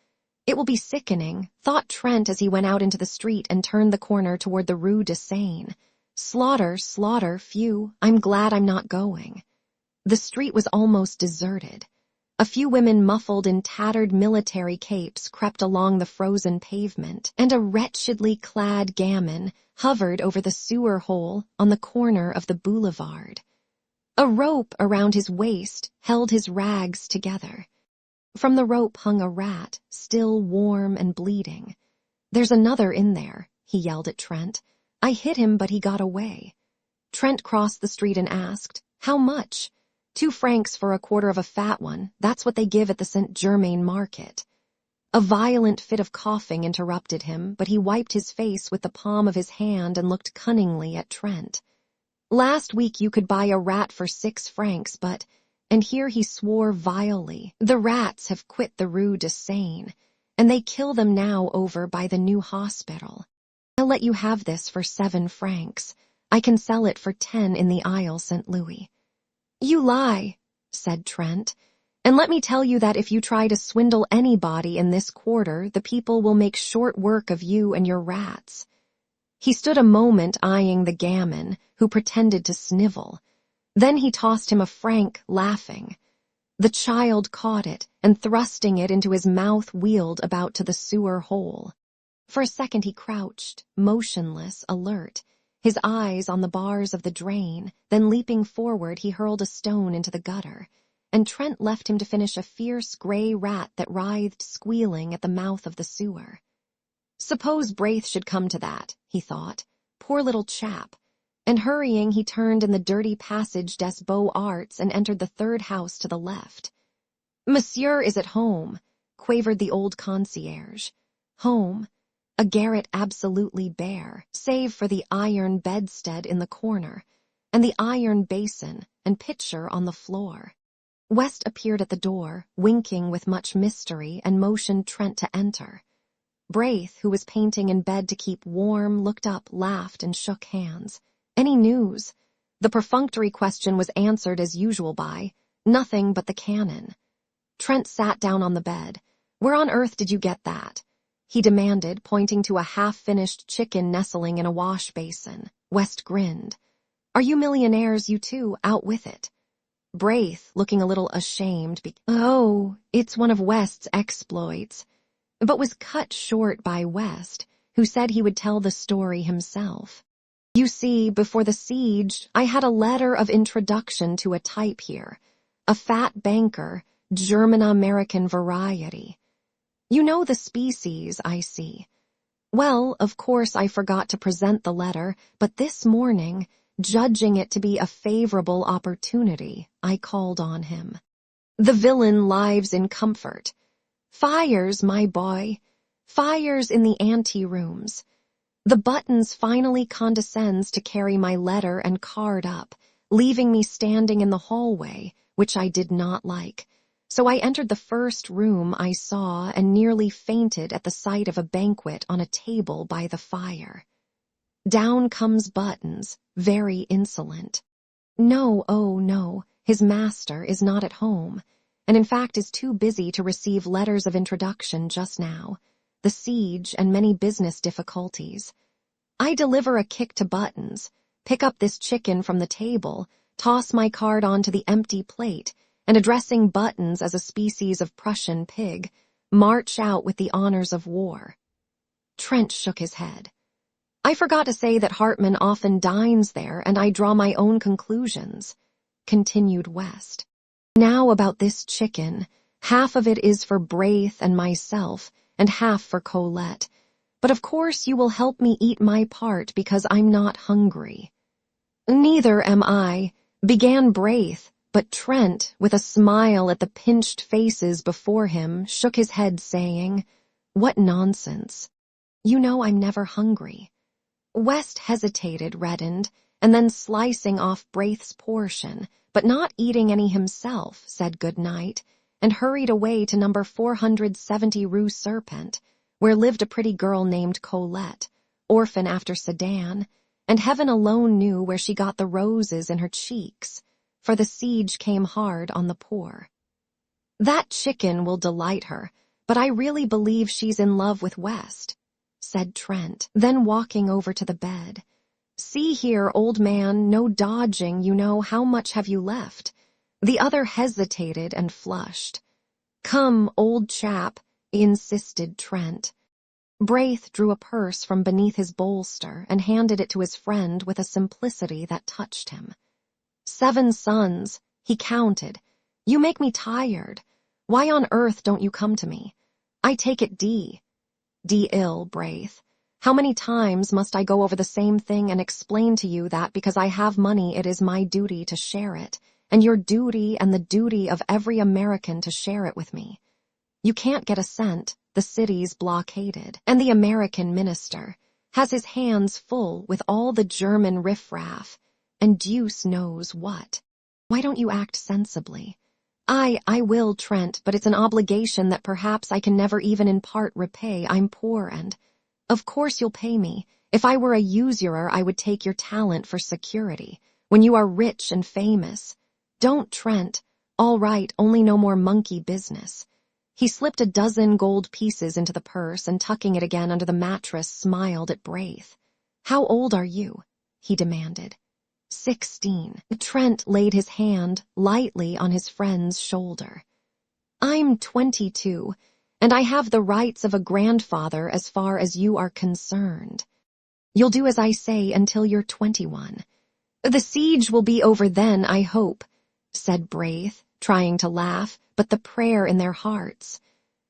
Speaker 1: It will be sickening, thought Trent as he went out into the street and turned the corner toward the Rue de Seine. Slaughter, slaughter, phew, I'm glad I'm not going. The street was almost deserted. A few women muffled in tattered military capes crept along the frozen pavement, and a wretchedly clad gamin hovered over the sewer hole on the corner of the boulevard. A rope around his waist held his rags together. From the rope hung a rat, still warm and bleeding. There's another in there, he yelled at Trent. I hit him, but he got away. Trent crossed the street and asked, How much? 2 francs for a quarter of a fat one. That's what they give at the St. Germain market. A violent fit of coughing interrupted him, but he wiped his face with the palm of his hand and looked cunningly at Trent. Last week you could buy a rat for 6 francs, but, and here he swore vilely, the rats have quit the Rue de Seine, and they kill them now over by the new hospital. I'll let you have this for 7 francs. I can sell it for 10 in the aisle St. Louis. You lie, said Trent, and let me tell you that if you try to swindle anybody in this quarter, the people will make short work of you and your rats. He stood a moment eyeing the gamin, who pretended to snivel. Then he tossed him a franc, laughing. The child caught it, and thrusting it into his mouth wheeled about to the sewer hole. For a second he crouched, motionless, alert, his eyes on the bars of the drain, then leaping forward he hurled a stone into the gutter, and Trent left him to finish a fierce gray rat that writhed squealing at the mouth of the sewer. Suppose Braith should come to that, he thought. Poor little chap. And hurrying he turned in the dirty passage des Beaux-Arts and entered the 3rd house to the left. Monsieur is at home, quavered the old concierge. Home? A garret absolutely bare, save for the iron bedstead in the corner, and the iron basin and pitcher on the floor. West appeared at the door, winking with much mystery, and motioned Trent to enter. Braith, who was painting in bed to keep warm, looked up, laughed, and shook hands. Any news? The perfunctory question was answered as usual by, nothing but the canon. Trent sat down on the bed. Where on earth did you get that? He demanded, pointing to a half-finished chicken nestling in a wash basin. West grinned. Are you millionaires, you two? Out with it. Braith, looking a little ashamed, oh, it's one of West's exploits, but was cut short by West, who said he would tell the story himself. You see, before the siege, I had a letter of introduction to a type here, a fat banker, German-American variety. You know the species, I see. Well, of course I forgot to present the letter, but this morning, judging it to be a favorable opportunity, I called on him. The villain lives in comfort. Fires, my boy. Fires in the ante-rooms. The Buttons finally condescends to carry my letter and card up, leaving me standing in the hallway, which I did not like. So I entered the first room I saw and nearly fainted at the sight of a banquet on a table by the fire. Down comes Buttons, very insolent. No, oh no, his master is not at home, and in fact is too busy to receive letters of introduction just now, the siege and many business difficulties. I deliver a kick to Buttons, pick up this chicken from the table, toss my card onto the empty plate, and addressing Buttons as a species of Prussian pig, march out with the honors of war. Trent shook his head. I forgot to say that Hartman often dines there, and I draw my own conclusions, continued West. Now about this chicken, half of it is for Braith and myself, and half for Colette, but of course you will help me eat my part because I'm not hungry. Neither am I, began Braith, but Trent, with a smile at the pinched faces before him, shook his head saying, What nonsense. You know I'm never hungry. West hesitated, reddened, and then slicing off Braith's portion, but not eating any himself, said good night, and hurried away to number 470 Rue Serpent, where lived a pretty girl named Colette, orphan after Sedan, and heaven alone knew where she got the roses in her cheeks, for the siege came hard on the poor. That chicken will delight her, but I really believe she's in love with West, said Trent, then walking over to the bed. See here, old man, no dodging, you know, how much have you left? The other hesitated and flushed. Come, old chap, insisted Trent. Braith drew a purse from beneath his bolster and handed it to his friend with a simplicity that touched him. 7 sons, he counted. You make me tired. Why on earth don't you come to me? I take it D ill, Braith. How many times must I go over the same thing and explain to you that because I have money it is my duty to share it, and your duty and the duty of every American to share it with me? You can't get a cent, the city's blockaded, and the American minister has his hands full with all the German riffraff, and deuce knows what. Why don't you act sensibly? I will, Trent, but it's an obligation that perhaps I can never even in part repay. I'm poor and... Of course you'll pay me. If I were a usurer, I would take your talent for security. When you are rich and famous. Don't, Trent. All right, only no more monkey business. He slipped a dozen gold pieces into the purse and tucking it again under the mattress smiled at Braith. How old are you? He demanded. 16. Trent laid his hand lightly on his friend's shoulder. I'm 22, and I have the rights of a grandfather as far as you are concerned. You'll do as I say until you're 21. The siege will be over then, I hope, said Braith, trying to laugh, but the prayer in their hearts.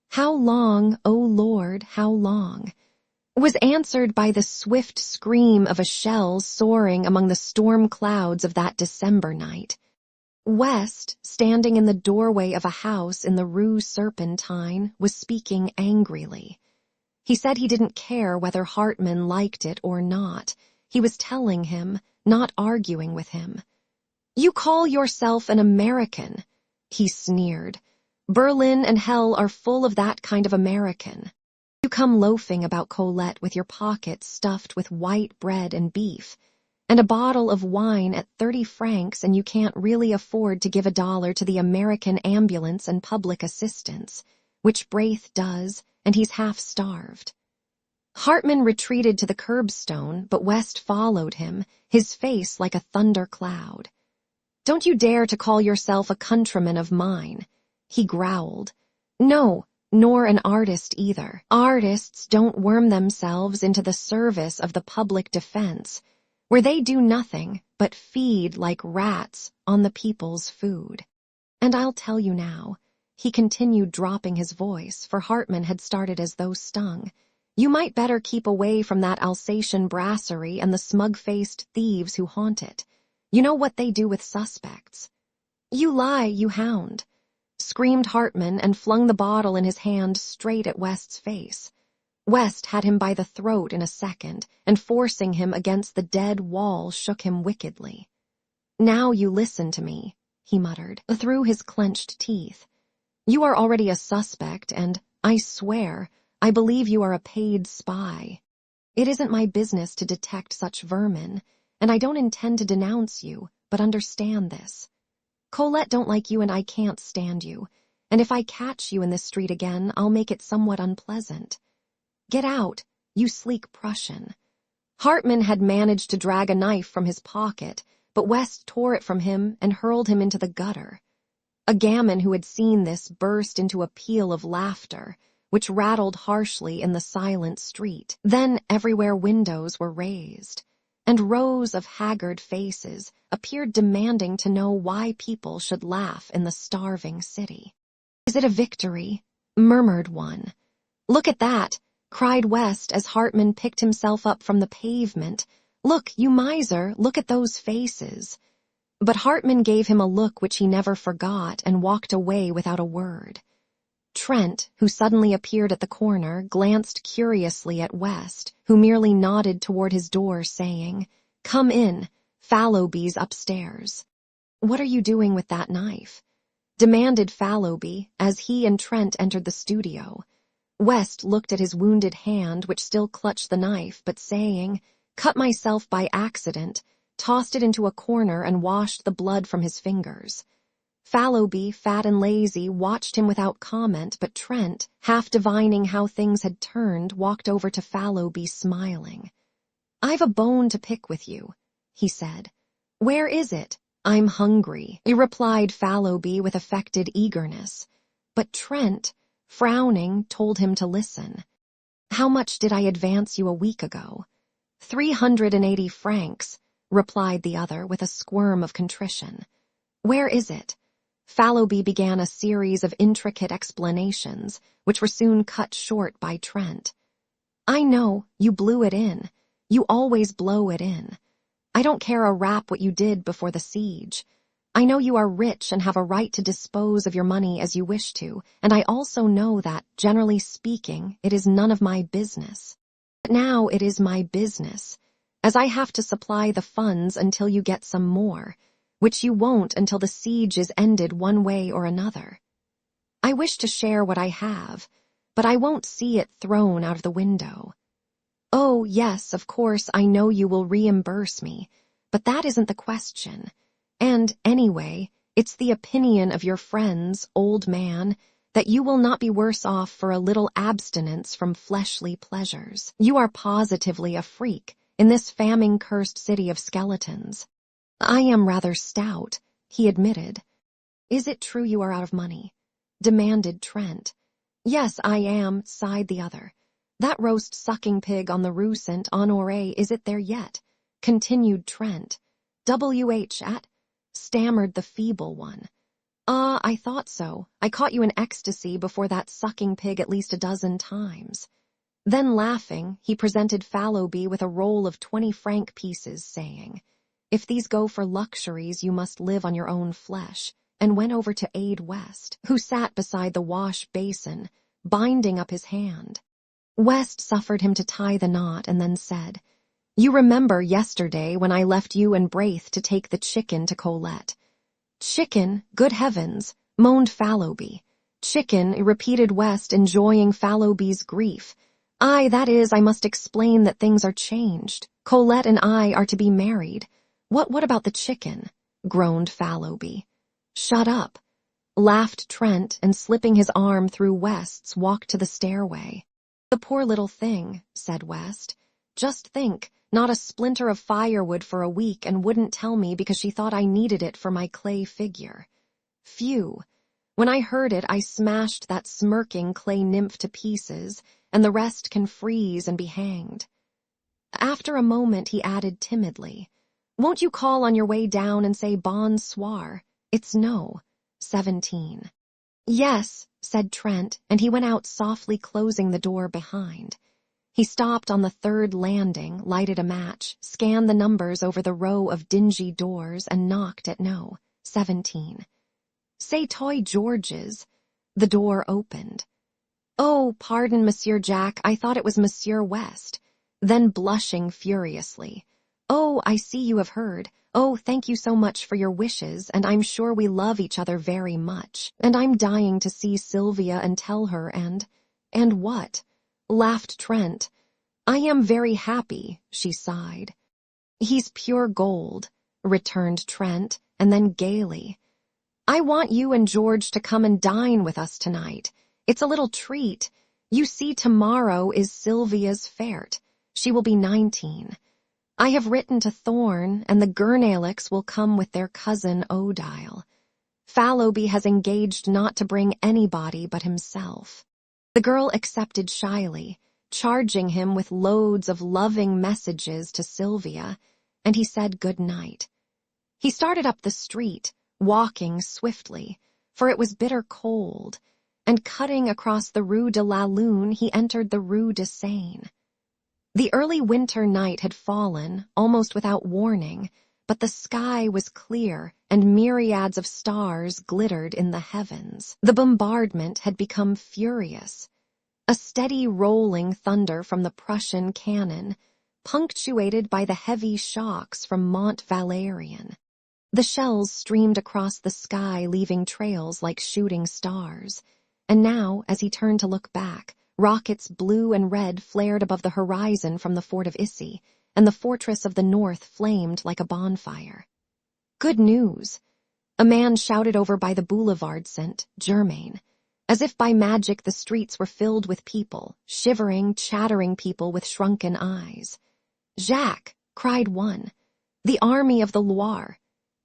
Speaker 1: How long, O Lord, how long? Was answered by the swift scream of a shell soaring among the storm clouds of that December night. West, standing in the doorway of a house in the Rue Serpentine, was speaking angrily. He said he didn't care whether Hartman liked it or not. He was telling him, not arguing with him. You call yourself an American, he sneered. Berlin and hell are full of that kind of American. You come loafing about Colette with your pockets stuffed with white bread and beef, and a bottle of wine at 30 francs, and you can't really afford to give $1 to the American ambulance and public assistance, which Braith does, and he's half-starved. Hartman retreated to the curbstone, but West followed him, his face like a thunder cloud. "Don't you dare to call yourself a countryman of mine," he growled. "No, nor an artist either. Artists don't worm themselves into the service of the public defense, where they do nothing but feed like rats on the people's food. And I'll tell you now," he continued, dropping his voice, for Hartman had started as though stung, "you might better keep away from that Alsatian brasserie and the smug-faced thieves who haunt it. You know what they do with suspects." "You lie, you hound," screamed Hartman, and flung the bottle in his hand straight at West's face. West had him by the throat in a second, and forcing him against the dead wall shook him wickedly. "Now you listen to me," he muttered, through his clenched teeth. "You are already a suspect, and, I swear, I believe you are a paid spy. It isn't my business to detect such vermin, and I don't intend to denounce you, but understand this. Colette don't like you, and I can't stand you, and if I catch you in this street again, I'll make it somewhat unpleasant. Get out, you sleek Prussian." Hartman had managed to drag a knife from his pocket, but West tore it from him and hurled him into the gutter. A gamin who had seen this burst into a peal of laughter, which rattled harshly in the silent street. Then everywhere windows were raised, and rows of haggard faces appeared demanding to know why people should laugh in the starving city. "Is it a victory?" murmured one. "Look at that!" cried West as Hartman picked himself up from the pavement. "Look, you miser, look at those faces." But Hartman gave him a look which he never forgot and walked away without a word. Trent, who suddenly appeared at the corner, glanced curiously at West, who merely nodded toward his door, saying, "Come in, Fallowby's upstairs." "What are you doing with that knife?" demanded Fallowby as he and Trent entered the studio. West looked at his wounded hand, which still clutched the knife, but saying, "Cut myself by accident," tossed it into a corner and washed the blood from his fingers. Fallowby, fat and lazy, watched him without comment, but Trent, half divining how things had turned, walked over to Fallowby, smiling. "I've a bone to pick with you," he said. "Where is it?" "I'm hungry," replied Fallowby with affected eagerness. But Trent, frowning, told him to listen. "How much did I advance you a week ago?" 380 francs, replied the other with a squirm of contrition. "Where is it?" Fallowby began a series of intricate explanations, which were soon cut short by Trent. "I know, you blew it in. You always blow it in. I don't care a rap what you did before the siege. I know you are rich and have a right to dispose of your money as you wish to, and I also know that, generally speaking, it is none of my business. But now it is my business, as I have to supply the funds until you get some more, which you won't until the siege is ended one way or another. I wish to share what I have, but I won't see it thrown out of the window. Oh, yes, of course, I know you will reimburse me, but that isn't the question. And, anyway, it's the opinion of your friends, old man, that you will not be worse off for a little abstinence from fleshly pleasures. You are positively a freak in this famine-cursed city of skeletons. I am rather stout, he admitted. Is it true you are out of money? Demanded Trent. Yes, I am, sighed the other. That roast sucking pig on the Rue Saint-Honoré, is it there yet? Continued Trent. W.H. at? Stammered the feeble one. Ah, I thought so. I caught you in ecstasy before that sucking pig at least a dozen times. Then laughing, he presented Fallowby with a roll of 20-franc pieces, saying, If these go for luxuries, you must live on your own flesh, and went over to aid West, who sat beside the wash basin, binding up his hand. West suffered him to tie the knot and then said, You remember yesterday when I left you and Braith to take the chicken to Colette. Chicken, good heavens, moaned Fallowby. Chicken, repeated West, enjoying Fallowby's grief, That is, I must explain that things are changed. Colette and I are to be married. What about the chicken? Groaned Fallowby. Shut up, laughed Trent, and slipping his arm through West's, walked to the stairway. The poor little thing, said West. Just think, not a splinter of firewood for a week, and wouldn't tell me because she thought I needed it for my clay figure. Phew. When I heard it, I smashed that smirking clay nymph to pieces, and the rest can freeze and be hanged. After a moment, he added timidly, Won't you call on your way down and say bonsoir? It's no. 17. Yes, said Trent, and he went out softly, closing the door behind. He stopped on the third landing, lighted a match, scanned the numbers over the row of dingy doors, and knocked at no. 17. Say Toy George's. The door opened. Oh, pardon, Monsieur Jack, I thought it was Monsieur West. Then blushing furiously. Oh, I see you have heard. Oh, thank you so much for your wishes, and I'm sure we love each other very much. And I'm dying to see Sylvia and tell her and what? Laughed Trent. I am very happy, she sighed. He's pure gold, returned Trent, and then gaily. I want you and George to come and dine with us tonight. It's a little treat. You see, tomorrow is Sylvia's fête. She will be 19. I have written to Thorne, and the Gurnalics will come with their cousin Odile. Fallowby has engaged not to bring anybody but himself. The girl accepted shyly, charging him with loads of loving messages to Sylvia, and he said good night. He started up the street, walking swiftly, for it was bitter cold, and cutting across the Rue de la Lune, he entered the Rue de Seine. The early winter night had fallen, almost without warning, but the sky was clear, and myriads of stars glittered in the heavens. The bombardment had become furious. A steady rolling thunder from the Prussian cannon, punctuated by the heavy shocks from Mont Valérien. The shells streamed across the sky, leaving trails like shooting stars. And now, as he turned to look back, rockets blue and red flared above the horizon from the fort of Issy, and the fortress of the north flamed like a bonfire. Good news! A man shouted over by the boulevard Saint Germain. As if by magic, the streets were filled with people, shivering, chattering people with shrunken eyes. Jacques, cried one, the army of the Loire.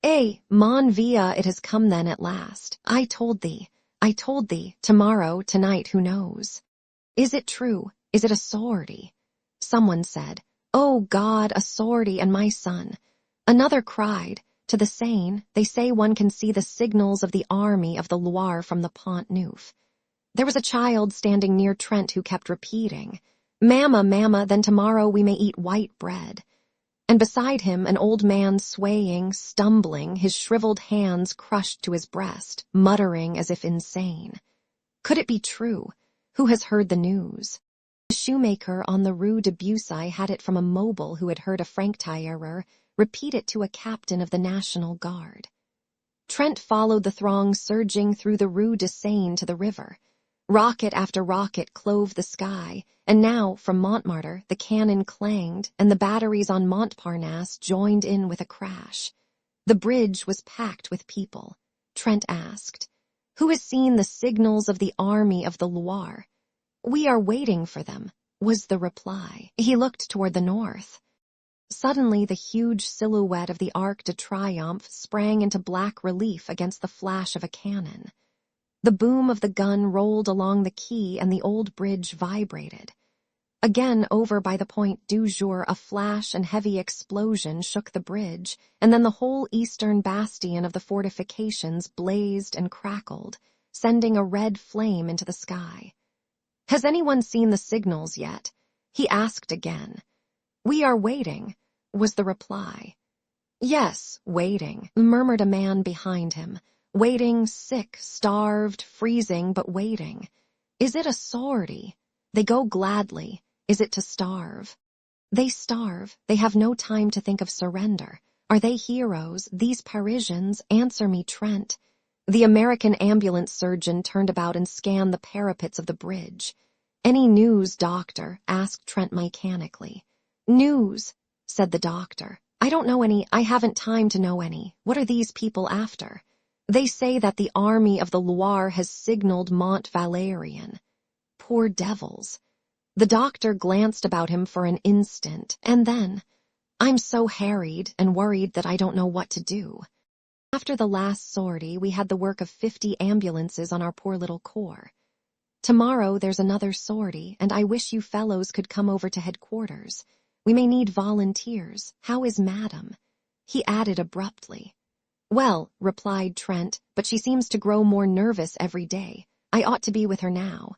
Speaker 1: Eh, mon vieux, it has come then at last. I told thee, tomorrow, tonight, who knows? Is it true? Is it a sortie? Someone said, Oh God, a sortie and my son. Another cried, To the Seine, they say one can see the signals of the army of the Loire from the Pont Neuf. There was a child standing near Trent who kept repeating, Mamma, mamma, then tomorrow we may eat white bread. And beside him an old man swaying, stumbling, his shriveled hands crushed to his breast, muttering as if insane. Could it be true? Who has heard the news? The shoemaker on the Rue de Bussy had it from a mobile who had heard a franc-tirer repeat it to a captain of the National Guard. Trent followed the throng surging through the Rue de Seine to the river. Rocket after rocket clove the sky, and now, from Montmartre, the cannon clanged, and the batteries on Montparnasse joined in with a crash. The bridge was packed with people. Trent asked, Who has seen the signals of the army of the Loire? We are waiting for them, was the reply. He looked toward the north. Suddenly, the huge silhouette of the Arc de Triomphe sprang into black relief against the flash of a cannon. The boom of the gun rolled along the quay, and the old bridge vibrated. Again, over by the Point du Jour, a flash and heavy explosion shook the bridge, and then the whole eastern bastion of the fortifications blazed and crackled, sending a red flame into the sky. Has anyone seen the signals yet? He asked again. We are waiting, was the reply. Yes, waiting, murmured a man behind him. Waiting, sick, starved, freezing, but waiting. Is it a sortie? They go gladly. Is it to starve? They starve. They have no time to think of surrender. Are they heroes, these Parisians? Answer me, Trent. The American ambulance surgeon turned about and scanned the parapets of the bridge. "Any news, doctor?" asked Trent mechanically. "News," said the doctor. "I don't know any. I haven't time to know any. What are these people after?" "They say that the army of the Loire has signaled Mont Valérien." Poor devils. The doctor glanced about him for an instant, and then, "I'm so harried and worried that I don't know what to do. After the last sortie, we had the work of 50 ambulances on our poor little corps. Tomorrow there's another sortie, and I wish you fellows could come over to headquarters. We may need volunteers. How is Madam?" He added abruptly. "Well," replied Trent, "but she seems to grow more nervous every day. I ought to be with her now."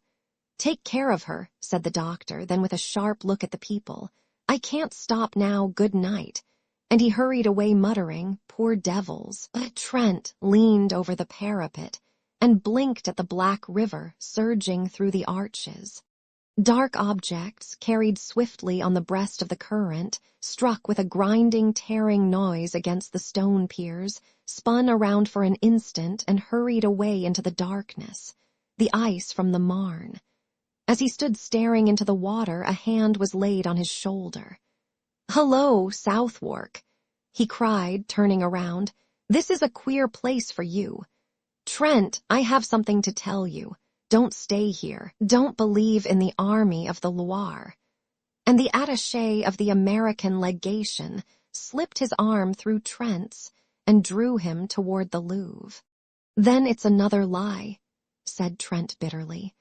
Speaker 1: "Take care of her," said the doctor, then with a sharp look at the people, "I can't stop now, good night." And he hurried away muttering, "Poor devils." But Trent leaned over the parapet and blinked at the black river surging through the arches. Dark objects, carried swiftly on the breast of the current, struck with a grinding, tearing noise against the stone piers, spun around for an instant and hurried away into the darkness, the ice from the Marne. As he stood staring into the water, a hand was laid on his shoulder. "Hello, Southwark," he cried, turning around. "This is a queer place for you. Trent, I have something to tell you. Don't stay here. Don't believe in the army of the Loire." And the attaché of the American legation slipped his arm through Trent's and drew him toward the Louvre. "Then it's another lie," said Trent bitterly.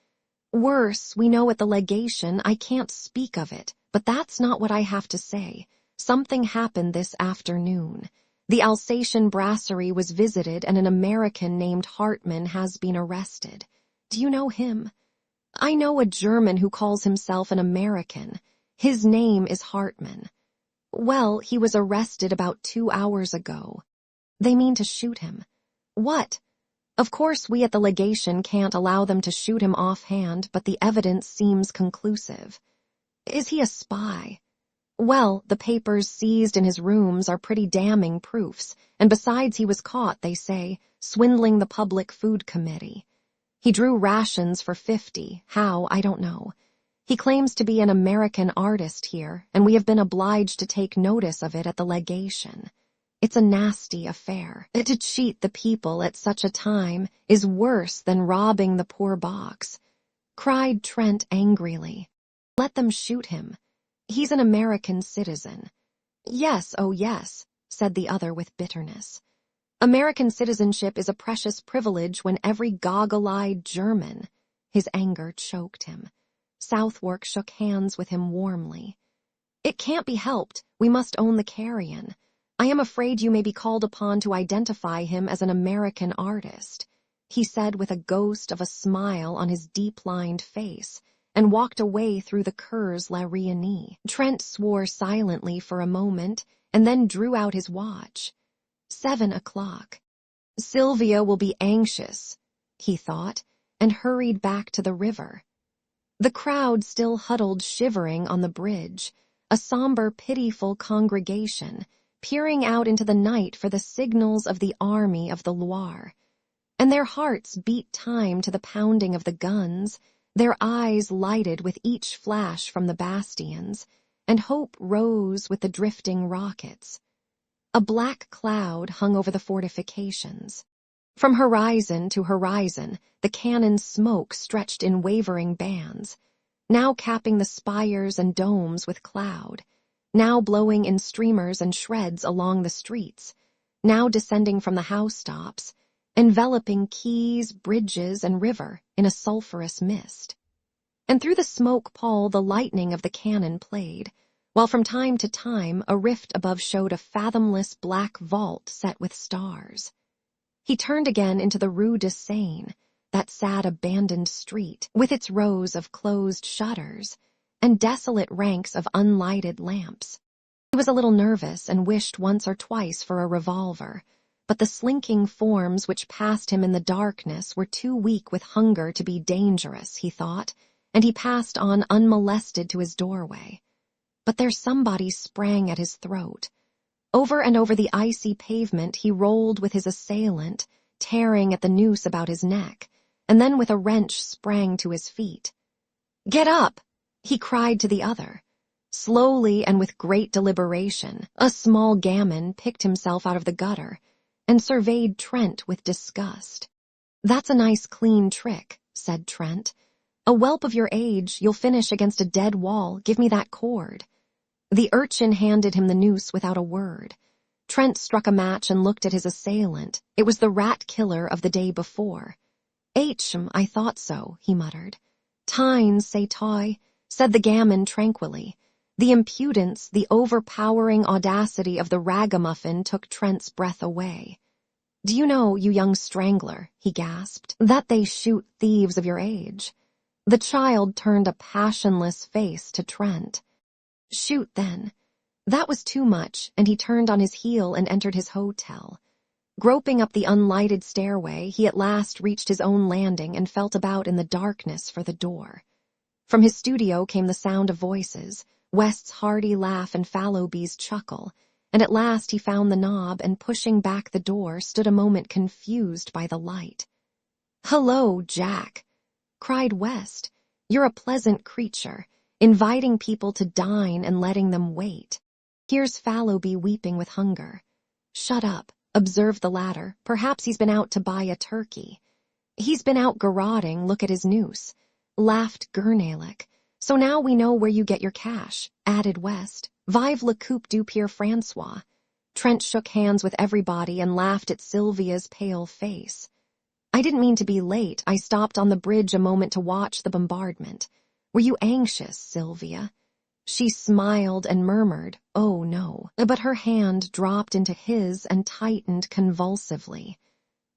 Speaker 1: "Worse, we know at the legation. I can't speak of it, but that's not what I have to say. Something happened this afternoon. The Alsatian brasserie was visited and an American named Hartman has been arrested. Do you know him?" "I know a German who calls himself an American. His name is Hartman." "Well, he was arrested about 2 hours ago. They mean to shoot him." "What?" "Of course, we at the legation can't allow them to shoot him offhand, but the evidence seems conclusive." "Is he a spy?" "Well, the papers seized in his rooms are pretty damning proofs, and besides he was caught, they say, swindling the Public Food Committee. He drew rations for 50, how, I don't know. He claims to be an American artist here, and we have been obliged to take notice of it at the legation. It's a nasty affair. To cheat the people at such a time is worse than robbing the poor box," cried Trent angrily. "Let them shoot him. He's an American citizen." "Yes, oh yes," said the other with bitterness. "American citizenship is a precious privilege when every goggle-eyed German—" His anger choked him. Southwark shook hands with him warmly. "It can't be helped. We must own the carrion. I am afraid you may be called upon to identify him as an American artist," he said with a ghost of a smile on his deep-lined face, and walked away through the Cours la Réunie. Trent swore silently for a moment, and then drew out his watch. 7 o'clock. "Sylvia will be anxious," he thought, and hurried back to the river. The crowd still huddled shivering on the bridge, a somber, pitiful congregation, peering out into the night for the signals of the army of the Loire. And their hearts beat time to the pounding of the guns, their eyes lighted with each flash from the bastions, and hope rose with the drifting rockets. A black cloud hung over the fortifications. From horizon to horizon, the cannon smoke stretched in wavering bands, now capping the spires and domes with cloud, now blowing in streamers and shreds along the streets, now descending from the housetops, enveloping quays, bridges, and river in a sulphurous mist. And through the smoke pall the lightning of the cannon played, while from time to time a rift above showed a fathomless black vault set with stars. He turned again into the Rue de Seine, that sad abandoned street, with its rows of closed shutters and desolate ranks of unlighted lamps. He was a little nervous and wished once or twice for a revolver, but the slinking forms which passed him in the darkness were too weak with hunger to be dangerous, he thought, and he passed on unmolested to his doorway. But there somebody sprang at his throat. Over and over the icy pavement he rolled with his assailant, tearing at the noose about his neck, and then with a wrench sprang to his feet. "Get up!" he cried to the other. Slowly and with great deliberation, a small gamin picked himself out of the gutter and surveyed Trent with disgust. "That's a nice clean trick," said Trent. "A whelp of your age, you'll finish against a dead wall. Give me that cord." The urchin handed him the noose without a word. Trent struck a match and looked at his assailant. It was the rat killer of the day before. I thought so," he muttered. "Tines say toy," said the gamin tranquilly. The impudence, the overpowering audacity of the ragamuffin took Trent's breath away. "Do you know, you young strangler," he gasped, "that they shoot thieves of your age?" The child turned a passionless face to Trent. "Shoot, then." That was too much, and he turned on his heel and entered his hotel. Groping up the unlighted stairway, he at last reached his own landing and felt about in the darkness for the door. From his studio came the sound of voices, West's hearty laugh and Fallowby's chuckle, and at last he found the knob and, pushing back the door, stood a moment confused by the light. "Hello, Jack," cried West. "You're a pleasant creature, inviting people to dine and letting them wait. Here's Fallowby weeping with hunger." "Shut up," observed the latter. "Perhaps he's been out to buy a turkey." "He's been out garroting, look at his noose," laughed Gurnalic. "So now we know where you get your cash," added West. "Vive le coup du Père François." Trent shook hands with everybody and laughed at Sylvia's pale face. "I didn't mean to be late. I stopped on the bridge a moment to watch the bombardment. Were you anxious, Sylvia?" She smiled and murmured, "Oh, no," but her hand dropped into his and tightened convulsively.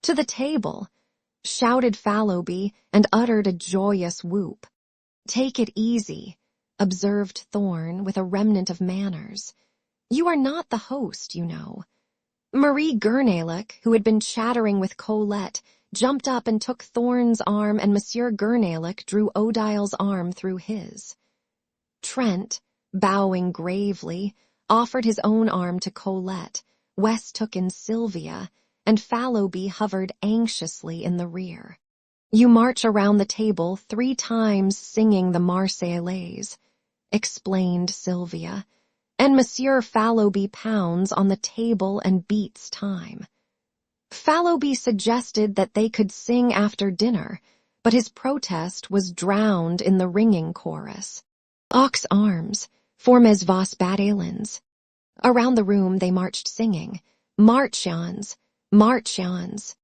Speaker 1: "To the table!" shouted Fallowby and uttered a joyous whoop. "Take it easy," observed Thorne with a remnant of manners. "You are not the host, you know." Marie Gurnalic, who had been chattering with Colette, jumped up and took Thorne's arm, and Monsieur Gurnalic drew Odile's arm through his. Trent, bowing gravely, offered his own arm to Colette. West took in Sylvia, and Fallowby hovered anxiously in the rear. "You march around the table 3 times singing the Marseillaise," explained Sylvia, "and Monsieur Fallowby pounds on the table and beats time." Fallowby suggested that they could sing after dinner, but his protest was drowned in the ringing chorus. "Aux arms, formes vos bataillons." Around the room they marched singing, "Marchions, marchions,"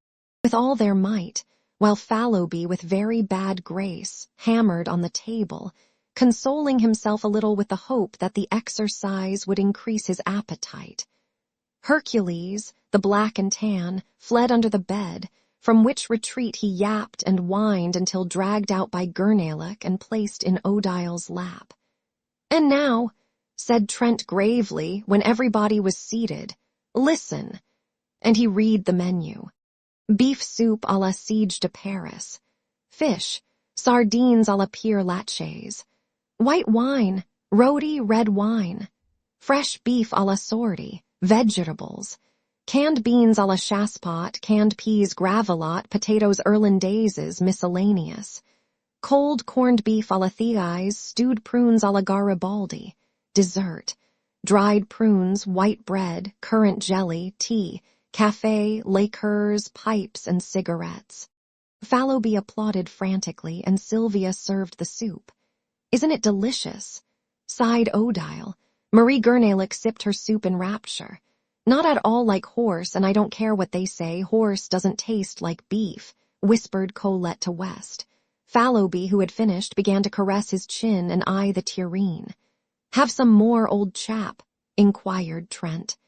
Speaker 1: with all their might, while Fallowby, with very bad grace, hammered on the table, consoling himself a little with the hope that the exercise would increase his appetite. Hercules, the black and tan, fled under the bed, from which retreat he yapped and whined until dragged out by Gurnalic and placed in Odile's lap. "And now," said Trent gravely when everybody was seated, "listen," and he read the menu. Beef soup à la Siege de Paris. Fish, sardines à la Pere Lachaise. White wine, roti red wine. Fresh beef à la Sortie. Vegetables. Canned beans à la Chasspot, canned peas gravelotte, potatoes irlandaises, miscellaneous. Cold corned beef à la Thiais, stewed prunes à la Garibaldi. Dessert. Dried prunes, white bread, currant jelly, tea, café, liqueurs, pipes, and cigarettes. Fallowby applauded frantically, and Sylvia served the soup. "Isn't it delicious?" sighed Odile. Marie Gurnalic sipped her soup in rapture. "Not at all like horse, and I don't care what they say, horse doesn't taste like beef," whispered Colette to West. Fallowby, who had finished, began to caress his chin and eye the tureen. "Have some more, old chap?" inquired Trent.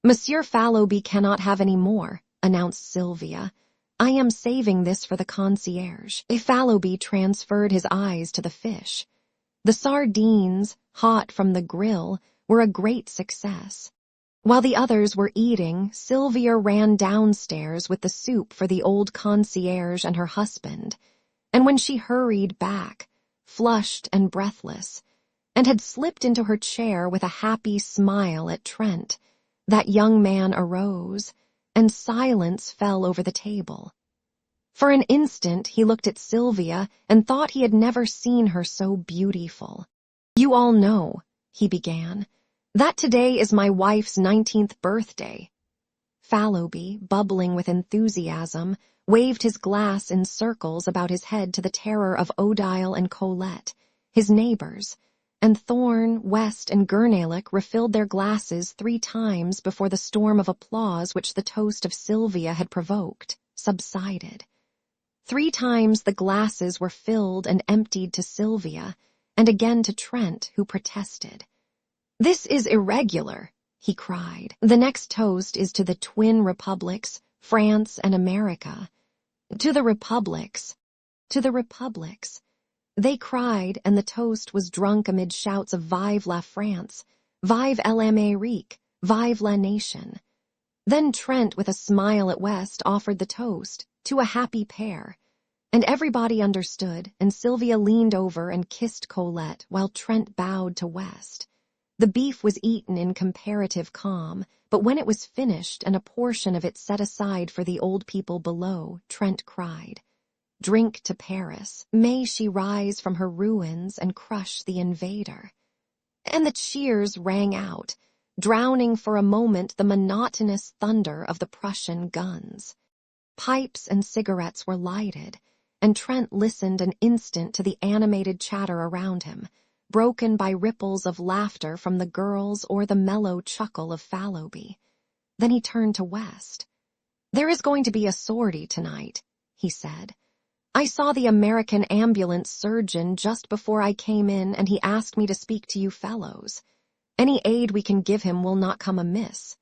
Speaker 1: "Monsieur Fallowby cannot have any more," announced Sylvia. "I am saving this for the concierge." Fallowby transferred his eyes to the fish. The sardines, hot from the grill, were a great success. While the others were eating, Sylvia ran downstairs with the soup for the old concierge and her husband, and when she hurried back, flushed and breathless, and had slipped into her chair with a happy smile at Trent, that young man arose, and silence fell over the table. For an instant he looked at Sylvia and thought he had never seen her so beautiful. "You all know," he began, "that today is my wife's 19th birthday." Fallowby, bubbling with enthusiasm, waved his glass in circles about his head to the terror of Odile and Colette, his neighbors, and Thorne, West, and Gurneylock refilled their glasses 3 times before the storm of applause which the toast of Sylvia had provoked subsided. 3 times the glasses were filled and emptied to Sylvia, and again to Trent, who protested. "This is irregular," he cried. "The next toast is to the twin republics, France and America." "To the republics, to the republics," they cried, and the toast was drunk amid shouts of "Vive la France," "Vive l'Amérique," "Vive la nation." Then Trent, with a smile at West, offered the toast, "To a happy pair." And everybody understood, and Sylvia leaned over and kissed Colette while Trent bowed to West. The beef was eaten in comparative calm, but when it was finished and a portion of it set aside for the old people below, Trent cried, "Drink to Paris. May she rise from her ruins and crush the invader." And the cheers rang out, drowning for a moment the monotonous thunder of the Prussian guns. Pipes and cigarettes were lighted, and Trent listened an instant to the animated chatter around him, broken by ripples of laughter from the girls or the mellow chuckle of Fallowby. Then he turned to West. "There is going to be a sortie tonight," he said. "I saw the American ambulance surgeon just before I came in, and he asked me to speak to you fellows. Any aid we can give him will not come amiss."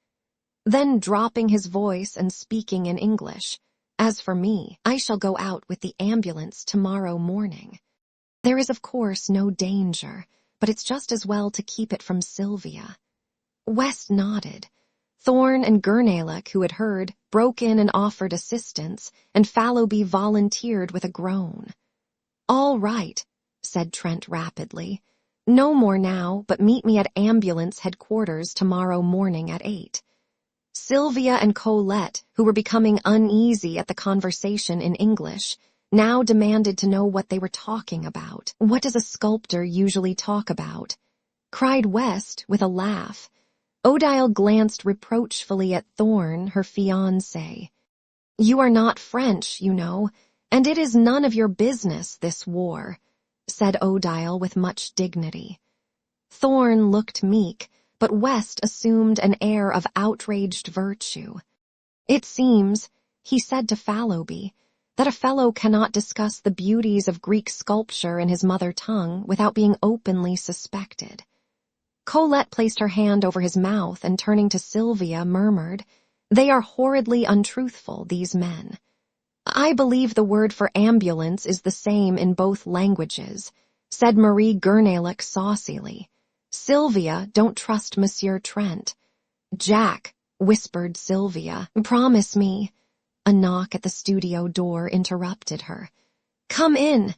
Speaker 1: Then, dropping his voice and speaking in English, "As for me, I shall go out with the ambulance tomorrow morning. There is of course no danger, but it's just as well to keep it from Sylvia." West nodded. Thorne and Gurneylock, who had heard, broke in and offered assistance, and Fallowby volunteered with a groan. "All right," said Trent rapidly. "No more now, but meet me at ambulance headquarters tomorrow morning at 8. Sylvia and Colette, who were becoming uneasy at the conversation in English, now demanded to know what they were talking about. "What does a sculptor usually talk about?" cried West with a laugh. Odile glanced reproachfully at Thorne, her fiancé. "You are not French, you know, and it is none of your business, this war," said Odile with much dignity. Thorne looked meek, but West assumed an air of outraged virtue. "It seems," he said to Fallowby, "that a fellow cannot discuss the beauties of Greek sculpture in his mother tongue without being openly suspected." Colette placed her hand over his mouth and, turning to Sylvia, murmured, "They are horridly untruthful, these men." "I believe the word for ambulance is the same in both languages," said Marie Gurneylock saucily. "Sylvia, don't trust Monsieur Trent." "Jack," whispered Sylvia, "promise me." A knock at the studio door interrupted her. "Come in,"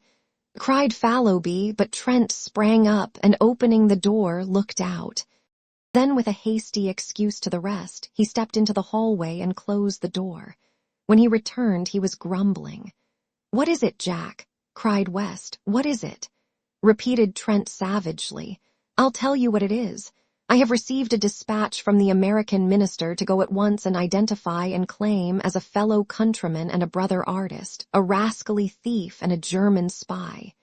Speaker 1: cried Fallowby, but Trent sprang up and, opening the door, looked out. Then, with a hasty excuse to the rest, he stepped into the hallway and closed the door. When he returned, he was grumbling. "What is it, Jack?" cried West. "What is it?" Repeated Trent savagely. "I'll tell you what it is. I have received a dispatch from the American minister to go at once and identify and claim as a fellow countryman and a brother artist, a rascally thief and a German spy."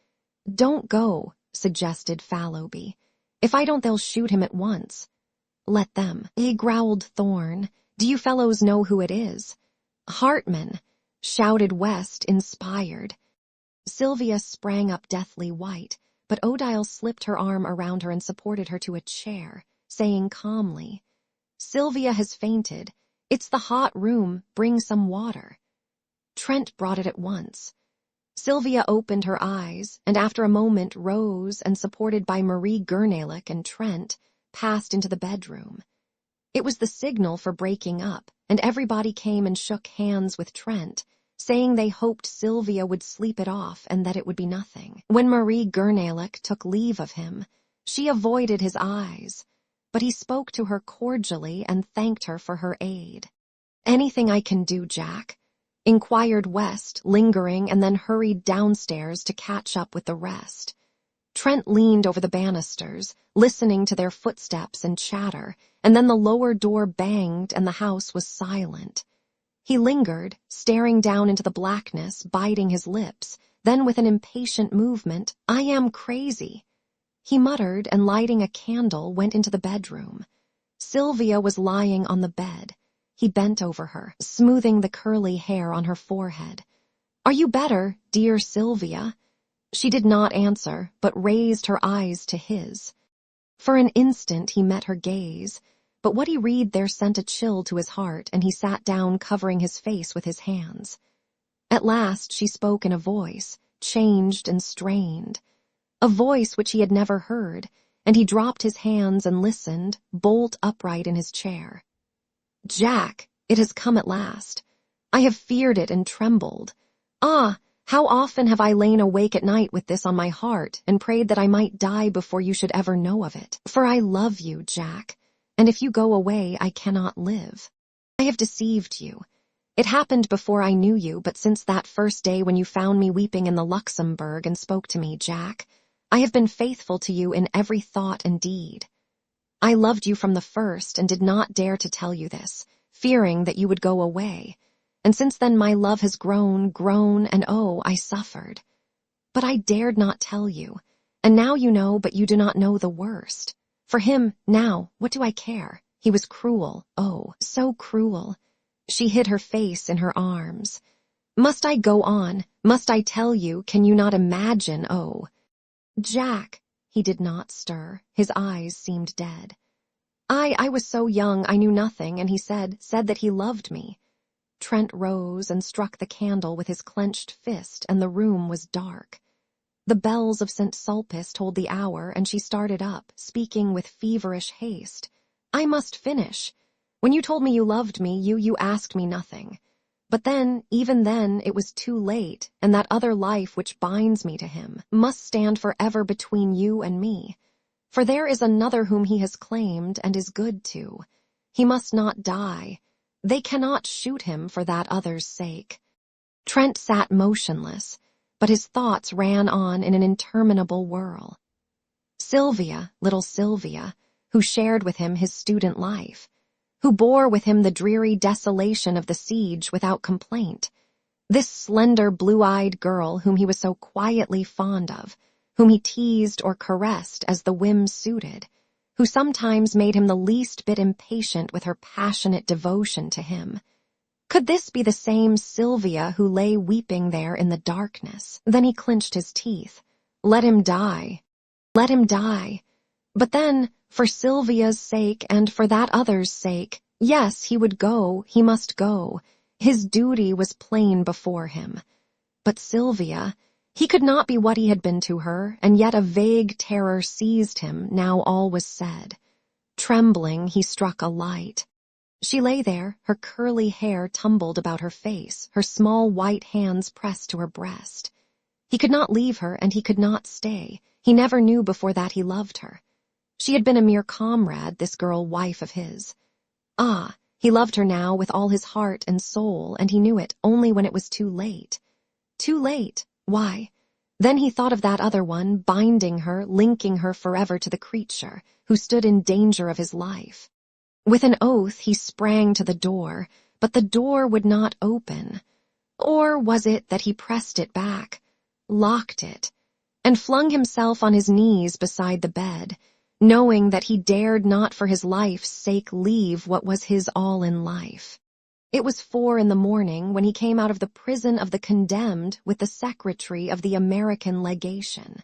Speaker 1: "Don't go," suggested Fallowby. "If I don't, they'll shoot him at once." "Let them," growled Thorne. "Do you fellows know who it is?" "Hartman," shouted West, inspired. Sylvia sprang up deathly white, but Odile slipped her arm around her and supported her to a chair, saying calmly, "Sylvia has fainted. It's the hot room. Bring some water." Trent brought it at once. Sylvia opened her eyes, and after a moment rose and, supported by Marie Gurneylock and Trent, passed into the bedroom. It was the signal for breaking up, and everybody came and shook hands with Trent, saying they hoped Sylvia would sleep it off and that it would be nothing. When Marie Gurneylock took leave of him, she avoided his eyes, but he spoke to her cordially and thanked her for her aid. "Anything I can do, Jack?" inquired West, lingering, and then hurried downstairs to catch up with the rest. Trent leaned over the banisters, listening to their footsteps and chatter, and then the lower door banged and the house was silent. He lingered, staring down into the blackness, biting his lips, then with an impatient movement, "I am crazy." He muttered and, lighting a candle, went into the bedroom. Sylvia was lying on the bed. He bent over her, smoothing the curly hair on her forehead. "Are you better, dear Sylvia?" She did not answer, but raised her eyes to his. For an instant he met her gaze, but what he read there sent a chill to his heart, and he sat down, covering his face with his hands. At last she spoke in a voice, changed and strained, a voice which he had never heard, and he dropped his hands and listened, bolt upright in his chair. "Jack, it has come at last. I have feared it and trembled. Ah, how often have I lain awake at night with this on my heart and prayed that I might die before you should ever know of it. For I love you, Jack, and if you go away I cannot live. I have deceived you. It happened before I knew you, but since that first day when you found me weeping in the Luxembourg and spoke to me, Jack, I have been faithful to you in every thought and deed. I loved you from the first and did not dare to tell you this, fearing that you would go away. And since then my love has grown, and oh, I suffered. But I dared not tell you, and now you know, but you do not know the worst. For him, now, what do I care? He was cruel, oh, so cruel." She hid her face in her arms. "Must I go on? Must I tell you? Can you not imagine, oh?" "Jack," he did not stir. His eyes seemed dead. I was so young, I knew nothing, and he said that he loved me." Trent rose and struck the candle with his clenched fist, and the room was dark. The bells of St. Sulpice told the hour, and she started up, speaking with feverish haste. "I must finish. When you told me you loved me, you asked me nothing. But then, even then, it was too late, and that other life which binds me to him must stand forever between you and me. For there is another whom he has claimed and is good to. He must not die. They cannot shoot him for that other's sake." Trent sat motionless, but his thoughts ran on in an interminable whirl. Sylvia, little Sylvia, who shared with him his student life, who bore with him the dreary desolation of the siege without complaint. This slender, blue-eyed girl whom he was so quietly fond of, whom he teased or caressed as the whim suited, who sometimes made him the least bit impatient with her passionate devotion to him. Could this be the same Sylvia who lay weeping there in the darkness? Then he clenched his teeth. Let him die. Let him die. But then, for Sylvia's sake and for that other's sake, yes, he would go, he must go. His duty was plain before him. But Sylvia, he could not be what he had been to her, and yet a vague terror seized him now all was said. Trembling, he struck a light. She lay there, her curly hair tumbled about her face, her small white hands pressed to her breast. He could not leave her, and he could not stay. He never knew before that he loved her. She had been a mere comrade, this girl wife of his. Ah, he loved her now with all his heart and soul, and he knew it only when it was too late. Too late? Why? Then he thought of that other one, binding her, linking her forever to the creature, who stood in danger of his life. With an oath he sprang to the door, but the door would not open. Or was it that he pressed it back, locked it, and flung himself on his knees beside the bed, knowing that he dared not for his life's sake leave what was his all in life? It was 4 a.m. when he came out of the prison of the condemned with the secretary of the American legation.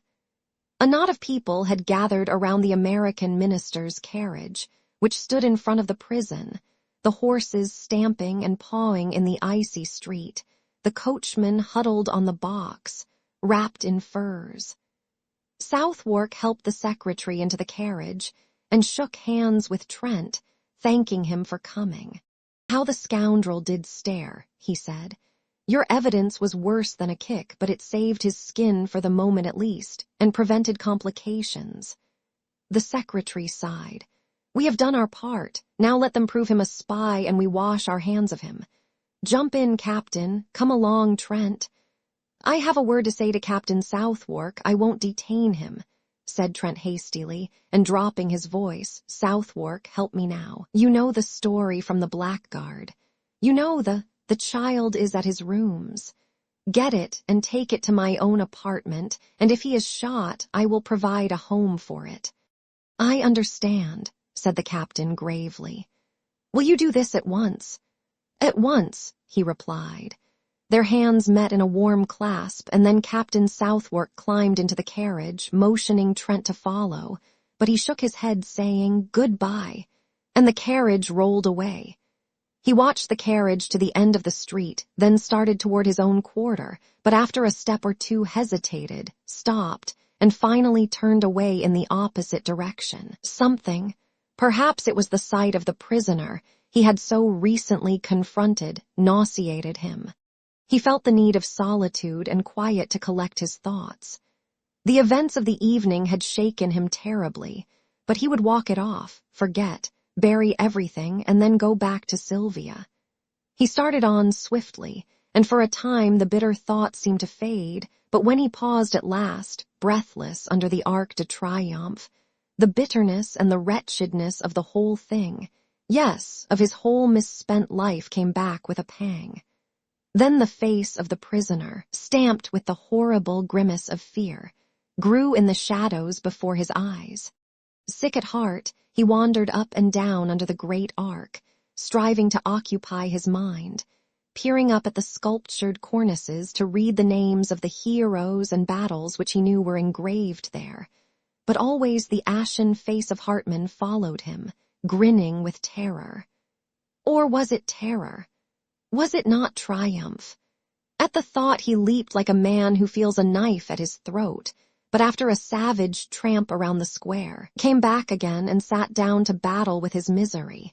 Speaker 1: A knot of people had gathered around the American minister's carriage, which stood in front of the prison, the horses stamping and pawing in the icy street, the coachman huddled on the box, wrapped in furs. Southwark helped the secretary into the carriage and shook hands with Trent, thanking him for coming. "How the scoundrel did stare," he said. "Your evidence was worse than a kick, but it saved his skin for the moment at least, and prevented complications." The secretary sighed. "We have done our part. Now let them prove him a spy and we wash our hands of him. "Jump in, Captain. Come along, Trent." "I have a word to say to Captain Southwark. I won't detain him," said Trent hastily, and dropping his voice, "Southwark, help me now. You know the story from the blackguard. You know the child is at his rooms. Get it and take it to my own apartment, and if he is shot, I will provide a home for it." "I understand," said the captain gravely. "Will you do this at once?" "At once," he replied. Their hands met in a warm clasp, and then Captain Southwark climbed into the carriage, motioning Trent to follow, but he shook his head, saying, "Goodbye," and the carriage rolled away. He watched the carriage to the end of the street, then started toward his own quarter, but after a step or two hesitated, stopped, and finally turned away in the opposite direction. Something, perhaps it was the sight of the prisoner he had so recently confronted, nauseated him. He felt the need of solitude and quiet to collect his thoughts. The events of the evening had shaken him terribly, but he would walk it off, forget, bury everything, and then go back to Sylvia. He started on swiftly, and for a time the bitter thoughts seemed to fade, but when he paused at last, breathless under the Arc de Triomphe, the bitterness and the wretchedness of the whole thing, yes, of his whole misspent life, came back with a pang. Then the face of the prisoner, stamped with the horrible grimace of fear, grew in the shadows before his eyes. Sick at heart, he wandered up and down under the great arc, striving to occupy his mind, peering up at the sculptured cornices to read the names of the heroes and battles which he knew were engraved there. But always the ashen face of Hartman followed him, grinning with terror. Or was it terror? Was it not triumph? At the thought he leaped like a man who feels a knife at his throat, but after a savage tramp around the square, came back again and sat down to battle with his misery.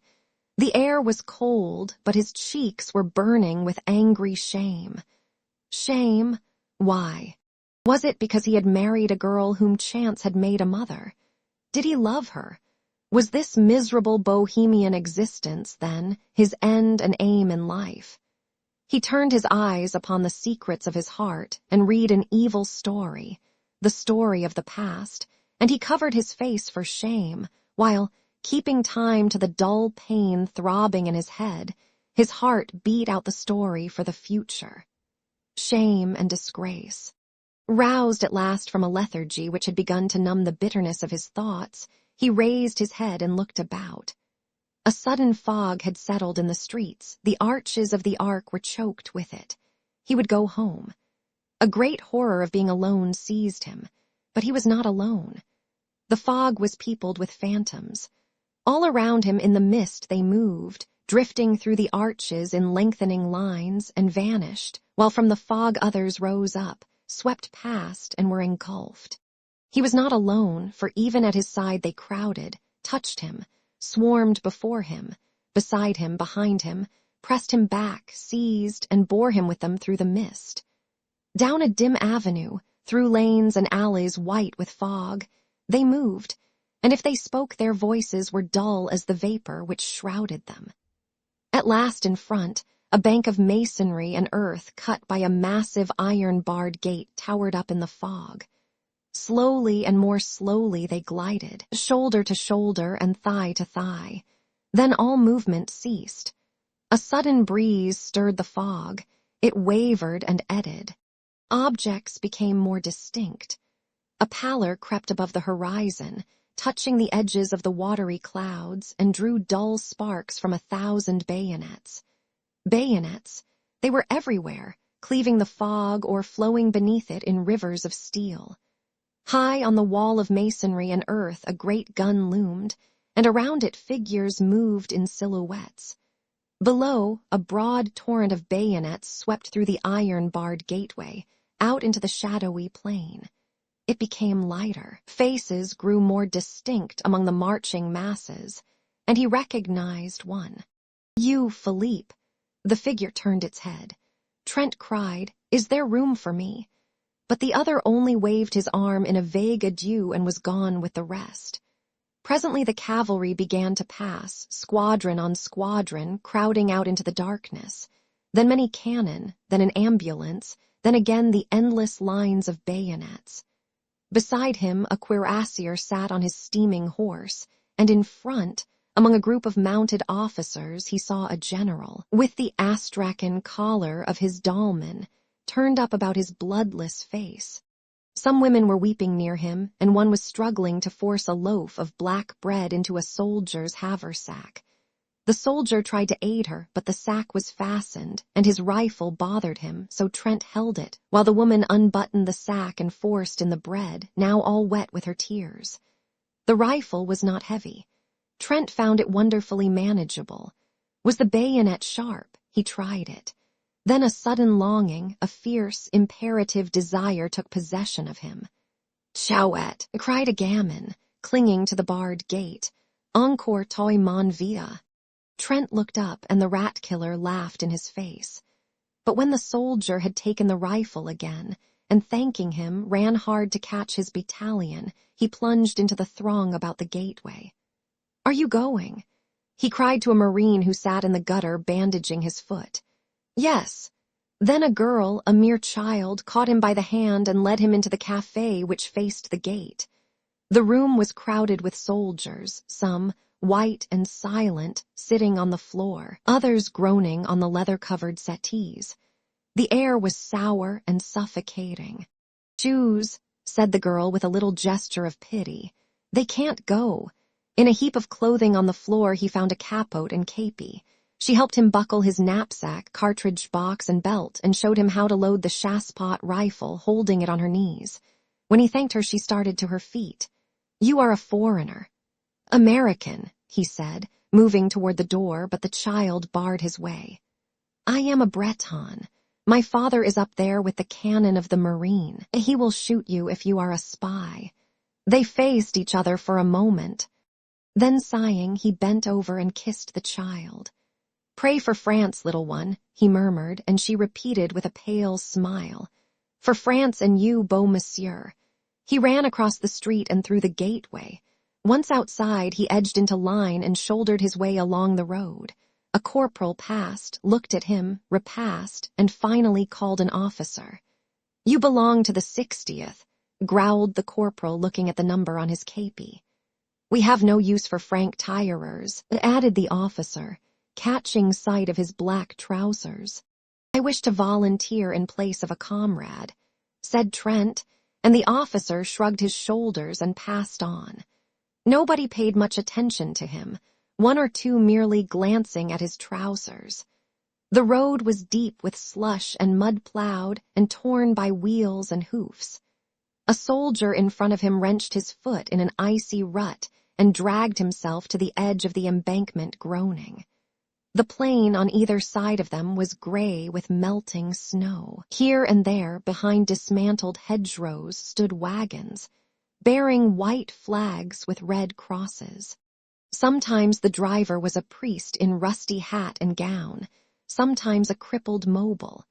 Speaker 1: The air was cold, but his cheeks were burning with angry shame. Shame? Why? Was it because he had married a girl whom chance had made a mother? Did he love her? Was this miserable bohemian existence, then, his end and aim in life? He turned his eyes upon the secrets of his heart and read an evil story, the story of the past, and he covered his face for shame, while, keeping time to the dull pain throbbing in his head, his heart beat out the story for the future. Shame and disgrace. Roused at last from a lethargy which had begun to numb the bitterness of his thoughts, he raised his head and looked about. A sudden fog had settled in the streets. The arches of the arc were choked with it. He would go home. A great horror of being alone seized him, but he was not alone. The fog was peopled with phantoms. All around him in the mist they moved, drifting through the arches in lengthening lines, and vanished, while from the fog others rose up, swept past, and were engulfed. He was not alone, for even at his side they crowded, touched him, swarmed before him, beside him, behind him, pressed him back, seized, and bore him with them through the mist. Down a dim avenue, through lanes and alleys white with fog, they moved, and if they spoke their voices were dull as the vapor which shrouded them. At last in front, a bank of masonry and earth cut by a massive iron-barred gate towered up in the fog. Slowly and more slowly they glided, shoulder to shoulder and thigh to thigh. Then all movement ceased. A sudden breeze stirred the fog. It wavered and eddied. Objects became more distinct. A pallor crept above the horizon, touching the edges of the watery clouds, and drew dull sparks from 1,000 bayonets. Bayonets! They were everywhere, cleaving the fog or flowing beneath it in rivers of steel. High on the wall of masonry and earth a great gun loomed, and around it figures moved in silhouettes. Below, a broad torrent of bayonets swept through the iron-barred gateway, out into the shadowy plain. It became lighter. Faces grew more distinct among the marching masses, and he recognized one. "You, Philippe." The figure turned its head. Trent cried, "Is there room for me?" But the other only waved his arm in a vague adieu and was gone with the rest. Presently the cavalry began to pass, squadron on squadron, crowding out into the darkness. then many cannon, then an ambulance, then again the endless lines of bayonets. Beside him, a cuirassier sat on his steaming horse, and in front, among a group of mounted officers, he saw a general, with the astrakhan collar of his dolman turned up about his bloodless face. Some women were weeping near him, and one was struggling to force a loaf of black bread into a soldier's haversack. The soldier tried to aid her, but the sack was fastened, and his rifle bothered him, so Trent held it, while the woman unbuttoned the sack and forced in the bread, now all wet with her tears. The rifle was not heavy. Trent found it wonderfully manageable. Was the bayonet sharp? He tried it. Then a sudden longing, a fierce, imperative desire took possession of him. "Chouette!" cried a gamin, clinging to the barred gate. "Encore toi mon via." Trent looked up, and the rat-killer laughed in his face. But when the soldier had taken the rifle again, and thanking him, ran hard to catch his battalion, he plunged into the throng about the gateway. "Are you going?" he cried to a Marine who sat in the gutter bandaging his foot. "Yes." Then a girl, a mere child, caught him by the hand and led him into the café which faced the gate. The room was crowded with soldiers, some, white and silent, sitting on the floor, others groaning on the leather-covered settees. The air was sour and suffocating. "Choose," said the girl with a little gesture of pity. "They can't go." In a heap of clothing on the floor he found a capote and képi. She helped him buckle his knapsack, cartridge box, and belt, and showed him how to load the chassepot rifle, holding it on her knees. When he thanked her, she started to her feet. "You are a foreigner." "American," he said, moving toward the door, but the child barred his way. "I am a Breton. My father is up there with the cannon of the Marine. He will shoot you if you are a spy." They faced each other for a moment. Then, sighing, he bent over and kissed the child. "Pray for France, little one," he murmured, and she repeated with a pale smile. "For France and you, beau monsieur." He ran across the street and through the gateway. Once outside, he edged into line and shouldered his way along the road. A corporal passed, looked at him, repassed, and finally called an officer. "You belong to the 60th, growled the corporal, looking at the number on his képi. "We have no use for franc tireurs," added the officer, catching sight of his black trousers. "I wish to volunteer in place of a comrade," said Trent, and the officer shrugged his shoulders and passed on. Nobody paid much attention to him, one or two merely glancing at his trousers. The road was deep with slush and mud-plowed and torn by wheels and hoofs. A soldier in front of him wrenched his foot in an icy rut and dragged himself to the edge of the embankment, groaning. The plain on either side of them was gray with melting snow. Here and there, behind dismantled hedgerows, stood wagons, bearing white flags with red crosses. Sometimes the driver was a priest in rusty hat and gown, sometimes a crippled mobile.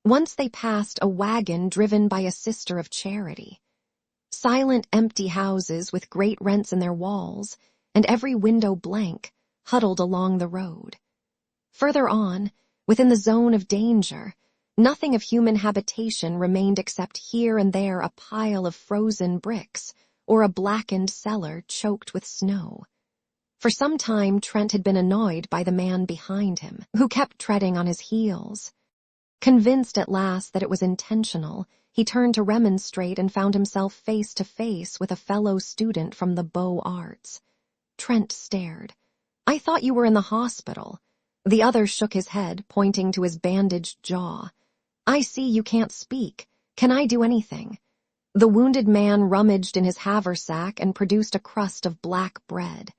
Speaker 1: Once they passed a wagon driven by a sister of charity. Silent, empty houses with great rents in their walls, and every window blank, huddled along the road. Further on, within the zone of danger, nothing of human habitation remained except here and there a pile of frozen bricks or a blackened cellar choked with snow. For some time Trent had been annoyed by the man behind him, who kept treading on his heels. Convinced at last that it was intentional, he turned to remonstrate and found himself face to face with a fellow student from the Beaux Arts. Trent stared. "I thought you were in the hospital." The other shook his head, pointing to his bandaged jaw. "I see you can't speak. Can I do anything?" The wounded man rummaged in his haversack and produced a crust of black bread.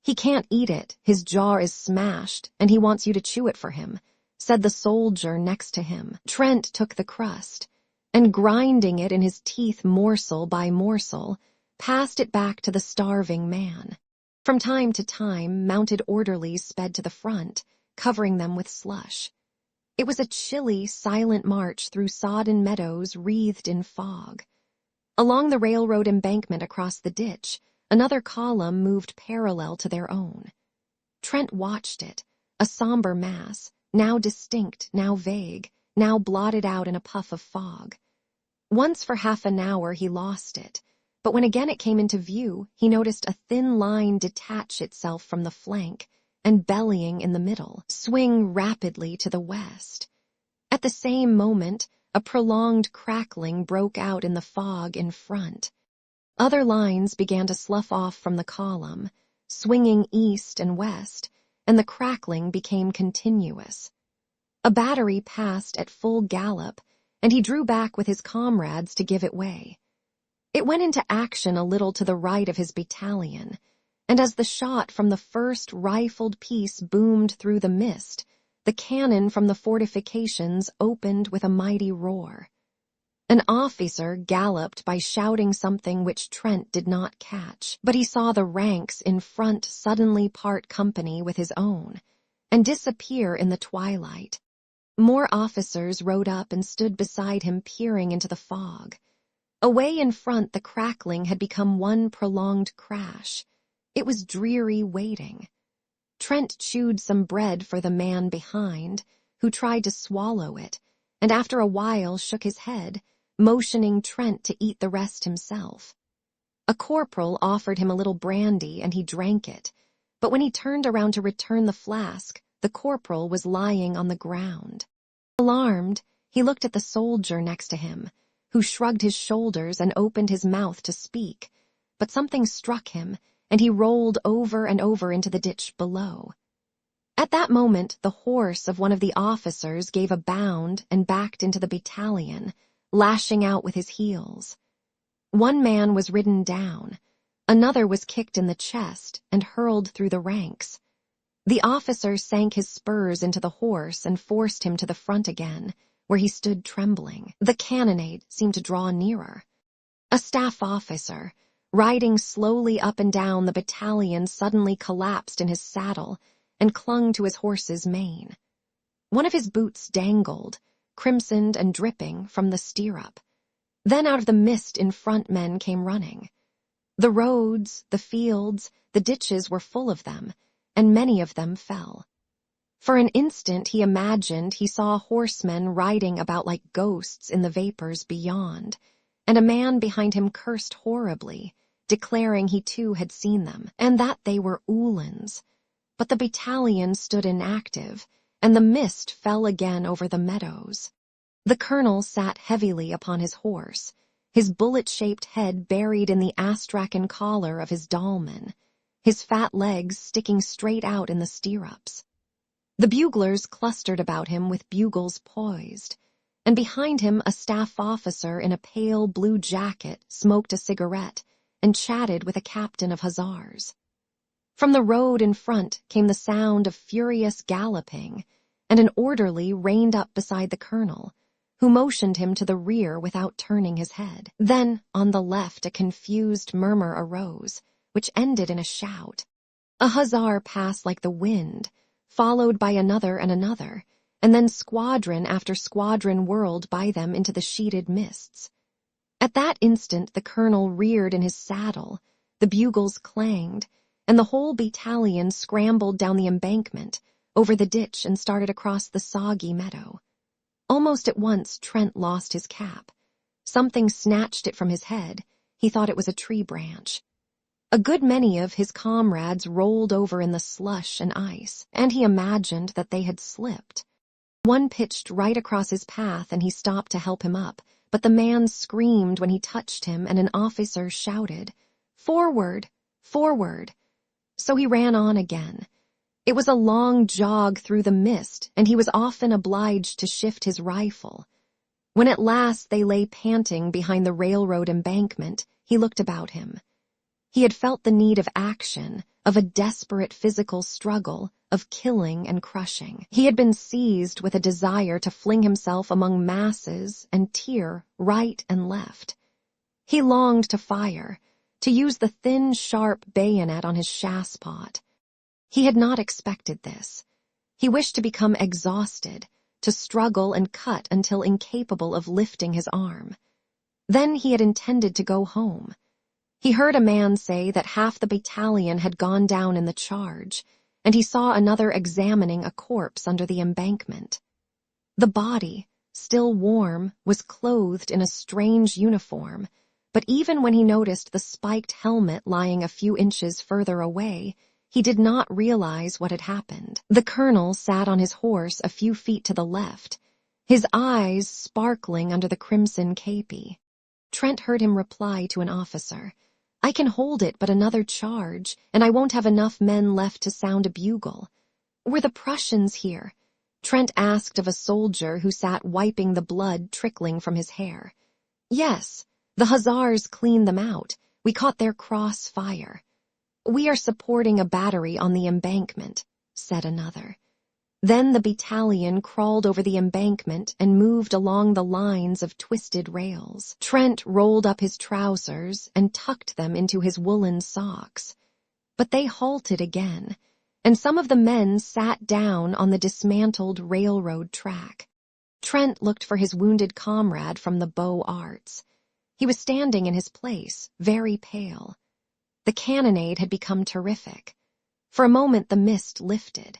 Speaker 1: "He can't eat it, his jaw is smashed, and he wants you to chew it for him," said the soldier next to him. Trent took the crust, and grinding it in his teeth morsel by morsel, passed it back to the starving man. From time to time, mounted orderlies sped to the front, covering them with slush. It was a chilly, silent march through sodden meadows wreathed in fog. Along the railroad embankment across the ditch, another column moved parallel to their own. Trent watched it, a somber mass, now distinct, now vague, now blotted out in a puff of fog. Once for half an hour he lost it, but when again it came into view, he noticed a thin line detach itself from the flank and, bellying in the middle, swing rapidly to the west. At the same moment, a prolonged crackling broke out in the fog in front. Other lines began to slough off from the column, swinging east and west, and the crackling became continuous. A battery passed at full gallop, and he drew back with his comrades to give it way. It went into action a little to the right of his battalion, and as the shot from the first rifled piece boomed through the mist, the cannon from the fortifications opened with a mighty roar. An officer galloped by shouting something which Trent did not catch, but he saw the ranks in front suddenly part company with his own, and disappear in the twilight. More officers rode up and stood beside him, peering into the fog. Away in front the crackling had become one prolonged crash. It was dreary waiting. Trent chewed some bread for the man behind, who tried to swallow it, and after a while shook his head, motioning Trent to eat the rest himself. A corporal offered him a little brandy and he drank it, but when he turned around to return the flask, the corporal was lying on the ground. Alarmed, he looked at the soldier next to him, who shrugged his shoulders and opened his mouth to speak, but something struck him, and he rolled over and over into the ditch below. At that moment, the horse of one of the officers gave a bound and backed into the battalion, lashing out with his heels. One man was ridden down, another was kicked in the chest and hurled through the ranks. The officer sank his spurs into the horse and forced him to the front again, where he stood trembling. The cannonade seemed to draw nearer. A staff officer, riding slowly up and down the battalion, suddenly collapsed in his saddle and clung to his horse's mane. One of his boots dangled, crimsoned and dripping, from the stirrup. Then out of the mist in front men came running. The roads, the fields, the ditches were full of them, and many of them fell. For an instant he imagined he saw horsemen riding about like ghosts in the vapors beyond, and a man behind him cursed horribly, declaring he too had seen them, and that they were Uhlans. But the battalion stood inactive, and the mist fell again over the meadows. The colonel sat heavily upon his horse, his bullet-shaped head buried in the astrakhan collar of his dolman, his fat legs sticking straight out in the stirrups. The buglers clustered about him with bugles poised, and behind him a staff officer in a pale blue jacket smoked a cigarette and chatted with a captain of hussars. From the road in front came the sound of furious galloping, and an orderly reined up beside the colonel, who motioned him to the rear without turning his head. Then, on the left, a confused murmur arose, which ended in a shout. A hussar passed like the wind, followed by another and another, and then squadron after squadron whirled by them into the sheeted mists. At that instant the colonel reared in his saddle, the bugles clanged, and the whole battalion scrambled down the embankment, over the ditch, and started across the soggy meadow. Almost at once Trent lost his cap. Something snatched it from his head. He thought it was a tree branch. A good many of his comrades rolled over in the slush and ice, and he imagined that they had slipped. One pitched right across his path, and he stopped to help him up, but the man screamed when he touched him, and an officer shouted, "Forward! Forward!" So he ran on again. It was a long jog through the mist, and he was often obliged to shift his rifle. When at last they lay panting behind the railroad embankment, he looked about him. He had felt the need of action, of a desperate physical struggle, of killing and crushing. He had been seized with a desire to fling himself among masses and tear right and left. He longed to fire, to use the thin, sharp bayonet on his chasspot. He had not expected this. He wished to become exhausted, to struggle and cut until incapable of lifting his arm. Then he had intended to go home. He heard a man say that half the battalion had gone down in the charge, and he saw another examining a corpse under the embankment. The body, still warm, was clothed in a strange uniform, but even when he noticed the spiked helmet lying a few inches further away, he did not realize what had happened. The colonel sat on his horse a few feet to the left, his eyes sparkling under the crimson képi. Trent heard him reply to an officer, "I can hold it but another charge, and I won't have enough men left to sound a bugle." "Were the Prussians here?" Trent asked of a soldier who sat wiping the blood trickling from his hair. "Yes, the Hussars cleaned them out. We caught their cross fire." "We are supporting a battery on the embankment," said another. Then the battalion crawled over the embankment and moved along the lines of twisted rails. Trent rolled up his trousers and tucked them into his woolen socks. But they halted again, and some of the men sat down on the dismantled railroad track. Trent looked for his wounded comrade from the bow arts. He was standing in his place, very pale. The cannonade had become terrific. For a moment the mist lifted.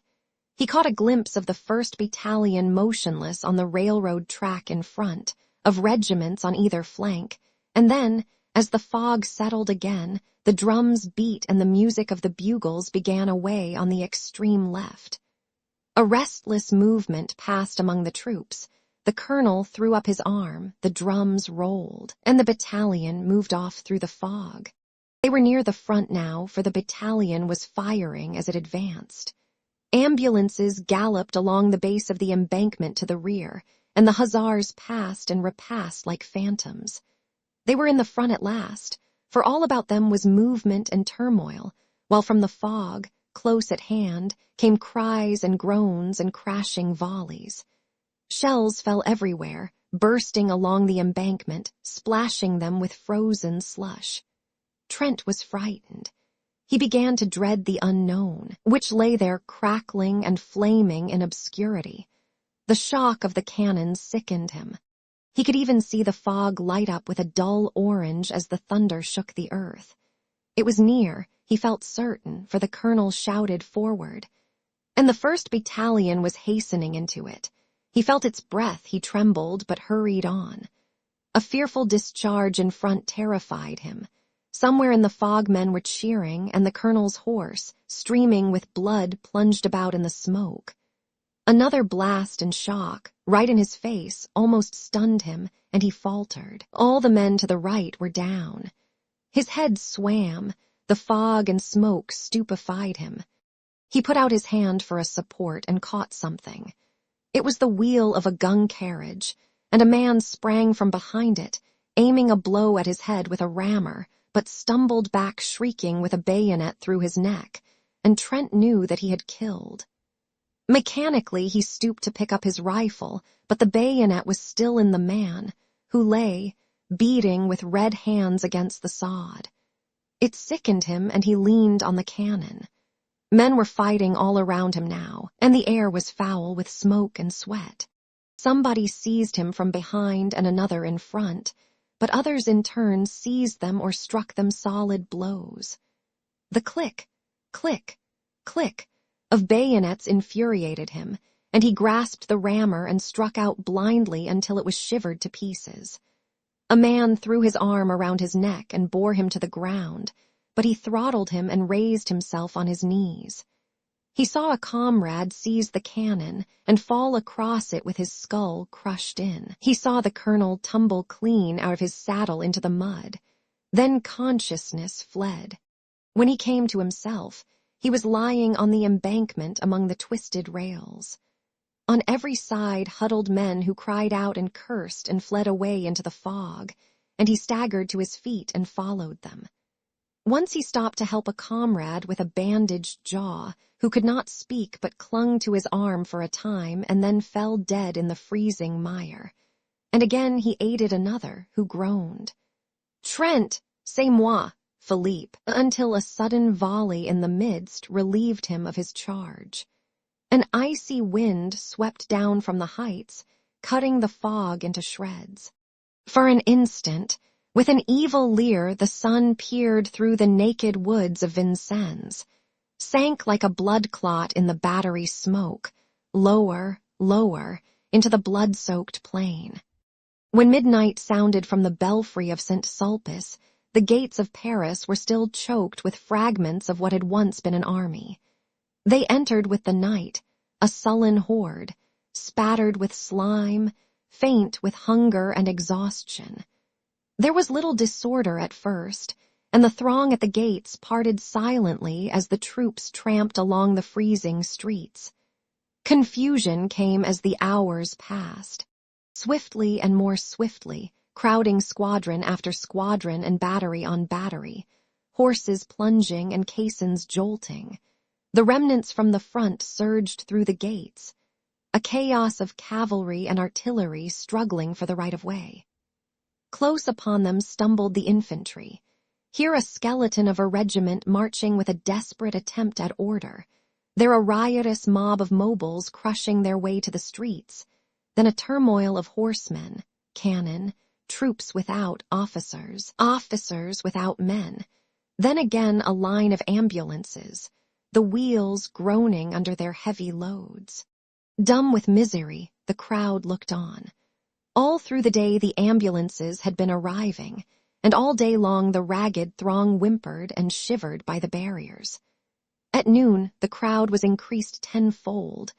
Speaker 1: He caught a glimpse of the 1st Battalion motionless on the railroad track in front, of regiments on either flank, and then, as the fog settled again, the drums beat and the music of the bugles began away on the extreme left. A restless movement passed among the troops. The colonel threw up his arm, the drums rolled, and the battalion moved off through the fog. They were near the front now, for the battalion was firing as it advanced. Ambulances galloped along the base of the embankment to the rear, and the Hussars passed and repassed like phantoms. They were in the front at last, for all about them was movement and turmoil, while from the fog, close at hand, came cries and groans and crashing volleys. Shells fell everywhere, bursting along the embankment, splashing them with frozen slush. Trent was frightened. He began to dread the unknown, which lay there crackling and flaming in obscurity. The shock of the cannon sickened him. He could even see the fog light up with a dull orange as the thunder shook the earth. It was near, he felt certain, for the colonel shouted forward. And the 1st Battalion was hastening into it. He felt its breath, he trembled, but hurried on. A fearful discharge in front terrified him. Somewhere in the fog men were cheering, and the colonel's horse, streaming with blood, plunged about in the smoke. Another blast and shock, right in his face, almost stunned him, and he faltered. All the men to the right were down. His head swam, the fog and smoke stupefied him. He put out his hand for a support and caught something. It was the wheel of a gun carriage, and a man sprang from behind it, aiming a blow at his head with a rammer, but stumbled back shrieking with a bayonet through his neck, and Trent knew that he had killed. Mechanically he stooped to pick up his rifle, but the bayonet was still in the man, who lay, beating with red hands against the sod. It sickened him, and he leaned on the cannon. Men were fighting all around him now, and the air was foul with smoke and sweat. Somebody seized him from behind and another in front, but others in turn seized them or struck them solid blows. The click, click, click of bayonets infuriated him, and he grasped the rammer and struck out blindly until it was shivered to pieces. A man threw his arm around his neck and bore him to the ground, but he throttled him and raised himself on his knees. He saw a comrade seize the cannon and fall across it with his skull crushed in. He saw the colonel tumble clean out of his saddle into the mud. Then consciousness fled. When he came to himself, he was lying on the embankment among the twisted rails. On every side huddled men who cried out and cursed and fled away into the fog, and he staggered to his feet and followed them. Once he stopped to help a comrade with a bandaged jaw, who could not speak but clung to his arm for a time and then fell dead in the freezing mire. And again he aided another, who groaned. "Trent, c'est moi, Philippe," until a sudden volley in the midst relieved him of his charge. An icy wind swept down from the heights, cutting the fog into shreds. For an instant, with an evil leer, the sun peered through the naked woods of Vincennes. sank like a blood clot in the battery smoke, lower, lower, into the blood-soaked plain. When midnight sounded from the belfry of St. Sulpice, the gates of Paris were still choked with fragments of what had once been an army. They entered with the night, a sullen horde, spattered with slime, faint with hunger and exhaustion. There was little disorder at first, and the throng at the gates parted silently as the troops tramped along the freezing streets. Confusion came as the hours passed. Swiftly and more swiftly, crowding squadron after squadron and battery on battery, horses plunging and caissons jolting. The remnants from the front surged through the gates, a chaos of cavalry and artillery struggling for the right-of-way. Close upon them stumbled the infantry, here a skeleton of a regiment marching with a desperate attempt at order, there a riotous mob of mobiles crushing their way to the streets, then a turmoil of horsemen, cannon, troops without officers, officers without men, then again a line of ambulances, the wheels groaning under their heavy loads. Dumb with misery, the crowd looked on. All through the day the ambulances had been arriving, and all day long the ragged throng whimpered and shivered by the barriers. At noon the crowd was increased tenfold,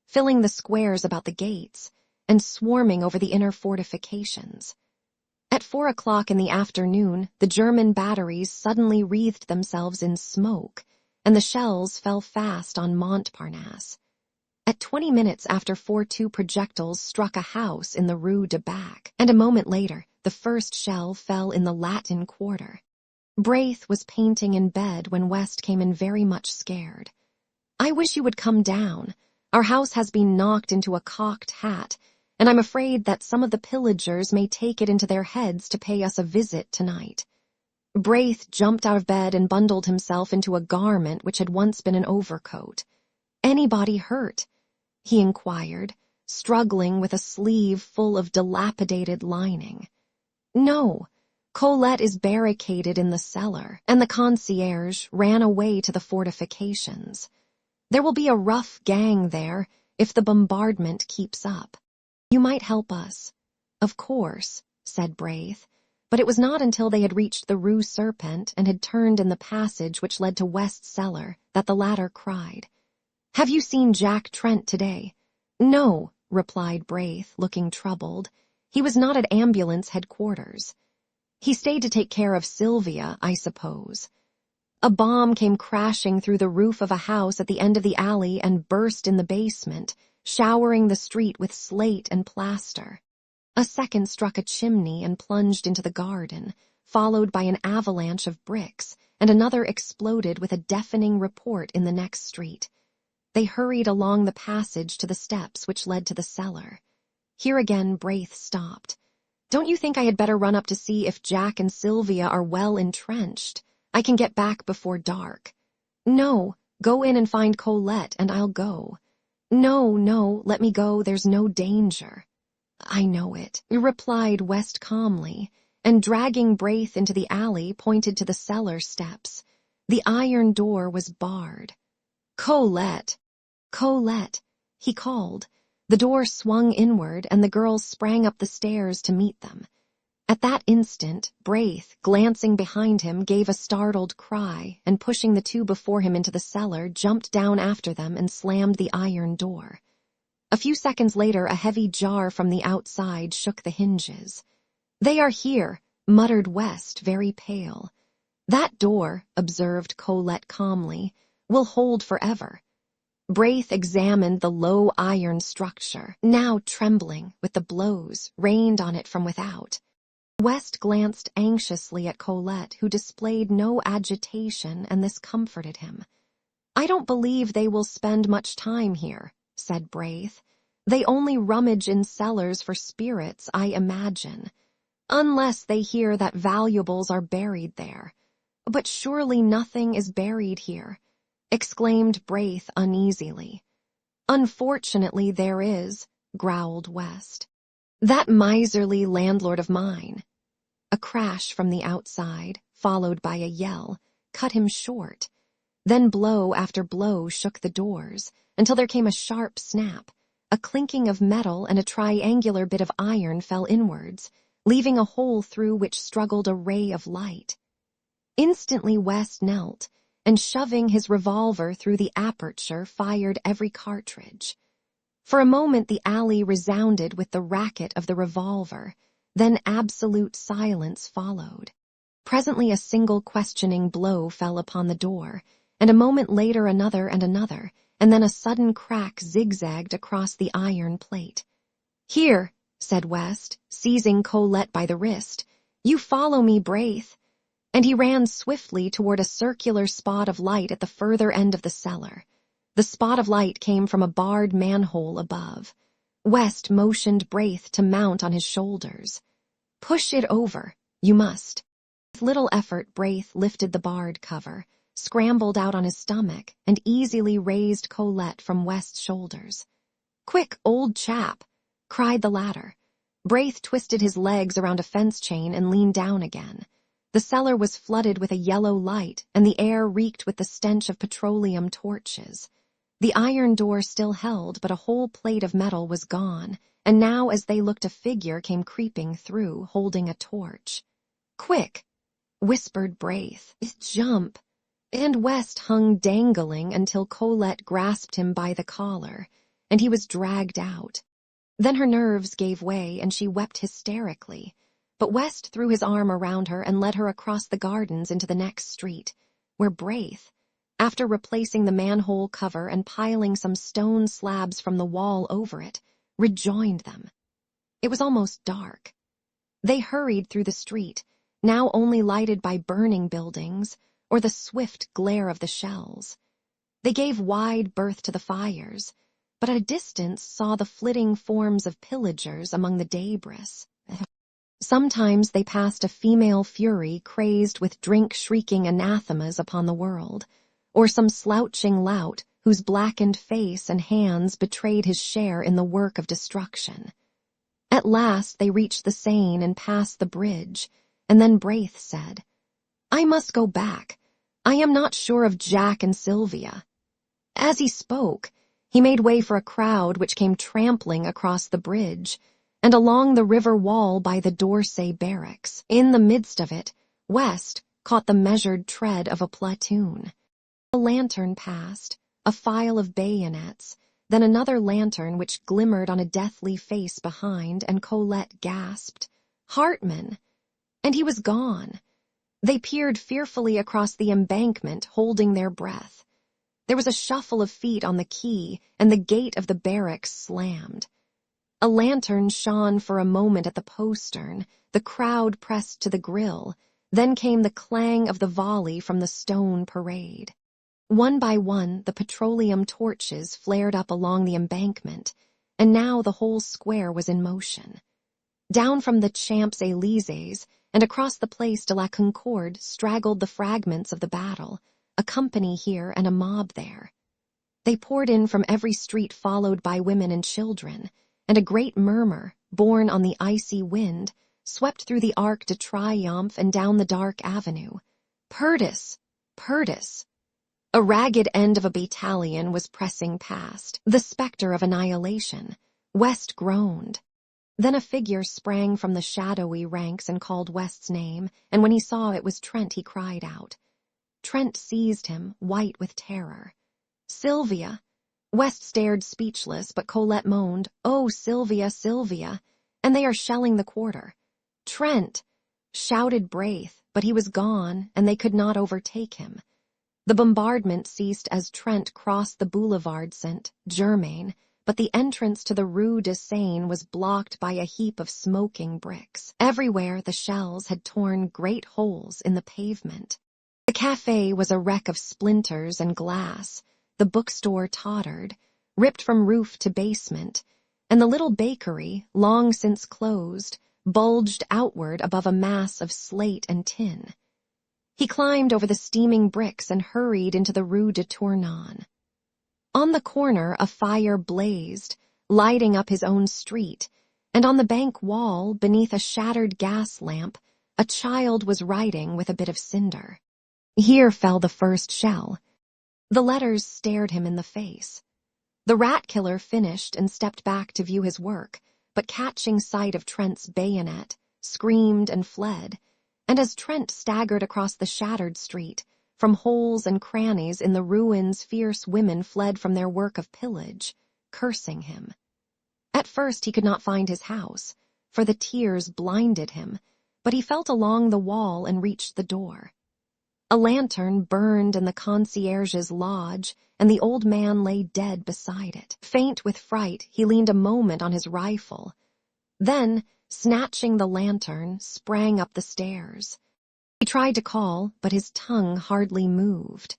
Speaker 1: filling the squares about the gates, and swarming over the inner fortifications. At 4 o'clock in the afternoon, the German batteries suddenly wreathed themselves in smoke, and the shells fell fast on Montparnasse. At 20 minutes after 4-2 projectiles struck a house in the Rue de Bac, and a moment later, the first shell fell in the Latin Quarter. Braith was painting in bed when West came in very much scared. "I wish you would come down. Our house has been knocked into a cocked hat, and I'm afraid that some of the pillagers may take it into their heads to pay us a visit tonight." Braith jumped out of bed and bundled himself into a garment which had once been an overcoat. "Anybody hurt?" he inquired, struggling with a sleeve full of dilapidated lining. "No, Colette is barricaded in the cellar, and the concierge ran away to the fortifications. There will be a rough gang there if the bombardment keeps up. You might help us." "Of course," said Braith, but it was not until they had reached the Rue Serpent and had turned in the passage which led to West's cellar that the latter cried, "Have you seen Jack Trent today?" "No," replied Braith, looking troubled. "He was not at ambulance headquarters. He stayed to take care of Sylvia, I suppose." A bomb came crashing through the roof of a house at the end of the alley and burst in the basement, showering the street with slate and plaster. A second struck a chimney and plunged into the garden, followed by an avalanche of bricks, and another exploded with a deafening report in the next street. They hurried along the passage to the steps which led to the cellar. Here again Braith stopped. "Don't you think I had better run up to see if Jack and Sylvia are well entrenched? I can get back before dark." "No, go in and find Colette, and I'll go." No, let me go, there's no danger." "I know it," replied West calmly, and dragging Braith into the alley pointed to the cellar steps. The iron door was barred. "Colette! Colette!" he called. The door swung inward, and the girls sprang up the stairs to meet them. At that instant, Braith, glancing behind him, gave a startled cry, and pushing the two before him into the cellar, jumped down after them and slammed the iron door. A few seconds later, a heavy jar from the outside shook the hinges. "They are here," muttered West, very pale. "That door," observed Colette calmly, "will hold forever." Braith examined the low iron structure, now trembling with the blows rained on it from without. West glanced anxiously at Colette, who displayed no agitation, and this comforted him. "I don't believe they will spend much time here," said Braith. "They only rummage in cellars for spirits, I imagine. Unless they hear that valuables are buried there. But surely nothing is buried here," exclaimed Braith uneasily. "Unfortunately there is," growled West. "That miserly landlord of mine." A crash from the outside, followed by a yell, cut him short. Then blow after blow shook the doors, until there came a sharp snap. A clinking of metal and a triangular bit of iron fell inwards, leaving a hole through which struggled a ray of light. Instantly West knelt, and shoving his revolver through the aperture, fired every cartridge. For a moment the alley resounded with the racket of the revolver, then absolute silence followed. Presently a single questioning blow fell upon the door, and a moment later another and another, and then a sudden crack zigzagged across the iron plate. "Here," said West, seizing Colette by the wrist. "You follow me, Braith." And he ran swiftly toward a circular spot of light at the further end of the cellar. The spot of light came from a barred manhole above. West motioned Braith to mount on his shoulders. "Push it over. You must." With little effort, Braith lifted the barred cover, scrambled out on his stomach, and easily raised Colette from West's shoulders. "Quick, old chap," cried the latter. Braith twisted his legs around a fence chain and leaned down again. The cellar was flooded with a yellow light, and the air reeked with the stench of petroleum torches. The iron door still held, but a whole plate of metal was gone, and now as they looked a figure came creeping through, holding a torch. "Quick," whispered Braith. "Jump." And West hung dangling until Colette grasped him by the collar, and he was dragged out. Then her nerves gave way, and she wept hysterically. But West threw his arm around her and led her across the gardens into the next street, where Braith, after replacing the manhole cover and piling some stone slabs from the wall over it, rejoined them. It was almost dark. They hurried through the street, now only lighted by burning buildings or the swift glare of the shells. They gave wide berth to the fires, but at a distance saw the flitting forms of pillagers among the debris. Sometimes they passed a female fury crazed with drink-shrieking anathemas upon the world, or some slouching lout whose blackened face and hands betrayed his share in the work of destruction. At last they reached the Seine and passed the bridge, and then Braith said, "I must go back. I am not sure of Jack and Sylvia." As he spoke, he made way for a crowd which came trampling across the bridge, and along the river wall by the d'Orsay barracks. In the midst of it, West caught the measured tread of a platoon. A lantern passed, a file of bayonets, then another lantern which glimmered on a deathly face behind, and Colette gasped, "Hartman!" And he was gone. They peered fearfully across the embankment, holding their breath. There was a shuffle of feet on the quay, and the gate of the barracks slammed. A lantern shone for a moment at the postern, the crowd pressed to the grill, then came the clang of the volley from the stone parade. One by one, the petroleum torches flared up along the embankment, and now the whole square was in motion. Down from the Champs-Élysées and across the Place de la Concorde straggled the fragments of the battle, a company here and a mob there. They poured in from every street followed by women and children, and a great murmur, borne on the icy wind, swept through the Arc de Triomphe and down the dark avenue. "Perdis! Perdis!" A ragged end of a battalion was pressing past, the spectre of annihilation. West groaned. Then a figure sprang from the shadowy ranks and called West's name, and when he saw it was Trent, he cried out. Trent seized him, white with terror. "Sylvia!" West stared speechless, but Colette moaned, "Oh, Sylvia, Sylvia! And they are shelling the quarter." "Trent!" shouted Braith, but he was gone, and they could not overtake him. The bombardment ceased as Trent crossed the boulevard Saint-Germain, but the entrance to the Rue de Seine was blocked by a heap of smoking bricks. Everywhere the shells had torn great holes in the pavement. The café was a wreck of splinters and glass. The bookstore tottered, ripped from roof to basement, and the little bakery, long since closed, bulged outward above a mass of slate and tin. He climbed over the steaming bricks and hurried into the Rue de Tournon. On the corner a fire blazed, lighting up his own street, and on the bank wall, beneath a shattered gas lamp, a child was writing with a bit of cinder. Here fell the first shell. The letters stared him in the face. The rat killer finished and stepped back to view his work, but catching sight of Trent's bayonet, screamed and fled, and as Trent staggered across the shattered street, from holes and crannies in the ruins fierce women fled from their work of pillage, cursing him. At first he could not find his house, for the tears blinded him, but he felt along the wall and reached the door. A lantern burned in the concierge's lodge, and the old man lay dead beside it. Faint with fright, he leaned a moment on his rifle. Then, snatching the lantern, sprang up the stairs. He tried to call, but his tongue hardly moved.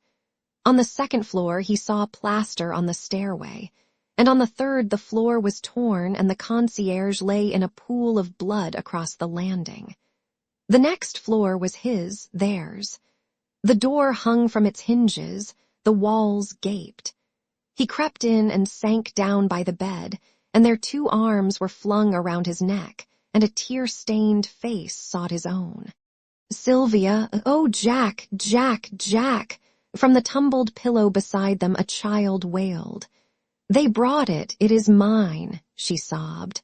Speaker 1: On the second floor, he saw plaster on the stairway, and on the third the floor was torn and the concierge lay in a pool of blood across the landing. The next floor was theirs. The door hung from its hinges, the walls gaped. He crept in and sank down by the bed, and their two arms were flung around his neck, and a tear-stained face sought his own. "Sylvia, oh, Jack, Jack, Jack!" From the tumbled pillow beside them a child wailed. "They brought it, it is mine," she sobbed.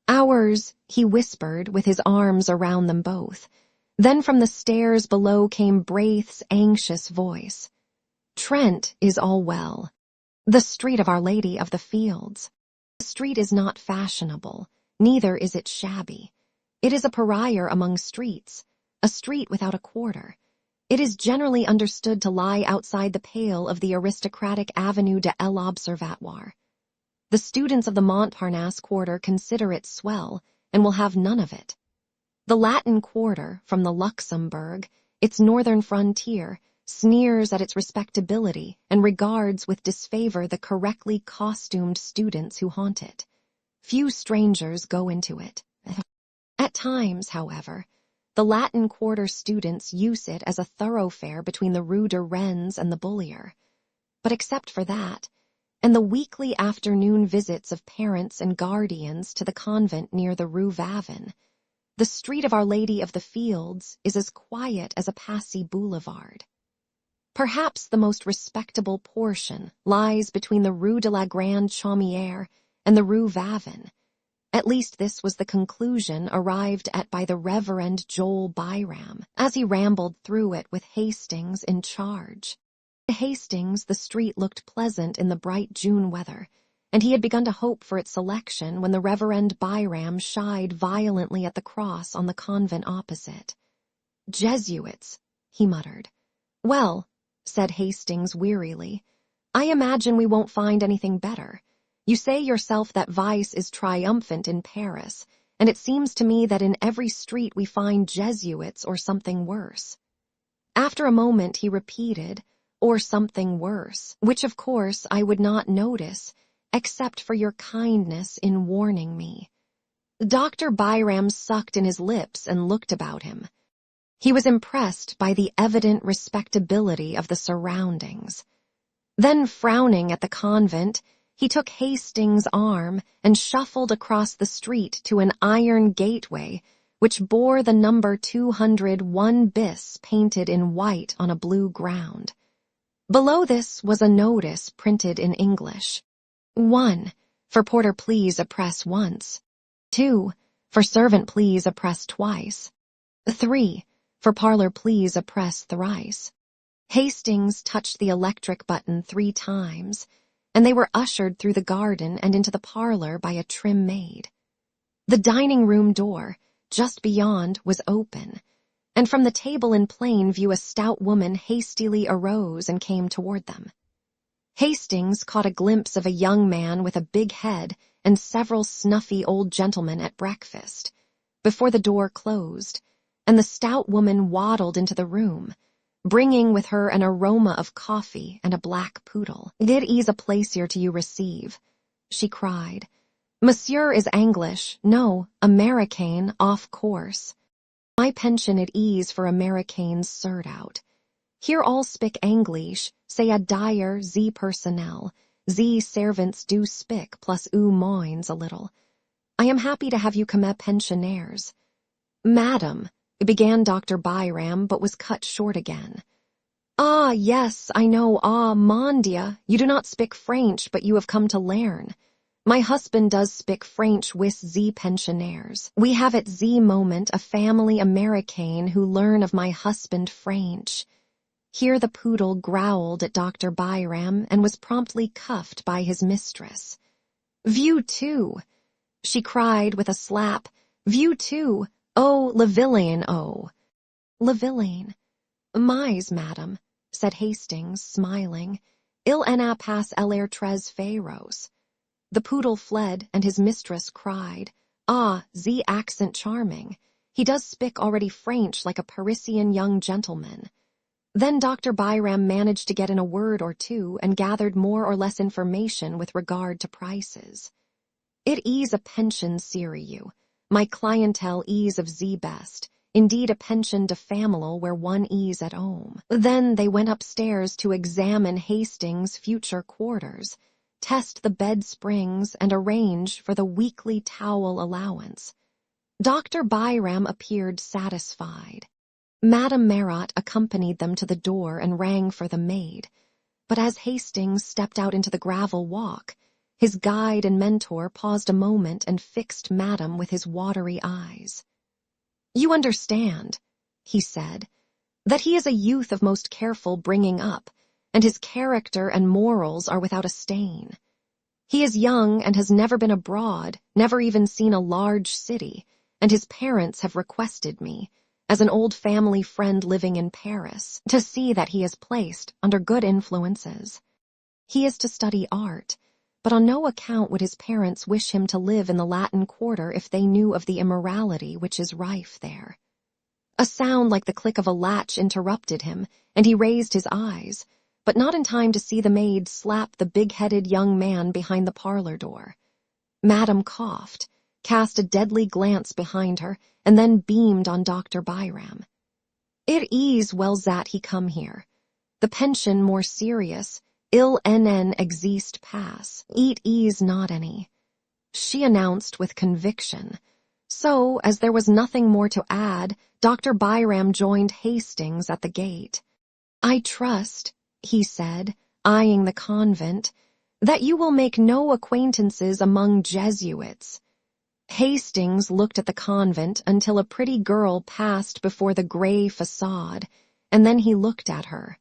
Speaker 1: "Ours," he whispered, with his arms around them both. Then from the stairs below came Braith's anxious voice. "Trent is all well. The street of Our Lady of the Fields. The street is not fashionable, neither is it shabby. It is a pariah among streets, a street without a quarter. It is generally understood to lie outside the pale of the aristocratic Avenue de l'Observatoire. The students of the Montparnasse quarter consider it swell and will have none of it. The Latin quarter, from the Luxembourg, its northern frontier, sneers at its respectability and regards with disfavor the correctly costumed students who haunt it. Few strangers go into it. At times, however, the Latin Quarter students use it as a thoroughfare between the Rue de Rennes and the Bullier. But except for that, and the weekly afternoon visits of parents and guardians to the convent near the Rue Vavin, the street of Our Lady of the Fields is as quiet as a Passy boulevard. Perhaps the most respectable portion lies between the Rue de la Grande Chaumière and the Rue Vavin. At least this was the conclusion arrived at by the Reverend Joel Byram as he rambled through it with Hastings in charge. To Hastings, the street looked pleasant in the bright June weather, and he had begun to hope for its selection when the Reverend Byram shied violently at the cross on the convent opposite. "Jesuits," he muttered. "Well," said Hastings wearily, "I imagine we won't find anything better. You say yourself that vice is triumphant in Paris, and it seems to me that in every street we find Jesuits or something worse." After a moment he repeated, "or something worse," which of course I would not notice, except for your kindness in warning me. Dr. Byram sucked in his lips and looked about him. He was impressed by the evident respectability of the surroundings. Then, frowning at the convent, he took Hastings' arm and shuffled across the street to an iron gateway which bore the number 201 bis painted in white on a blue ground. Below this was a notice printed in English. 1. For porter please press once. 2. For servant please press twice. 3. For parlor please press thrice. Hastings touched the electric button 3 times, and they were ushered through the garden and into the parlor by a trim maid. The dining room door, just beyond, was open, and from the table in plain view a stout woman hastily arose and came toward them. Hastings caught a glimpse of a young man with a big head and several snuffy old gentlemen at breakfast, before the door closed, and the stout woman waddled into the room, bringing with her an aroma of coffee and a black poodle. "It is a plaisir to you receive," she cried. "Monsieur is English, no, Americain, off course. My pension at ease for Americains cert out. Here all spik English, say a dyer z personnel, z servants do spik plus moins a little. I am happy to have you come pensionnaires." "Madam," began Dr. Byram, but was cut short again. "Ah, yes, I know, ah, mon Dieu, you do not speak French, but you have come to learn. My husband does speak French with Z pensionnaires. We have at Z moment a family Americain who learn of my husband French." Here the poodle growled at Dr. Byram and was promptly cuffed by his mistress. "View two," she cried with a slap. "View two, oh, le villain, oh." "Le villain. Mais, madam," said Hastings, smiling. "Il n'a pas l'air très féroce." The poodle fled, and his mistress cried, "Ah, the accent charming. He does speak already French like a Parisian young gentleman." Then Dr. Byram managed to get in a word or two and gathered more or less information with regard to prices. "It is a pension sérieux. My clientele is of the best. Indeed, a pension de famille where one is at home." Then they went upstairs to examine Hastings' future quarters, test the bed springs, and arrange for the weekly towel allowance. Dr. Byram appeared satisfied. Madame Marat accompanied them to the door and rang for the maid, but as Hastings stepped out into the gravel walk, his guide and mentor paused a moment and fixed Madame with his watery eyes. "You understand," he said, "that he is a youth of most careful bringing up, and his character and morals are without a stain. He is young and has never been abroad, never even seen a large city, and his parents have requested me, as an old family friend living in Paris, to see that he is placed under good influences. He is to study art, but on no account would his parents wish him to live in the Latin Quarter if they knew of the immorality which is rife there." A sound like the click of a latch interrupted him, and he raised his eyes, but not in time to see the maid slap the big-headed young man behind the parlor door. Madame coughed, cast a deadly glance behind her, and then beamed on Dr. Byram. "It is well that he come here. The pension more serious, il n'en existe pas. It is not any," she announced with conviction. So, as there was nothing more to add, Dr. Byram joined Hastings at the gate. "I trust," he said, eyeing the convent, "that you will make no acquaintances among Jesuits." Hastings looked at the convent until a pretty girl passed before the gray facade, and then he looked at her.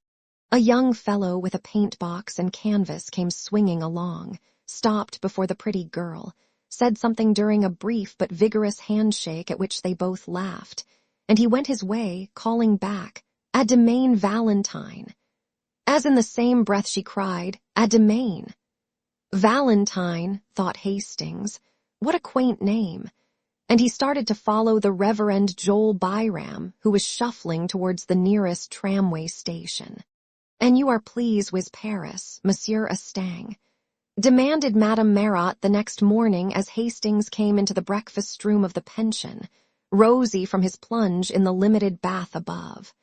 Speaker 1: A young fellow with a paint-box and canvas came swinging along, stopped before the pretty girl, said something during a brief but vigorous handshake at which they both laughed, and he went his way, calling back, "À demain, Valentine." As in the same breath she cried, "À demain." Valentine, thought Hastings, what a quaint name, and he started to follow the Reverend Joel Byram, who was shuffling towards the nearest tramway station. "And you are pleased with Paris, Monsieur Estang?" demanded Madame Marat the next morning as Hastings came into the breakfast room of the pension, rosy from his plunge in the limited bath above.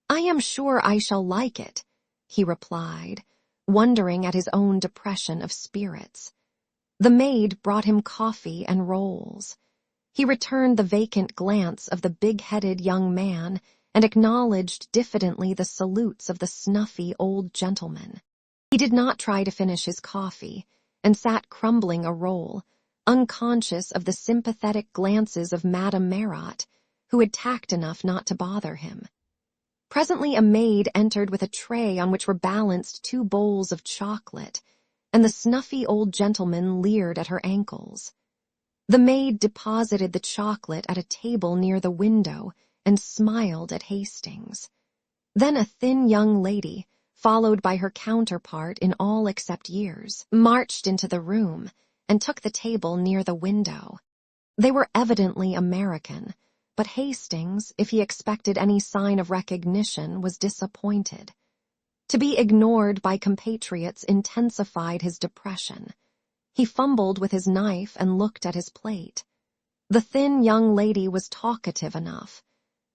Speaker 1: "I am sure I shall like it," he replied, wondering at his own depression of spirits. The maid brought him coffee and rolls. He returned the vacant glance of the big-headed young man and acknowledged diffidently the salutes of the snuffy old gentleman. He did not try to finish his coffee, and sat crumbling a roll, unconscious of the sympathetic glances of Madame Marat, who had tact enough not to bother him. Presently a maid entered with a tray on which were balanced 2 bowls of chocolate, and the snuffy old gentleman leered at her ankles. The maid deposited the chocolate at a table near the window and smiled at Hastings. Then a thin young lady, followed by her counterpart in all except years, marched into the room and took the table near the window. They were evidently American, but Hastings, if he expected any sign of recognition, was disappointed. To be ignored by compatriots intensified his depression. He fumbled with his knife and looked at his plate. The thin young lady was talkative enough.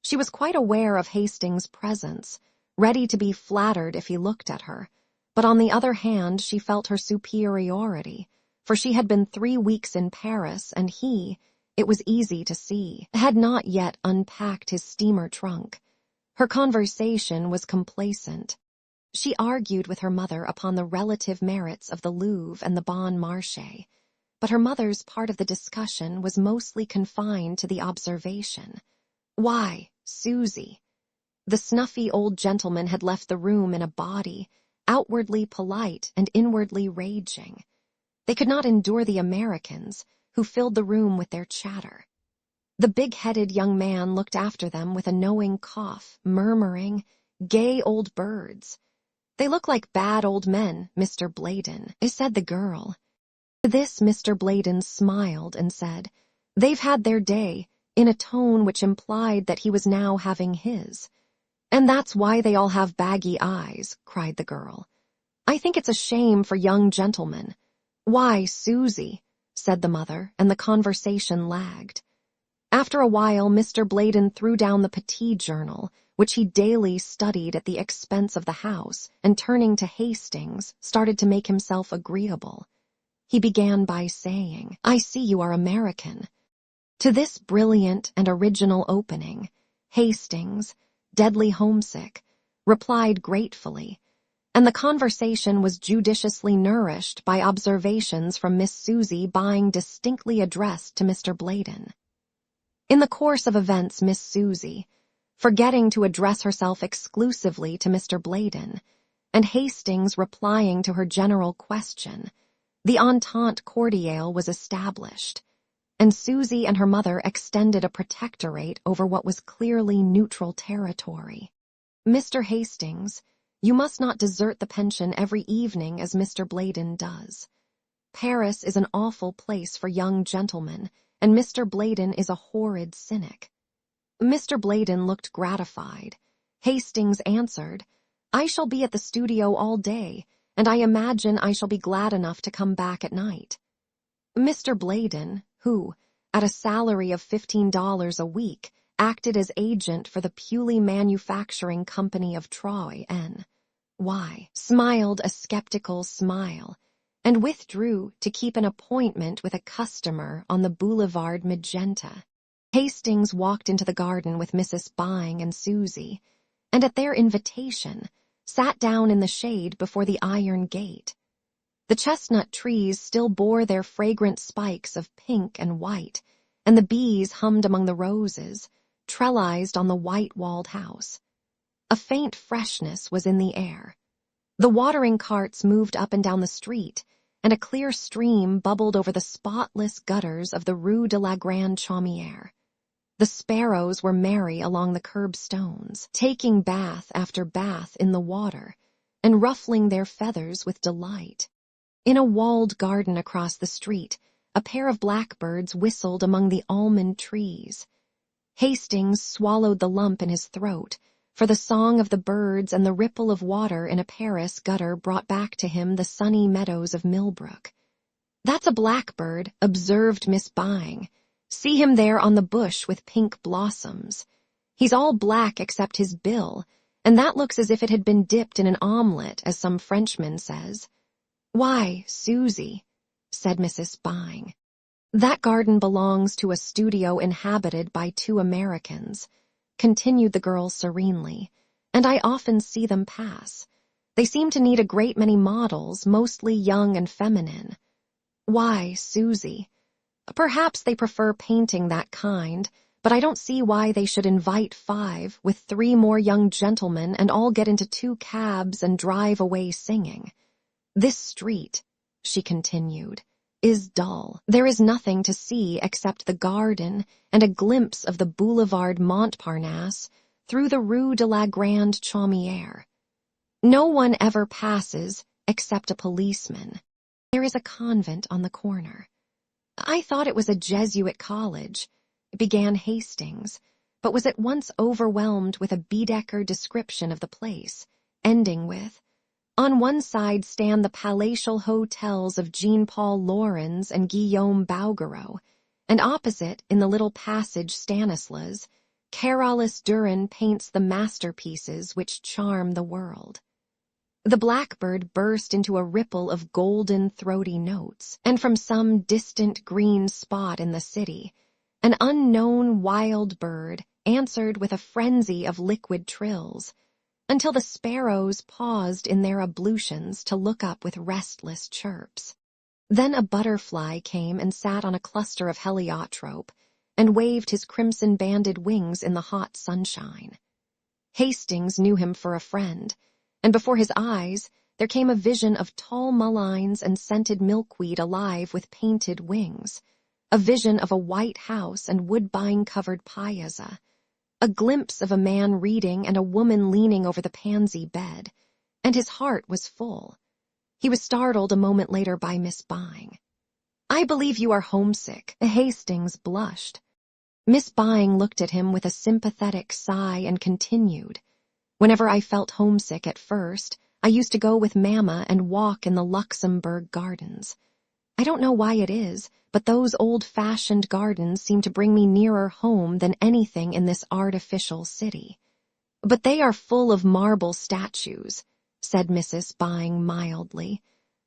Speaker 1: She was quite aware of Hastings' presence, ready to be flattered if he looked at her, but on the other hand she felt her superiority, for she had been 3 weeks in Paris, and he, it was easy to see, had not yet unpacked his steamer trunk. Her conversation was complacent. She argued with her mother upon the relative merits of the Louvre and the Bon Marché, but her mother's part of the discussion was mostly confined to the observation. "Why, Susie?" The snuffy old gentleman had left the room in a body, outwardly polite and inwardly raging. They could not endure the Americans, who filled the room with their chatter. The big-headed young man looked after them with a knowing cough, murmuring, "Gay old birds." "They look like bad old men, Mr. Bladen," said the girl. To this Mr. Bladen smiled and said, "They've had their day," in a tone which implied that he was now having his. "And that's why they all have baggy eyes," cried the girl. "I think it's a shame for young gentlemen." "Why, Susie," said the mother, and the conversation lagged. After a while, Mr. Bladen threw down the Petit Journal, which he daily studied at the expense of the house, and turning to Hastings, started to make himself agreeable. He began by saying, "I see you are American." To this brilliant and original opening, Hastings, deadly homesick, replied gratefully, and the conversation was judiciously nourished by observations from Miss Susie Byng distinctly addressed to Mr. Bladen. In the course of events, Miss Susie, forgetting to address herself exclusively to Mr. Bladen, and Hastings replying to her general question, the entente cordiale was established, and Susie and her mother extended a protectorate over what was clearly neutral territory. "Mr. Hastings, you must not desert the pension every evening as Mr. Bladen does. Paris is an awful place for young gentlemen, and Mr. Bladen is a horrid cynic." Mr. Bladen looked gratified. Hastings answered, "I shall be at the studio all day, and I imagine I shall be glad enough to come back at night." Mr. Bladen, who, at a salary of $15 a week, acted as agent for the Pewley Manufacturing Company of Troy, N.Y., smiled a skeptical smile, and withdrew to keep an appointment with a customer on the Boulevard Magenta. Hastings walked into the garden with Mrs. Byng and Susie, and at their invitation, sat down in the shade before the iron gate. The chestnut trees still bore their fragrant spikes of pink and white, and the bees hummed among the roses, trellised on the white-walled house. A faint freshness was in the air. The watering carts moved up and down the street, and a clear stream bubbled over the spotless gutters of the Rue de la Grande Chaumière. The sparrows were merry along the curbstones, taking bath after bath in the water, and ruffling their feathers with delight. In a walled garden across the street, a pair of blackbirds whistled among the almond trees. Hastings swallowed the lump in his throat, for the song of the birds and the ripple of water in a Paris gutter brought back to him the sunny meadows of Millbrook. "That's a blackbird," observed Miss Byng. "See him there on the bush with pink blossoms. He's all black except his bill, and that looks as if it had been dipped in an omelette, as some Frenchman says." "Why, Susie," said Mrs. Byng, "that garden belongs to a studio inhabited by 2 Americans," continued the girl serenely, "and I often see them pass. They seem to need a great many models, mostly young and feminine." "Why, Susie, perhaps they prefer painting that kind, but I don't see why they should invite 5 with 3 more young gentlemen and all get into 2 cabs and drive away singing. This street," she continued, "is dull. There is nothing to see except the garden and a glimpse of the Boulevard Montparnasse through the Rue de la Grande Chaumière. No one ever passes except a policeman. There is a convent on the corner." "I thought it was a Jesuit college," began Hastings, but was at once overwhelmed with a Baedeker description of the place, ending with, "On one side stand the palatial hotels of Jean-Paul Laurens and Guillaume Bouguereau, and opposite, in the little passage Stanislas, Carolus Duran paints the masterpieces which charm the world." The blackbird burst into a ripple of golden throaty notes, and from some distant green spot in the city, an unknown wild bird, answered with a frenzy of liquid trills, until the sparrows paused in their ablutions to look up with restless chirps. Then a butterfly came and sat on a cluster of heliotrope and waved his crimson-banded wings in the hot sunshine. Hastings knew him for a friend, and before his eyes there came a vision of tall mulleins and scented milkweed alive with painted wings, a vision of a white house and woodbine-covered piazza, a glimpse of a man reading and a woman leaning over the pansy bed, and his heart was full. He was startled a moment later by Miss Byng. "I believe you are homesick." Hastings blushed. Miss Byng looked at him with a sympathetic sigh and continued, "Whenever I felt homesick at first, I used to go with Mama and walk in the Luxembourg Gardens. I don't know why it is, but those old-fashioned gardens seem to bring me nearer home than anything in this artificial city. But they are full of marble statues," said Mrs. Byng mildly.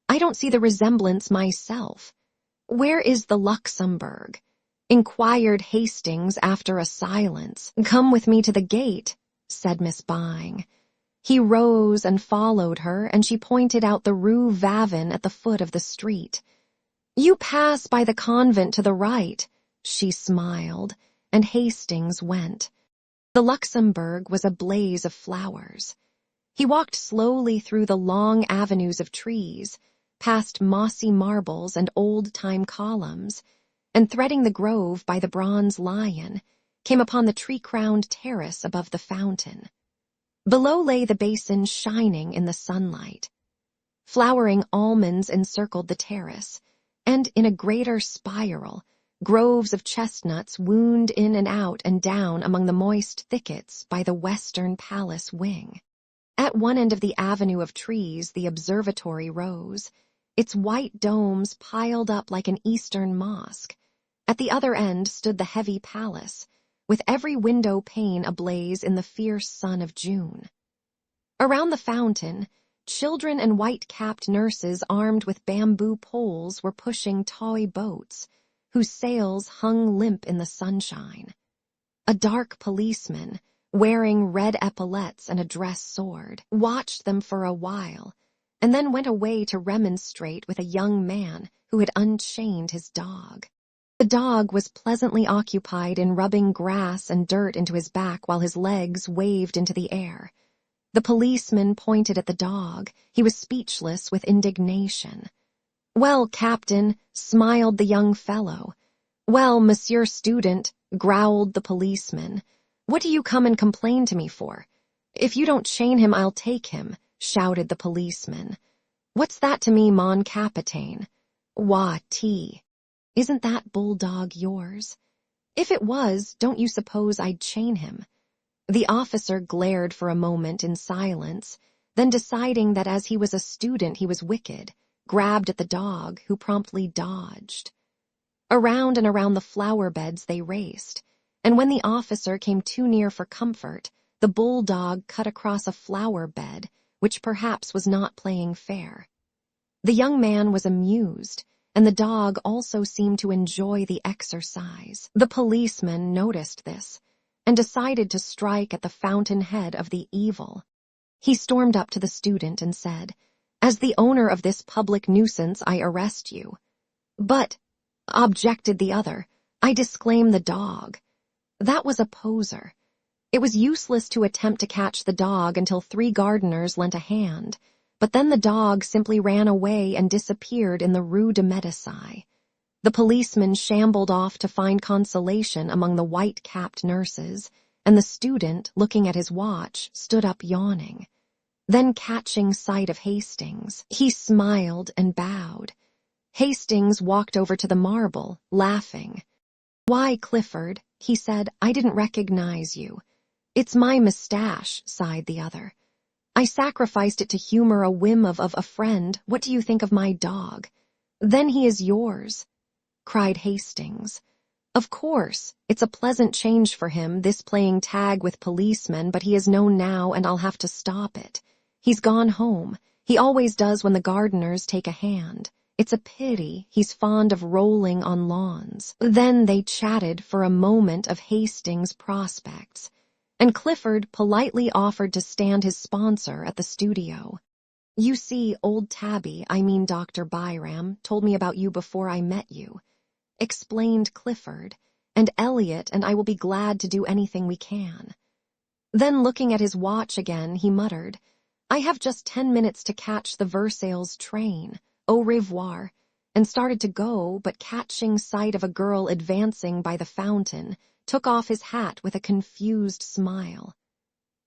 Speaker 1: "I don't see the resemblance myself." "Where is the Luxembourg?" inquired Hastings after a silence. "Come with me to the gate," said Miss Byng. He rose and followed her, and she pointed out the Rue Vavin at the foot of the street. "You pass by the convent to the right," she smiled, and Hastings went. The Luxembourg was a blaze of flowers. He walked slowly through the long avenues of trees, past mossy marbles and old-time columns, and threading the grove by the bronze lion, came upon the tree-crowned terrace above the fountain. Below lay the basin shining in the sunlight. Flowering almonds encircled the terrace, and in a greater spiral, groves of chestnuts wound in and out and down among the moist thickets by the western palace wing. At one end of the avenue of trees the observatory rose, its white domes piled up like an eastern mosque. At the other end stood the heavy palace, with every window pane ablaze in the fierce sun of June. Around the fountain, children and white-capped nurses armed with bamboo poles were pushing toy boats, whose sails hung limp in the sunshine. A dark policeman, wearing red epaulettes and a dress sword, watched them for a while, and then went away to remonstrate with a young man who had unchained his dog. The dog was pleasantly occupied in rubbing grass and dirt into his back while his legs waved into the air. The policeman pointed at the dog. He was speechless with indignation. "Well, Captain," smiled the young fellow. "Well, Monsieur Student," growled the policeman. "What do you come and complain to me for?" "If you don't chain him, I'll take him," shouted the policeman. "What's that to me, mon capitaine?" "Wah, tea. Isn't that bulldog yours?" "If it was, don't you suppose I'd chain him?" The officer glared for a moment in silence, then deciding that as he was a student he was wicked, grabbed at the dog, who promptly dodged. Around and around the flower beds they raced, and when the officer came too near for comfort, the bulldog cut across a flower bed, which perhaps was not playing fair. The young man was amused, and the dog also seemed to enjoy the exercise. The policeman noticed this, and decided to strike at the fountainhead of the evil. He stormed up to the student and said, "As the owner of this public nuisance, I arrest you." "But," objected the other, "I disclaim the dog." That was a poser. It was useless to attempt to catch the dog until 3 gardeners lent a hand, but then the dog simply ran away and disappeared in the Rue de Médicis. The policeman shambled off to find consolation among the white-capped nurses, and the student, looking at his watch, stood up yawning. Then, catching sight of Hastings, he smiled and bowed. Hastings walked over to the marble, laughing. "Why, Clifford," he said, "I didn't recognize you." "It's my mustache," sighed the other. "I sacrificed it to humor a whim of a friend. What do you think of my dog?" "Then he is yours," cried Hastings. "Of course, it's a pleasant change for him, this playing tag with policemen, but he is known now and I'll have to stop it. He's gone home. He always does when the gardeners take a hand. It's a pity he's fond of rolling on lawns." Then they chatted for a moment of Hastings' prospects, and Clifford politely offered to stand his sponsor at the studio. "You see, old Tabby, Dr. Byram, told me about you before I met you," explained Clifford, "and Elliot and I will be glad to do anything we can." Then looking at his watch again, he muttered, "I have just 10 minutes to catch the Versailles train. Au revoir," and started to go, but catching sight of a girl advancing by the fountain, took off his hat with a confused smile.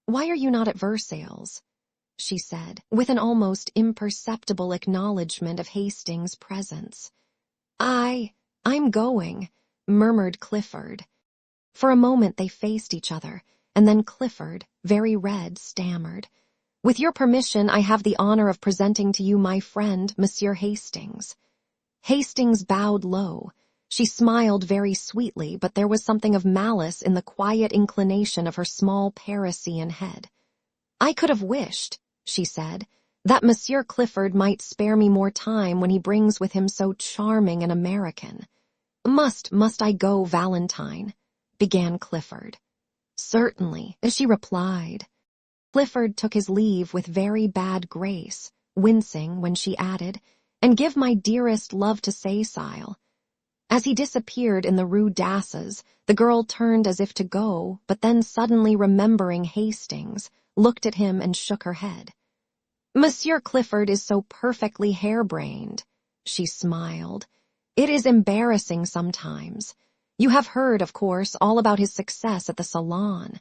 Speaker 1: "Why are you not at Versailles?" she said, with an almost imperceptible acknowledgement of Hastings' presence. I'm going," murmured Clifford. For a moment they faced each other, and then Clifford, very red, stammered, "With your permission, I have the honor of presenting to you my friend, Monsieur Hastings." Hastings bowed low. She smiled very sweetly, but there was something of malice in the quiet inclination of her small Parisian head. "I could have wished," she said, "that Monsieur Clifford might spare me more time when he brings with him so charming an American." Must I go, Valentine?" began Clifford. "Certainly," she replied. Clifford took his leave with very bad grace, wincing when she added, "And give my dearest love to Cecile." As he disappeared in the Rue d'Asses, the girl turned as if to go, but then suddenly remembering Hastings, looked at him and shook her head. "Monsieur Clifford is so perfectly harebrained," she smiled. "It is embarrassing sometimes. You have heard, of course, all about his success at the salon."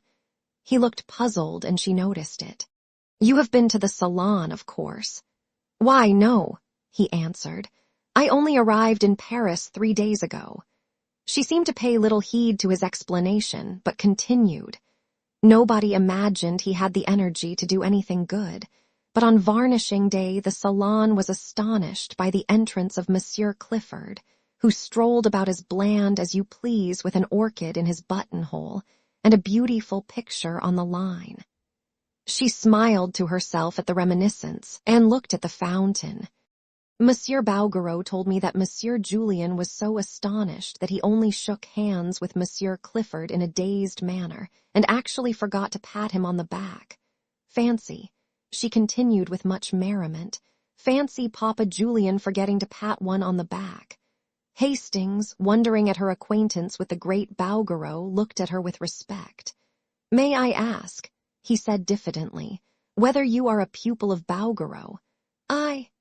Speaker 1: He looked puzzled, and she noticed it. "You have been to the salon, of course." "Why, no," he answered. "I only arrived in Paris 3 days ago." She seemed to pay little heed to his explanation, but continued. Nobody imagined he had the energy to do anything good, but on varnishing day the salon was astonished by the entrance of Monsieur Clifford, who strolled about as bland as you please with an orchid in his buttonhole and a beautiful picture on the line. She smiled to herself at the reminiscence and looked at the fountain. "Monsieur Bouguereau told me that Monsieur Julien was so astonished that he only shook hands with Monsieur Clifford in a dazed manner and actually forgot to pat him on the back. Fancy," she continued with much merriment, "fancy Papa Julien forgetting to pat one on the back." Hastings, wondering at her acquaintance with the great Bouguereau, looked at her with respect. "May I ask," he said diffidently, "whether you are a pupil of Bouguereau?" "I,"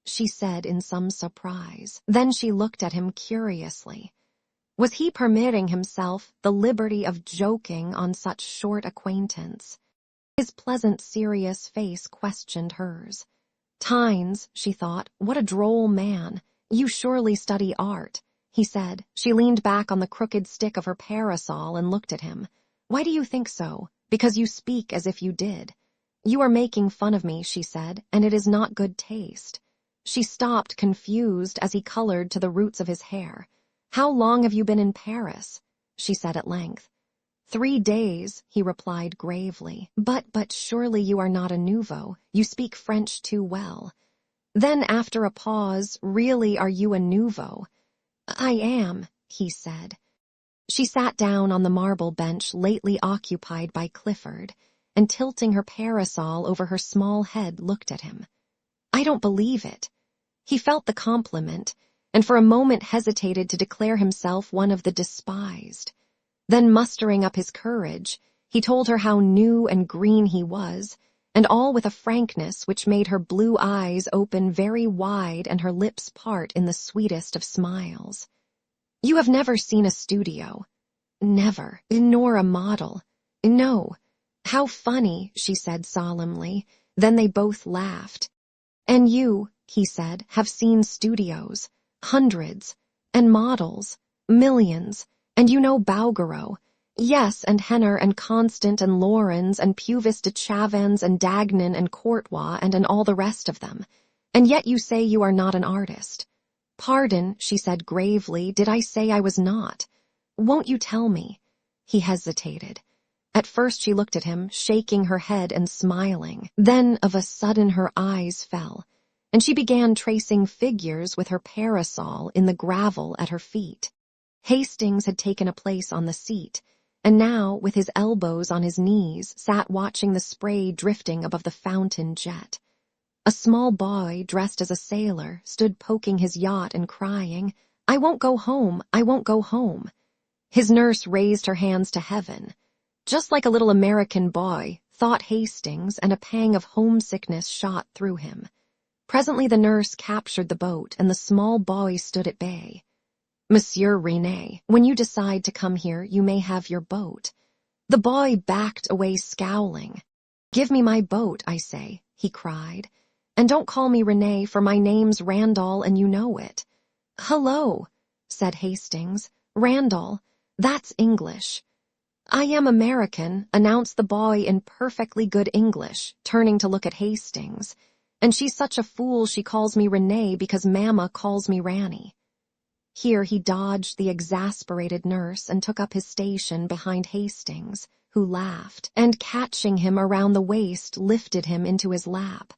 Speaker 1: she said in some surprise. Then she looked at him curiously. Was he permitting himself the liberty of joking on such short acquaintance? His pleasant, serious face questioned hers. "Tynes," she thought, "what a droll man. You surely study art," he said. She leaned back on the crooked stick of her parasol and looked at him. "Why do you think so? Because you speak as if you did." "You are making fun of me," she said, "and it is not good taste." She stopped, confused, as he colored to the roots of his hair. "How long have you been in Paris?" she said at length. 3 days, he replied gravely. But surely you are not a nouveau. You speak French too well." Then, after a pause, "Really, are you a nouveau?" "I am," he said. She sat down on the marble bench lately occupied by Clifford, and tilting her parasol over her small head, looked at him. "I don't believe it." He felt the compliment, and for a moment hesitated to declare himself one of the despised. Then, mustering up his courage, he told her how new and green he was, and all with a frankness which made her blue eyes open very wide and her lips part in the sweetest of smiles. "You have never seen a studio?" "Never, nor a model." "No." "How funny," she said solemnly. Then they both laughed. "And you," he said, "have seen studios. Hundreds. And models. Millions. And you know Bouguereau." "Yes, and Henner and Constant and Laurens and Puvis de Chavannes and Dagnan and Courtois and all the rest of them. And yet you say you are not an artist." "Pardon," she said gravely, "did I say I was not? Won't you tell me?" He hesitated. At first she looked at him, shaking her head and smiling. Then of a sudden her eyes fell, and she began tracing figures with her parasol in the gravel at her feet. Hastings had taken a place on the seat, and now, with his elbows on his knees, sat watching the spray drifting above the fountain jet. A small boy, dressed as a sailor, stood poking his yacht and crying, "I won't go home, I won't go home." His nurse raised her hands to heaven. Just like a little American boy, thought Hastings, and a pang of homesickness shot through him. Presently the nurse captured the boat, and the small boy stood at bay. "Monsieur René, when you decide to come here, you may have your boat." The boy backed away scowling. "Give me my boat, I say," he cried. "And don't call me René, for my name's Randall and you know it." "Hello," said Hastings. "Randall, that's English." "I am American," announced the boy in perfectly good English, turning to look at Hastings. "And she's such a fool she calls me René because Mama calls me Ranny." Here he dodged the exasperated nurse and took up his station behind Hastings, who laughed, and catching him around the waist lifted him into his lap.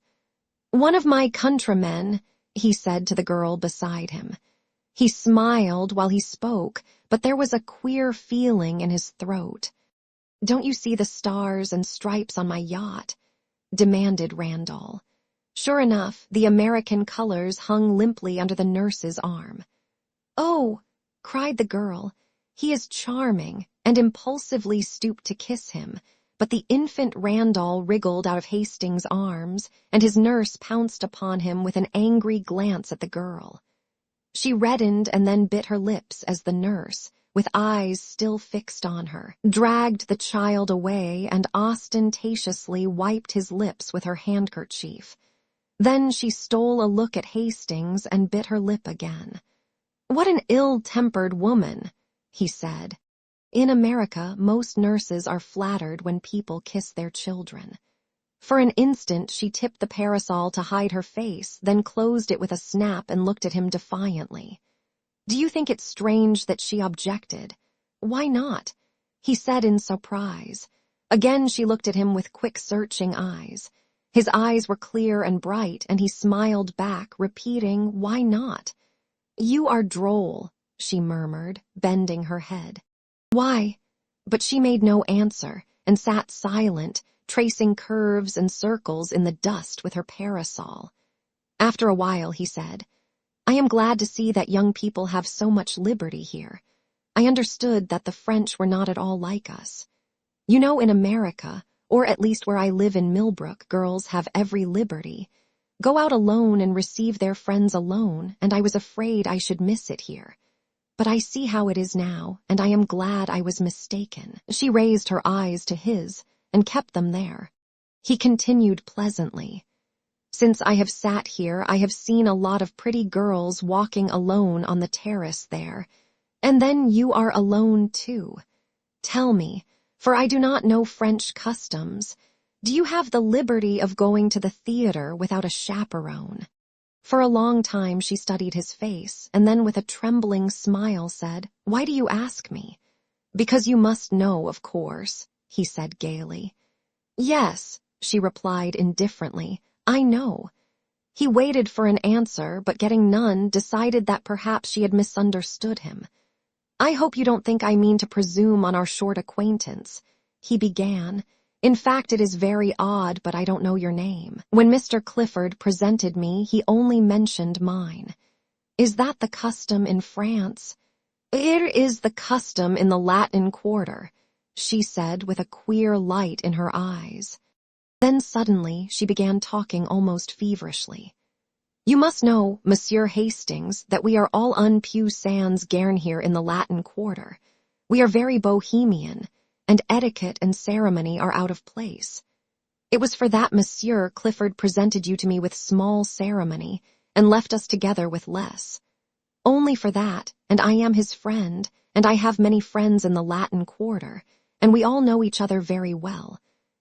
Speaker 1: "One of my countrymen," he said to the girl beside him. He smiled while he spoke, but there was a queer feeling in his throat. "Don't you see the stars and stripes on my yacht?" demanded Randall. Sure enough, the American colors hung limply under the nurse's arm. "Oh," cried the girl, "he is charming," and impulsively stooped to kiss him, but the infant Randall wriggled out of Hastings' arms, and his nurse pounced upon him with an angry glance at the girl. She reddened and then bit her lips as the nurse, with eyes still fixed on her, dragged the child away and ostentatiously wiped his lips with her handkerchief. Then she stole a look at Hastings and bit her lip again. "What an ill-tempered woman," he said. In America, most nurses are flattered when people kiss their children. For an instant, she tipped the parasol to hide her face, then closed it with a snap and looked at him defiantly. "Do you think it's strange that she objected?" "Why not?" he said in surprise. Again she looked at him with quick, searching eyes. His eyes were clear and bright, and he smiled back, repeating, "Why not?" "You are droll," she murmured, bending her head. "Why?" But she made no answer, and sat silent, tracing curves and circles in the dust with her parasol. After a while he said, "I am glad to see that young people have so much liberty here. I understood that the French were not at all like us. You know, in America, or at least where I live in Millbrook, girls have every liberty. Go out alone and receive their friends alone, and I was afraid I should miss it here. But I see how it is now, and I am glad I was mistaken." She raised her eyes to his, and kept them there. He continued pleasantly, "Since I have sat here, I have seen a lot of pretty girls walking alone on the terrace there. And then you are alone too. Tell me, for I do not know French customs, do you have the liberty of going to the theater without a chaperone?" For a long time she studied his face, and then with a trembling smile said, "Why do you ask me?" "Because you must know, of course," he said gaily. "Yes," she replied indifferently, "I know." He waited for an answer, but getting none, decided that perhaps she had misunderstood him. "I hope you don't think I mean to presume on our short acquaintance," he began. "In fact, it is very odd, but I don't know your name. When Mr. Clifford presented me, he only mentioned mine. Is that the custom in France?" "It is the custom in the Latin Quarter," she said with a queer light in her eyes. Then suddenly she began talking almost feverishly. "You must know, Monsieur Hastings, that we are all un peu sans gern here in the Latin Quarter. We are very bohemian, and etiquette and ceremony are out of place. It was for that Monsieur Clifford presented you to me with small ceremony, and left us together with less. Only for that, and I am his friend, and I have many friends in the Latin Quarter, and we all know each other very well,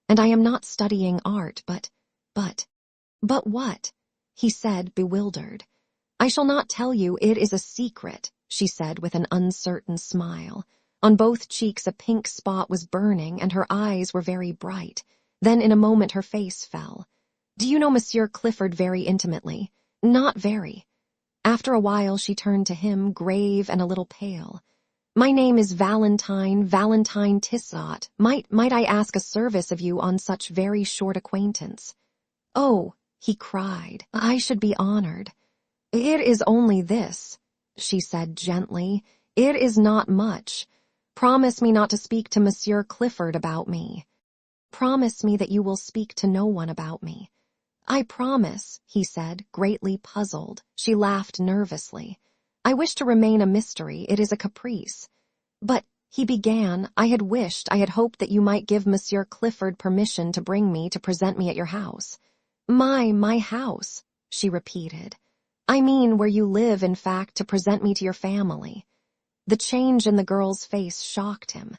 Speaker 1: and I am not studying art, but what?" he said, bewildered. "I shall not tell you, it is a secret," she said with an uncertain smile. On both cheeks a pink spot was burning, and her eyes were very bright. Then in a moment her face fell. "Do you know Monsieur Clifford very intimately?" Not very. After a while she turned to him, grave and a little pale. My name is Valentine Tissot. Might I ask a service of you on such very short acquaintance? Oh, he cried, I should be honored. It is only this, she said gently. It is not much. Promise me not to speak to Monsieur Clifford about me. Promise me that you will speak to no one about me. I promise, he said, greatly puzzled. She laughed nervously. I wish to remain a mystery. It is a caprice. But, he began, I had hoped that you might give Monsieur Clifford permission to bring me to present me at your house. My house, she repeated. I mean where you live, in fact, to present me to your family. The change in the girl's face shocked him.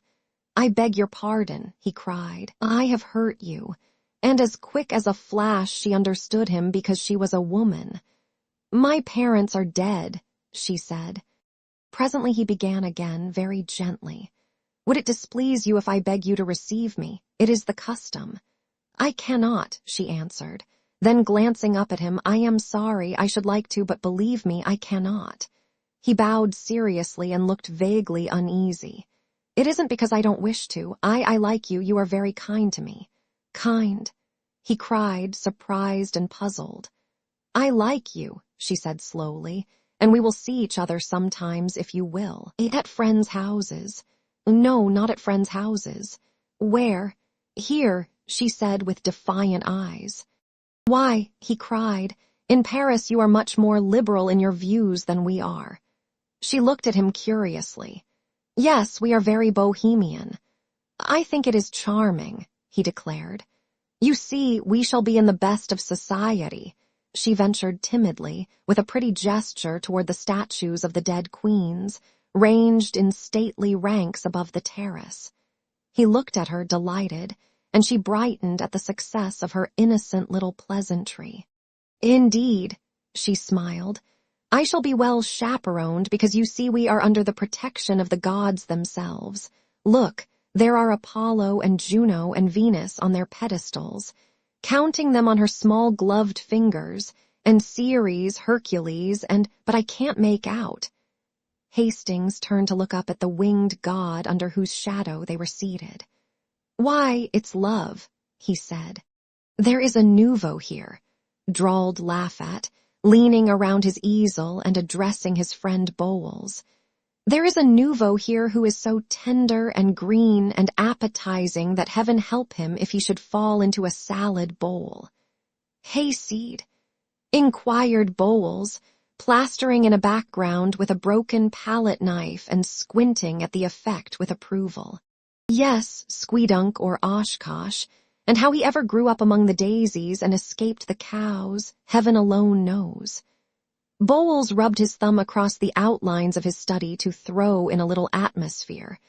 Speaker 1: I beg your pardon, he cried. I have hurt you. And as quick as a flash she understood him because she was a woman. My parents are dead, she said. Presently he began again, very gently. Would it displease you if I beg you to receive me? It is the custom. I cannot, she answered. Then glancing up at him, I am sorry, I should like to, but believe me, I cannot. He bowed seriously and looked vaguely uneasy. It isn't because I don't wish to. I like you. You are very kind to me. Kind, he cried, surprised and puzzled. I like you, she said slowly, and we will see each other sometimes if you will. At friends' houses. No, not at friends' houses. Where? Here, she said with defiant eyes. Why, he cried, in Paris you are much more liberal in your views than we are. She looked at him curiously. Yes, we are very bohemian. I think it is charming, he declared. You see, we shall be in the best of society, she ventured timidly, with a pretty gesture toward the statues of the dead queens, ranged in stately ranks above the terrace. He looked at her delighted, and she brightened at the success of her innocent little pleasantry. Indeed, she smiled, I shall be well chaperoned because you see we are under the protection of the gods themselves. Look, there are Apollo and Juno and Venus on their pedestals, counting them on her small gloved fingers, and Ceres, Hercules, but I can't make out. Hastings turned to look up at the winged god under whose shadow they were seated. Why, it's love, he said. There is a nouveau here, drawled Laffat, leaning around his easel and addressing his friend Bowles. There is a nouveau here who is so tender and green and appetizing that heaven help him if he should fall into a salad bowl. Hayseed, inquired Bowles, plastering in a background with a broken palette knife and squinting at the effect with approval. Yes, Squeedunk or Oshkosh, and how he ever grew up among the daisies and escaped the cows, heaven alone knows. Bowles rubbed his thumb across the outlines of his study to throw in a little atmosphere.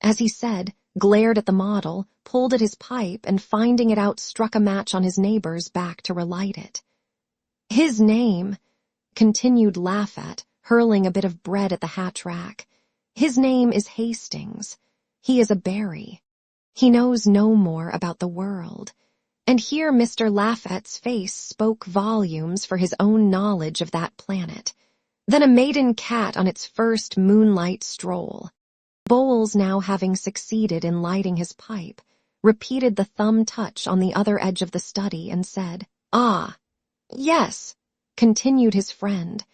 Speaker 1: As he said, glared at the model, pulled at his pipe, and finding it out struck a match on his neighbor's back to relight it. His name, continued Laffat, hurling a bit of bread at the hatch rack. His name is Hastings. He is a berry. He knows no more about the world. And here Mr. Laffat's face spoke volumes for his own knowledge of that planet. Then a maiden cat on its first moonlight stroll. Bowles, now having succeeded in lighting his pipe, repeated the thumb touch on the other edge of the study and said, Ah, yes, continued his friend.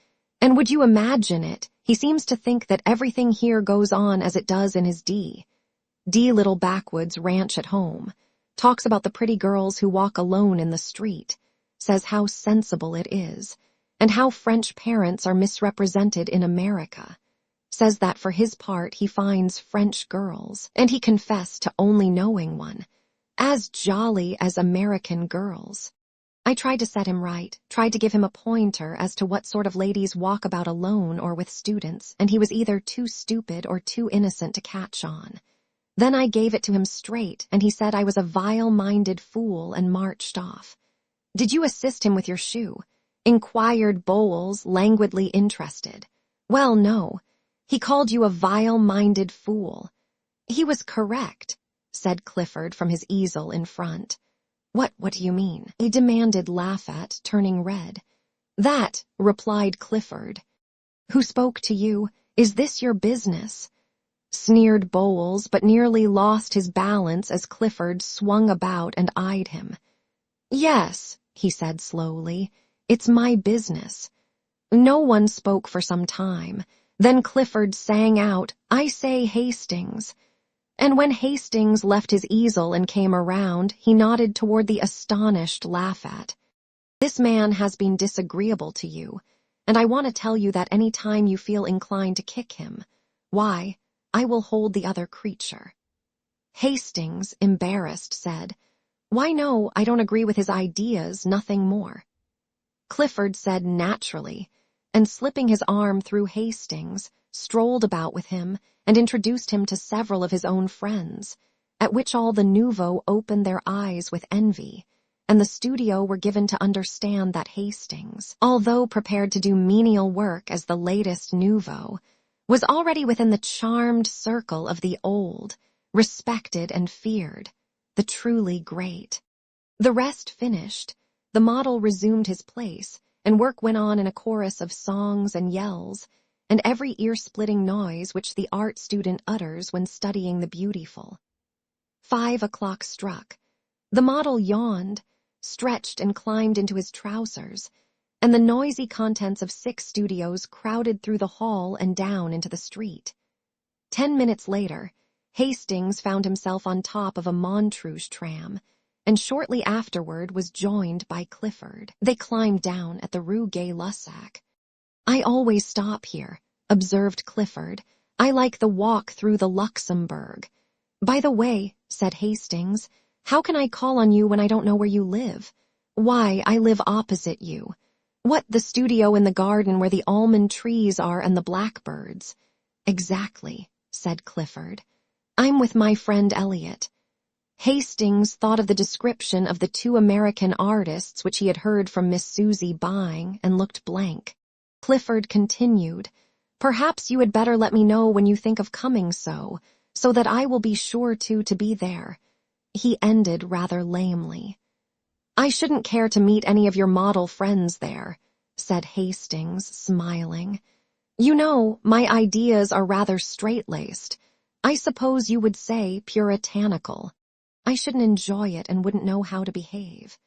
Speaker 1: And would you imagine it, he seems to think that everything here goes on as it does in his D. Little backwoods ranch at home. Talks about the pretty girls who walk alone in the street, says how sensible it is, and how French parents are misrepresented in America, says that for his part he finds French girls, and he confessed to only knowing one, as jolly as American girls. I tried to set him right, tried to give him a pointer as to what sort of ladies walk about alone or with students, and he was either too stupid or too innocent to catch on. Then I gave it to him straight, and he said I was a vile-minded fool and marched off. Did you assist him with your shoe? Inquired Bowles, languidly interested. Well, no. He called you a vile-minded fool. He was correct, said Clifford from his easel in front. What do you mean? He demanded Laffat, turning red. "That," replied Clifford. "Who spoke to you? Is this your business?" sneered Bowles, but nearly lost his balance as Clifford swung about and eyed him. "Yes," he said slowly, "it's my business." No one spoke for some time. Then Clifford sang out, "I say, Hastings." And when Hastings left his easel and came around, he nodded toward the astonished Laffat. "This man has been disagreeable to you, and I want to tell you that any time you feel inclined to kick him, why, I will hold the other creature." Hastings, embarrassed, said, "Why no, I don't agree with his ideas, nothing more." Clifford said naturally, and slipping his arm through Hastings, strolled about with him and introduced him to several of his own friends, at which all the nouveaux opened their eyes with envy, and the studio were given to understand that Hastings, although prepared to do menial work as the latest nouveau, was already within the charmed circle of the old, respected and feared, the truly great. The rest finished, the model resumed his place, and work went on in a chorus of songs and yells, and every ear-splitting noise which the art student utters when studying the beautiful. 5 o'clock struck. The model yawned, stretched and climbed into his trousers, and the noisy contents of 6 studios crowded through the hall and down into the street. 10 minutes later, Hastings found himself on top of a Montrouge tram, and shortly afterward was joined by Clifford. They climbed down at the Rue Gay-Lussac. "I always stop here," observed Clifford. "I like the walk through the Luxembourg." "By the way," said Hastings, "how can I call on you when I don't know where you live?" "Why, I live opposite you." "What, the studio in the garden where the almond trees are and the blackbirds?" "Exactly," said Clifford. "I'm with my friend Elliot." Hastings thought of the description of the 2 American artists which he had heard from Miss Susie buying and looked blank. Clifford continued, "Perhaps you had better let me know when you think of coming so that I will be sure to be there." He ended rather lamely. "I shouldn't care to meet any of your model friends there," said Hastings, smiling. "You know, my ideas are rather straight-laced. I suppose you would say puritanical. I shouldn't enjoy it and wouldn't know how to behave."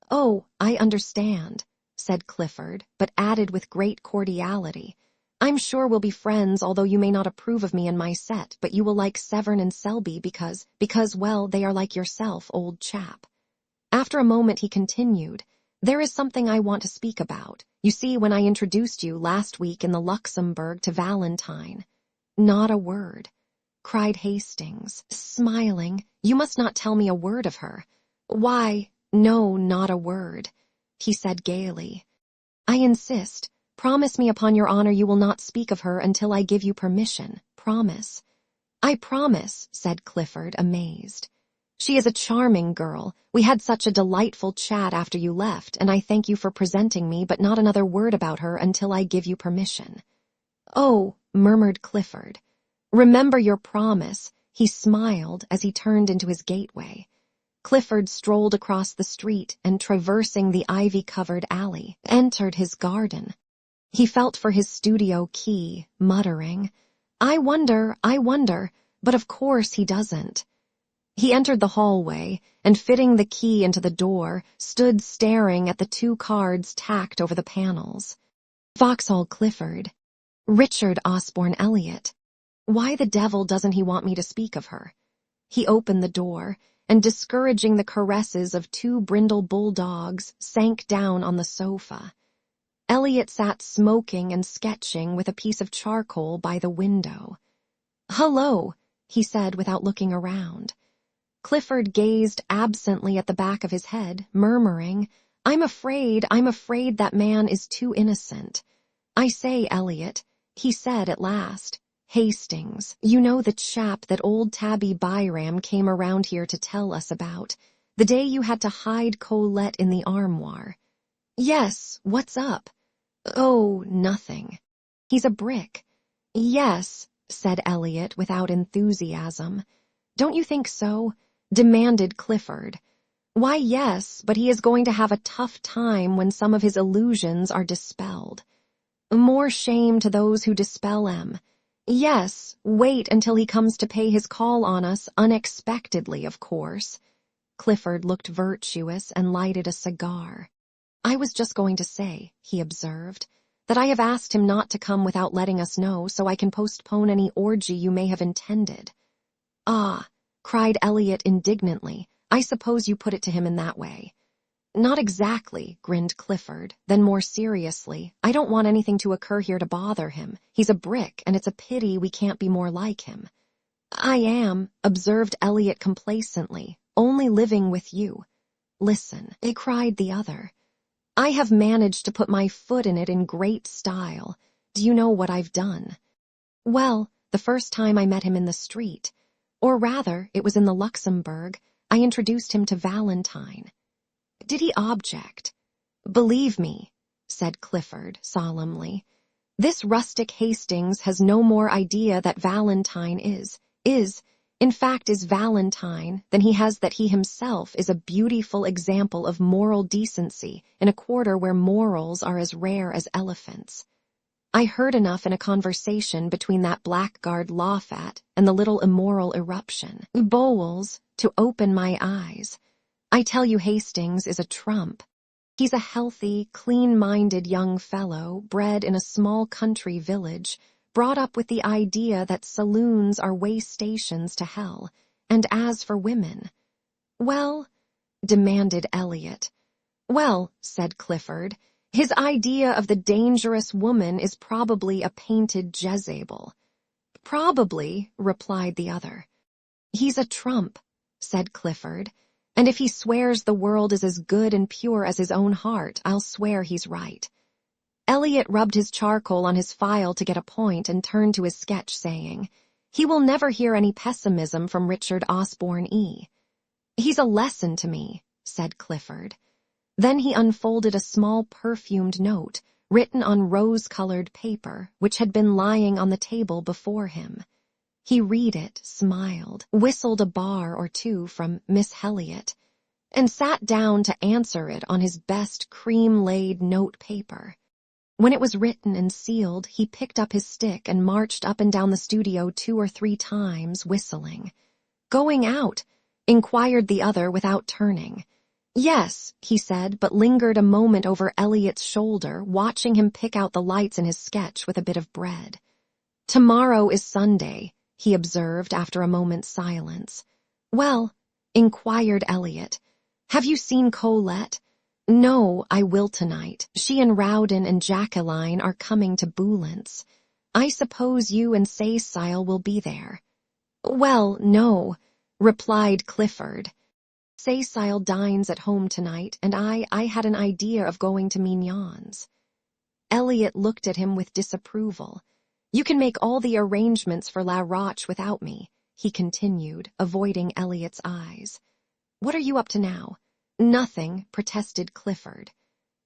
Speaker 1: "Oh, I understand," said Clifford, but added with great cordiality, "I'm sure we'll be friends, although you may not approve of me and my set, but you will like Severn and Selby because, well, they are like yourself, old chap." After a moment he continued, "There is something I want to speak about. You see, when I introduced you last week in the Luxembourg to Valentine—" "Not a word," cried Hastings, smiling. "You must not tell me a word of her." "Why, no, not a word," he said gaily. "I insist. Promise me upon your honor you will not speak of her until I give you permission. Promise." "I promise," said Clifford, amazed. "She is a charming girl. We had such a delightful chat after you left, and I thank you for presenting me, but not another word about her until I give you permission." "Oh," murmured Clifford. "Remember your promise," he smiled as he turned into his gateway. Clifford strolled across the street and, traversing the ivy-covered alley, entered his garden. He felt for his studio key, muttering, I wonder, but of course he doesn't." He entered the hallway, and fitting the key into the door, stood staring at the 2 cards tacked over the panels. Vauxhall Clifford. Richard Osborne Elliot. Why the devil doesn't he want me to speak of her? He opened the door, and discouraging the caresses of 2 brindle bulldogs, sank down on the sofa. Elliot sat smoking and sketching with a piece of charcoal by the window. "Hello," he said without looking around. Clifford gazed absently at the back of his head, murmuring, I'm afraid that man is too innocent." "I say, Elliot," he said at last. "Hastings, you know the chap that old Tabby Byram came around here to tell us about, the day you had to hide Colette in the armoire?" "Yes, what's up?" "Oh, nothing. He's a brick." "Yes," said Elliot without enthusiasm. "Don't you think so?" demanded Clifford. Why, yes, but he is going to have a tough time when some of his illusions are dispelled. More shame to those who dispel them. Yes, wait until he comes to pay his call on us unexpectedly, of course. Clifford looked virtuous and lighted a cigar. I was just going to say, he observed, that I have asked him not to come without letting us know so I can postpone any orgy you may have intended. Ah, cried Elliot indignantly, I suppose you put it to him in that way. Not exactly, grinned Clifford. Then more seriously, I don't want anything to occur here to bother him. He's a brick, and it's a pity we can't be more like him. I am, observed Elliot complacently, only living with you. Listen, cried the other. I have managed to put my foot in it in great style. Do you know what I've done? Well, the first time I met him in the street, or rather, it was in the Luxembourg, I introduced him to Valentine. Did he object? Believe me, said Clifford solemnly, this rustic Hastings has no more idea that Valentine is Valentine than he has that he himself is a beautiful example of moral decency in a quarter where morals are as rare as elephants. I heard enough in a conversation between that blackguard Lawfat and the little immoral eruption, Bowles, to open my eyes. I tell you Hastings is a trump. He's a healthy, clean-minded young fellow, bred in a small country village, brought up with the idea that saloons are way stations to hell, and as for women— Well, demanded Elliot. Well, said Clifford, his idea of the dangerous woman is probably a painted Jezebel. Probably, replied the other. He's a trump, said Clifford, and if he swears the world is as good and pure as his own heart, I'll swear he's right. Elliot rubbed his charcoal on his file to get a point and turned to his sketch, saying, He will never hear any pessimism from Richard Osborne E. He's a lesson to me, said Clifford. Then he unfolded a small perfumed note, written on rose-colored paper, which had been lying on the table before him. He read it, smiled, whistled a bar or two from Miss Heliot, and sat down to answer it on his best cream-laid note paper. When it was written and sealed, he picked up his stick and marched up and down the studio 2 or 3 times, whistling. Going out? Inquired the other without turning. Yes, he said, but lingered a moment over Elliot's shoulder, watching him pick out the lights in his sketch with a bit of bread. Tomorrow is Sunday, he observed after a moment's silence. Well, inquired Elliot, have you seen Colette? No, I will tonight. She and Rowden and Jacqueline are coming to Boulant's. I suppose you and Cecile will be there. Well, no, replied Clifford. Cecile dines at home tonight, and I had an idea of going to Mignon's. Elliot looked at him with disapproval. You can make all the arrangements for La Roche without me, he continued, avoiding Elliot's eyes. What are you up to now? Nothing, protested Clifford.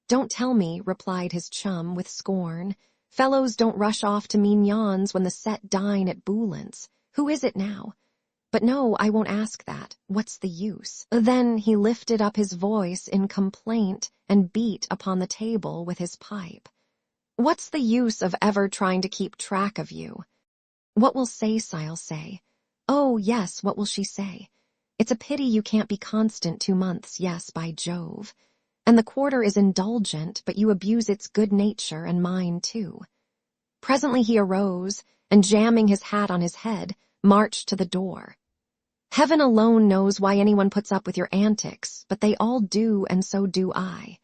Speaker 1: Don't tell me, replied his chum with scorn. Fellows don't rush off to Mignon's when the set dine at Boulant's. Who is it now? But no, I won't ask that. What's the use? Then he lifted up his voice in complaint and beat upon the table with his pipe. What's the use of ever trying to keep track of you? What will Cecile say? Oh, yes, what will she say? It's a pity you can't be constant 2 months, yes, by Jove. And the quarter is indulgent, but you abuse its good nature and mine too. Presently he arose, and jamming his hat on his head, marched to the door. Heaven alone knows why anyone puts up with your antics, but they all do, and so do I.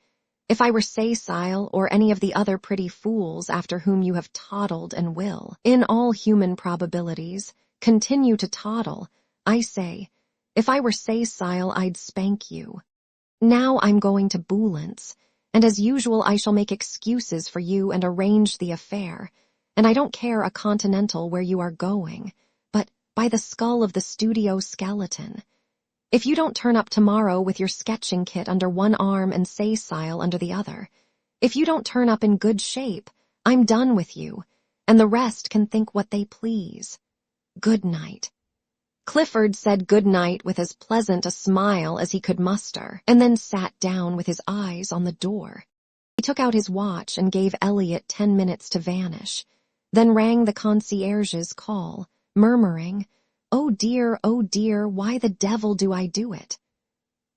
Speaker 1: If I were Cecile or any of the other pretty fools after whom you have toddled and will, in all human probabilities, continue to toddle, I say, if I were Cecile, I'd spank you. Now I'm going to Boulant's, and as usual I shall make excuses for you and arrange the affair, and I don't care a continental where you are going, but by the skull of the studio skeleton. If you don't turn up tomorrow with your sketching kit under one arm and Cecile under the other, if you don't turn up in good shape, I'm done with you, and the rest can think what they please. Good night. Clifford said good night with as pleasant a smile as he could muster, and then sat down with his eyes on the door. He took out his watch and gave Elliot 10 minutes to vanish, then rang the concierge's call, murmuring, oh dear, why the devil do I do it?"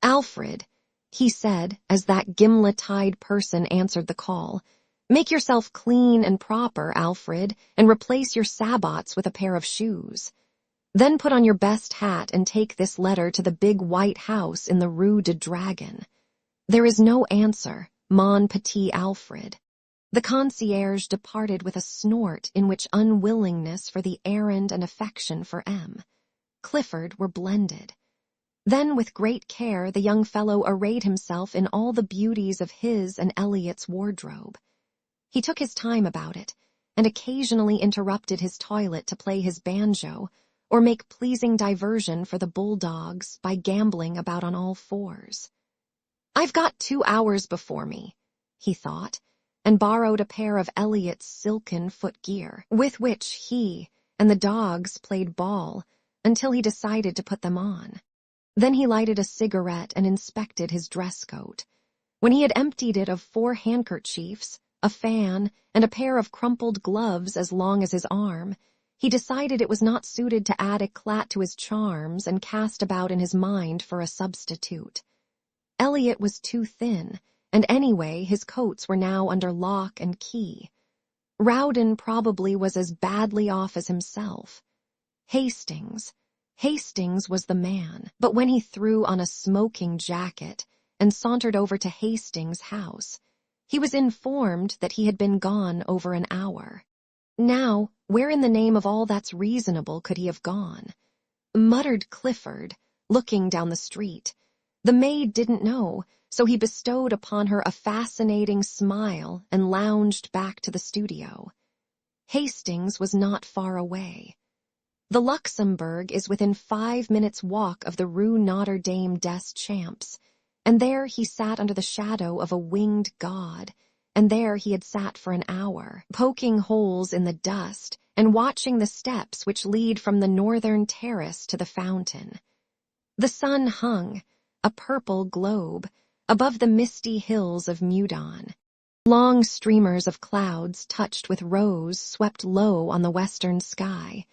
Speaker 1: "Alfred," he said as that gimlet-eyed person answered the call, "make yourself clean and proper, Alfred, and replace your sabots with a pair of shoes. Then put on your best hat and take this letter to the big white house in the Rue de Dragon. There is no answer, mon petit Alfred." The concierge departed with a snort in which unwillingness for the errand and affection for Clifford were blended. Then with great care the young fellow arrayed himself in all the beauties of his and Elliot's wardrobe. He took his time about it, and occasionally interrupted his toilet to play his banjo, or make pleasing diversion for the bulldogs by gambling about on all fours. "I've got 2 hours before me," he thought, and borrowed a pair of Elliot's silken footgear, with which he and the dogs played ball until he decided to put them on. Then he lighted a cigarette and inspected his dress coat. When he had emptied it of 4 handkerchiefs, a fan, and a pair of crumpled gloves as long as his arm, he decided it was not suited to add eclat to his charms and cast about in his mind for a substitute. Elliot was too thin, and anyway his coats were now under lock and key. Rowden probably was as badly off as himself. Hastings was the man, but when he threw on a smoking jacket and sauntered over to Hastings' house, he was informed that he had been gone over an hour. Now, where in the name of all that's reasonable could he have gone? Muttered Clifford, looking down the street. The maid didn't know, so he bestowed upon her a fascinating smile and lounged back to the studio. Hastings was not far away. The Luxembourg is within 5 minutes' walk of the Rue Notre Dame des Champs, and there he sat under the shadow of a winged god, and there he had sat for an hour, poking holes in the dust and watching the steps which lead from the northern terrace to the fountain. The sun hung, a purple globe, above the misty hills of Meudon. Long streamers of clouds touched with rose swept low on the western sky,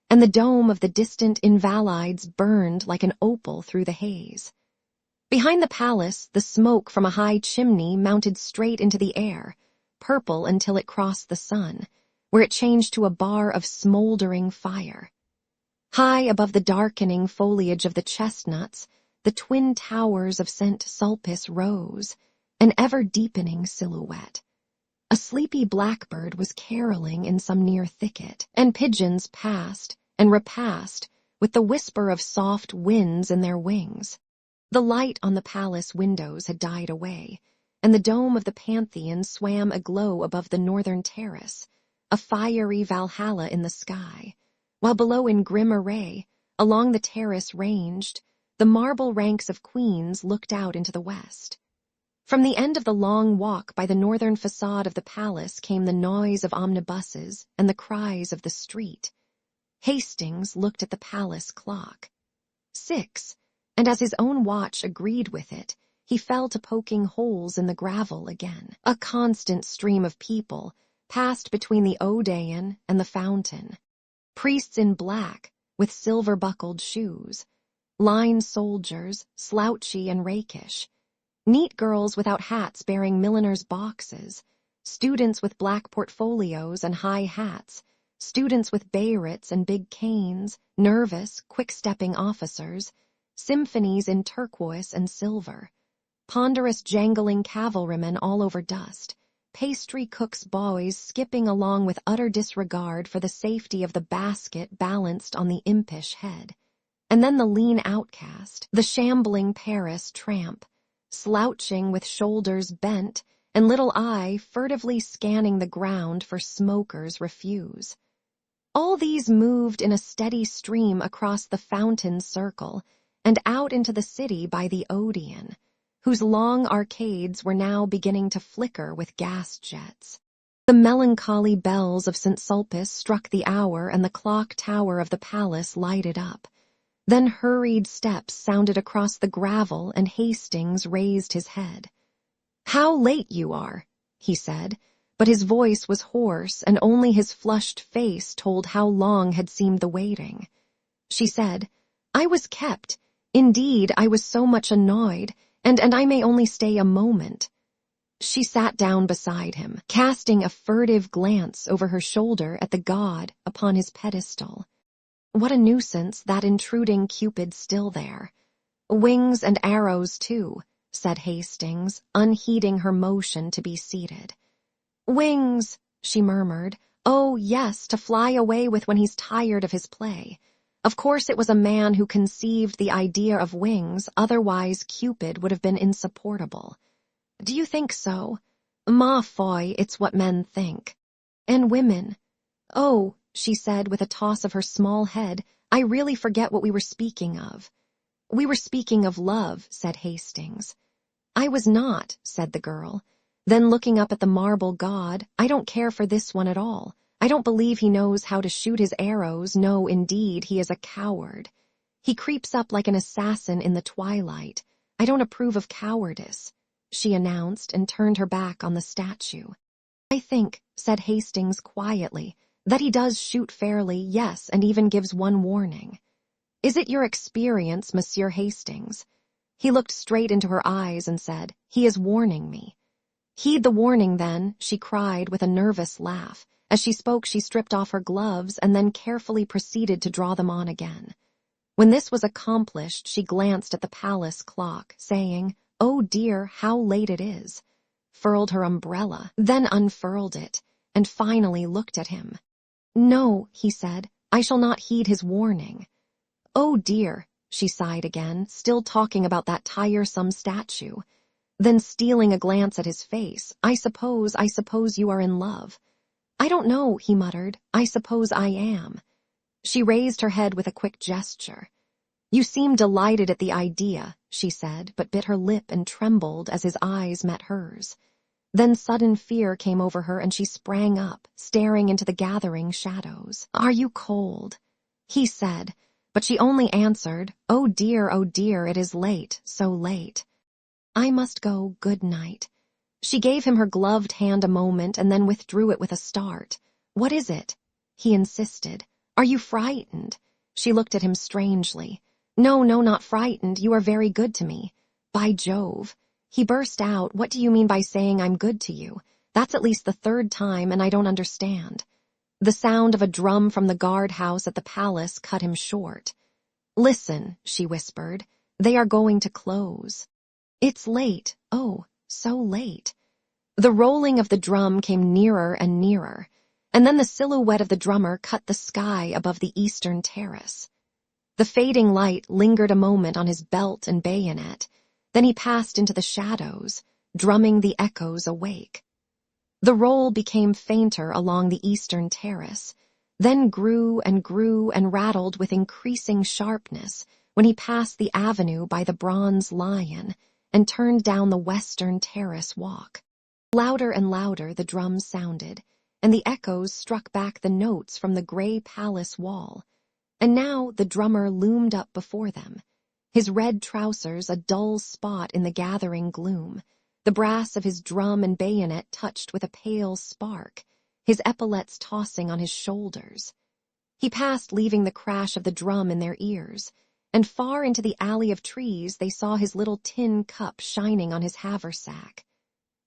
Speaker 1: and the dome of the distant Invalides burned like an opal through the haze. Behind the palace, the smoke from a high chimney mounted straight into the air, purple until it crossed the sun, where it changed to a bar of smoldering fire. High above the darkening foliage of the chestnuts, the twin towers of St. Sulpice rose, an ever-deepening silhouette. A sleepy blackbird was caroling in some near thicket, and pigeons passed and repassed with the whisper of soft winds in their wings. The light on the palace windows had died away, and the dome of the Pantheon swam aglow above the northern terrace, a fiery Valhalla in the sky, while below in grim array, along the terrace ranged, the marble ranks of queens looked out into the west. From the end of the long walk by the northern facade of the palace came the noise of omnibuses and the cries of the street. Hastings looked at the palace clock. 6, and as his own watch agreed with it, he fell to poking holes in the gravel again. A constant stream of people passed between the Odeon and the fountain. Priests in black, with silver-buckled shoes. Line soldiers, slouchy and rakish. Neat girls without hats bearing milliners' boxes. Students with black portfolios and high hats. Students with bayrets and big canes, nervous, quick-stepping officers. Symphonies in turquoise and silver. Ponderous jangling cavalrymen all over dust. Pastry cooks' boys skipping along with utter disregard for the safety of the basket balanced on the impish head. And then the lean outcast, the shambling Paris tramp, slouching with shoulders bent and little eye furtively scanning the ground for smokers' refuse. All these moved in a steady stream across the fountain circle and out into the city by the Odeon, whose long arcades were now beginning to flicker with gas jets. The melancholy bells of St. Sulpice struck the hour and the clock tower of the palace lighted up. Then hurried steps sounded across the gravel and Hastings raised his head. "How late you are," he said, but his voice was hoarse and only his flushed face told how long had seemed the waiting. She said, "I was kept. Indeed, I was so much annoyed, and I may only stay a moment." She sat down beside him, casting a furtive glance over her shoulder at the god upon his pedestal. What a nuisance, that intruding Cupid still there. "Wings and arrows, too," said Hastings, unheeding her motion to be seated. "Wings," she murmured. "Oh, yes, to fly away with when he's tired of his play. Of course it was a man who conceived the idea of wings, otherwise Cupid would have been insupportable." "Do you think so?" "Ma foi, it's what men think." "And women?" "Oh," she said with a toss of her small head, "I really forget what we were speaking of." "We were speaking of love," said Hastings. "I was not," said the girl. Then looking up at the marble god, "I don't care for this one at all. I don't believe he knows how to shoot his arrows. No, indeed, he is a coward. He creeps up like an assassin in the twilight. I don't approve of cowardice," she announced and turned her back on the statue. "I think," said Hastings quietly, "that he does shoot fairly, yes, and even gives one warning." "Is it your experience, Monsieur Hastings?" He looked straight into her eyes and said, "He is warning me." "Heed the warning, then," she cried with a nervous laugh. As she spoke, she stripped off her gloves and then carefully proceeded to draw them on again. When this was accomplished, she glanced at the palace clock, saying, "Oh dear, how late it is," furled her umbrella, then unfurled it, and finally looked at him. "No," he said, "I shall not heed his warning." "Oh dear," she sighed again, still talking about that tiresome statue. Then stealing a glance at his face, I suppose you are in love." "I don't know," he muttered. "I suppose I am." She raised her head with a quick gesture. "You seem delighted at the idea," she said, but bit her lip and trembled as his eyes met hers. Then sudden fear came over her and she sprang up, staring into the gathering shadows. "Are you cold?" he said, but she only answered, oh dear, it is late, so late. I must go, good night." She gave him her gloved hand a moment and then withdrew it with a start. "What is it?" he insisted. "Are you frightened?" She looked at him strangely. No, not frightened. You are very good to me." "By Jove," he burst out, "what do you mean by saying I'm good to you? That's at least the third time, and I don't understand." The sound of a drum from the guardhouse at the palace cut him short. "Listen," she whispered. "They are going to close." "It's late. Oh, so late." The rolling of the drum came nearer and nearer, and then the silhouette of the drummer cut the sky above the eastern terrace. The fading light lingered a moment on his belt and bayonet, then he passed into the shadows, drumming the echoes awake. The roll became fainter along the eastern terrace, then grew and rattled with increasing sharpness when he passed the avenue by the Bronze Lion and turned down the western terrace walk. Louder and louder the drums sounded, and the echoes struck back the notes from the gray palace wall. And now the drummer loomed up before them, his red trousers a dull spot in the gathering gloom, the brass of his drum and bayonet touched with a pale spark, his epaulets tossing on his shoulders. He passed, leaving the crash of the drum in their ears, and far into the alley of trees they saw his little tin cup shining on his haversack.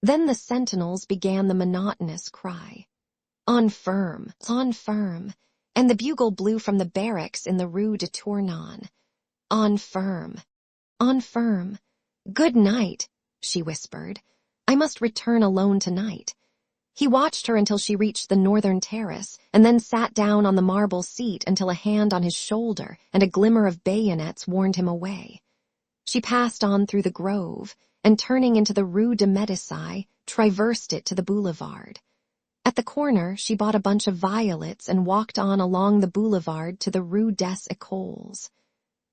Speaker 1: Then the sentinels began the monotonous cry, "On firm, and the bugle blew from the barracks in the Rue de Tournon. "On firm. Good night," she whispered. "I must return alone tonight." He watched her until she reached the northern terrace, and then sat down on the marble seat until a hand on his shoulder and a glimmer of bayonets warned him away. She passed on through the grove, and turning into the Rue de Médicis, traversed it to the boulevard. At the corner, she bought a bunch of violets and walked on along the boulevard to the Rue des Écoles.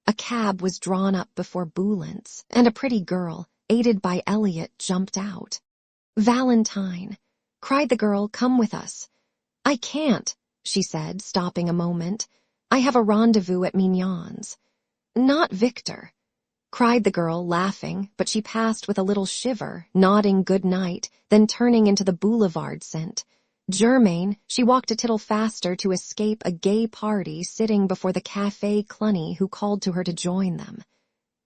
Speaker 1: A cab was drawn up before Boulan's, and a pretty girl, aided by Elliot, jumped out. "Valentine," cried the girl, "come with us." "I can't," she said, stopping a moment. "I have a rendezvous at Mignon's." Not Victor, cried the girl, laughing, but she passed with a little shiver, nodding good night, then turning into the boulevard scent. Germain, she walked a tittle faster to escape a gay party sitting before the Café Cluny who called to her to join them.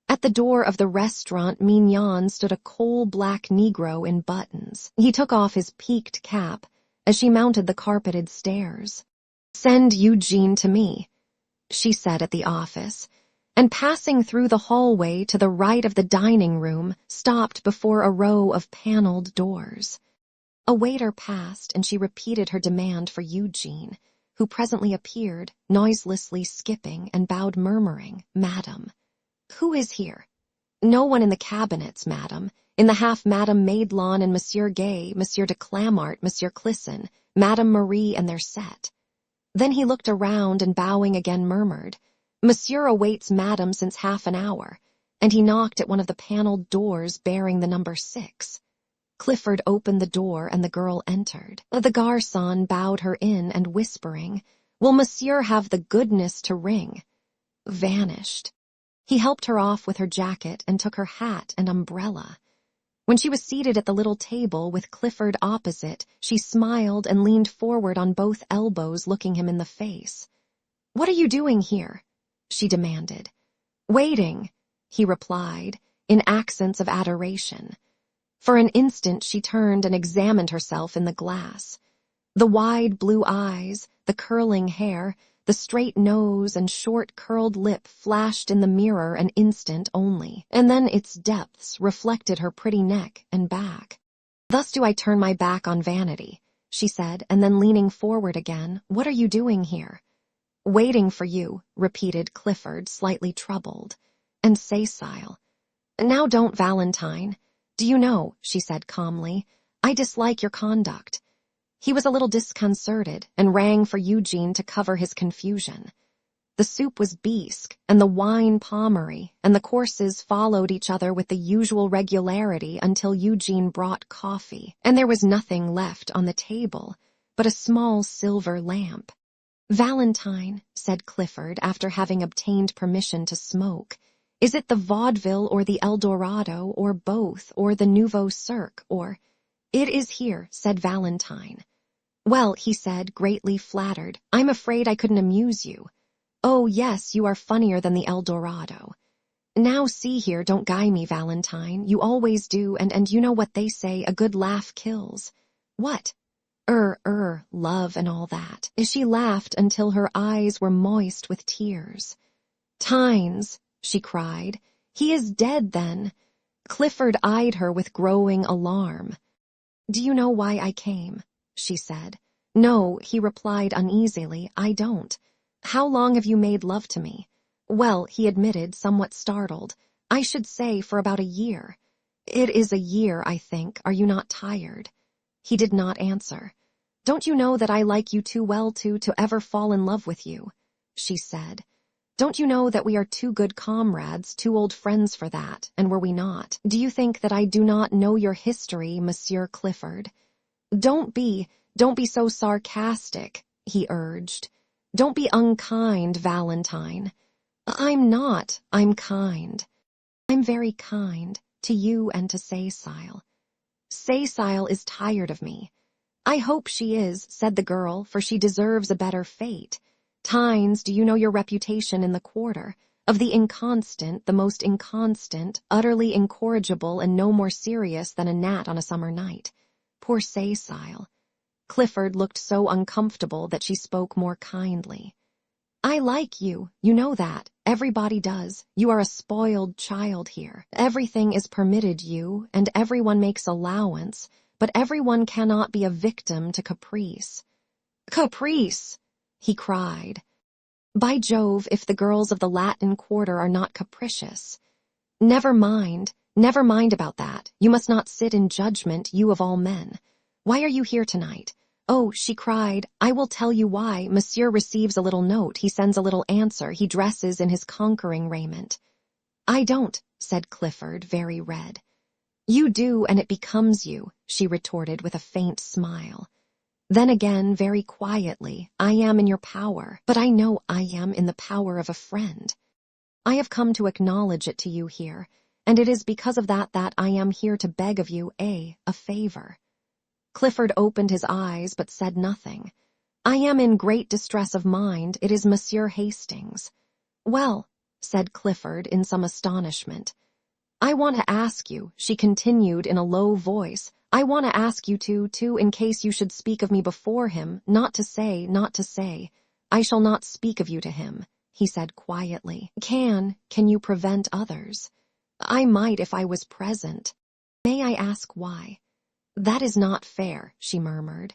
Speaker 1: At the door of the restaurant Mignon stood a coal-black Negro in buttons. He took off his peaked cap as she mounted the carpeted stairs. "Send Eugene to me," she said at the office, and passing through the hallway to the right of the dining room, stopped before a row of paneled doors. A waiter passed, and she repeated her demand for Eugene, who presently appeared, noiselessly skipping, and bowed murmuring, "Madam." "Who is here?" "No one in the cabinets, madam. In the half Madame Madelon and Monsieur Gay, Monsieur de Clamart, Monsieur Clisson, Madame Marie and their set." Then he looked around and bowing again murmured, "Monsieur awaits madam since half an hour," and he knocked at one of the paneled doors bearing the number 6. Clifford opened the door and the girl entered. The garçon bowed her in and whispering, "Will monsieur have the goodness to ring?" vanished. He helped her off with her jacket and took her hat and umbrella. When she was seated at the little table with Clifford opposite, she smiled and leaned forward on both elbows, looking him in the face. "What are you doing here?" she demanded. "Waiting," he replied, in accents of adoration. For an instant she turned and examined herself in the glass. The wide blue eyes, the curling hair, the straight nose and short curled lip flashed in the mirror an instant only, and then its depths reflected her pretty neck and back. "Thus do I turn my back on vanity," she said, and then leaning forward again, "What are you doing here?" "Waiting for you," repeated Clifford, slightly troubled, and sessile. "Now don't, Valentine. Do you know," she said calmly, "I dislike your conduct." He was a little disconcerted and rang for Eugene to cover his confusion. The soup was bisque and the wine pommery, and the courses followed each other with the usual regularity until Eugene brought coffee, and there was nothing left on the table but a small silver lamp. "Valentine," said Clifford after having obtained permission to smoke, "is it the vaudeville or the El Dorado or both or the Nouveau Cirque or—" "It is here," said Valentine. "Well," he said, greatly flattered, "I'm afraid I couldn't amuse you." "Oh, yes, you are funnier than the El Dorado." "Now see here, don't guy me, Valentine. You always do, and you know what they say, a good laugh kills." "What?" Love and all that." She laughed until her eyes were moist with tears. "Tynes," she cried. "He is dead, then." Clifford eyed her with growing alarm. "Do you know why I came?" she said. "No," he replied uneasily, "I don't." "How long have you made love to me?" "Well," he admitted, somewhat startled, "I should say for about a year." "It is a year, I think. Are you not tired?" He did not answer. "Don't you know that I like you too well to ever fall in love with you?" she said. "Don't you know that we are too good comrades, too old friends for that, and were we not? Do you think that I do not know your history, Monsieur Clifford?" Don't be so sarcastic," he urged. "Don't be unkind, Valentine." "I'm not. I'm kind." "I'm very kind, to you and to Cecile." "Cecile is tired of me." "I hope she is," said the girl, "for she deserves a better fate. Tynes, do you know your reputation in the quarter? Of the inconstant, the most inconstant, utterly incorrigible, and no more serious than a gnat on a summer night. Poor Cecile." Clifford looked so uncomfortable that she spoke more kindly. "I like you, you know that. Everybody does. You are a spoiled child here. Everything is permitted you, and everyone makes allowance, but everyone cannot be a victim to caprice." "Caprice!" he cried. "By Jove, if the girls of the Latin Quarter are not capricious." Never mind about that. You must not sit in judgment, you of all men. Why are you here tonight?" "Oh," she cried, "I will tell you why. Monsieur receives a little note, he sends a little answer, he dresses in his conquering raiment." "I don't," said Clifford, very red. "You do, and it becomes you," she retorted with a faint smile. Then again, very quietly, "I am in your power, but I know I am in the power of a friend." I have come to acknowledge it to you here, and it is because of that I am here to beg of you a favor." Clifford opened his eyes but said nothing. "I am in great distress of mind. It is Monsieur Hastings." "Well," said Clifford in some astonishment. "I want to ask you," she continued in a low voice, "I want to ask you to, in case you should speak of me before him, not to say, I shall not speak of you to him," he said quietly. Can you prevent others?" "I might if I was present." "May I ask why?" "That is not fair," she murmured.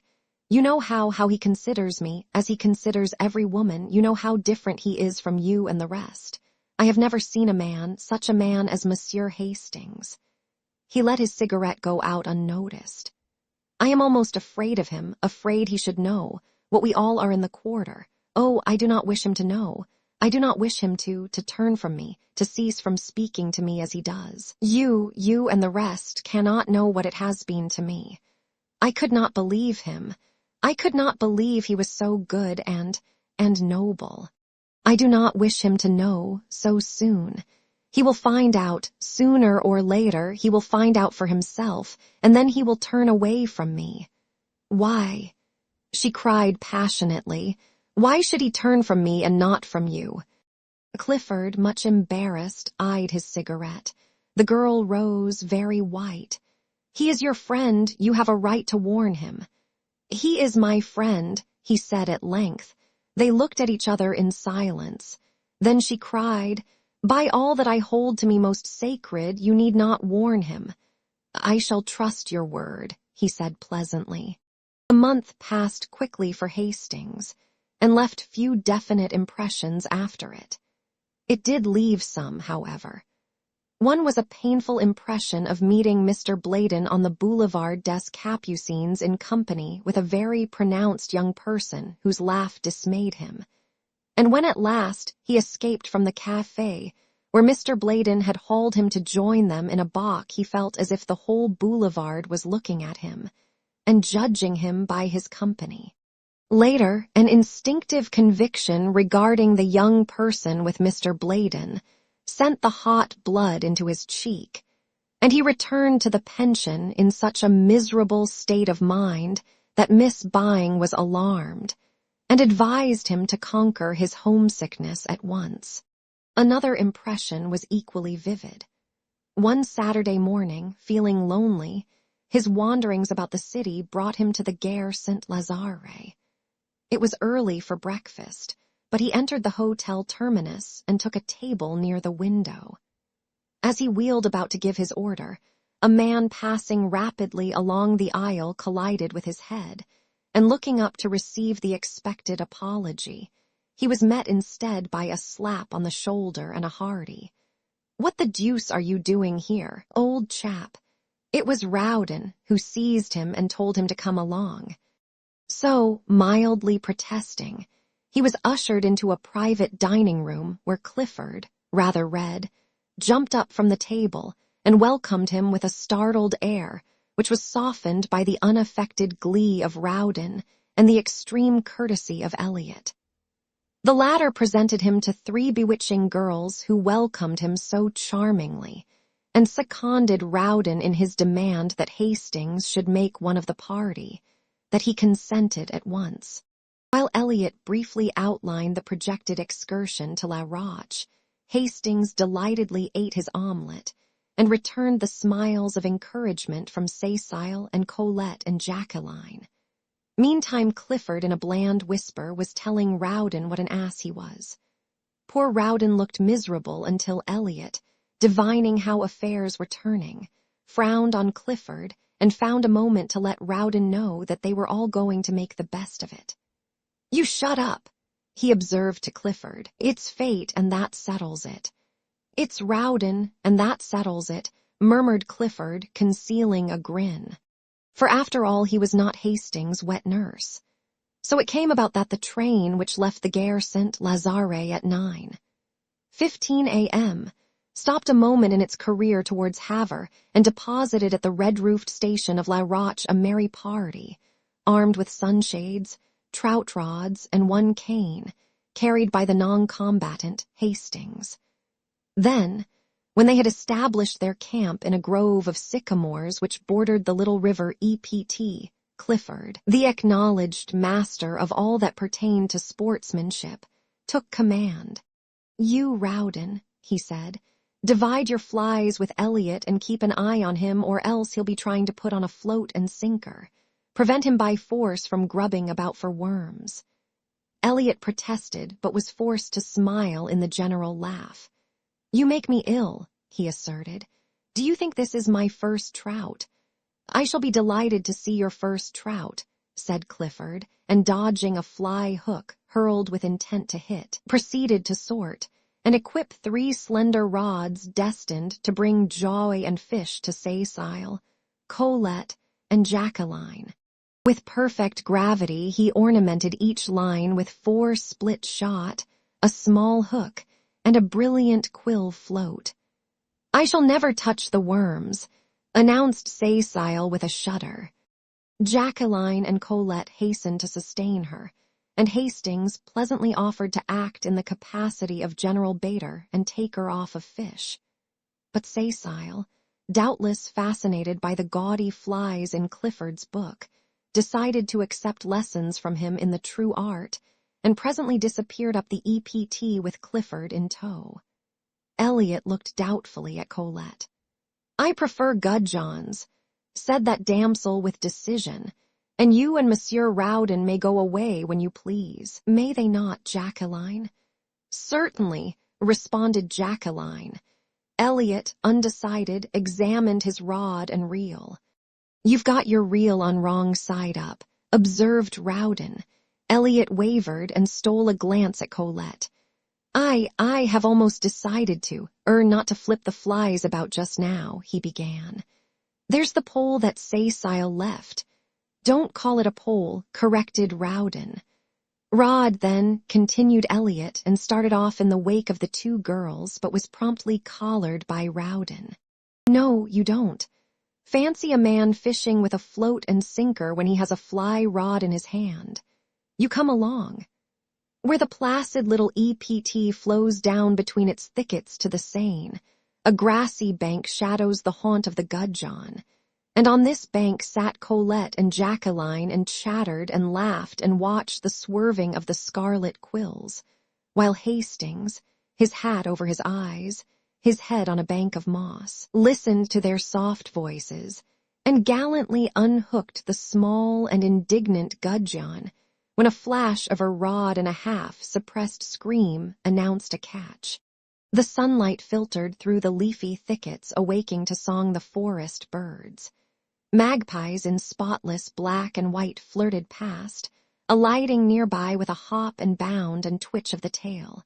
Speaker 1: "You know how he considers me, as he considers every woman. You know how different he is from you and the rest. I have never seen such a man as Monsieur Hastings." He let his cigarette go out unnoticed. "I am almost afraid of him, afraid he should know, what we all are in the quarter. Oh, I do not wish him to know. I do not wish him to turn from me, to cease from speaking to me as he does. You and the rest cannot know what it has been to me. I could not believe him. I could not believe he was so good and noble. I do not wish him to know so soon. He will find out, sooner or later, he will find out for himself, and then he will turn away from me." "Why?" she cried passionately. "Why should he turn from me and not from you?" Clifford, much embarrassed, eyed his cigarette. The girl rose very white. "He is your friend. You have a right to warn him." "He is my friend," he said at length. They looked at each other in silence. Then she cried, "By all that I hold to me most sacred, you need not warn him." "I shall trust your word," he said pleasantly. A month passed quickly for Hastings, and left few definite impressions after it. It did leave some, however. One was a painful impression of meeting Mr. Bladen on the Boulevard des Capucines in company with a very pronounced young person whose laugh dismayed him. And when at last he escaped from the café, where Mr. Bladen had hauled him to join them in a balk, he felt as if the whole boulevard was looking at him, and judging him by his company. Later, an instinctive conviction regarding the young person with Mr. Bladen sent the hot blood into his cheek, and he returned to the pension in such a miserable state of mind that Miss Byng was alarmed, and advised him to conquer his homesickness at once. Another impression was equally vivid. One Saturday morning, feeling lonely, his wanderings about the city brought him to the Gare Saint-Lazare. It was early for breakfast, but he entered the hotel terminus and took a table near the window. As he wheeled about to give his order, a man passing rapidly along the aisle collided with his head, and looking up to receive the expected apology, he was met instead by a slap on the shoulder and a hearty, "What the deuce are you doing here, old chap?" It was Rowden, who seized him and told him to come along. So, mildly protesting, he was ushered into a private dining room where Clifford, rather red, jumped up from the table and welcomed him with a startled air, which was softened by the unaffected glee of Rowden and the extreme courtesy of Eliot. The latter presented him to 3 bewitching girls who welcomed him so charmingly, and seconded Rowden in his demand that Hastings should make one of the party, that he consented at once. While Eliot briefly outlined the projected excursion to La Roche, Hastings delightedly ate his omelette and returned the smiles of encouragement from Cecile and Colette and Jacqueline. Meantime, Clifford, in a bland whisper, was telling Rowden what an ass he was. Poor Rowden looked miserable until Eliot, divining how affairs were turning, frowned on Clifford and found a moment to let Rowden know that they were all going to make the best of it. "You shut up," he observed to Clifford. "It's fate, and that settles it." "It's Rowden, and that settles it," murmured Clifford, concealing a grin. For after all, he was not Hastings' wet nurse. So it came about that the train which left the Gare Saint-Lazare at 9:15 a.m. stopped a moment in its career towards Havre and deposited at the red-roofed station of La Roche a merry party, armed with sunshades, trout rods, and one cane, carried by the non-combatant Hastings. Then, when they had established their camp in a grove of sycamores which bordered the little river Ept, Clifford, the acknowledged master of all that pertained to sportsmanship, took command. "You, Rowden," he said, "divide your flies with Elliot and keep an eye on him, or else he'll be trying to put on a float and sinker. Prevent him by force from grubbing about for worms." Elliot protested, but was forced to smile in the general laugh. "You make me ill," he asserted. "Do you think this is my first trout?" "I shall be delighted to see your first trout," said Clifford, and dodging a fly hook hurled with intent to hit, proceeded to sort and equip 3 slender rods destined to bring joy and fish to Cecile, Colette, and Jacqueline. With perfect gravity, he ornamented each line with 4 split shot, a small hook, and a brilliant quill float. "I shall never touch the worms," announced Cecile with a shudder. Jacqueline and Colette hastened to sustain her, and Hastings pleasantly offered to act in the capacity of general baiter and taker off of fish. But Cecile, doubtless fascinated by the gaudy flies in Clifford's book, decided to accept lessons from him in the true art, and presently disappeared up the Ept with Clifford in tow. Elliot looked doubtfully at Colette. "I prefer gudgeons," said that damsel with decision, "and you and Monsieur Rowden may go away when you please." "May they not, Jacqueline?" "Certainly," responded Jacqueline. Elliot, undecided, examined his rod and reel. "You've got your reel on wrong side up," observed Rowden. Elliot wavered and stole a glance at Colette. I have almost decided not to flip the flies about just now," he began. "There's the pole that Cecile left." "Don't call it a pole," corrected Rowden. "Rod, then," continued Elliot, and started off in the wake of the 2 girls, but was promptly collared by Rowden. "No, you don't. Fancy a man fishing with a float and sinker when he has a fly rod in his hand. You come along. Where the placid little Ept flows down between its thickets to the Seine, a grassy bank shadows the haunt of the gudgeon, and on this bank sat Colette and Jacqueline and chattered and laughed and watched the swerving of the scarlet quills, while Hastings, his hat over his eyes, his head on a bank of moss, listened to their soft voices, and gallantly unhooked the small and indignant gudgeon, when a flash of a rod and a half suppressed scream announced a catch. The sunlight filtered through the leafy thickets, awaking to song the forest birds. Magpies in spotless black and white flirted past, alighting nearby with a hop and bound and twitch of the tail.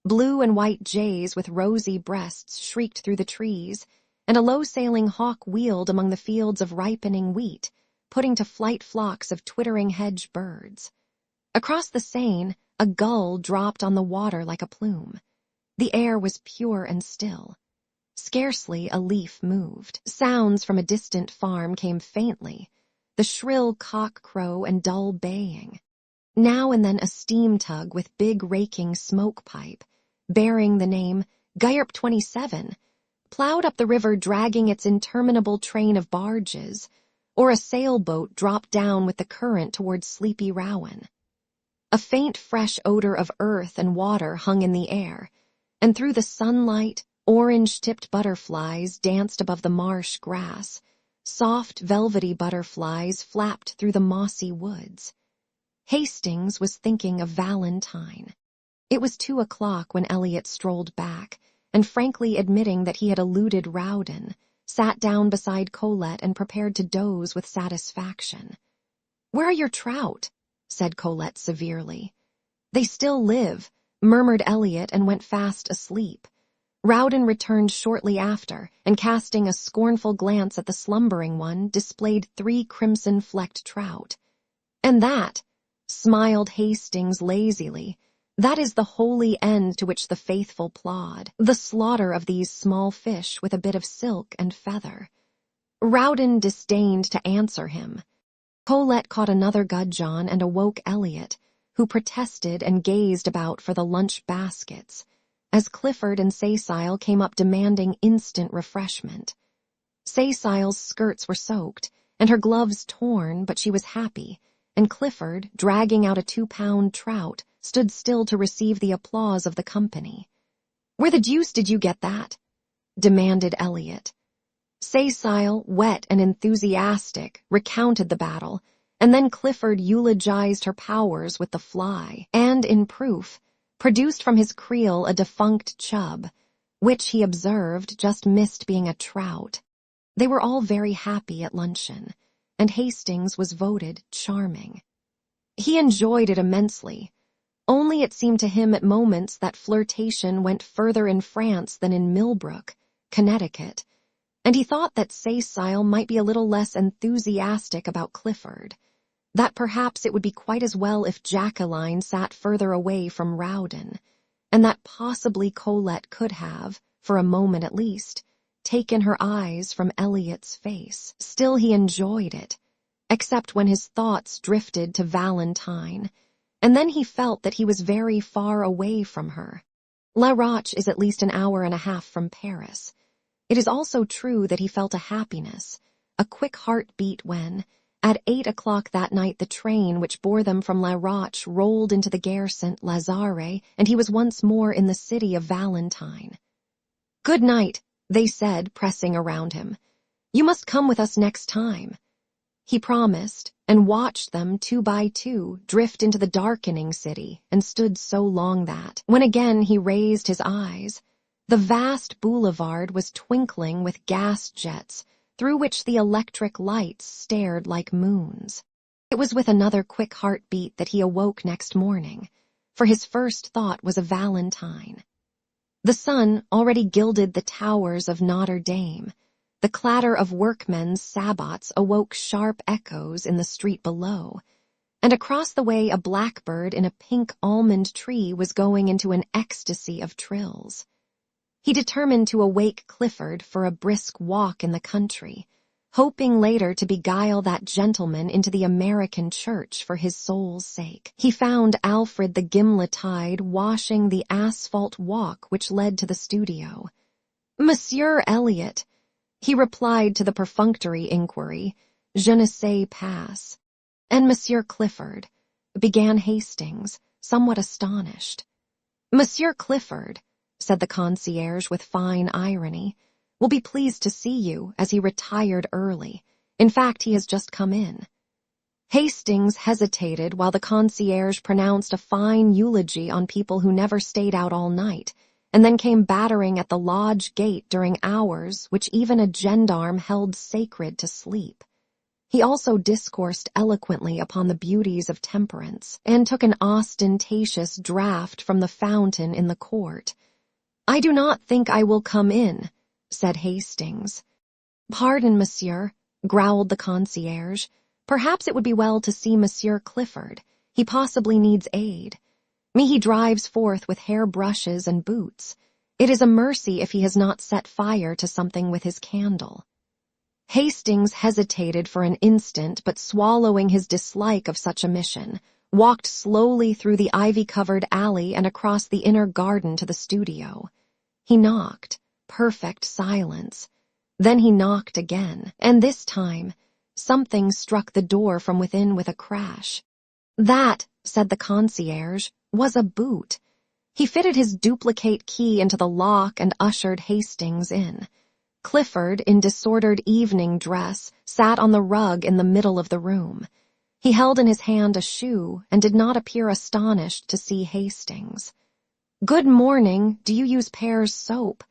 Speaker 1: Blue and white jays with rosy breasts shrieked through the trees, and a low-sailing hawk wheeled among the fields of ripening wheat, putting to flight flocks of twittering hedge birds. Across the Seine, a gull dropped on the water like a plume. The air was pure and still. Scarcely a leaf moved. Sounds from a distant farm came faintly, the shrill cock-crow and dull baying. Now and then a steam tug with big raking smoke pipe, bearing the name Gyarp 27, plowed up the river dragging its interminable train of barges, or a sailboat dropped down with the current towards sleepy Rouen. A faint fresh odor of earth and water hung in the air, and through the sunlight, orange-tipped butterflies danced above the marsh grass. Soft, velvety butterflies flapped through the mossy woods. Hastings was thinking of Valentine. It was 2 o'clock when Elliot strolled back, and frankly admitting that he had eluded Rowden, sat down beside Colette and prepared to doze with satisfaction. "Where are your trout?" said Colette severely. "They still live," murmured Elliot, and went fast asleep. Rowden returned shortly after, and casting a scornful glance at the slumbering one, displayed 3 crimson-flecked trout. "And that," smiled Hastings lazily, "that is the holy end to which the faithful plod, the slaughter of these small fish with a bit of silk and feather." Rowden disdained to answer him. Colette caught another gudgeon and awoke Elliot, who protested and gazed about for the lunch baskets, as Clifford and Cecile came up demanding instant refreshment. Cecile's skirts were soaked, and her gloves torn, but she was happy, and Clifford, dragging out a 2-pound trout, stood still to receive the applause of the company. "Where the deuce did you get that?" demanded Elliot. Cecile, wet and enthusiastic, recounted the battle, and then Clifford eulogized her powers with the fly, and, in proof, produced from his creel a defunct chub, which, he observed, just missed being a trout. They were all very happy at luncheon, and Hastings was voted charming. He enjoyed it immensely, only it seemed to him at moments that flirtation went further in France than in Millbrook, Connecticut, and he thought that Cecile might be a little less enthusiastic about Clifford, that perhaps it would be quite as well if Jacqueline sat further away from Rowden, and that possibly Colette could have, for a moment at least, taken her eyes from Elliot's face. Still he enjoyed it, except when his thoughts drifted to Valentine, and then he felt that he was very far away from her. La Roche is at least an hour and a half from Paris. It is also true that he felt a happiness, a quick heartbeat when, at 8 o'clock that night, the train which bore them from La Roche rolled into the Gare Saint-Lazare, and he was once more in the city of Valentine. "Good night," they said, pressing around him. "You must come with us next time." He promised, and watched them, 2 by 2, drift into the darkening city, and stood so long that, when again he raised his eyes, the vast boulevard was twinkling with gas jets, through which the electric lights stared like moons. It was with another quick heartbeat that he awoke next morning, for his first thought was of Valentine. The sun already gilded the towers of Notre Dame. The clatter of workmen's sabots awoke sharp echoes in the street below, and across the way a blackbird in a pink almond tree was going into an ecstasy of trills. He determined to awake Clifford for a brisk walk in the country, hoping later to beguile that gentleman into the American church for his soul's sake. He found Alfred the Gimletide washing the asphalt walk which led to the studio. "Monsieur Elliot," he replied to the perfunctory inquiry, "Je ne sais pas." "And Monsieur Clifford," began Hastings, somewhat astonished. "Monsieur Clifford," said the concierge with fine irony, "will be pleased to see you, as he retired early. In fact, he has just come in." Hastings hesitated while the concierge pronounced a fine eulogy on people who never stayed out all night, and then came battering at the lodge gate during hours which even a gendarme held sacred to sleep. He also discoursed eloquently upon the beauties of temperance, and took an ostentatious draught from the fountain in the court. "I do not think I will come in," said Hastings. "Pardon, monsieur," growled the concierge. "Perhaps it would be well to see Monsieur Clifford. He possibly needs aid. He drives forth with hair-brushes and boots. It is a mercy if he has not set fire to something with his candle." Hastings hesitated for an instant, but swallowing his dislike of such a mission, walked slowly through the ivy-covered alley and across the inner garden to the studio. He knocked. Perfect silence. Then he knocked again, and this time something struck the door from within with a crash. "That," said the concierge, "was a boot." He fitted his duplicate key into the lock and ushered Hastings in. Clifford, in disordered evening dress, sat on the rug in the middle of the room. He held in his hand a shoe and did not appear astonished to see Hastings. "Good morning, do you use Pear's soap?"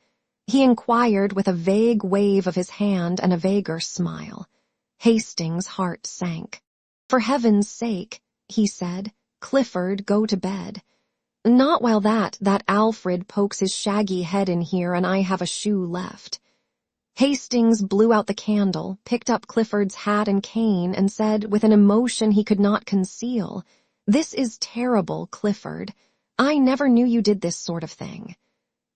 Speaker 1: he inquired with a vague wave of his hand and a vaguer smile. Hastings' heart sank. "For heaven's sake," he said, "Clifford, go to bed. Not while that Alfred pokes his shaggy head in here and I have a shoe left." Hastings blew out the candle, picked up Clifford's hat and cane, and said, with an emotion he could not conceal, "This is terrible, Clifford. I never knew you did this sort of thing."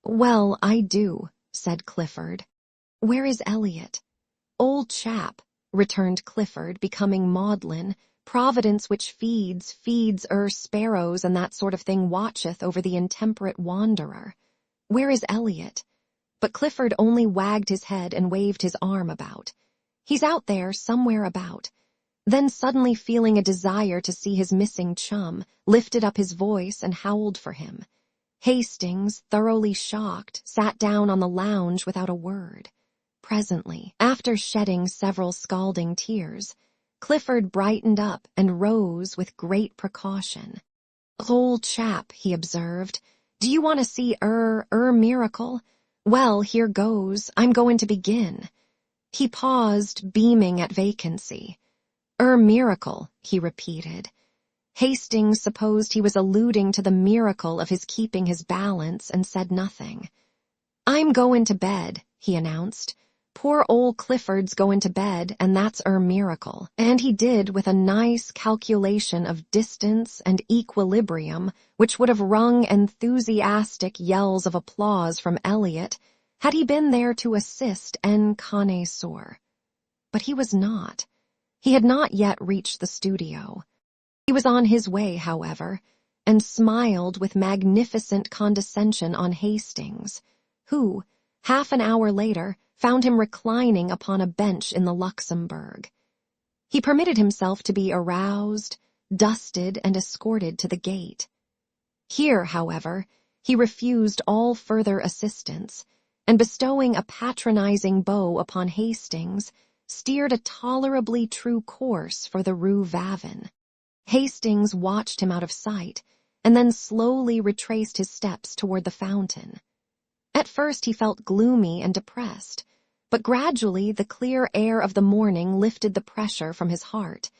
Speaker 1: "Well, I do," said Clifford. "Where is Elliot?" "Old chap," returned Clifford, becoming maudlin. "Providence which feeds sparrows and that sort of thing watcheth over the intemperate wanderer." "Where is Elliot?" But Clifford only wagged his head and waved his arm about. "He's out there, somewhere about." Then, suddenly feeling a desire to see his missing chum, lifted up his voice and howled for him. Hastings, thoroughly shocked, sat down on the lounge without a word. Presently, after shedding several scalding tears, Clifford brightened up and rose with great precaution. "Old chap," he observed, "do you want to see miracle? Well, here goes. I'm going to begin." He paused, beaming at vacancy. Miracle," he repeated. Hastings supposed he was alluding to the miracle of his keeping his balance and said nothing. "I'm going to bed," he announced. "Poor old Clifford's going to bed, and that's miracle." And he did with a nice calculation of distance and equilibrium which would have wrung enthusiastic yells of applause from Elliot had he been there to assist en connaisseur. But he was not. He had not yet reached the studio. He was on his way, however, and smiled with magnificent condescension on Hastings, who, half an hour later, found him reclining upon a bench in the Luxembourg. He permitted himself to be aroused, dusted, and escorted to the gate. Here, however, he refused all further assistance, and bestowing a patronizing bow upon Hastings, steered a tolerably true course for the Rue Vavin. Hastings watched him out of sight, and then slowly retraced his steps toward the fountain. At first he felt gloomy and depressed, but gradually the clear air of the morning lifted the pressure from his heart,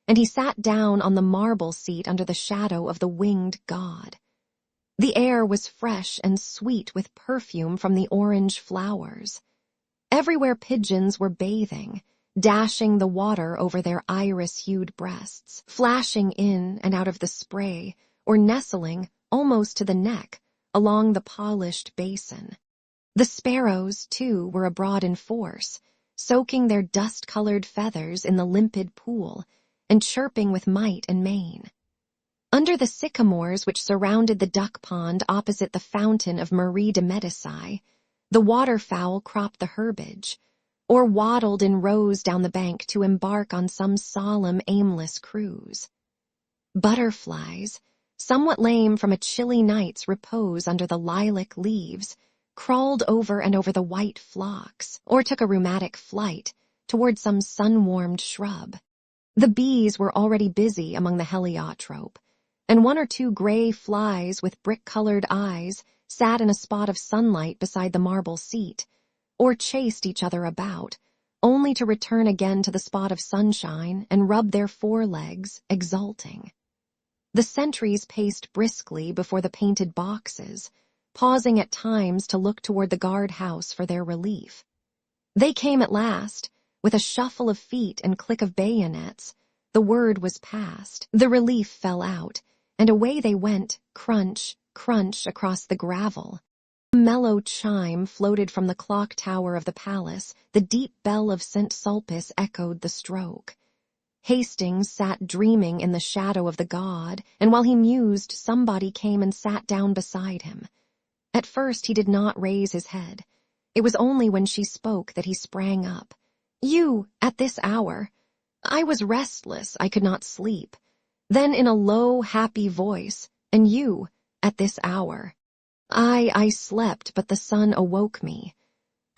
Speaker 1: and he sat down on the marble seat under the shadow of the winged god. The air was fresh and sweet with perfume from the orange flowers. Everywhere pigeons were bathing, dashing the water over their iris-hued breasts, flashing in and out of the spray, or nestling, almost to the neck, along the polished basin. The sparrows, too, were abroad in force, soaking their dust-colored feathers in the limpid pool, and chirping with might and main. Under the sycamores which surrounded the duck pond opposite the fountain of Marie de Médicis, the waterfowl cropped the herbage, or waddled in rows down the bank to embark on some solemn, aimless cruise. Butterflies, somewhat lame from a chilly night's repose under the lilac leaves, crawled over and over the white phlox, or took a rheumatic flight toward some sun-warmed shrub. The bees were already busy among the heliotrope, and one or two gray flies with brick-colored eyes sat in a spot of sunlight beside the marble seat, or chased each other about, only to return again to the spot of sunshine and rub their forelegs, exulting. The sentries paced briskly before the painted boxes, pausing at times to look toward the guard-house for their relief. They came at last. With a shuffle of feet and click of bayonets, the word was passed, the relief fell out, and away they went, crunch, crunch across the gravel. A mellow chime floated from the clock tower of the palace, the deep bell of St. Sulpice echoed the stroke. Hastings sat dreaming in the shadow of the god, and while he mused, somebody came and sat down beside him. At first he did not raise his head. It was only when she spoke that he sprang up. "You, at this hour?" "I was restless, I could not sleep." Then in a low, happy voice, "And you, at this hour?" I slept, but the sun awoke me."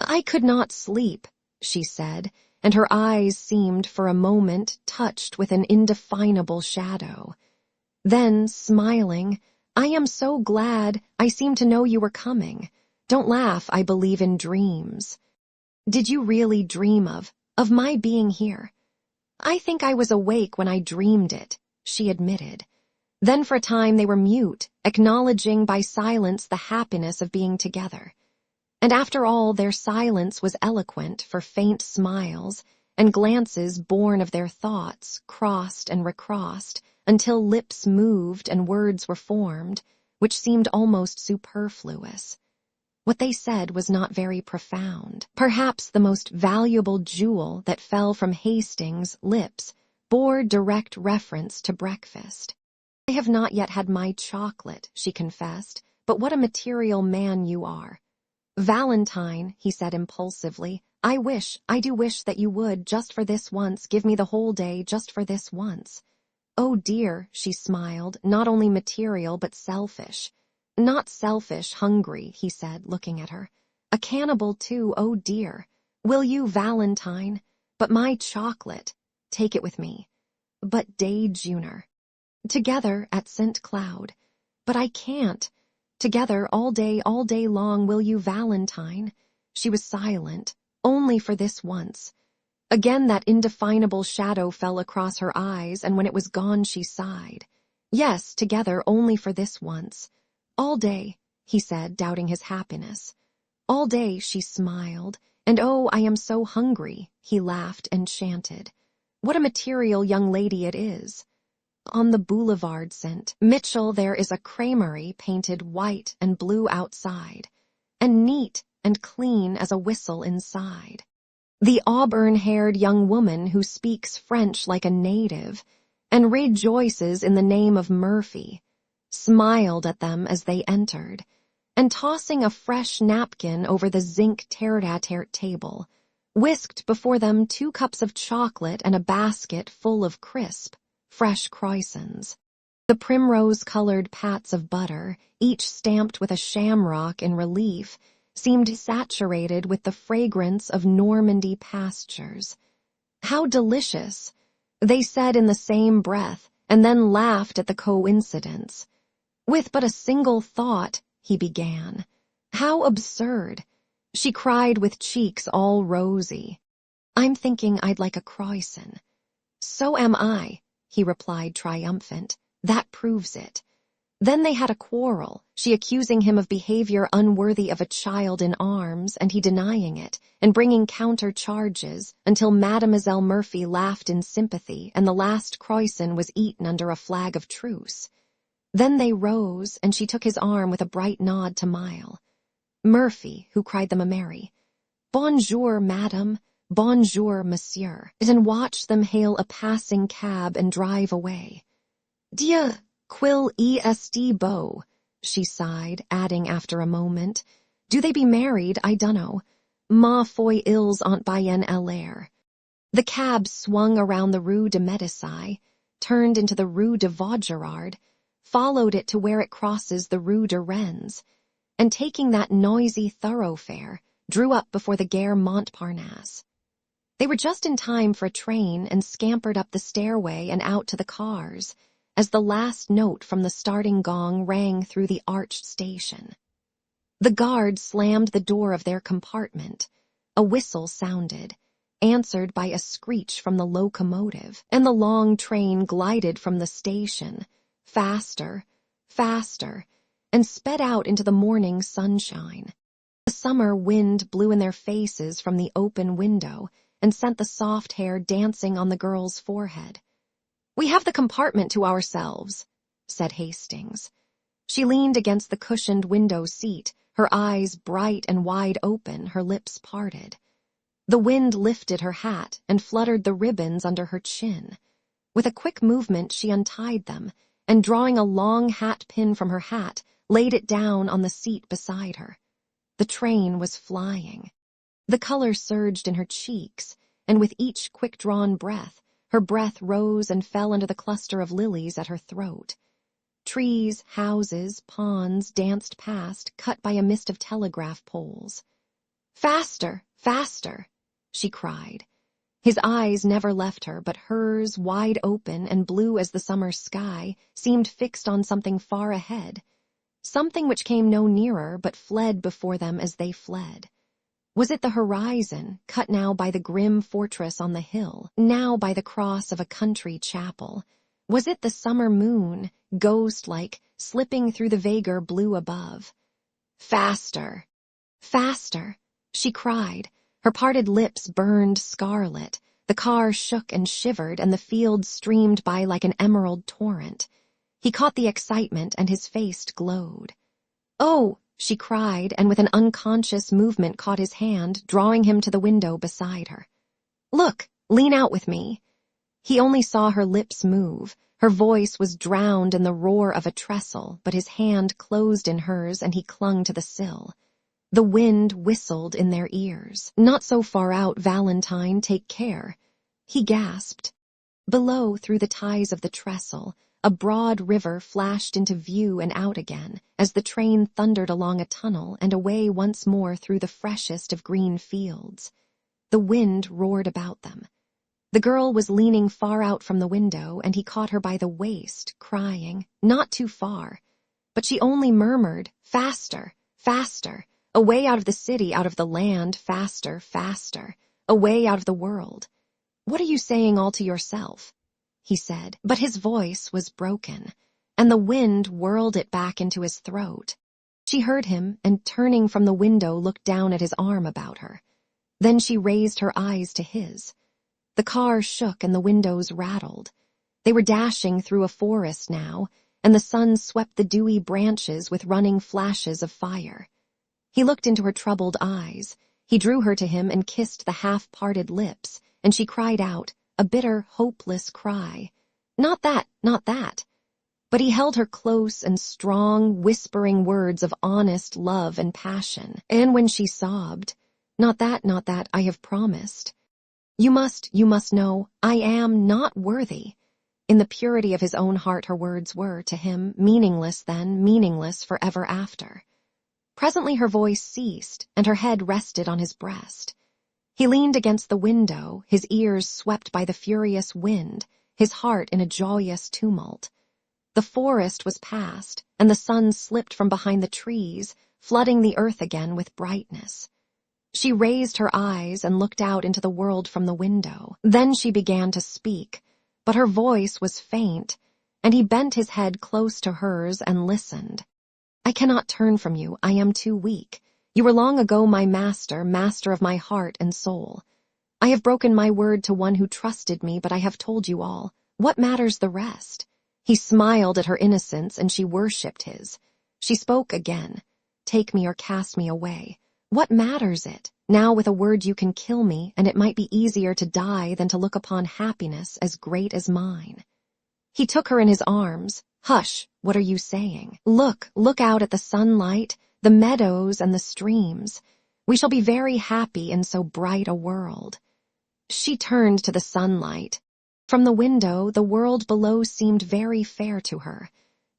Speaker 1: "I could not sleep," she said, and her eyes seemed for a moment touched with an indefinable shadow. Then, smiling, "I am so glad, I seem to know you were coming. Don't laugh, I believe in dreams." "Did you really dream of my being here?" "I think I was awake when I dreamed it," she admitted. Then for a time they were mute, acknowledging by silence the happiness of being together. And after all, their silence was eloquent for faint smiles, and glances born of their thoughts, crossed and recrossed, until lips moved and words were formed, which seemed almost superfluous. What they said was not very profound. Perhaps the most valuable jewel that fell from Hastings' lips bore direct reference to breakfast. "I have not yet had my chocolate," she confessed, but what a material man you are." "Valentine," he said impulsively, I do wish that you would, just for this once, give me the whole day, just for this once." "Oh dear," she smiled, "not only material, but selfish." "Not selfish, hungry," he said, looking at her. "A cannibal too, oh dear. Will you, Valentine? But my chocolate. Take it with me. But day Juner. Together at St. Cloud. But I can't. Together all day long, will you, Valentine?" She was silent. Only for this once. Again that indefinable shadow fell across her eyes, and when it was gone she sighed. Yes, together only for this once. "All day," he said, doubting his happiness. "All day," she smiled, and "Oh, I am so hungry," he laughed, enchanted. "What a material young lady it is." On the boulevard St. Mitchell there is a creamery painted white and blue outside, and neat and clean as a whistle inside. The auburn-haired young woman who speaks French like a native and rejoices in the name of Murphy smiled at them as they entered, and tossing a fresh napkin over the zinc tete-a-tete table, whisked before them 2 cups of chocolate and a basket full of crisp, fresh croissants. The primrose-colored pats of butter, each stamped with a shamrock in relief, seemed saturated with the fragrance of Normandy pastures. "How delicious," they said in the same breath, and then laughed at the coincidence. "With but a single thought," he began. "How absurd." She cried with cheeks all rosy. "I'm thinking I'd like a croissant." "So am I," he replied triumphant. "That proves it." Then they had a quarrel, she accusing him of behavior unworthy of a child in arms, and he denying it, and bringing counter-charges, until Mademoiselle Murphy laughed in sympathy, and the last croissant was eaten under a flag of truce. Then they rose, and she took his arm with a bright nod to Mile. Murphy, who cried them a merry "Bonjour, madame, bonjour, monsieur," and watched them hail a passing cab and drive away. "Dieu, quel est beau," she sighed, adding after a moment, "Do they be married? I dunno. Ma foi, ils ont bien l'air." The cab swung around the Rue de Médicis, turned into the Rue de Vaugirard, followed it to where it crosses the Rue de Rennes, and taking that noisy thoroughfare, drew up before the Gare Montparnasse. They were just in time for a train and scampered up the stairway and out to the cars, as the last note from the starting gong rang through the arched station. The guard slammed the door of their compartment. A whistle sounded, answered by a screech from the locomotive, and the long train glided from the station, faster, faster, and sped out into the morning sunshine. The summer wind blew in their faces from the open window and sent the soft hair dancing on the girl's forehead. "We have the compartment to ourselves," said Hastings. She leaned against the cushioned window seat, her eyes bright and wide open, her lips parted. The wind lifted her hat and fluttered the ribbons under her chin. With a quick movement she untied them, and drawing a long hat pin from her hat, laid it down on the seat beside her. The train was flying. The color surged in her cheeks, and with each quick-drawn breath, her breath rose and fell under the cluster of lilies at her throat. Trees, houses, ponds danced past, cut by a mist of telegraph poles. "Faster, faster," she cried. His eyes never left her, but hers, wide open and blue as the summer sky, seemed fixed on something far ahead, something which came no nearer but fled before them as they fled. Was it the horizon, cut now by the grim fortress on the hill, now by the cross of a country chapel? Was it the summer moon, ghost-like, slipping through the vaguer blue above? "Faster! Faster!" she cried. Her parted lips burned scarlet. The car shook and shivered, and the fields streamed by like an emerald torrent. He caught the excitement, and his face glowed. "Oh!" she cried, and with an unconscious movement caught his hand, drawing him to the window beside her. "Look! Lean out with me!" He only saw her lips move. Her voice was drowned in the roar of a trestle, but his hand closed in hers and he clung to the sill. The wind whistled in their ears. "Not so far out, Valentine, take care," he gasped. Below, through the ties of the trestle, a broad river flashed into view and out again as the train thundered along a tunnel and away once more through the freshest of green fields. The wind roared about them. The girl was leaning far out from the window, and he caught her by the waist, crying, "Not too far." But she only murmured, "Faster, faster, away out of the city, out of the land, faster, faster, away out of the world." "What are you saying all to yourself?" he said, but his voice was broken, and the wind whirled it back into his throat. She heard him, and turning from the window looked down at his arm about her. Then she raised her eyes to his. The car shook and the windows rattled. They were dashing through a forest now, and the sun swept the dewy branches with running flashes of fire. He looked into her troubled eyes. He drew her to him and kissed the half-parted lips, and she cried out, a bitter, hopeless cry. "Not that, not that." But he held her close and strong, whispering words of honest love and passion. And when she sobbed, not that, I have promised. You must know, I am not worthy." In the purity of his own heart her words were, to him, meaningless then, meaningless forever after. Presently her voice ceased, and her head rested on his breast. He leaned against the window, his ears swept by the furious wind, his heart in a joyous tumult. The forest was past, and the sun slipped from behind the trees, flooding the earth again with brightness. She raised her eyes and looked out into the world from the window. Then she began to speak, but her voice was faint, and he bent his head close to hers and listened. "I cannot turn from you, I am too weak. You were long ago my master, master of my heart and soul. I have broken my word to one who trusted me, but I have told you all. What matters the rest?" He smiled at her innocence, and she worshipped his. She spoke again. "Take me or cast me away. What matters it? Now with a word you can kill me, and it might be easier to die than to look upon happiness as great as mine." He took her in his arms. "Hush, what are you saying? Look out at the sunlight, the meadows and the streams. We shall be very happy in so bright a world." She turned to the sunlight. From the window, the world below seemed very fair to her.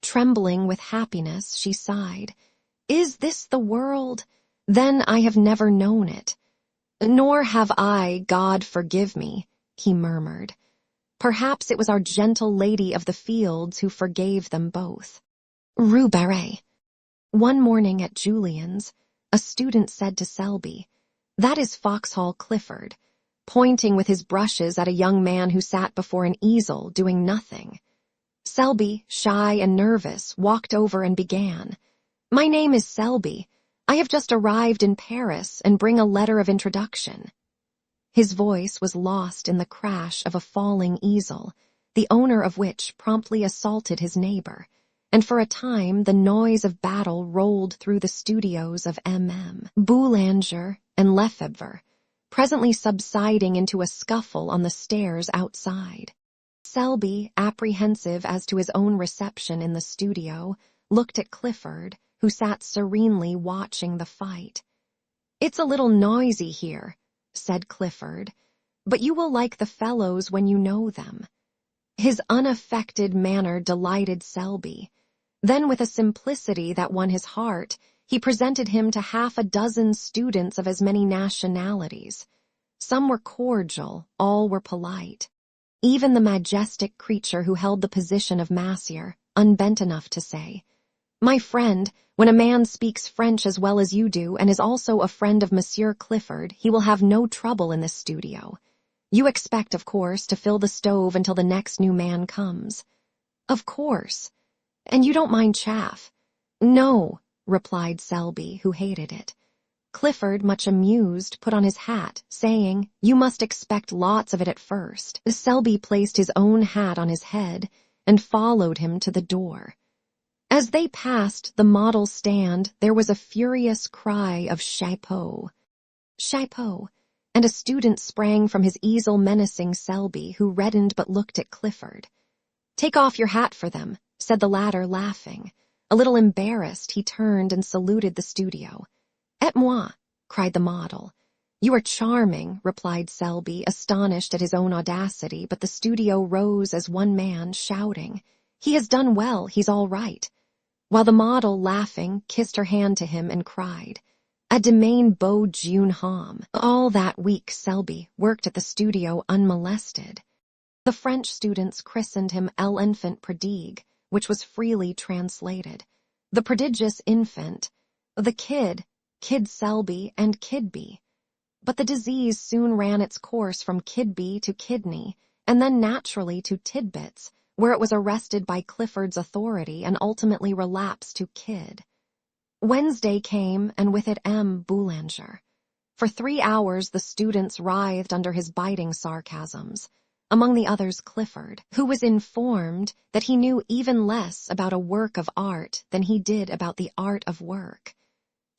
Speaker 1: Trembling with happiness, she sighed. "Is this the world? Then I have never known it." "Nor have I, God forgive me," he murmured. Perhaps it was our gentle lady of the fields who forgave them both. Rue Barré. One morning at Julian's, a student said to Selby, "That is Foxhall Clifford," pointing with his brushes at a young man who sat before an easel doing nothing. Selby, shy and nervous, walked over and began, "My name is Selby. I have just arrived in Paris and bring a letter of introduction." His voice was lost in the crash of a falling easel, the owner of which promptly assaulted his neighbor, and for a time the noise of battle rolled through the studios of Boulanger and Lefebvre, presently subsiding into a scuffle on the stairs outside. Selby, apprehensive as to his own reception in the studio, looked at Clifford, who sat serenely watching the fight. "It's a little noisy here," said Clifford, "but you will like the fellows when you know them." His unaffected manner delighted Selby. Then, with a simplicity that won his heart, he presented him to half a dozen students of as many nationalities. Some were cordial, all were polite. Even the majestic creature who held the position of massier, unbent enough to say, "My friend, when a man speaks French as well as you do and is also a friend of Monsieur Clifford, he will have no trouble in this studio. You expect, of course, to fill the stove until the next new man comes." "Of course. And you don't mind chaff?" "No," replied Selby, who hated it. Clifford, much amused, put on his hat, saying, "You must expect lots of it at first." Selby placed his own hat on his head and followed him to the door. As they passed the model stand, there was a furious cry of "Chapeau! Chapeau!" and a student sprang from his easel menacing Selby, who reddened but looked at Clifford. "Take off your hat for them," said the latter, laughing. A little embarrassed, he turned and saluted the studio. "Et moi," cried the model. "You are charming," replied Selby, astonished at his own audacity, but the studio rose as one man, shouting, "He has done well, he's all right," while the model, laughing, kissed her hand to him and cried, "A demain beau jeune homme." All that week Selby worked at the studio unmolested. The French students christened him l'enfant prodigue, which was freely translated. The prodigious infant, the kid Selby, and Kidby. But the disease soon ran its course from Kidby to kidney, and then naturally to tidbits, where it was arrested by Clifford's authority and ultimately relapsed to kid. Wednesday came, and with it M. Boulanger. For 3 hours the students writhed under his biting sarcasms, among the others Clifford, who was informed that he knew even less about a work of art than he did about the art of work.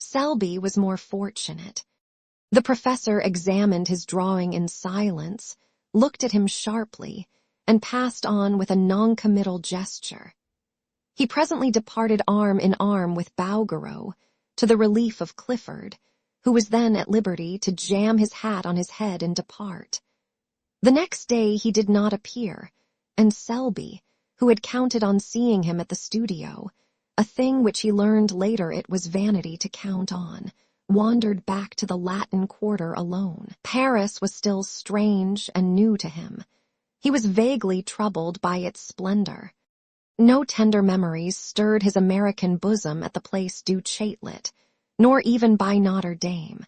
Speaker 1: Selby was more fortunate. The professor examined his drawing in silence, looked at him sharply, and passed on with a noncommittal gesture. He presently departed arm in arm with Bouguereau, to the relief of Clifford, who was then at liberty to jam his hat on his head and depart. The next day he did not appear, and Selby, who had counted on seeing him at the studio, a thing which he learned later it was vanity to count on, wandered back to the Latin Quarter alone. Paris was still strange and new to him. He was vaguely troubled by its splendor. No tender memories stirred his American bosom at the Place du Châtelet, nor even by Notre Dame.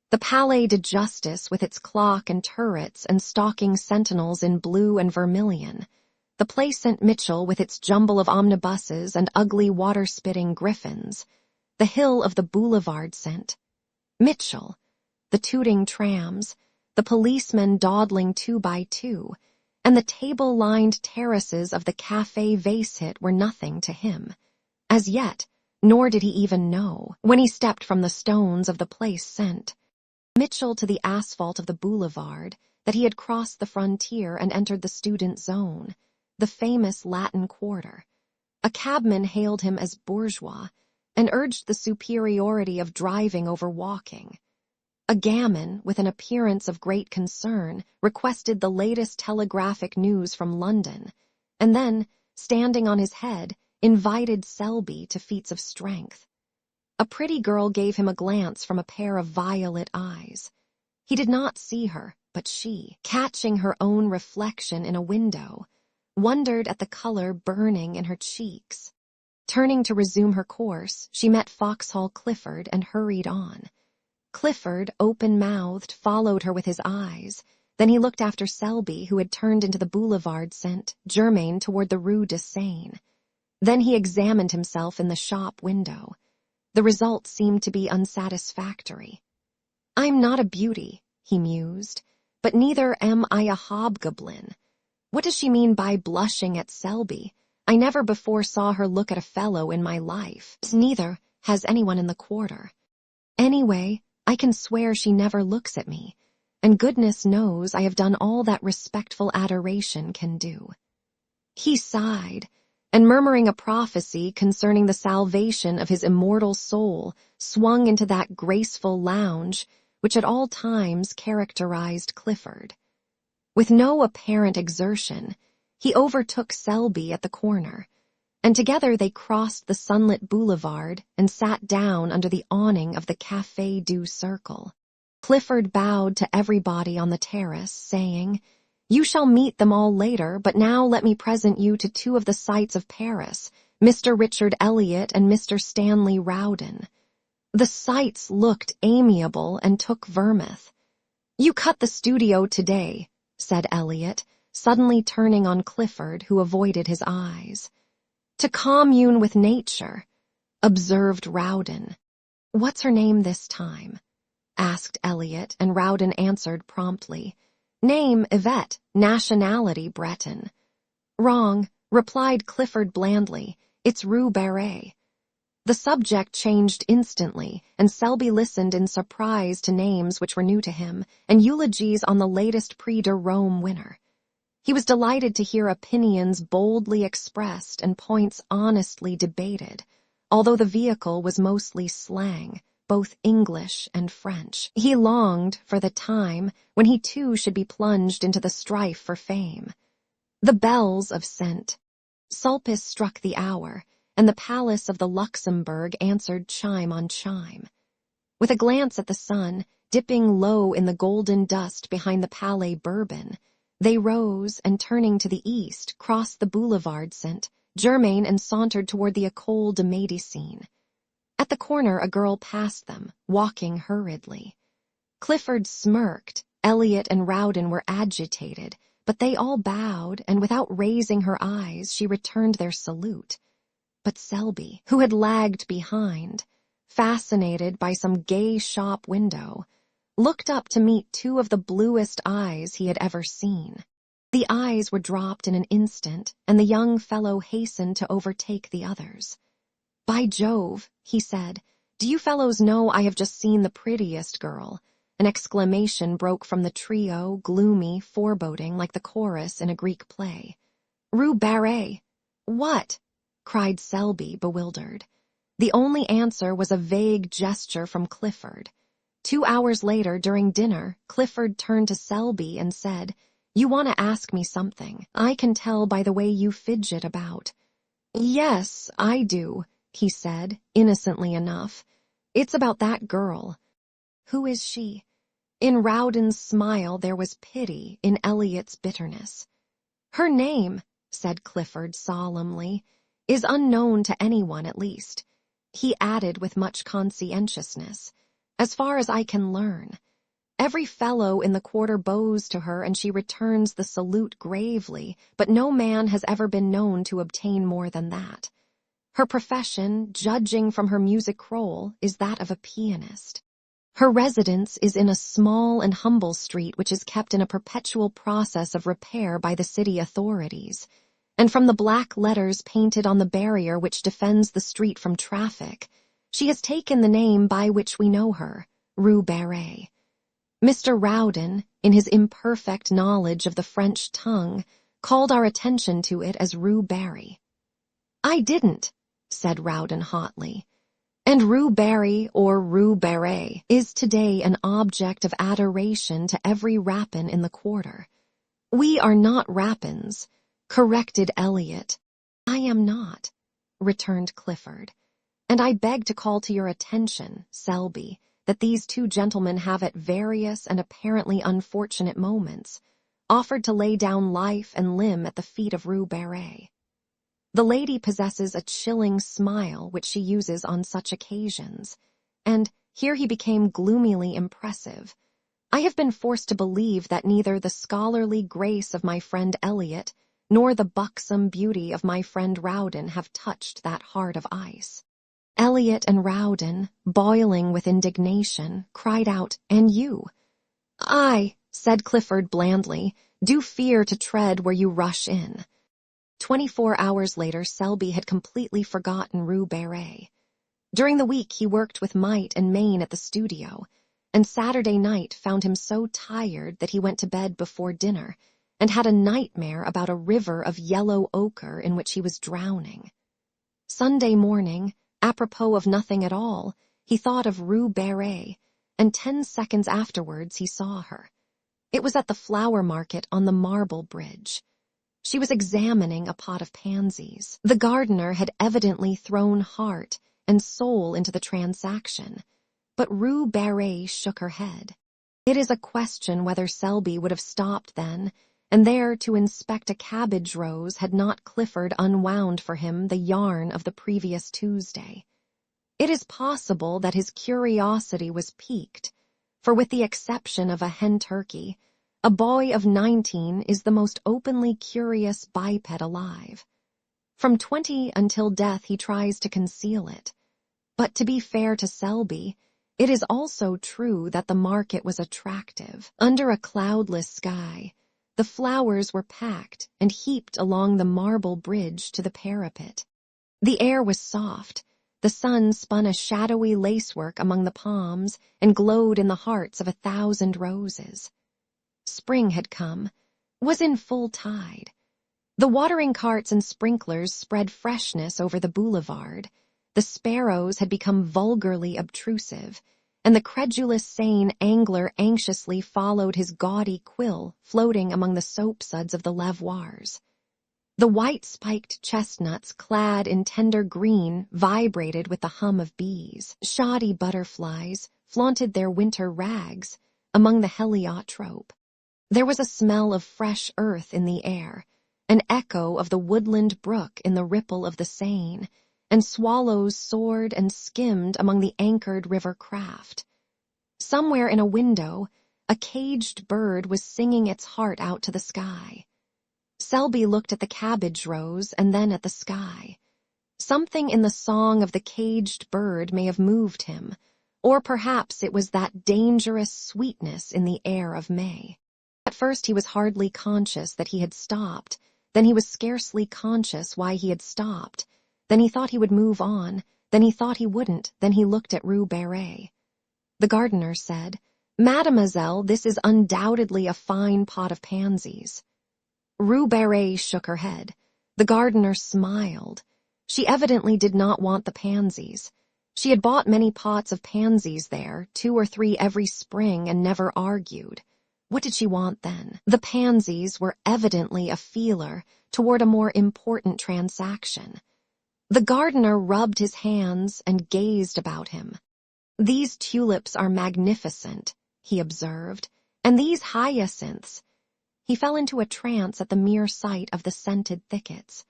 Speaker 1: The Palais de Justice, with its clock and turrets and stalking sentinels in blue and vermilion, the Place Saint-Michel with its jumble of omnibuses and ugly water-spitting griffins, the hill of the Boulevard Saint-Michel, the tooting trams, the policemen dawdling 2 by 2, and the table-lined terraces of the Café Vaishit were nothing to him, as yet, nor did he even know, when he stepped from the stones of the Place Saint-Michel to the asphalt of the boulevard, that he had crossed the frontier and entered the student zone, the famous Latin Quarter. A cabman hailed him as bourgeois, and urged the superiority of driving over walking. A gamin, with an appearance of great concern, requested the latest telegraphic news from London, and then, standing on his head, invited Selby to feats of strength. A pretty girl gave him a glance from a pair of violet eyes. He did not see her, but she, catching her own reflection in a window, wondered at the color burning in her cheeks. Turning to resume her course, she met Foxhall Clifford and hurried on. Clifford, open-mouthed, followed her with his eyes. Then he looked after Selby, who had turned into the Boulevard Saint-Germain toward the Rue de Seine. Then he examined himself in the shop window. The result seemed to be unsatisfactory. "I'm not a beauty," he mused, "but neither am I a hobgoblin. What does she mean by blushing at Selby? I never before saw her look at a fellow in my life. Neither has anyone in the quarter. Anyway, I can swear she never looks at me, and goodness knows I have done all that respectful adoration can do." He sighed, and murmuring a prophecy concerning the salvation of his immortal soul, swung into that graceful lounge which at all times characterized Clifford. With no apparent exertion, he overtook Selby at the corner, and together they crossed the sunlit boulevard and sat down under the awning of the Café du Cercle. Clifford bowed to everybody on the terrace, saying, "You shall meet them all later, but now let me present you to 2 of the sights of Paris, Mr. Richard Elliot and Mr. Stanley Rowden." The sights looked amiable and took vermouth. "You cut the studio today," said Elliot, suddenly turning on Clifford, who avoided his eyes. "To commune with nature," observed Rowden. "What's her name this time?" asked Elliot, and Rowden answered promptly. "Name Yvette, nationality Breton." "Wrong," replied Clifford blandly. "It's Rue Barré." The subject changed instantly, and Selby listened in surprise to names which were new to him, and eulogies on the latest Prix de Rome winner. He was delighted to hear opinions boldly expressed and points honestly debated, although the vehicle was mostly slang, both English and French. He longed for the time when he too should be plunged into the strife for fame. The bells of St. Sulpice struck the hour, and the palace of the Luxembourg answered chime on chime. With a glance at the sun, dipping low in the golden dust behind the Palais Bourbon, they rose and, turning to the east, crossed the boulevard Saint-Germain and sauntered toward the École de Médecine. At the corner, a girl passed them, walking hurriedly. Clifford smirked. Elliot and Rowden were agitated, but they all bowed, and without raising her eyes, she returned their salute. But Selby, who had lagged behind, fascinated by some gay shop window, looked up to meet two of the bluest eyes he had ever seen. The eyes were dropped in an instant, and the young fellow hastened to overtake the others. "By Jove," he said, "do you fellows know I have just seen the prettiest girl?" An exclamation broke from the trio, gloomy, foreboding, like the chorus in a Greek play. "Rue Barré." "What?" cried Selby, bewildered. The only answer was a vague gesture from Clifford. 2 hours later, during dinner, Clifford turned to Selby and said, "You want to ask me something. I can tell by the way you fidget about." "Yes, I do," he said, innocently enough. "It's about that girl." "Who is she?" In Rowden's smile there was pity in Elliot's bitterness. "Her name," said Clifford solemnly, "is unknown to anyone, at least." He added with much conscientiousness, "as far as I can learn. Every fellow in the quarter bows to her and she returns the salute gravely, but no man has ever been known to obtain more than that. Her profession, judging from her music roll, is that of a pianist. Her residence is in a small and humble street which is kept in a perpetual process of repair by the city authorities, and from the black letters painted on the barrier which defends the street from traffic, she has taken the name by which we know her, Rue Barré. Mr. Rowden, in his imperfect knowledge of the French tongue, called our attention to it as Rue Barry." "I didn't," said Rowden hotly. "And Rue Barry, or Rue Barré, is today an object of adoration to every rapin in the quarter." "We are not rapins," corrected Elliot. "I am not," returned Clifford. "And I beg to call to your attention, Selby, that these two gentlemen have at various and apparently unfortunate moments offered to lay down life and limb at the feet of Rue Barré. The lady possesses a chilling smile which she uses on such occasions, and," here he became gloomily impressive, "I have been forced to believe that neither the scholarly grace of my friend Elliot nor the buxom beauty of my friend Rowden have touched that heart of ice." Elliot and Rowden, boiling with indignation, cried out, "And you?" "I," said Clifford blandly, "do fear to tread where you rush in." 24 hours later, Selby had completely forgotten Rue Barré. During the week he worked with might and main at the studio, and Saturday night found him so tired that he went to bed before dinner and had a nightmare about a river of yellow ochre in which he was drowning. Sunday morning, apropos of nothing at all, he thought of Rue Barré, and 10 seconds afterwards he saw her. It was at the flower market on the Marble Bridge. She was examining a pot of pansies. The gardener had evidently thrown heart and soul into the transaction, but Rue Barré shook her head. It is a question whether Selby would have stopped then, and there to inspect a cabbage rose had not Clifford unwound for him the yarn of the previous Tuesday. It is possible that his curiosity was piqued, for with the exception of a hen turkey, a boy of 19 is the most openly curious biped alive. From 20 until death he tries to conceal it. But to be fair to Selby, it is also true that the market was attractive. Under a cloudless sky, the flowers were packed and heaped along the marble bridge to the parapet. The air was soft. The sun spun a shadowy lacework among the palms and glowed in the hearts of 1,000 roses. Spring had come. was in full tide. The watering carts and sprinklers spread freshness over the boulevard. The sparrows had become vulgarly obtrusive, and the credulous sane angler anxiously followed his gaudy quill floating among the soapsuds of the levoirs. The white-spiked chestnuts clad in tender green vibrated with the hum of bees. Shoddy butterflies flaunted their winter rags among the heliotrope. There was a smell of fresh earth in the air, an echo of the woodland brook in the ripple of the Seine, and swallows soared and skimmed among the anchored river craft. Somewhere in a window, a caged bird was singing its heart out to the sky. Selby looked at the cabbage rows and then at the sky. Something in the song of the caged bird may have moved him, or perhaps it was that dangerous sweetness in the air of May. At first he was hardly conscious that he had stopped, then he was scarcely conscious why he had stopped, then he thought he would move on, then he thought he wouldn't, then he looked at Rue Barré. The gardener said, "Mademoiselle, this is undoubtedly a fine pot of pansies." Rue Barré shook her head. The gardener smiled. She evidently did not want the pansies. She had bought many pots of pansies there, 2 or 3 every spring, and never argued. What did she want then? The pansies were evidently a feeler toward a more important transaction. The gardener rubbed his hands and gazed about him. "These tulips are magnificent," he observed, "and these hyacinths." He fell into a trance at the mere sight of the scented thickets.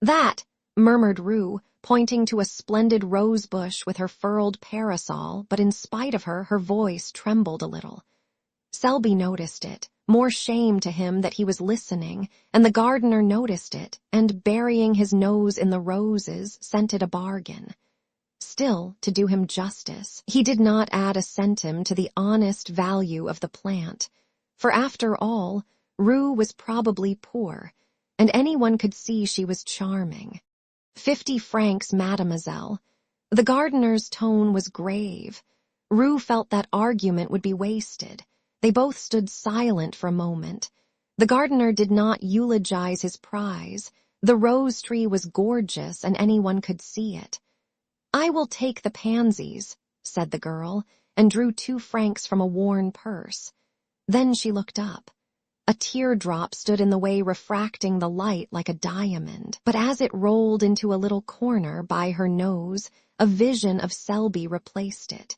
Speaker 1: "That," murmured Rue, pointing to a splendid rose bush with her furled parasol, but in spite of her, her voice trembled a little. Selby noticed it, more shame to him that he was listening, and the gardener noticed it, and burying his nose in the roses, scented a bargain. Still, to do him justice, he did not add a centime to the honest value of the plant, for after all, Rue was probably poor, and anyone could see she was charming. 50 francs, mademoiselle. The gardener's tone was grave. Rue felt that argument would be wasted. They both stood silent for a moment. The gardener did not eulogize his prize. The rose tree was gorgeous, and anyone could see it. "I will take the pansies," said the girl, and drew 2 francs from a worn purse. Then she looked up. A teardrop stood in the way, refracting the light like a diamond, but as it rolled into a little corner by her nose, a vision of Selby replaced it.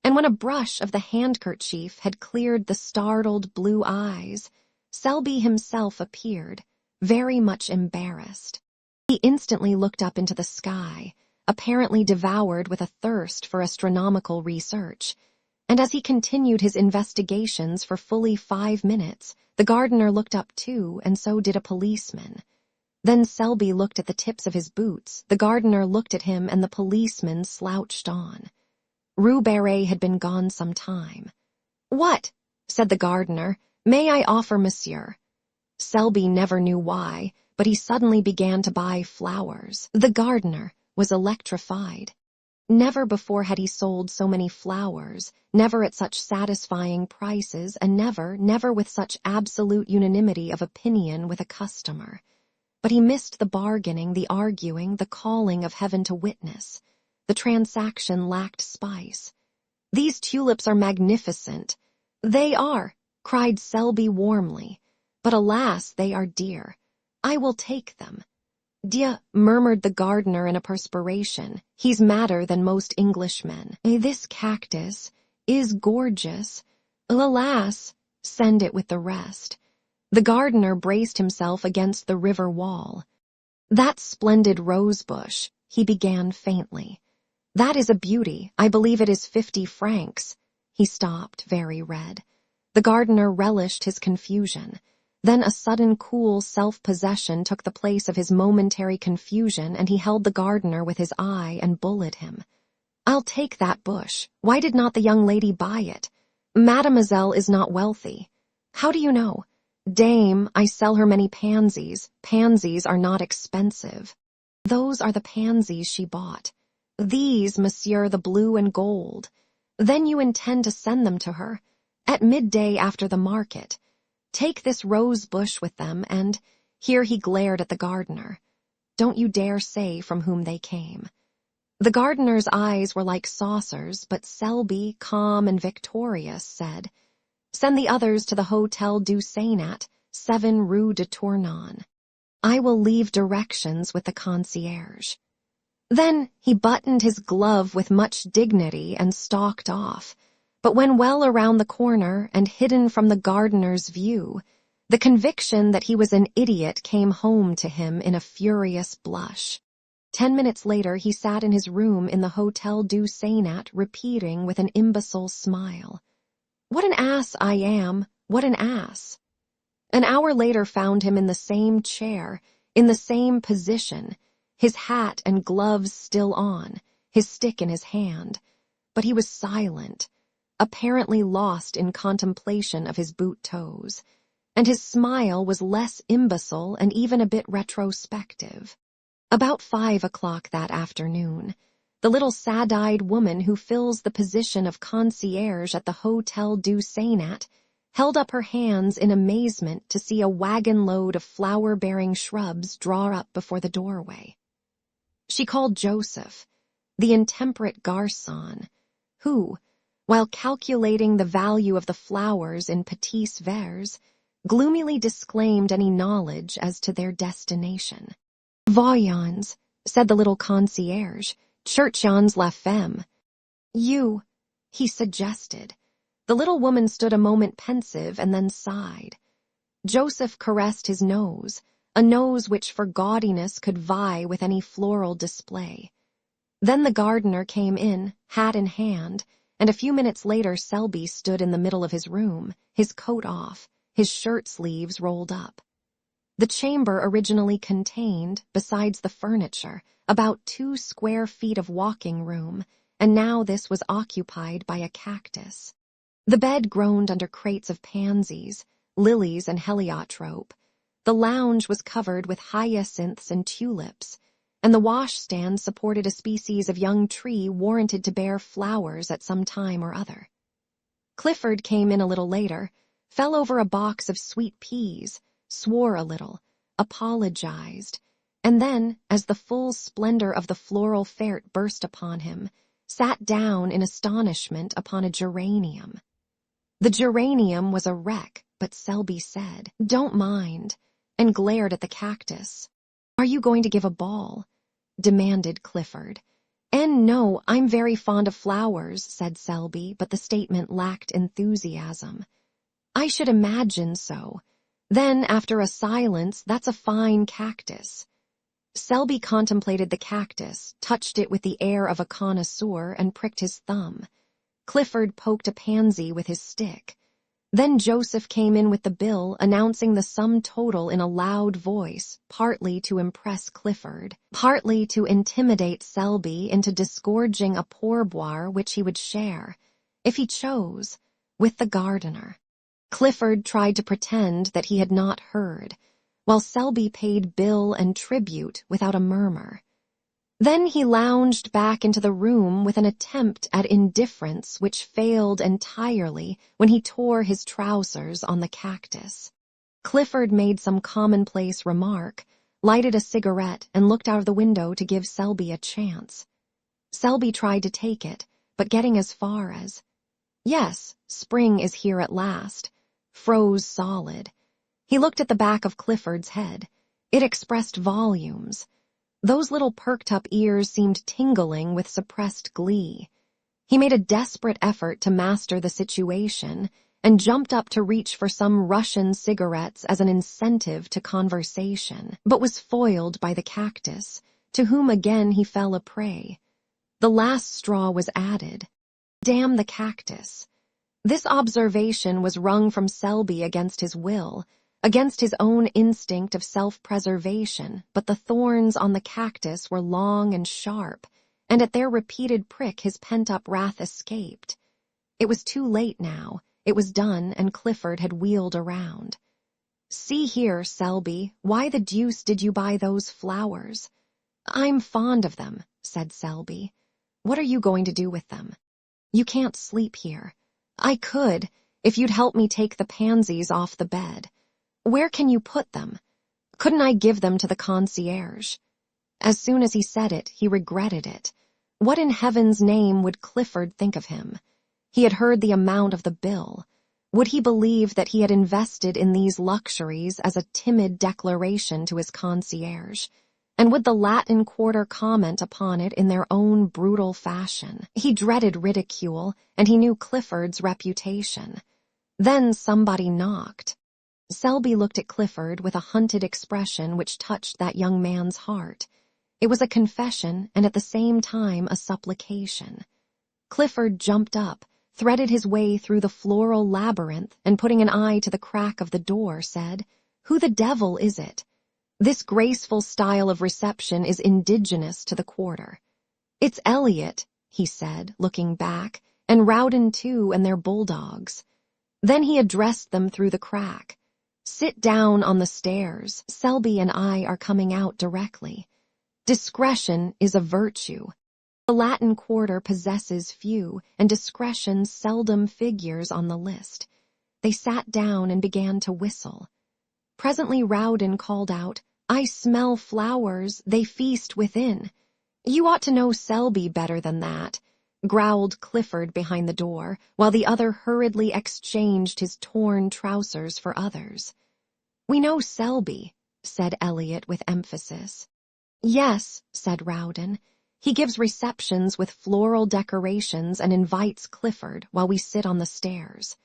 Speaker 1: And when a brush of the handkerchief had cleared the startled blue eyes, Selby himself appeared, very much embarrassed. He instantly looked up into the sky, apparently devoured with a thirst for astronomical research, and as he continued his investigations for fully 5 minutes, the gardener looked up too, and so did a policeman. Then Selby looked at the tips of his boots, the gardener looked at him, and the policeman slouched on. Rue Barré had been gone some time. "What?" said the gardener. "May I offer monsieur?" Selby never knew why, but he suddenly began to buy flowers. The gardener was electrified. Never before had he sold so many flowers, never at such satisfying prices, and never with such absolute unanimity of opinion with a customer. But he missed the bargaining, the arguing, the calling of heaven to witness. The transaction lacked spice. "These tulips are magnificent." "They are," cried Selby warmly. "But alas, they are dear. I will take them." "Dieu," murmured the gardener in a perspiration. "He's madder than most Englishmen. This cactus is gorgeous. Alas, send it with the rest." The gardener braced himself against the river wall. "That splendid rose bush," he began faintly. "That is a beauty. I believe it is 50 francs. He stopped, very red. The gardener relished his confusion. Then a sudden cool self-possession took the place of his momentary confusion, and he held the gardener with his eye and bullied him. "I'll take that bush. Why did not the young lady buy it? Mademoiselle is not wealthy." "How do you know?" "Dame, I sell her many pansies. Pansies are not expensive." Those are the pansies she bought. "These, monsieur, the blue and gold." "Then you intend to send them to her?" "At midday after the market." Take this rose bush with them, and—" here he glared at the gardener. "Don't you dare say from whom they came." The gardener's eyes were like saucers, but Selby, calm and victorious, said, "Send the others to the Hotel du Sénat, 7 Rue de Tournon. I will leave directions with the concierge." Then he buttoned his glove with much dignity and stalked off. But when well around the corner and hidden from the gardener's view, the conviction that he was an idiot came home to him in a furious blush. 10 minutes later, he sat in his room in the Hotel du Sénat, repeating with an imbecile smile, "What an ass I am, what an ass." An hour later found him in the same chair, in the same position, his hat and gloves still on, his stick in his hand. But he was silent, apparently lost in contemplation of his boot toes, and his smile was less imbecile and even a bit retrospective. About 5 o'clock that afternoon, the little sad-eyed woman who fills the position of concierge at the Hotel du Sénat held up her hands in amazement to see a wagon-load of flower-bearing shrubs draw up before the doorway. She called Joseph, the intemperate garçon, who, while calculating the value of the flowers in petits verres, gloomily disclaimed any knowledge as to their destination. "Voyons," said the little concierge, "cherchons la femme." "You," he suggested. The little woman stood a moment pensive and then sighed. Joseph caressed his nose, a nose which for gaudiness could vie with any floral display. Then the gardener came in, hat in hand, and a few minutes later Selby stood in the middle of his room, his coat off, his shirt sleeves rolled up. The chamber originally contained, besides the furniture, about 2 square feet of walking room, and now this was occupied by a cactus. The bed groaned under crates of pansies, lilies and heliotrope. The lounge was covered with hyacinths and tulips, and the washstand supported a species of young tree warranted to bear flowers at some time or other. Clifford came in a little later, fell over a box of sweet peas, swore a little, apologized, and then, as the full splendor of the floral fete burst upon him, sat down in astonishment upon a geranium. The geranium was a wreck, but Selby said, "Don't mind," and glared at the cactus. "Are you going to give a ball?" demanded Clifford. "No, I'm very fond of flowers," said Selby, but the statement lacked enthusiasm. "I should imagine so. Then, after a silence, that's a fine cactus." Selby contemplated the cactus, touched it with the air of a connoisseur, and pricked his thumb. Clifford poked a pansy with his stick. Then Joseph came in with the bill, announcing the sum total in a loud voice, partly to impress Clifford, partly to intimidate Selby into disgorging a pourboire which he would share, if he chose, with the gardener. Clifford tried to pretend that he had not heard, while Selby paid bill and tribute without a murmur. Then he lounged back into the room with an attempt at indifference which failed entirely when he tore his trousers on the cactus. Clifford made some commonplace remark, lighted a cigarette, and looked out of the window to give Selby a chance. Selby tried to take it, but getting as far as, "Yes, spring is here at last," froze solid. He looked at the back of Clifford's head. It expressed volumes. Those little perked-up ears seemed tingling with suppressed glee. He made a desperate effort to master the situation and jumped up to reach for some Russian cigarettes as an incentive to conversation, but was foiled by the cactus, to whom again he fell a prey. The last straw was added. Damn the cactus. This observation was wrung from Selby against his will, against his own instinct of self-preservation, but the thorns on the cactus were long and sharp, and at their repeated prick his pent-up wrath escaped. It was too late now. It was done, and Clifford had wheeled around. "See here, Selby, why the deuce did you buy those flowers?" "I'm fond of them," said Selby. "What are you going to do with them?" "You can't sleep here." "I could, if you'd help me take the pansies off the bed. Where can you put them? Couldn't I give them to the concierge? As soon as he said it, he regretted it. What in heaven's name would Clifford think of him? He had heard the amount of the bill. Would he believe that he had invested in these luxuries as a timid declaration to his concierge? And would the Latin Quarter comment upon it in their own brutal fashion? He dreaded ridicule, and he knew Clifford's reputation. Then somebody knocked. Selby looked at Clifford with a hunted expression which touched that young man's heart. It was a confession and at the same time a supplication. Clifford jumped up, threaded his way through the floral labyrinth, and putting an eye to the crack of the door, said, "Who the devil is it? This graceful style of reception is indigenous to the Quarter." "It's Elliot," he said, looking back, "and Rowden too, and their bulldogs." Then he addressed them through the crack. "Sit down on the stairs. Selby and I are coming out directly. Discretion is a virtue. The Latin Quarter possesses few, and discretion seldom figures on the list." They sat down and began to whistle. Presently Rowden called out, "I smell flowers, they feast within." "You ought to know Selby better than that," growled Clifford behind the door, while the other hurriedly exchanged his torn trousers for others. "We know Selby," said Elliot with emphasis. "Yes," said Rowden. "He gives receptions with floral decorations and invites Clifford while we sit on the stairs."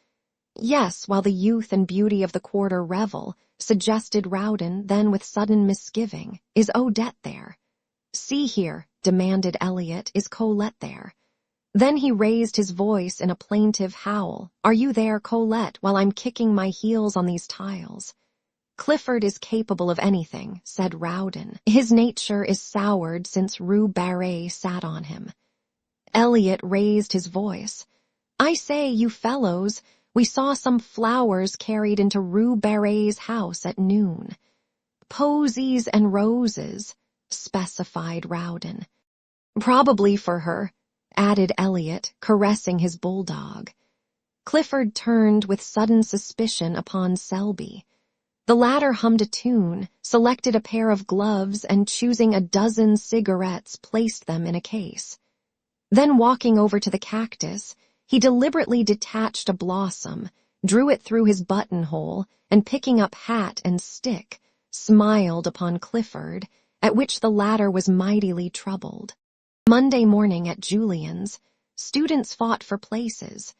Speaker 1: "Yes, while the youth and beauty of the Quarter revel," suggested Rowden, then with sudden misgiving. "Is Odette there?" "See here," demanded Elliot, "is Colette there?" Then he raised his voice in a plaintive howl. "Are you there, Colette, while I'm kicking my heels on these tiles?" "Clifford is capable of anything," said Rowden. "His nature is soured since Rue Barré sat on him." Elliot raised his voice. "I say, you fellows, we saw some flowers carried into Rue Barré's house at noon." "Posies and roses," specified Rowden. "Probably for her," added Elliot, caressing his bulldog. Clifford turned with sudden suspicion upon Selby. The latter hummed a tune, selected a pair of gloves, and choosing a dozen cigarettes, placed them in a case. Then walking over to the cactus, he deliberately detached a blossom, drew it through his buttonhole, and picking up hat and stick, smiled upon Clifford, at which the latter was mightily troubled. Monday morning at Julian's, students fought for places.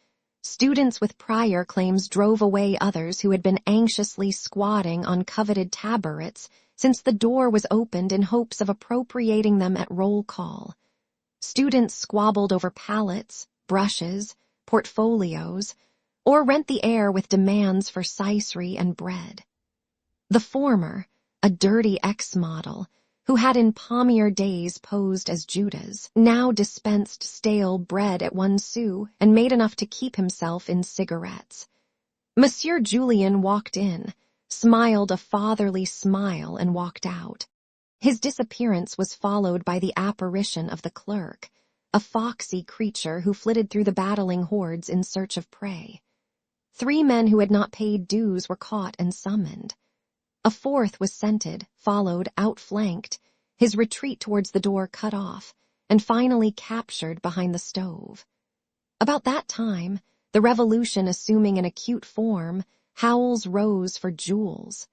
Speaker 1: Students with prior claims drove away others who had been anxiously squatting on coveted taborets since the door was opened in hopes of appropriating them at roll call. Students squabbled over palettes, brushes, portfolios, or rent the air with demands for sicery and bread. The former, a dirty ex-model, who had in palmier days posed as Judas, now dispensed stale bread at 1 sou and made enough to keep himself in cigarettes. Monsieur Julian walked in, smiled a fatherly smile, and walked out. His disappearance was followed by the apparition of the clerk, a foxy creature who flitted through the battling hordes in search of prey. 3 men who had not paid dues were caught and summoned. A 4th was scented, followed, outflanked, his retreat towards the door cut off, and finally captured behind the stove. About that time, the revolution assuming an acute form, howls rose for Jules.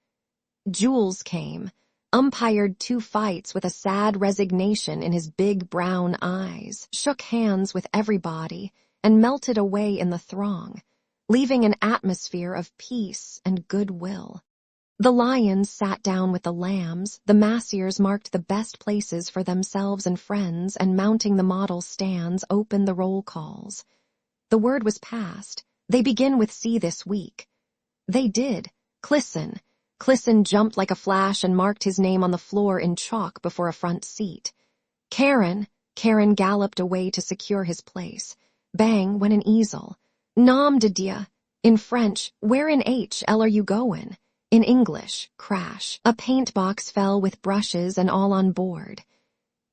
Speaker 1: Jules came, umpired 2 fights with a sad resignation in his big brown eyes, shook hands with everybody, and melted away in the throng, leaving an atmosphere of peace and goodwill. The lions sat down with the lambs, the massiers marked the best places for themselves and friends, and mounting the model stands opened the roll calls. The word was passed. "They begin with C this week." They did. Clisson. Clisson jumped like a flash and marked his name on the floor in chalk before a front seat. Karen. Karen galloped away to secure his place. Bang went an easel. Nom de Dieu. In French, "Where in H.L. are you goin'?" In English, crash. A paint box fell with brushes and all on board.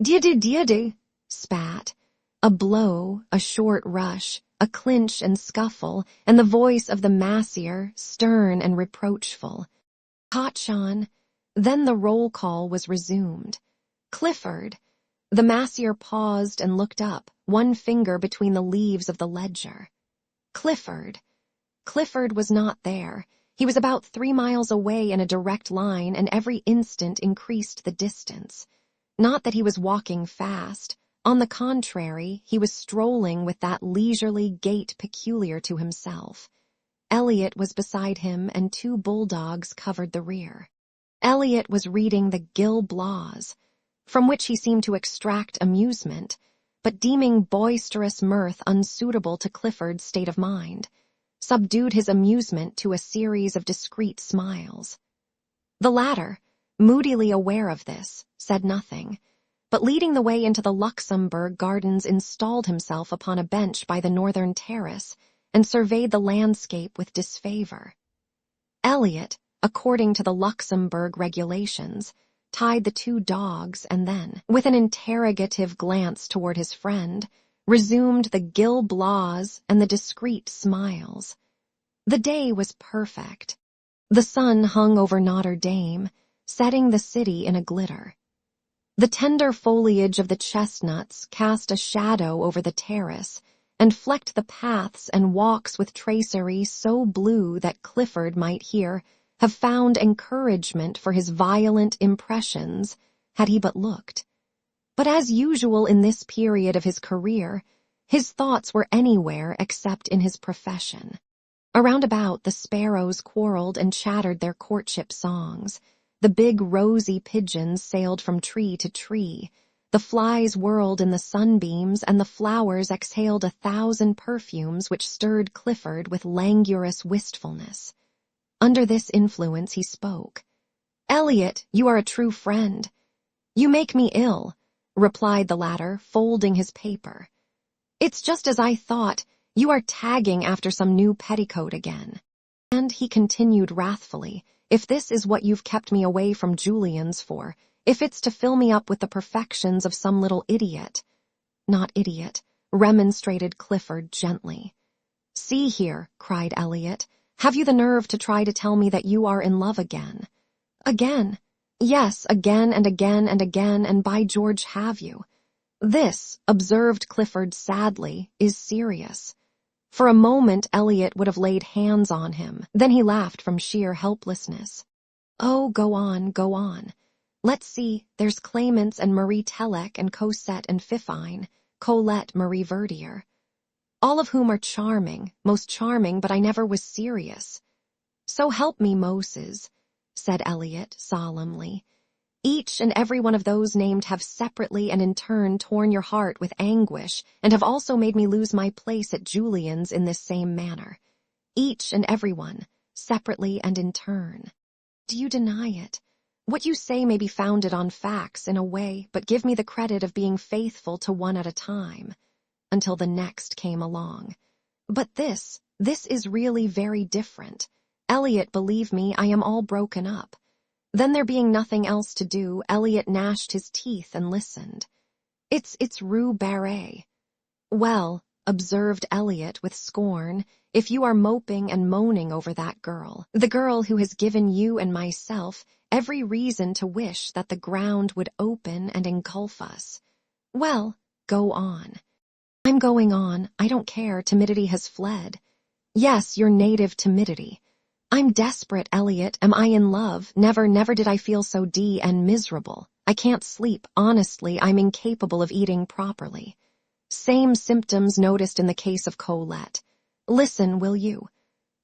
Speaker 1: "Dieu, spat. A blow, a short rush, a clinch and scuffle, and the voice of the massier, stern and reproachful. "Cotchon." Then the roll call was resumed. "Clifford." The massier paused and looked up, one finger between the leaves of the ledger. "Clifford." Clifford was not there. He was about 3 miles away in a direct line, and every instant increased the distance. Not that he was walking fast. On the contrary, he was strolling with that leisurely gait peculiar to himself. Elliot was beside him, and 2 bulldogs covered the rear. Elliot was reading the Gil Blas, from which he seemed to extract amusement, but deeming boisterous mirth unsuitable to Clifford's state of mind, subdued his amusement to a series of discreet smiles. The latter, moodily aware of this, said nothing, but leading the way into the Luxembourg Gardens installed himself upon a bench by the northern terrace and surveyed the landscape with disfavor. Elliot, according to the Luxembourg regulations, tied the 2 dogs and then, with an interrogative glance toward his friend, resumed the Gil Blas and the discreet smiles. The day was perfect. The sun hung over Notre Dame, setting the city in a glitter. The tender foliage of the chestnuts cast a shadow over the terrace and flecked the paths and walks with tracery so blue that Clifford might here have found encouragement for his violent impressions had he but looked. But as usual in this period of his career, his thoughts were anywhere except in his profession. Around about, the sparrows quarreled and chattered their courtship songs. The big rosy pigeons sailed from tree to tree. The flies whirled in the sunbeams, and the flowers exhaled 1,000 perfumes which stirred Clifford with languorous wistfulness. Under this influence he spoke. "Elliot, you are a true friend." "You make me ill," replied the latter, folding his paper. "It's just as I thought. You are tagging after some new petticoat again." And he continued wrathfully, "If this is what you've kept me away from Julian's for, if it's to fill me up with the perfections of some little idiot—" "Not idiot," remonstrated Clifford gently. "See here," cried Elliot, "have you the nerve to try to tell me that you are in love again?" "Again?" "Yes, again and again and again, and by George have you." "This," observed Clifford sadly, "is serious." For a moment Elliot would have laid hands on him, then he laughed from sheer helplessness. "Oh, go on, go on. Let's see, there's Clemence and Marie Telek and Cosette and Fifine, Colette Marie Verdier. All of whom are charming, most charming, but I never was serious." "So help me, Moses," said Elliot solemnly. "Each and every one of those named have separately and in turn torn your heart with anguish, and have also made me lose my place at Julian's in this same manner. Each and every one, separately and in turn. Do you deny it? What you say may be founded on facts in a way, but give me the credit of being faithful to one at a time, until the next came along. But this is really very different. Elliot, believe me, I am all broken up." Then, there being nothing else to do, Elliot gnashed his teeth and listened. It's Rue Barré." "Well," observed Elliot with scorn, "if you are moping and moaning over that girl, the girl who has given you and myself every reason to wish that the ground would open and engulf us, well, go on." "I'm going on. I don't care. Timidity has fled." "Yes, your native timidity." "I'm desperate, Elliot. Am I in love? Never did I feel so and miserable. I can't sleep. Honestly, I'm incapable of eating properly. Same symptoms noticed in the case of Colette. Listen, will you?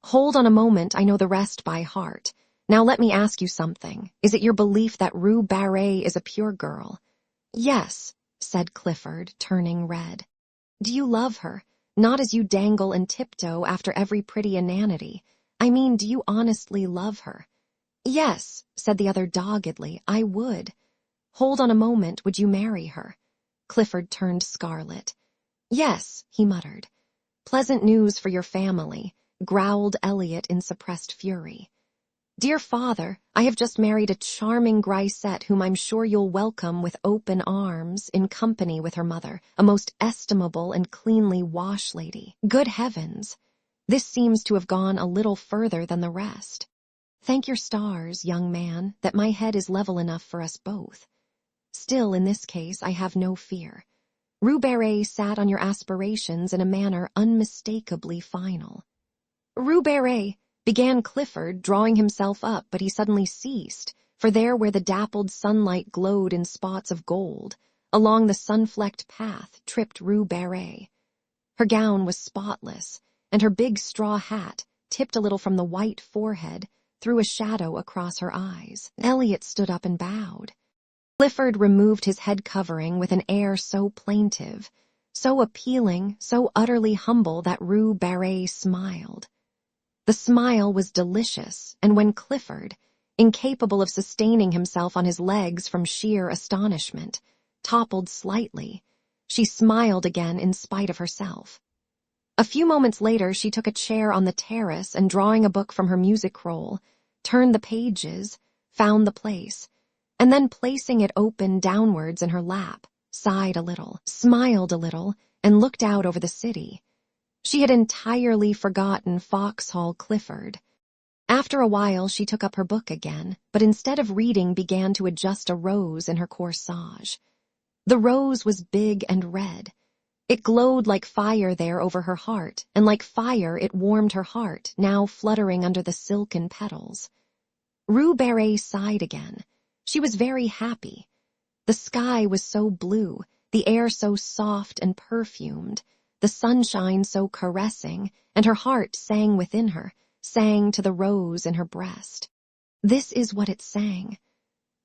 Speaker 1: Hold on a moment, I know the rest by heart. Now let me ask you something. Is it your belief that Rue Barré is a pure girl?" "Yes," said Clifford, turning red. "Do you love her? Not as you dangle and tiptoe after every pretty inanity. I mean, do you honestly love her?" "Yes," said the other doggedly, "I would." "Hold on a moment, would you marry her?" Clifford turned scarlet. "Yes," he muttered. "Pleasant news for your family," growled Elliot in suppressed fury. "Dear father, I have just married a charming grisette whom I'm sure you'll welcome with open arms, in company with her mother, a most estimable and cleanly wash lady. Good heavens! This seems to have gone a little further than the rest. Thank your stars, young man, that my head is level enough for us both. Still, in this case, I have no fear. Rue Barré sat on your aspirations in a manner unmistakably final." "Rue Barré," began Clifford, drawing himself up, but he suddenly ceased, for there where the dappled sunlight glowed in spots of gold, along the sun-flecked path tripped Rue Barré. Her gown was spotless, and her big straw hat, tipped a little from the white forehead, threw a shadow across her eyes. Elliot stood up and bowed. Clifford removed his head covering with an air so plaintive, so appealing, so utterly humble that Rue Barré smiled. The smile was delicious, and when Clifford, incapable of sustaining himself on his legs from sheer astonishment, toppled slightly, she smiled again in spite of herself. A few moments later she took a chair on the terrace and, drawing a book from her music roll, turned the pages, found the place, and then placing it open downwards in her lap, sighed a little, smiled a little, and looked out over the city. She had entirely forgotten Foxhall Clifford. After a while she took up her book again, but instead of reading began to adjust a rose in her corsage. The rose was big and red. It glowed like fire there over her heart, and like fire it warmed her heart, now fluttering under the silken petals. Rue Barré sighed again. She was very happy. The sky was so blue, the air so soft and perfumed, the sunshine so caressing, and her heart sang within her, sang to the rose in her breast. This is what it sang.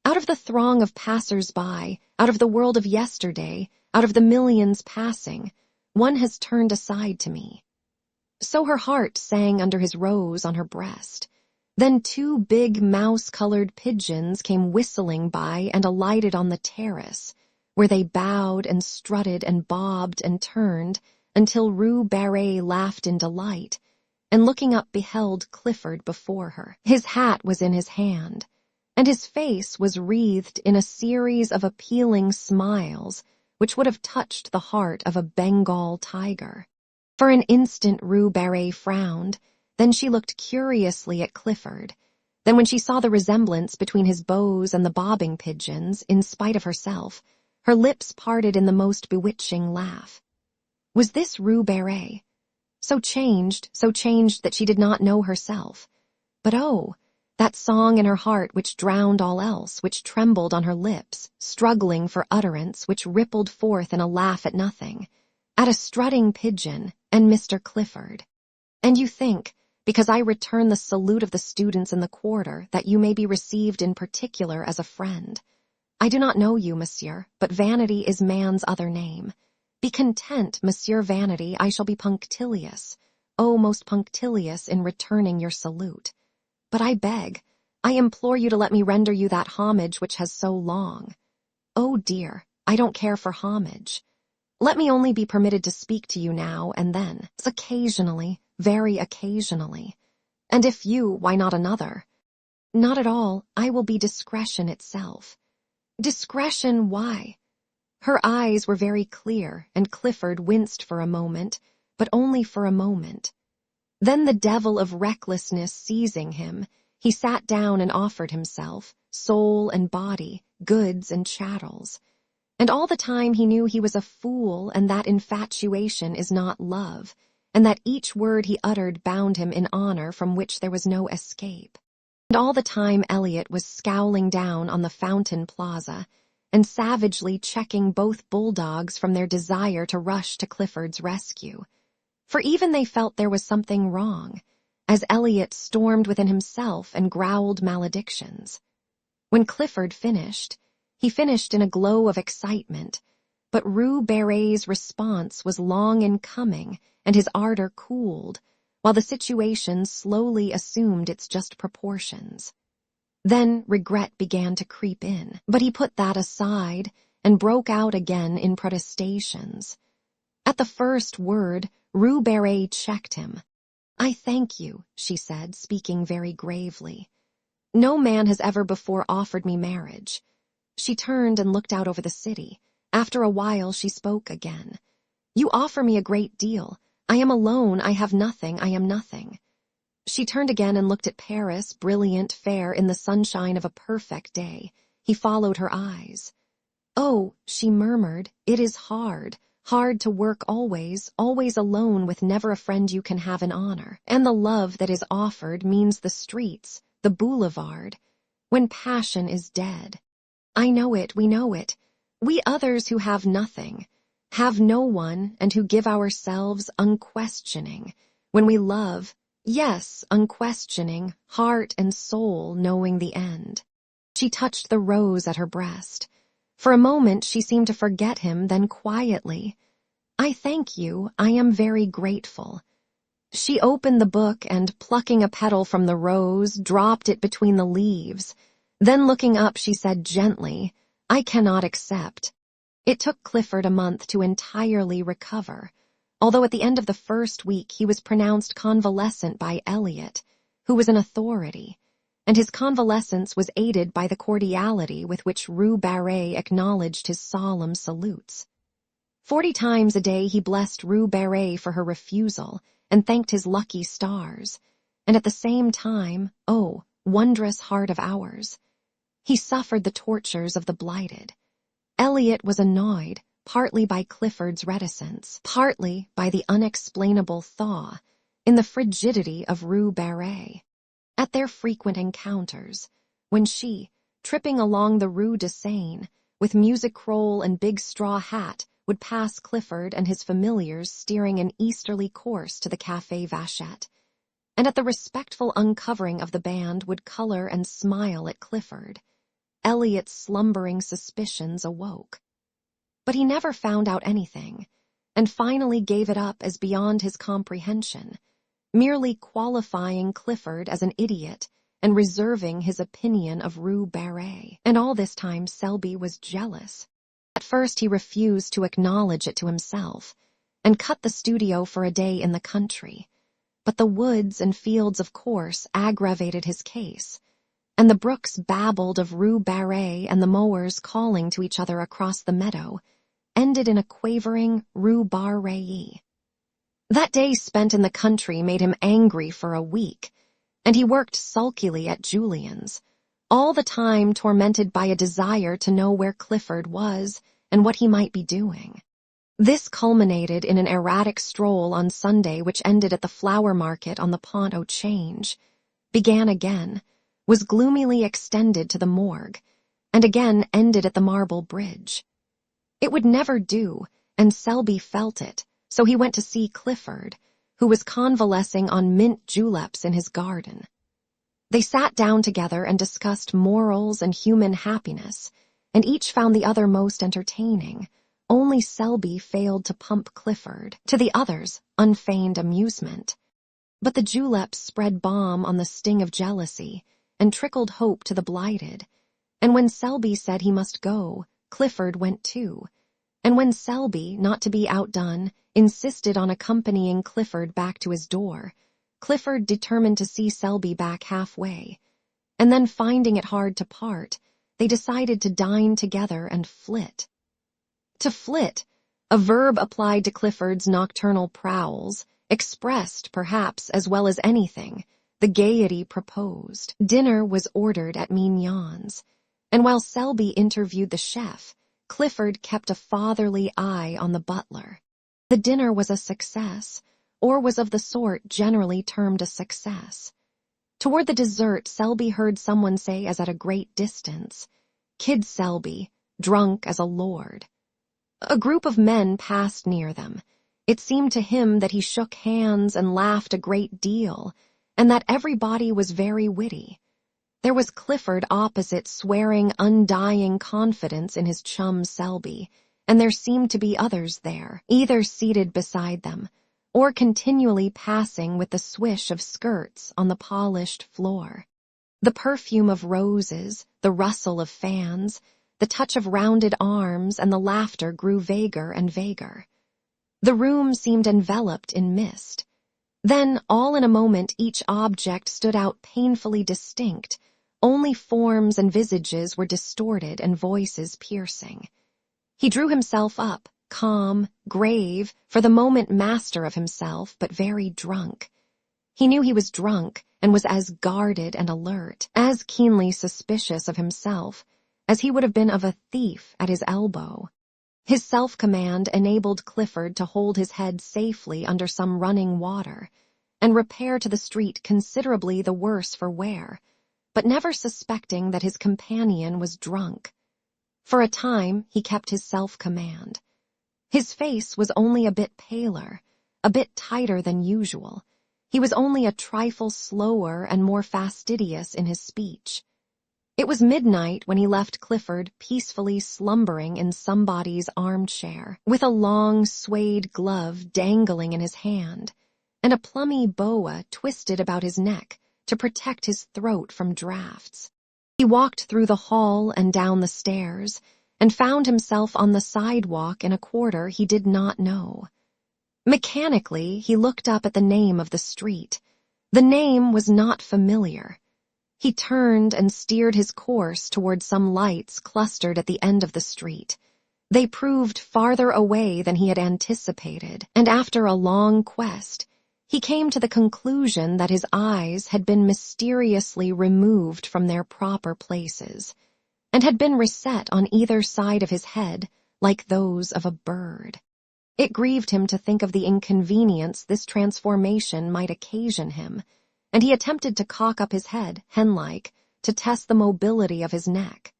Speaker 1: "Out of the throng of passers-by, out of the world of yesterday, out of the millions passing, one has turned aside to me." So her heart sang under his rose on her breast. Then two big mouse-colored pigeons came whistling by and alighted on the terrace, where they bowed and strutted and bobbed and turned until Rue Barré laughed in delight, and looking up beheld Clifford before her. His hat was in his hand, and his face was wreathed in a series of appealing smiles which would have touched the heart of a Bengal tiger. For an instant Rue Barré frowned, then she looked curiously at Clifford. Then when she saw the resemblance between his bows and the bobbing pigeons, in spite of herself, her lips parted in the most bewitching laugh. Was this Rue Barré? So changed that she did not know herself. But oh, that song in her heart which drowned all else, which trembled on her lips, struggling for utterance, which rippled forth in a laugh at nothing, at a strutting pigeon and Mr. Clifford. And you think, because I return the salute of the students in the quarter, that you may be received in particular as a friend. I do not know you, monsieur, but vanity is man's other name. Be content, Monsieur Vanity, I shall be punctilious, oh, most punctilious in returning your salute. But I beg, I implore you to let me render you that homage which has so long. Oh dear, I don't care for homage. Let me only be permitted to speak to you now and then, occasionally, very occasionally. And if you, why not another? Not at all, I will be discretion itself. Discretion, why? Her eyes were very clear, and Clifford winced for a moment, but only for a moment. Then the devil of recklessness seizing him, he sat down and offered himself, soul and body, goods and chattels. And all the time he knew he was a fool, and that infatuation is not love, and that each word he uttered bound him in honor from which there was no escape. And all the time Elliot was scowling down on the Fountain Plaza, and savagely checking both bulldogs from their desire to rush to Clifford's rescue. For even they felt there was something wrong, as Elliot stormed within himself and growled maledictions. When Clifford finished, he finished in a glow of excitement, but Rue Barré's response was long in coming, and his ardor cooled, while the situation slowly assumed its just proportions. Then regret began to creep in, but he put that aside and broke out again in protestations. At the first word, Rue Barré checked him. "I thank you," she said, speaking very gravely. No man has ever before offered me marriage." She turned and looked out over the city. After a while she spoke again. "You offer me a great deal. I am alone, I have nothing, I am nothing." She turned again and looked at Paris, brilliant, fair, in the sunshine of a perfect day. He followed her eyes. "Oh," she murmured, "it is hard. Hard to work always, always alone with never a friend you can have in honor. And the love that is offered means the streets, the boulevard, when passion is dead. I know it, we know it. We others who have nothing, have no one, and who give ourselves unquestioning. When we love, yes, unquestioning, heart and soul knowing the end." She touched the rose at her breast. For a moment she seemed to forget him, then quietly, "I thank you, I am very grateful." She opened the book and, plucking a petal from the rose, dropped it between the leaves. Then looking up she said gently, "I cannot accept." It took Clifford a month to entirely recover, although at the end of the first week he was pronounced convalescent by Eliot, who was an authority, and his convalescence was aided by the cordiality with which Rue Barré acknowledged his solemn salutes. 40 times a day he blessed Rue Barré for her refusal and thanked his lucky stars, and at the same time, oh, wondrous heart of ours, he suffered the tortures of the blighted. Eliot was annoyed, partly by Clifford's reticence, partly by the unexplainable thaw in the frigidity of Rue Barré. At their frequent encounters, when she, tripping along the Rue de Seine, with music roll and big straw hat, would pass Clifford and his familiars steering an easterly course to the Café Vachette, and at the respectful uncovering of the band would color and smile at Clifford, Eliot's slumbering suspicions awoke. But he never found out anything, and finally gave it up as beyond his comprehension, merely qualifying Clifford as an idiot and reserving his opinion of Rue Barré. And all this time Selby was jealous. At first he refused to acknowledge it to himself, and cut the studio for a day in the country. But the woods and fields of course aggravated his case, and the brooks babbled of Rue Barré, and the mowers calling to each other across the meadow ended in a quavering Rue Barré. That day spent in the country made him angry for a week, and he worked sulkily at Julian's, all the time tormented by a desire to know where Clifford was and what he might be doing. This culminated in an erratic stroll on Sunday which ended at the flower market on the Pont au Change, began again, was gloomily extended to the morgue, and again ended at the Marble Bridge. It would never do, and Selby felt it, so he went to see Clifford, who was convalescing on mint juleps in his garden. They sat down together and discussed morals and human happiness, and each found the other most entertaining. Only Selby failed to pump Clifford, to the other's unfeigned amusement. But the juleps spread balm on the sting of jealousy, and trickled hope to the blighted, and when Selby said he must go, Clifford went too, and when Selby, not to be outdone, insisted on accompanying Clifford back to his door, Clifford determined to see Selby back halfway, and then finding it hard to part, they decided to dine together and flit. To flit, a verb applied to Clifford's nocturnal prowls, expressed, perhaps, as well as anything, the gaiety proposed. Dinner was ordered at Mignon's, and while Selby interviewed the chef, Clifford kept a fatherly eye on the butler. The dinner was a success, or was of the sort generally termed a success. Toward the dessert, Selby heard someone say as at a great distance, "Kid Selby, drunk as a lord." A group of men passed near them. It seemed to him that he shook hands and laughed a great deal, and that everybody was very witty. There was Clifford opposite swearing undying confidence in his chum Selby, and there seemed to be others there, either seated beside them, or continually passing with the swish of skirts on the polished floor. The perfume of roses, the rustle of fans, the touch of rounded arms, and the laughter grew vaguer and vaguer. The room seemed enveloped in mist. Then, all in a moment, each object stood out painfully distinct, Only forms and visages were distorted and voices piercing. He drew himself up, calm, grave, for the moment master of himself, but very drunk. He knew he was drunk and was as guarded and alert, as keenly suspicious of himself, as he would have been of a thief at his elbow. His self-command enabled Clifford to hold his head safely under some running water and repair to the street considerably the worse for wear, but never suspecting that his companion was drunk. For a time, he kept his self-command. His face was only a bit paler, a bit tighter than usual. He was only a trifle slower and more fastidious in his speech. It was midnight when he left Clifford peacefully slumbering in somebody's armchair, with a long suede glove dangling in his hand, and a plummy boa twisted about his neck to protect his throat from draughts. He walked through the hall and down the stairs, and found himself on the sidewalk in a quarter he did not know. Mechanically, he looked up at the name of the street. The name was not familiar. He turned and steered his course toward some lights clustered at the end of the street. They proved farther away than he had anticipated, and after a long quest, he came to the conclusion that his eyes had been mysteriously removed from their proper places, and had been reset on either side of his head like those of a bird. It grieved him to think of the inconvenience this transformation might occasion him, and he attempted to cock up his head, hen-like, to test the mobility of his neck.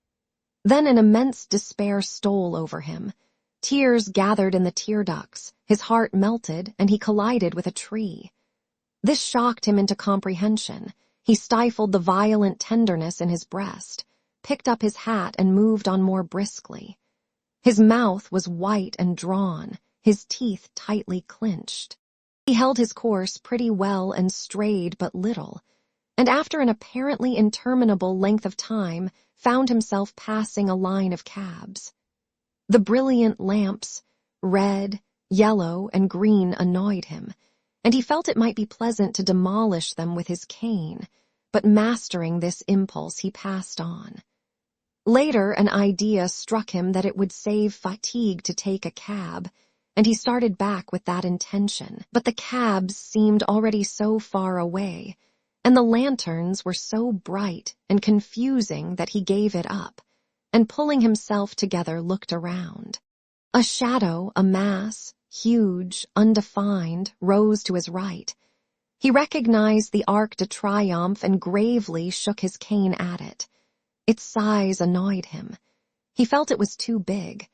Speaker 1: Then an immense despair stole over him. Tears gathered in the tear ducts, his heart melted, and he collided with a tree. This shocked him into comprehension. He stifled the violent tenderness in his breast, picked up his hat and moved on more briskly. His mouth was white and drawn, his teeth tightly clinched. He held his course pretty well and strayed but little, and after an apparently interminable length of time found himself passing a line of cabs. The brilliant lamps, red, yellow, and green, annoyed him, and he felt it might be pleasant to demolish them with his cane, but mastering this impulse he passed on. Later, an idea struck him that it would save fatigue to take a cab, and he started back with that intention. But the cabs seemed already so far away, and the lanterns were so bright and confusing that he gave it up, and pulling himself together looked around. A shadow, a mass, huge, undefined, rose to his right. He recognized the Arc de Triomphe and gravely shook his cane at it. Its size annoyed him. He felt it was too big.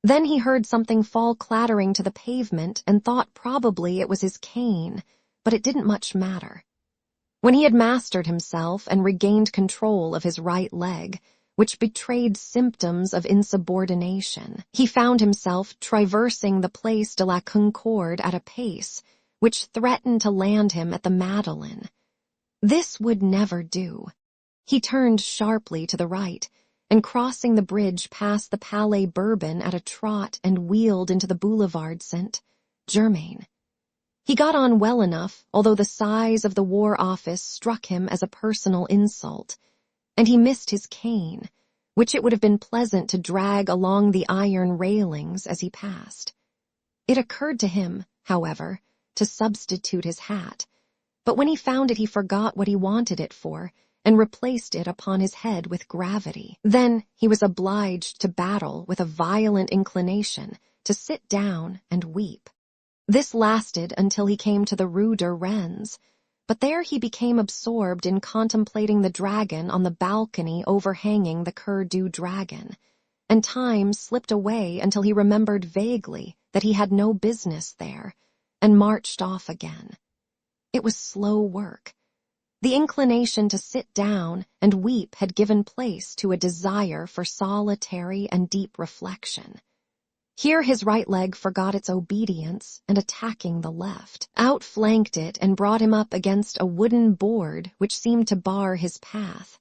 Speaker 1: Then he heard something fall clattering to the pavement and thought probably it was his cane, but it didn't much matter. When he had mastered himself and regained control of his right leg, which betrayed symptoms of insubordination, he found himself traversing the Place de la Concorde at a pace which threatened to land him at the Madeleine. This would never do. He turned sharply to the right, and crossing the bridge passed the Palais Bourbon at a trot and wheeled into the Boulevard Saint-Germain. He got on well enough, although the size of the War Office struck him as a personal insult, and he missed his cane, which it would have been pleasant to drag along the iron railings as he passed. It occurred to him, however, to substitute his hat, but when he found it he forgot what he wanted it for, and replaced it upon his head with gravity. Then he was obliged to battle with a violent inclination to sit down and weep. This lasted until he came to the Rue de Rennes, but there he became absorbed in contemplating the dragon on the balcony overhanging the Cour du Dragon, and time slipped away until he remembered vaguely that he had no business there, and marched off again. It was slow work. The inclination to sit down and weep had given place to a desire for solitary and deep reflection. Here his right leg forgot its obedience, and attacking the left, outflanked it and brought him up against a wooden board which seemed to bar his path.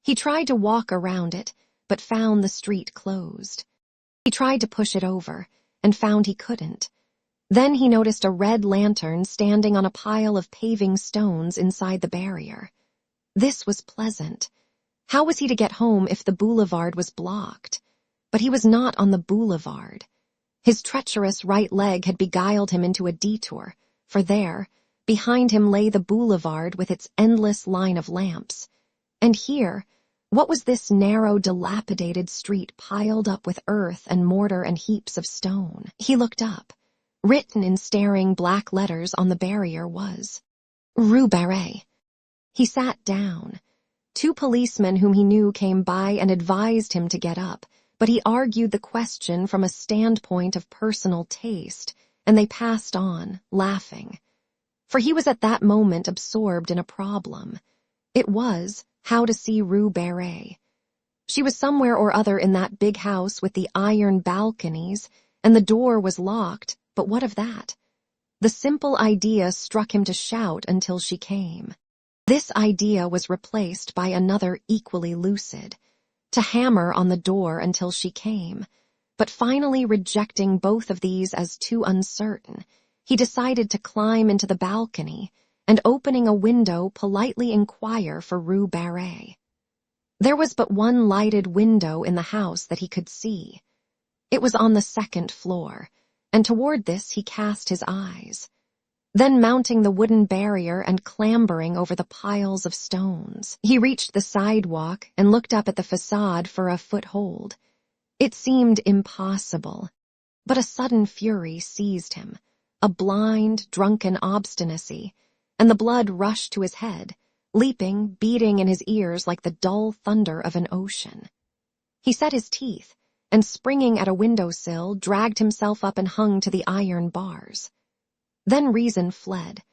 Speaker 1: He tried to walk around it, but found the street closed. He tried to push it over, and found he couldn't. Then he noticed a red lantern standing on a pile of paving stones inside the barrier. This was pleasant. How was he to get home if the boulevard was blocked? But he was not on the boulevard. His treacherous right leg had beguiled him into a detour, for there, behind him lay the boulevard with its endless line of lamps. And here, what was this narrow, dilapidated street piled up with earth and mortar and heaps of stone? He looked up. Written in staring black letters on the barrier was, Rue Barré. He sat down. 2 policemen whom he knew came by and advised him to get up, but he argued the question from a standpoint of personal taste, and they passed on, laughing. For he was at that moment absorbed in a problem. It was how to see Rue Barré. She was somewhere or other in that big house with the iron balconies, and the door was locked, but what of that? The simple idea struck him to shout until she came. This idea was replaced by another equally lucid, to hammer on the door until she came. But finally rejecting both of these as too uncertain, he decided to climb into the balcony and, opening a window, politely inquire for Rue Barré. There was but one lighted window in the house that he could see. It was on the 2nd floor, and toward this he cast his eyes. Then mounting the wooden barrier and clambering over the piles of stones, he reached the sidewalk and looked up at the facade for a foothold. It seemed impossible, but a sudden fury seized him, a blind, drunken obstinacy, and the blood rushed to his head, leaping, beating in his ears like the dull thunder of an ocean. He set his teeth, and springing at a windowsill, dragged himself up and hung to the iron bars. Then reason fled.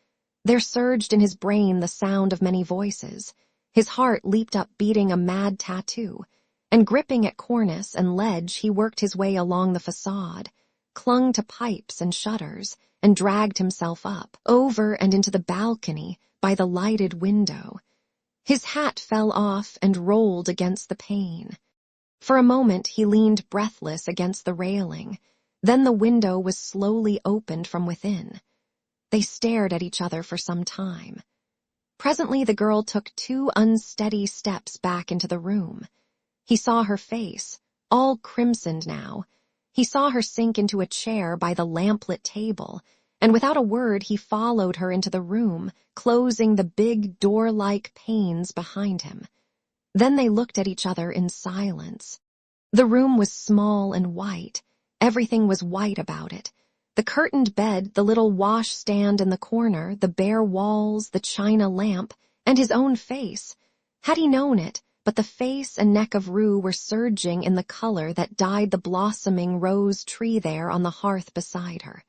Speaker 1: There surged in his brain the sound of many voices. His heart leaped up beating a mad tattoo, and gripping at cornice and ledge he worked his way along the facade, clung to pipes and shutters, and dragged himself up, over and into the balcony by the lighted window. His hat fell off and rolled against the pane. For a moment he leaned breathless against the railing. Then the window was slowly opened from within. They stared at each other for some time. Presently the girl took 2 unsteady steps back into the room. He saw her face, all crimsoned now. He saw her sink into a chair by the lamplit table, and without a word he followed her into the room, closing the big door-like panes behind him. Then they looked at each other in silence. The room was small and white. Everything was white about it. The curtained bed, the little washstand in the corner, the bare walls, the china lamp, and his own face. Had he known it, but the face and neck of Rue were surging in the color that dyed the blossoming rose tree there on the hearth beside her.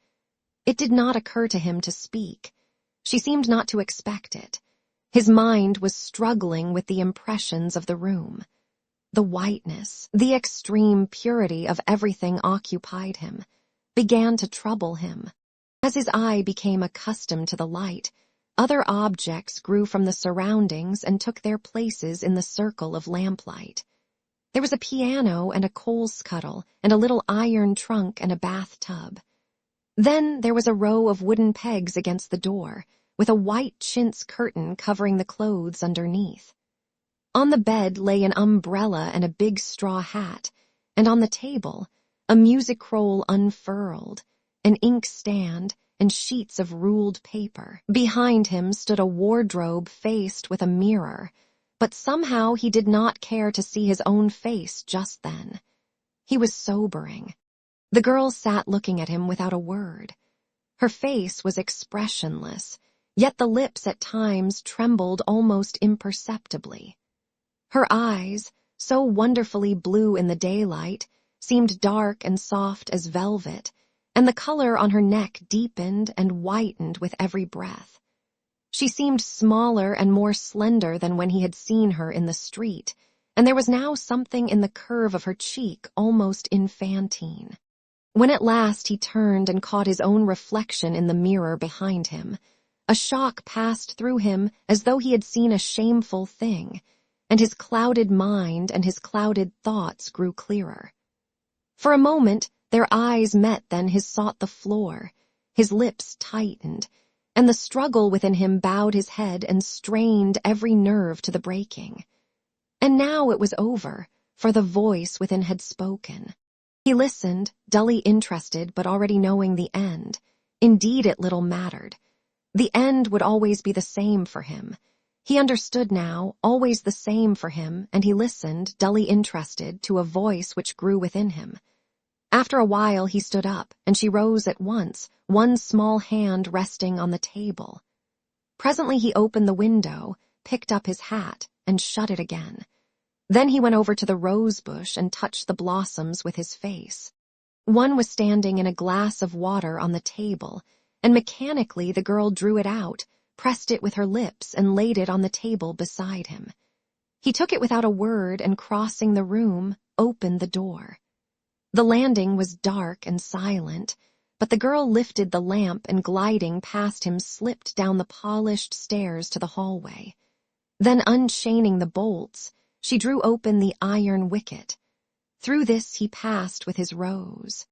Speaker 1: It did not occur to him to speak. She seemed not to expect it. His mind was struggling with the impressions of the room. The whiteness, the extreme purity of everything occupied him, began to trouble him. As his eye became accustomed to the light, other objects grew from the surroundings and took their places in the circle of lamplight. There was a piano and a coal scuttle and a little iron trunk and a bathtub. Then there was a row of wooden pegs against the door, with a white chintz curtain covering the clothes underneath. On the bed lay an umbrella and a big straw hat, and on the table, a music roll unfurled, an inkstand, and sheets of ruled paper. Behind him stood a wardrobe faced with a mirror, but somehow he did not care to see his own face just then. He was sobering. The girl sat looking at him without a word. Her face was expressionless, yet the lips at times trembled almost imperceptibly. Her eyes, so wonderfully blue in the daylight, seemed dark and soft as velvet, and the color on her neck deepened and whitened with every breath. She seemed smaller and more slender than when he had seen her in the street, and there was now something in the curve of her cheek almost infantine. When at last he turned and caught his own reflection in the mirror behind him, a shock passed through him as though he had seen a shameful thing, and his clouded mind and his clouded thoughts grew clearer. For a moment their eyes met, then his sought the floor, his lips tightened, and the struggle within him bowed his head and strained every nerve to the breaking. And now it was over, for the voice within had spoken. He listened, dully interested but already knowing the end. Indeed, it little mattered. The end would always be the same for him. He understood now, always the same for him, and he listened, dully interested, to a voice which grew within him. After a while he stood up, and she rose at once, one small hand resting on the table. Presently he opened the window, picked up his hat, and shut it again. Then he went over to the rose bush and touched the blossoms with his face. One was standing in a glass of water on the table, and mechanically the girl drew it out, pressed it with her lips, and laid it on the table beside him. He took it without a word and, crossing the room, opened the door. The landing was dark and silent, but the girl lifted the lamp and, gliding past him, slipped down the polished stairs to the hallway. Then, unchaining the bolts, she drew open the iron wicket. Through this he passed with his rose.